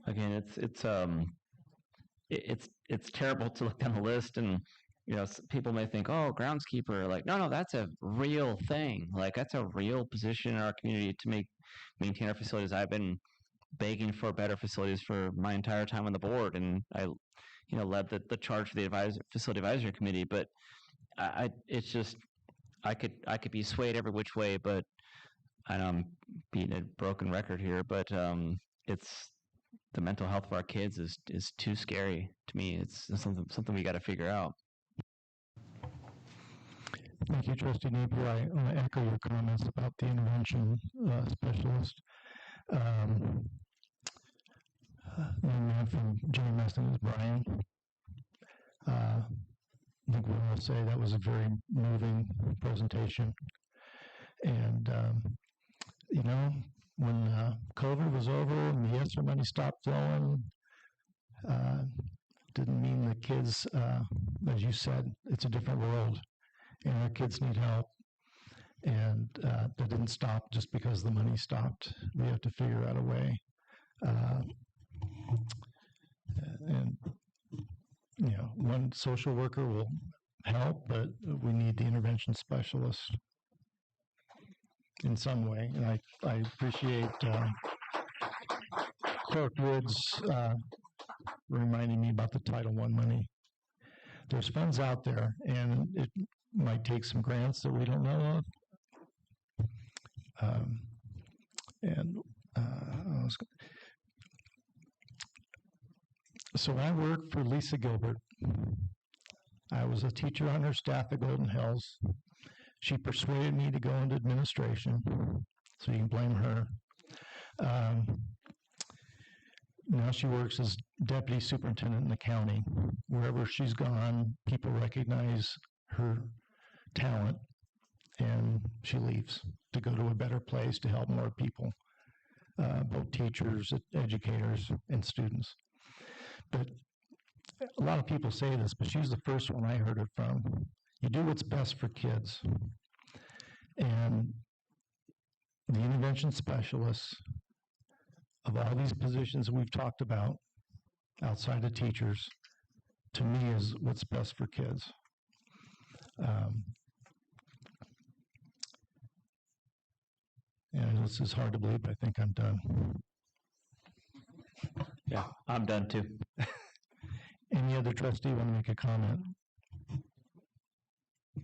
Again, it's terrible to look down the list and people may think, oh, groundskeeper, like, no, that's a real thing. Like, that's a real position in our community to maintain our facilities. I've been begging for better facilities for my entire time on the board, and I, led the charge for the facility advisory committee. But it's just, I could be swayed every which way, but I know I'm beating a broken record here, but it's the mental health of our kids is too scary to me. It's something we got to figure out. Thank you, Trustee Napier. I want to echo your comments about the intervention specialist. The young man from Jimmy Meston is Brian. I think we will say that was a very moving presentation. And, when COVID was over and the ESSER money stopped flowing, didn't mean the kids, as you said, it's a different world. And our kids need help. And that didn't stop just because the money stopped. We have to figure out a way. One social worker will help, but we need the intervention specialist in some way. And I appreciate Clerk Woods reminding me about the Title I money. There's funds out there, and it might take some grants that we don't know of. So I worked for Lisa Gilbert. I was a teacher on her staff at Golden Hills. She persuaded me to go into administration, so you can blame her. Now she works as deputy superintendent in the county. Wherever she's gone, people recognize her talent, and she leaves to go to a better place to help more people, both teachers, educators, and students. But a lot of people say this, but she's the first one I heard it from. You do what's best for kids. And the intervention specialists, of all these positions we've talked about outside of teachers, to me is what's best for kids. And this is hard to believe, but I think I'm done. Yeah, I'm done too. Any other trustee want to make a comment?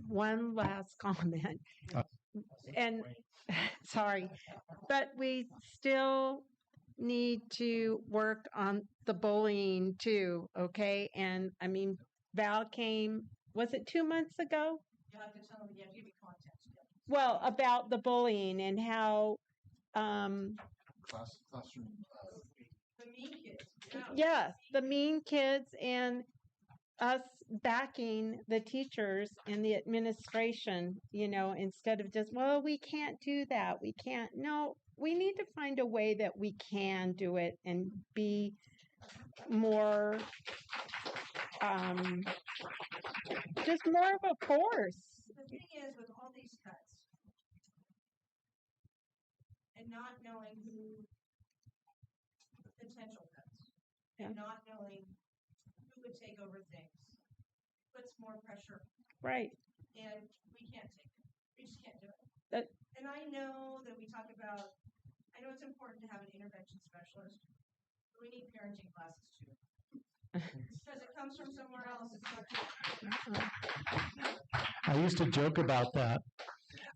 One last comment. And sorry, but we still need to work on the bullying too, okay? And I mean, Val came, was it 2 months ago? You'll have to tell them, yeah, give me context. Yeah. Well, about the bullying and how Classroom. The mean kids. yes, the mean kids and us backing the teachers and the administration, instead of just, well, we can't do that. We can't. No, we need to find a way that we can do it and be more, just more of a force. The thing is, with all these cuts, and not knowing who potential cuts, and not knowing who would take over things, puts more pressure. Right. And we can't take it. We just can't do it. And I know that we talk about, I know it's important to have an intervention specialist, but we need parenting classes too. Because it comes from somewhere else. It's not I used to joke about that.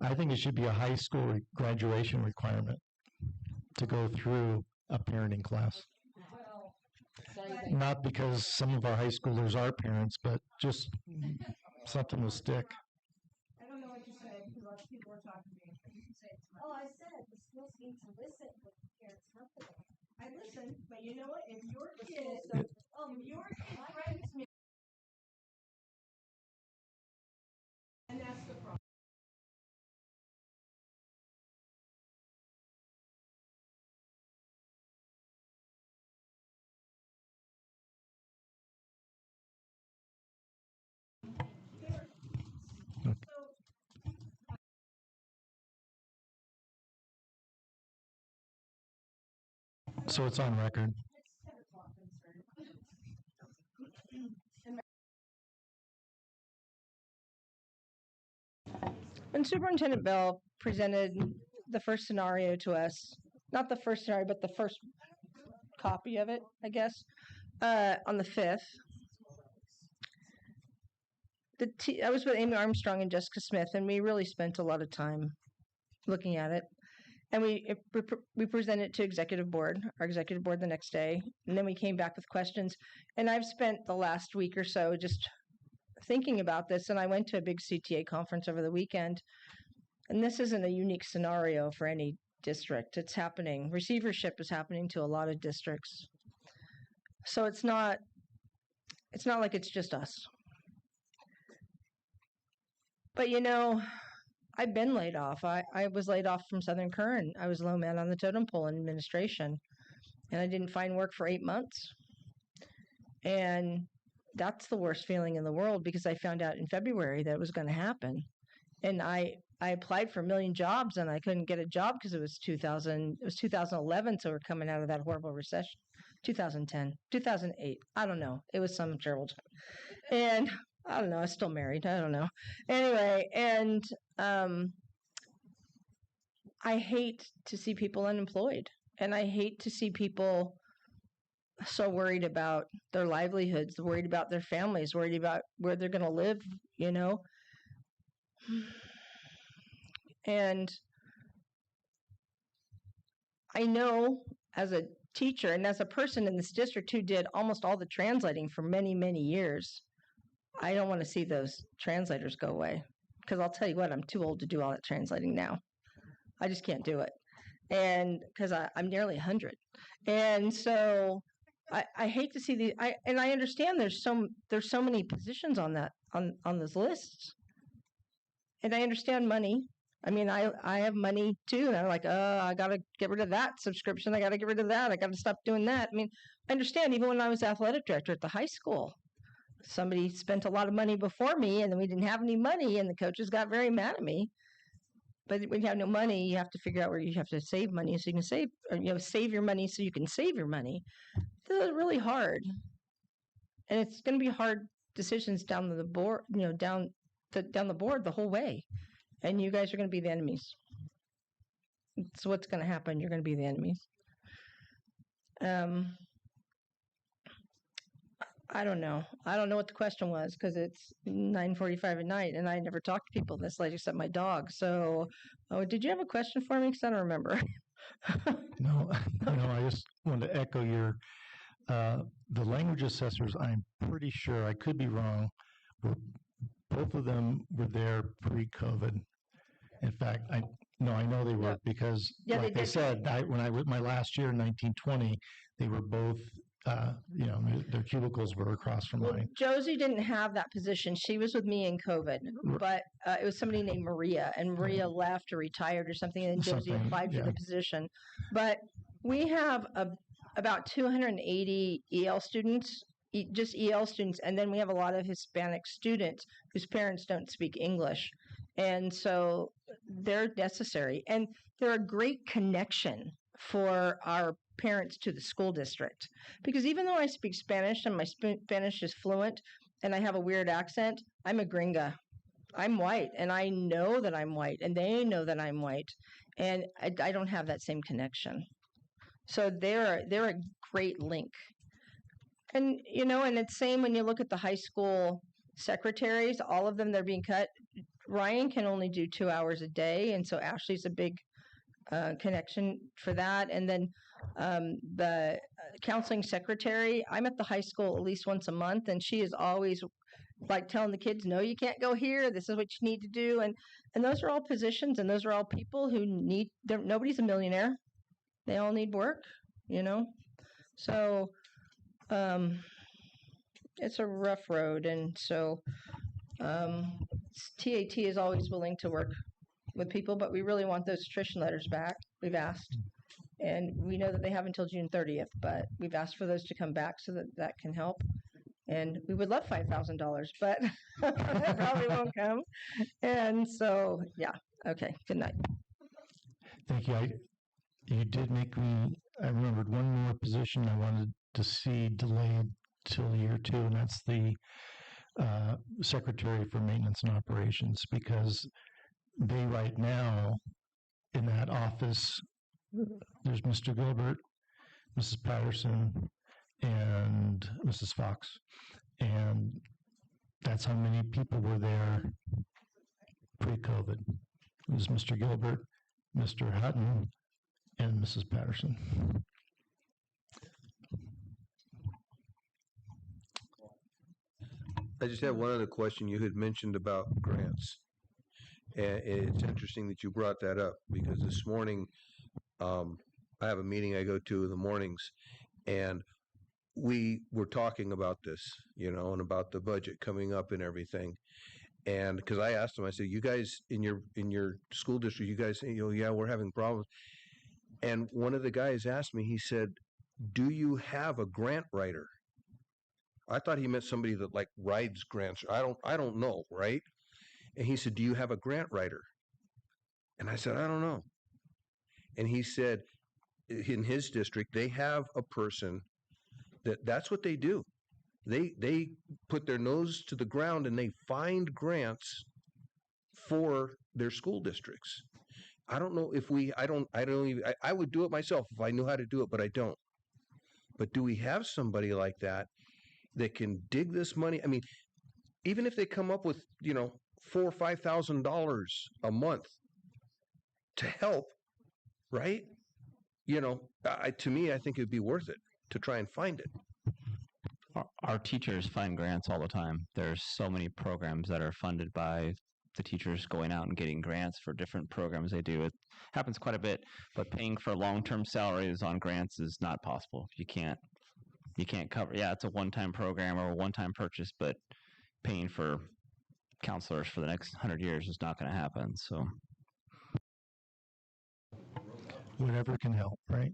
I think it should be a high school graduation requirement to go through a parenting class. Not because some of our high schoolers are parents, but just something will stick. I don't know what you said because lots of people were talking to me. You can say it to Oh, I said the schools need to listen what the parents want them. I listen, but you know what? If your kid, if your kid threatens me, and that's the problem. So it's on record. When Superintendent Bell presented the first scenario to us, not the first scenario, but the first copy of it, I guess, on the 5th, I was with Amy Armstrong and Jessica Smith, and we really spent a lot of time looking at it. And we presented it to executive board, our executive board the next day, and then we came back with questions. And I've spent the last week or so just thinking about this, and I went to a big CTA conference over the weekend. And this isn't a unique scenario for any district. It's happening. Receivership is happening to a lot of districts. So it's not like it's just us. But you know, I've been laid off. I was laid off from Southern Current. I was low man on the totem pole in administration. And I didn't find work for 8 months. And that's the worst feeling in the world, because I found out in February that it was going to happen. And I applied for 1 million jobs, and I couldn't get a job because it was 2011, so we're coming out of that horrible recession. 2010, 2008, I don't know. It was some terrible time. And I don't know, I was still married. I don't know. Anyway, and I hate to see people unemployed. And I hate to see people so worried about their livelihoods, worried about their families, worried about where they're going to live, you know. And I know as a teacher and as a person in this district who did almost all the translating for many, many years, I don't want to see those translators go away, because I'll tell you what, I'm too old to do all that translating now. I just can't do it. And because I'm nearly 100. And so I hate to see and I understand there's so many positions on that, on those lists. And I understand money. I mean, I have money too, and I'm like, I got to get rid of that subscription. I got to get rid of that. I got to stop doing that. I mean, I understand even when I was athletic director at the high school, somebody spent a lot of money before me, and then we didn't have any money, and the coaches got very mad at me. But when you have no money, you have to figure out where you have to save money so you can save, or, save your money so you can save your money. It's really hard. And it's going to be hard decisions down the board, down the board the whole way. And you guys are going to be the enemies. It's what's going to happen. You're going to be the enemies. I don't know. I don't know what the question was, because it's 9:45 at night, and I never talk to people this late except my dog. So, did you have a question for me? Because I don't remember. No, I just wanted to echo your, the language assessors, I'm pretty sure, I could be wrong, both of them were there pre-COVID. In fact, I know they were, because, like I said, when I was my last year in 1920, they were both, their cubicles were across from mine. Josie didn't have that position. She was with me in COVID, but it was somebody named Maria, and Maria left or retired or something, and then Josie applied for the position. But we have about 280 EL students, just EL students, and then we have a lot of Hispanic students whose parents don't speak English. And so they're necessary. And they're a great connection for our parents to the school district. Because even though I speak Spanish and my Spanish is fluent and I have a weird accent, I'm a gringa. I'm white, and I know that I'm white, and they know that I'm white. And I don't have that same connection. So they're a great link. And, and it's same when you look at the high school secretaries, all of them, they're being cut. Ryan can only do 2 hours a day, and so Ashley's a big connection for that. And then the counseling secretary, I'm at the high school at least once a month, and she is always like telling the kids, no, you can't go here. This is what you need to do. And those are all positions, and those are all people who nobody's a millionaire. They all need work, So it's a rough road, and so TAT is always willing to work with people, but we really want those attrition letters back. We've asked, and we know that they have until June 30th, but we've asked for those to come back so that can help. And we would love $5,000, but that probably won't come. And so, yeah. Okay. Good night. Thank you. You did make me, I remembered one more position I wanted to see delayed till year 2, and that's the Secretary for Maintenance and Operations, because they right now in that office, there's Mr. Gilbert, Mrs. Patterson, and Mrs. Fox. And that's how many people were there pre-COVID. It was Mr. Gilbert, Mr. Hutton, and Mrs. Patterson. I just have one other question. You had mentioned about grants. And it's interesting that you brought that up because this morning, I have a meeting I go to in the mornings, and we were talking about this, and about the budget coming up and everything. And because I asked them, I said, you guys in your school district, you guys, yeah, we're having problems. And one of the guys asked me, he said, do you have a grant writer? I thought he meant somebody that like writes grants. I don't know, right? And he said, do you have a grant writer? And I said, I don't know. And he said, in his district, they have a person that's what they do. They put their nose to the ground and they find grants for their school districts. I don't know if I would do it myself if I knew how to do it, but I don't. But do we have somebody like that can dig this money? I mean, even if they come up with, $4,000 or $5,000 a month to help, right? To me, I think it'd be worth it to try and find it. Our teachers find grants all the time. There's so many programs that are funded by the teachers going out and getting grants for different programs they do. It happens quite a bit, but paying for long-term salaries on grants is not possible. You can't cover. Yeah, it's a one-time program or a one-time purchase, but paying for counselors for the next 100 years is not going to happen. So whatever can help, right?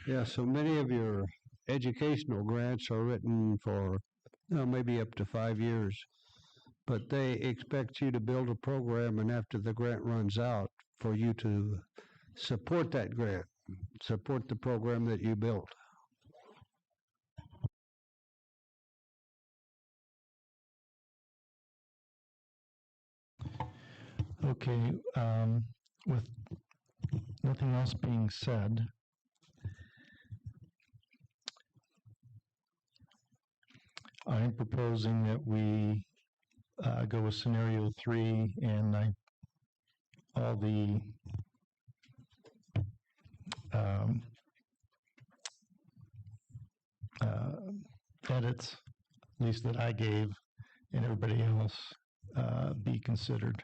Yeah, so many of your educational grants are written for maybe up to 5 years, but they expect you to build a program, and after the grant runs out, for you to support that grant, support the program that you built. Okay, with nothing else being said, I'm proposing that we go with scenario 3 and all the edits, at least that I gave, and everybody else be considered.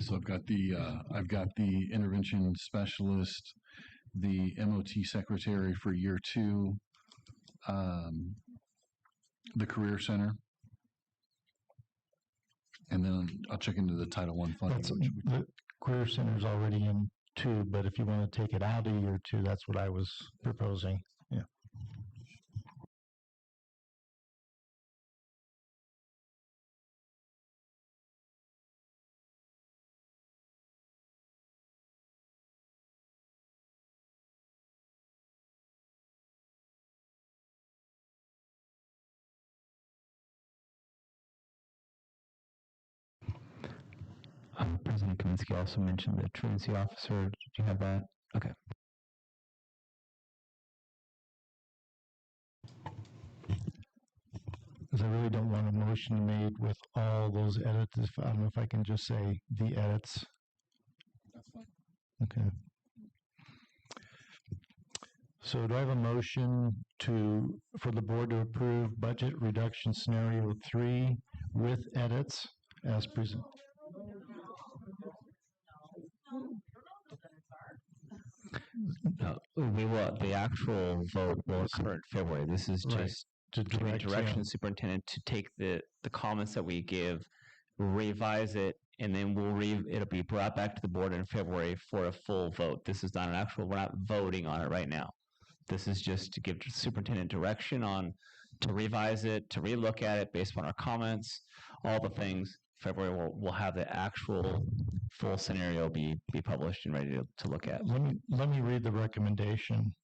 So I've got the intervention specialist, the MOT secretary for year 2, the career center, and then I'll check into the Title I funding. The career center is already in 2, but if you want to take it out of year 2, that's what I was proposing. Yeah. President Kaminsky also mentioned the truancy officer. Did you have that? Okay. Because I really don't want a motion made with all those edits. I don't know if I can just say the edits. That's fine. Okay. So do I have a motion for the board to approve budget reduction scenario 3 with edits as presented? No, we will. The actual vote will occur in February. This is just to giving direction to the superintendent to take the comments that we give, revise it, and then it'll be brought back to the board in February for a full vote. This is not an actual. We're not voting on it right now. This is just to give the superintendent direction on to revise it, to relook at it based on our comments, all the things. February we'll have the actual full scenario be published and ready to look at. Let me read the recommendation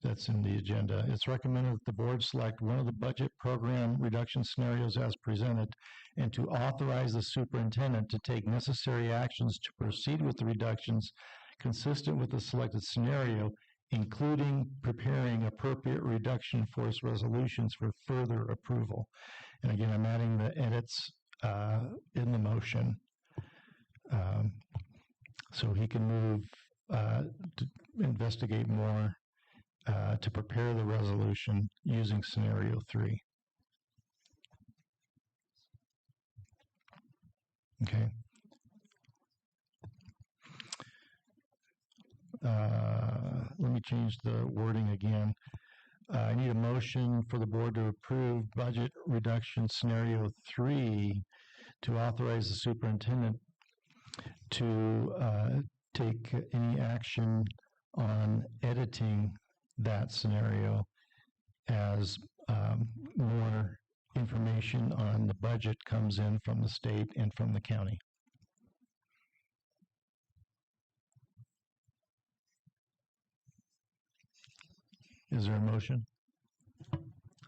that's in the agenda. It's recommended that the board select one of the budget program reduction scenarios as presented and to authorize the superintendent to take necessary actions to proceed with the reductions consistent with the selected scenario, including preparing appropriate reduction force resolutions for further approval. And again, I'm adding the edits in the motion. So he can move to investigate more to prepare the resolution using scenario 3. Okay. Let me change the wording again. I need a motion for the board to approve budget reduction scenario 3 to authorize the superintendent to take any action on editing that scenario as more information on the budget comes in from the state and from the county. Is there a motion?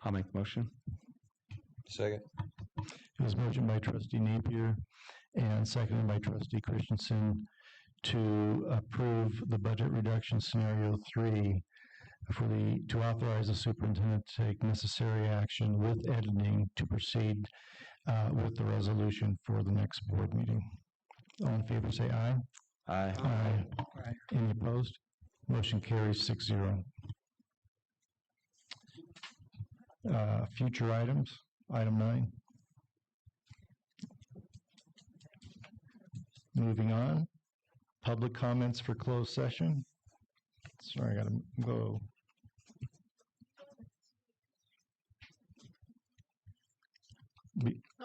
I'll make the motion. Second. It was motion by trustee Napier and seconded by trustee Christensen to approve the budget reduction scenario 3 to authorize the superintendent to take necessary action with editing to proceed with the resolution for the next board meeting. All in favor say aye. Aye. Aye. Any opposed? Motion carries 6-0. Future items, item 9. Moving on, public comments for closed session. Sorry, I gotta go.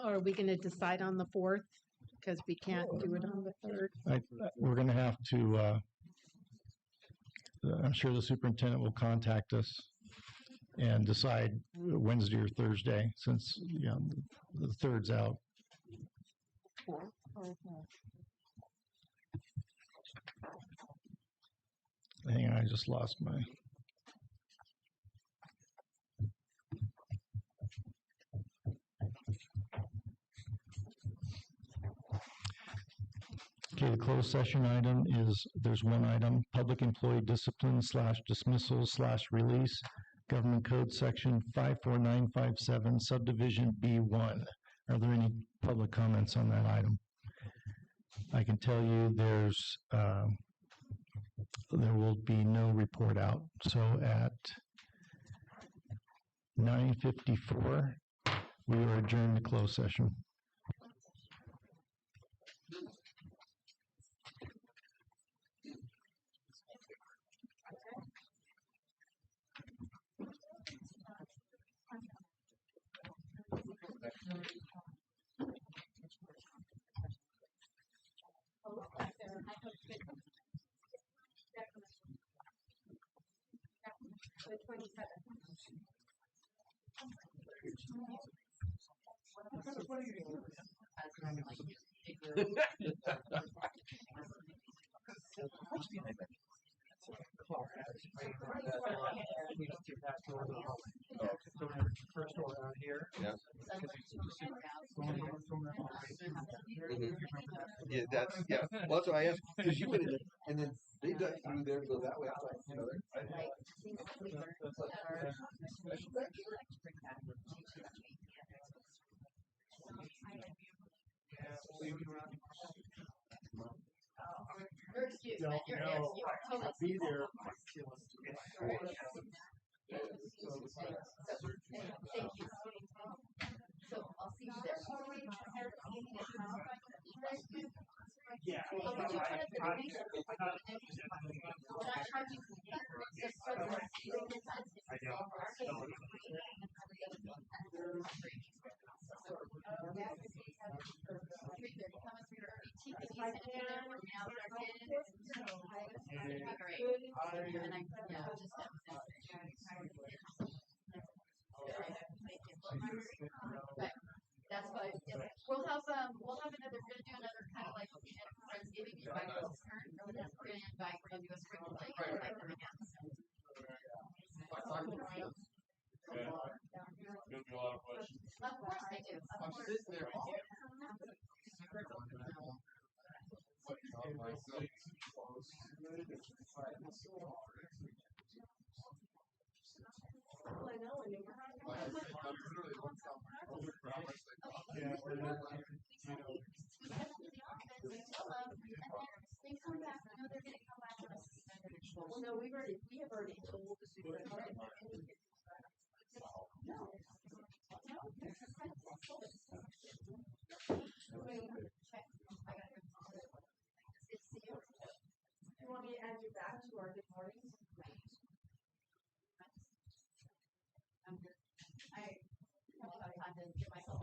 Are we going to decide on the 4th? Because we can't do it on the 3rd. We're going to have to, I'm sure the superintendent will contact us and decide Wednesday or Thursday, since the 3rd's out. Hang on, I just lost my. Okay, the closed session item is, there's one item, public employee discipline / dismissal / release, Government Code Section 54957, Subdivision B1. Are there any public comments on that item? I can tell you there will be no report out. So at 9:54, we are adjourned to closed session. First door out here. Yeah. Yeah, that's Well, that's what I asked, because you went in there, and then they dug through there to go that way. I was like, Your excuse, man. You are totally be there. Thank you. So I'll see you there. Yeah. That's why we'll have another. We're gonna do another kind of like Friendsgiving invite folks. We're gonna invite. We're gonna do a spring break. Invite them again. Gonna be a lot of questions. Of course they do. Of course. They come back, I know they're gonna come back with us. Well, no, we have already told the superintendent. No. You want me to add you back to our good mornings? I'm good. I don't have time to get myself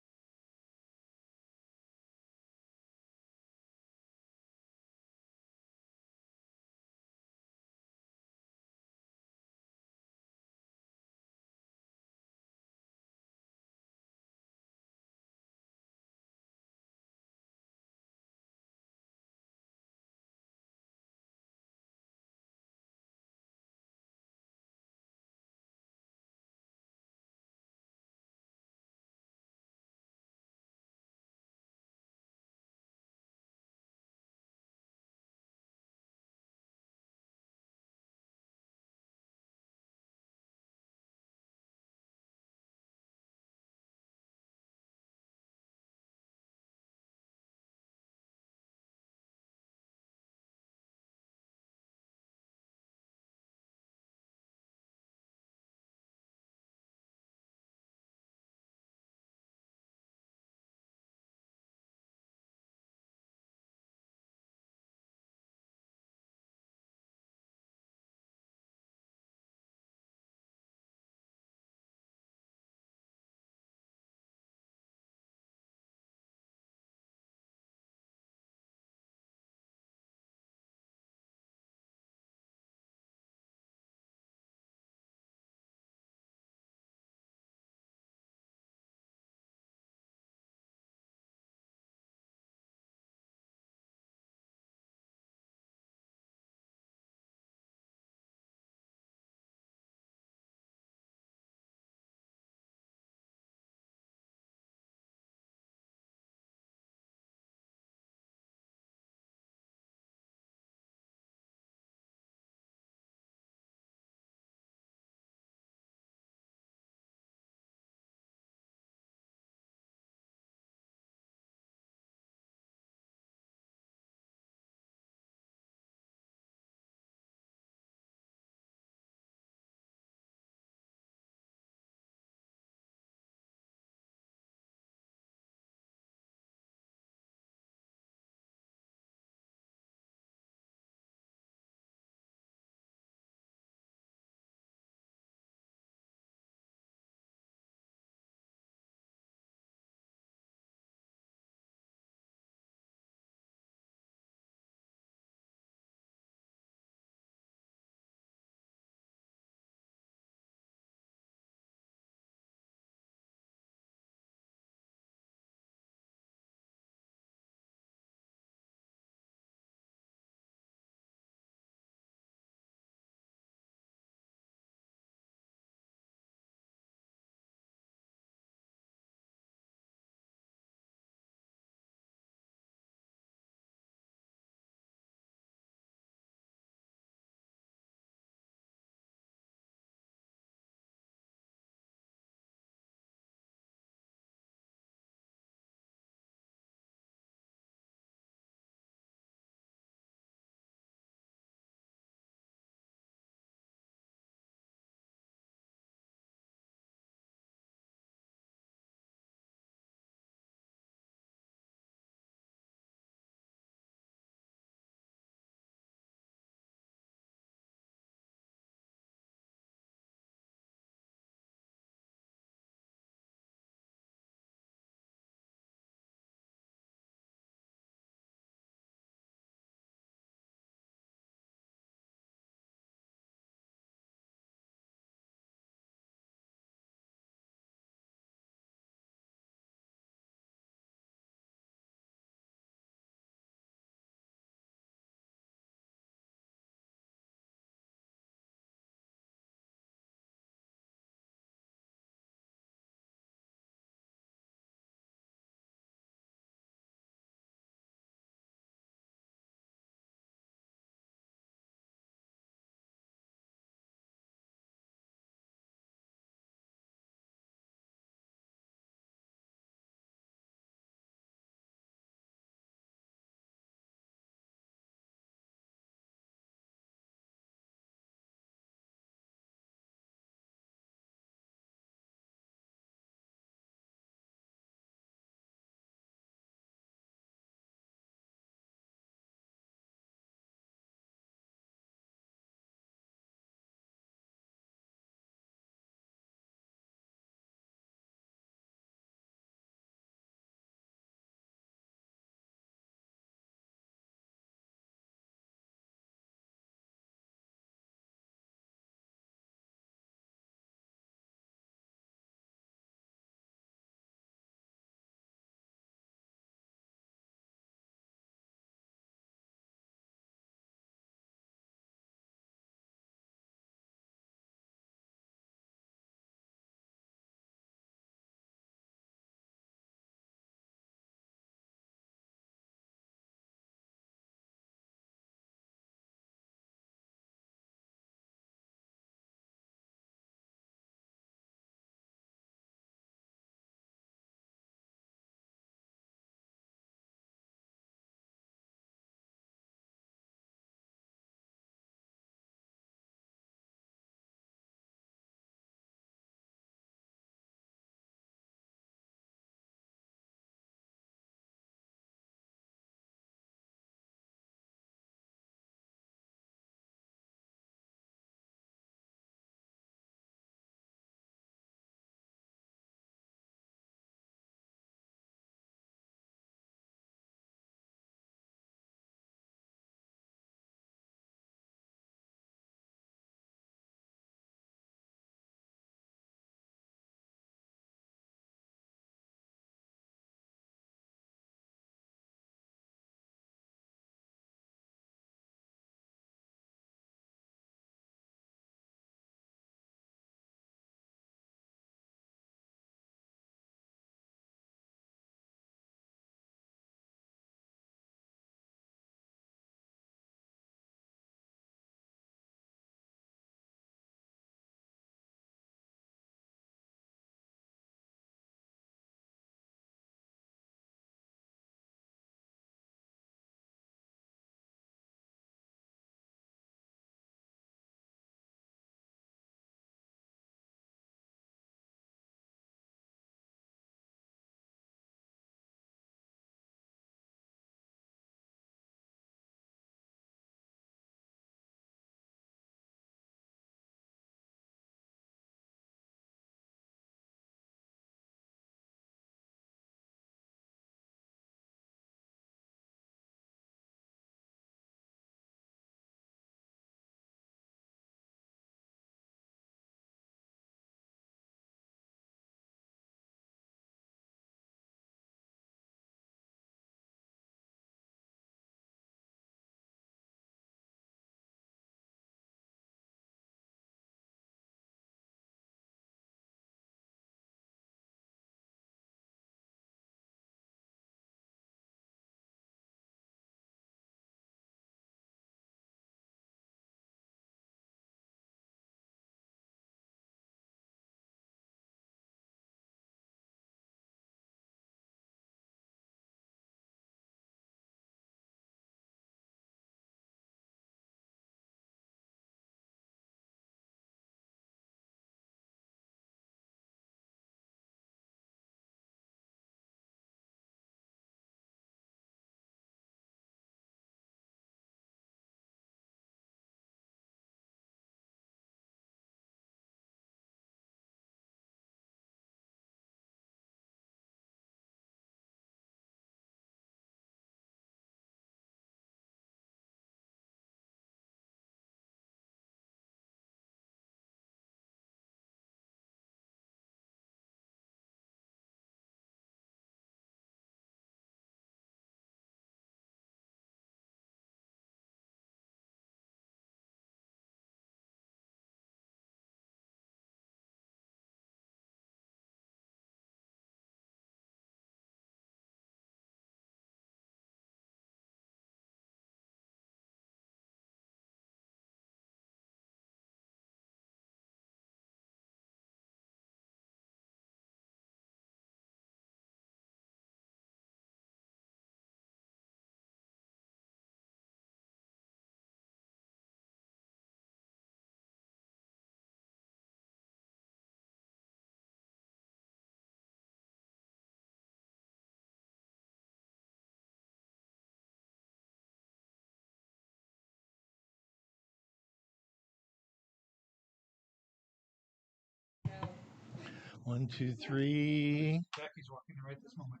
1, 2, 3. Jackie's walking in right this moment.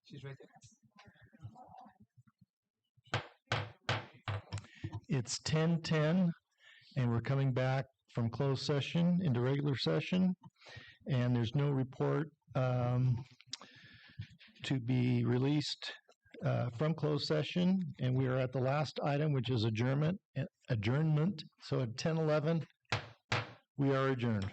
She's right there. It's 10:10, and we're coming back from closed session into regular session, and there's no report to be released from closed session, and we are at the last item, which is adjournment. So at 10:11, we are adjourned.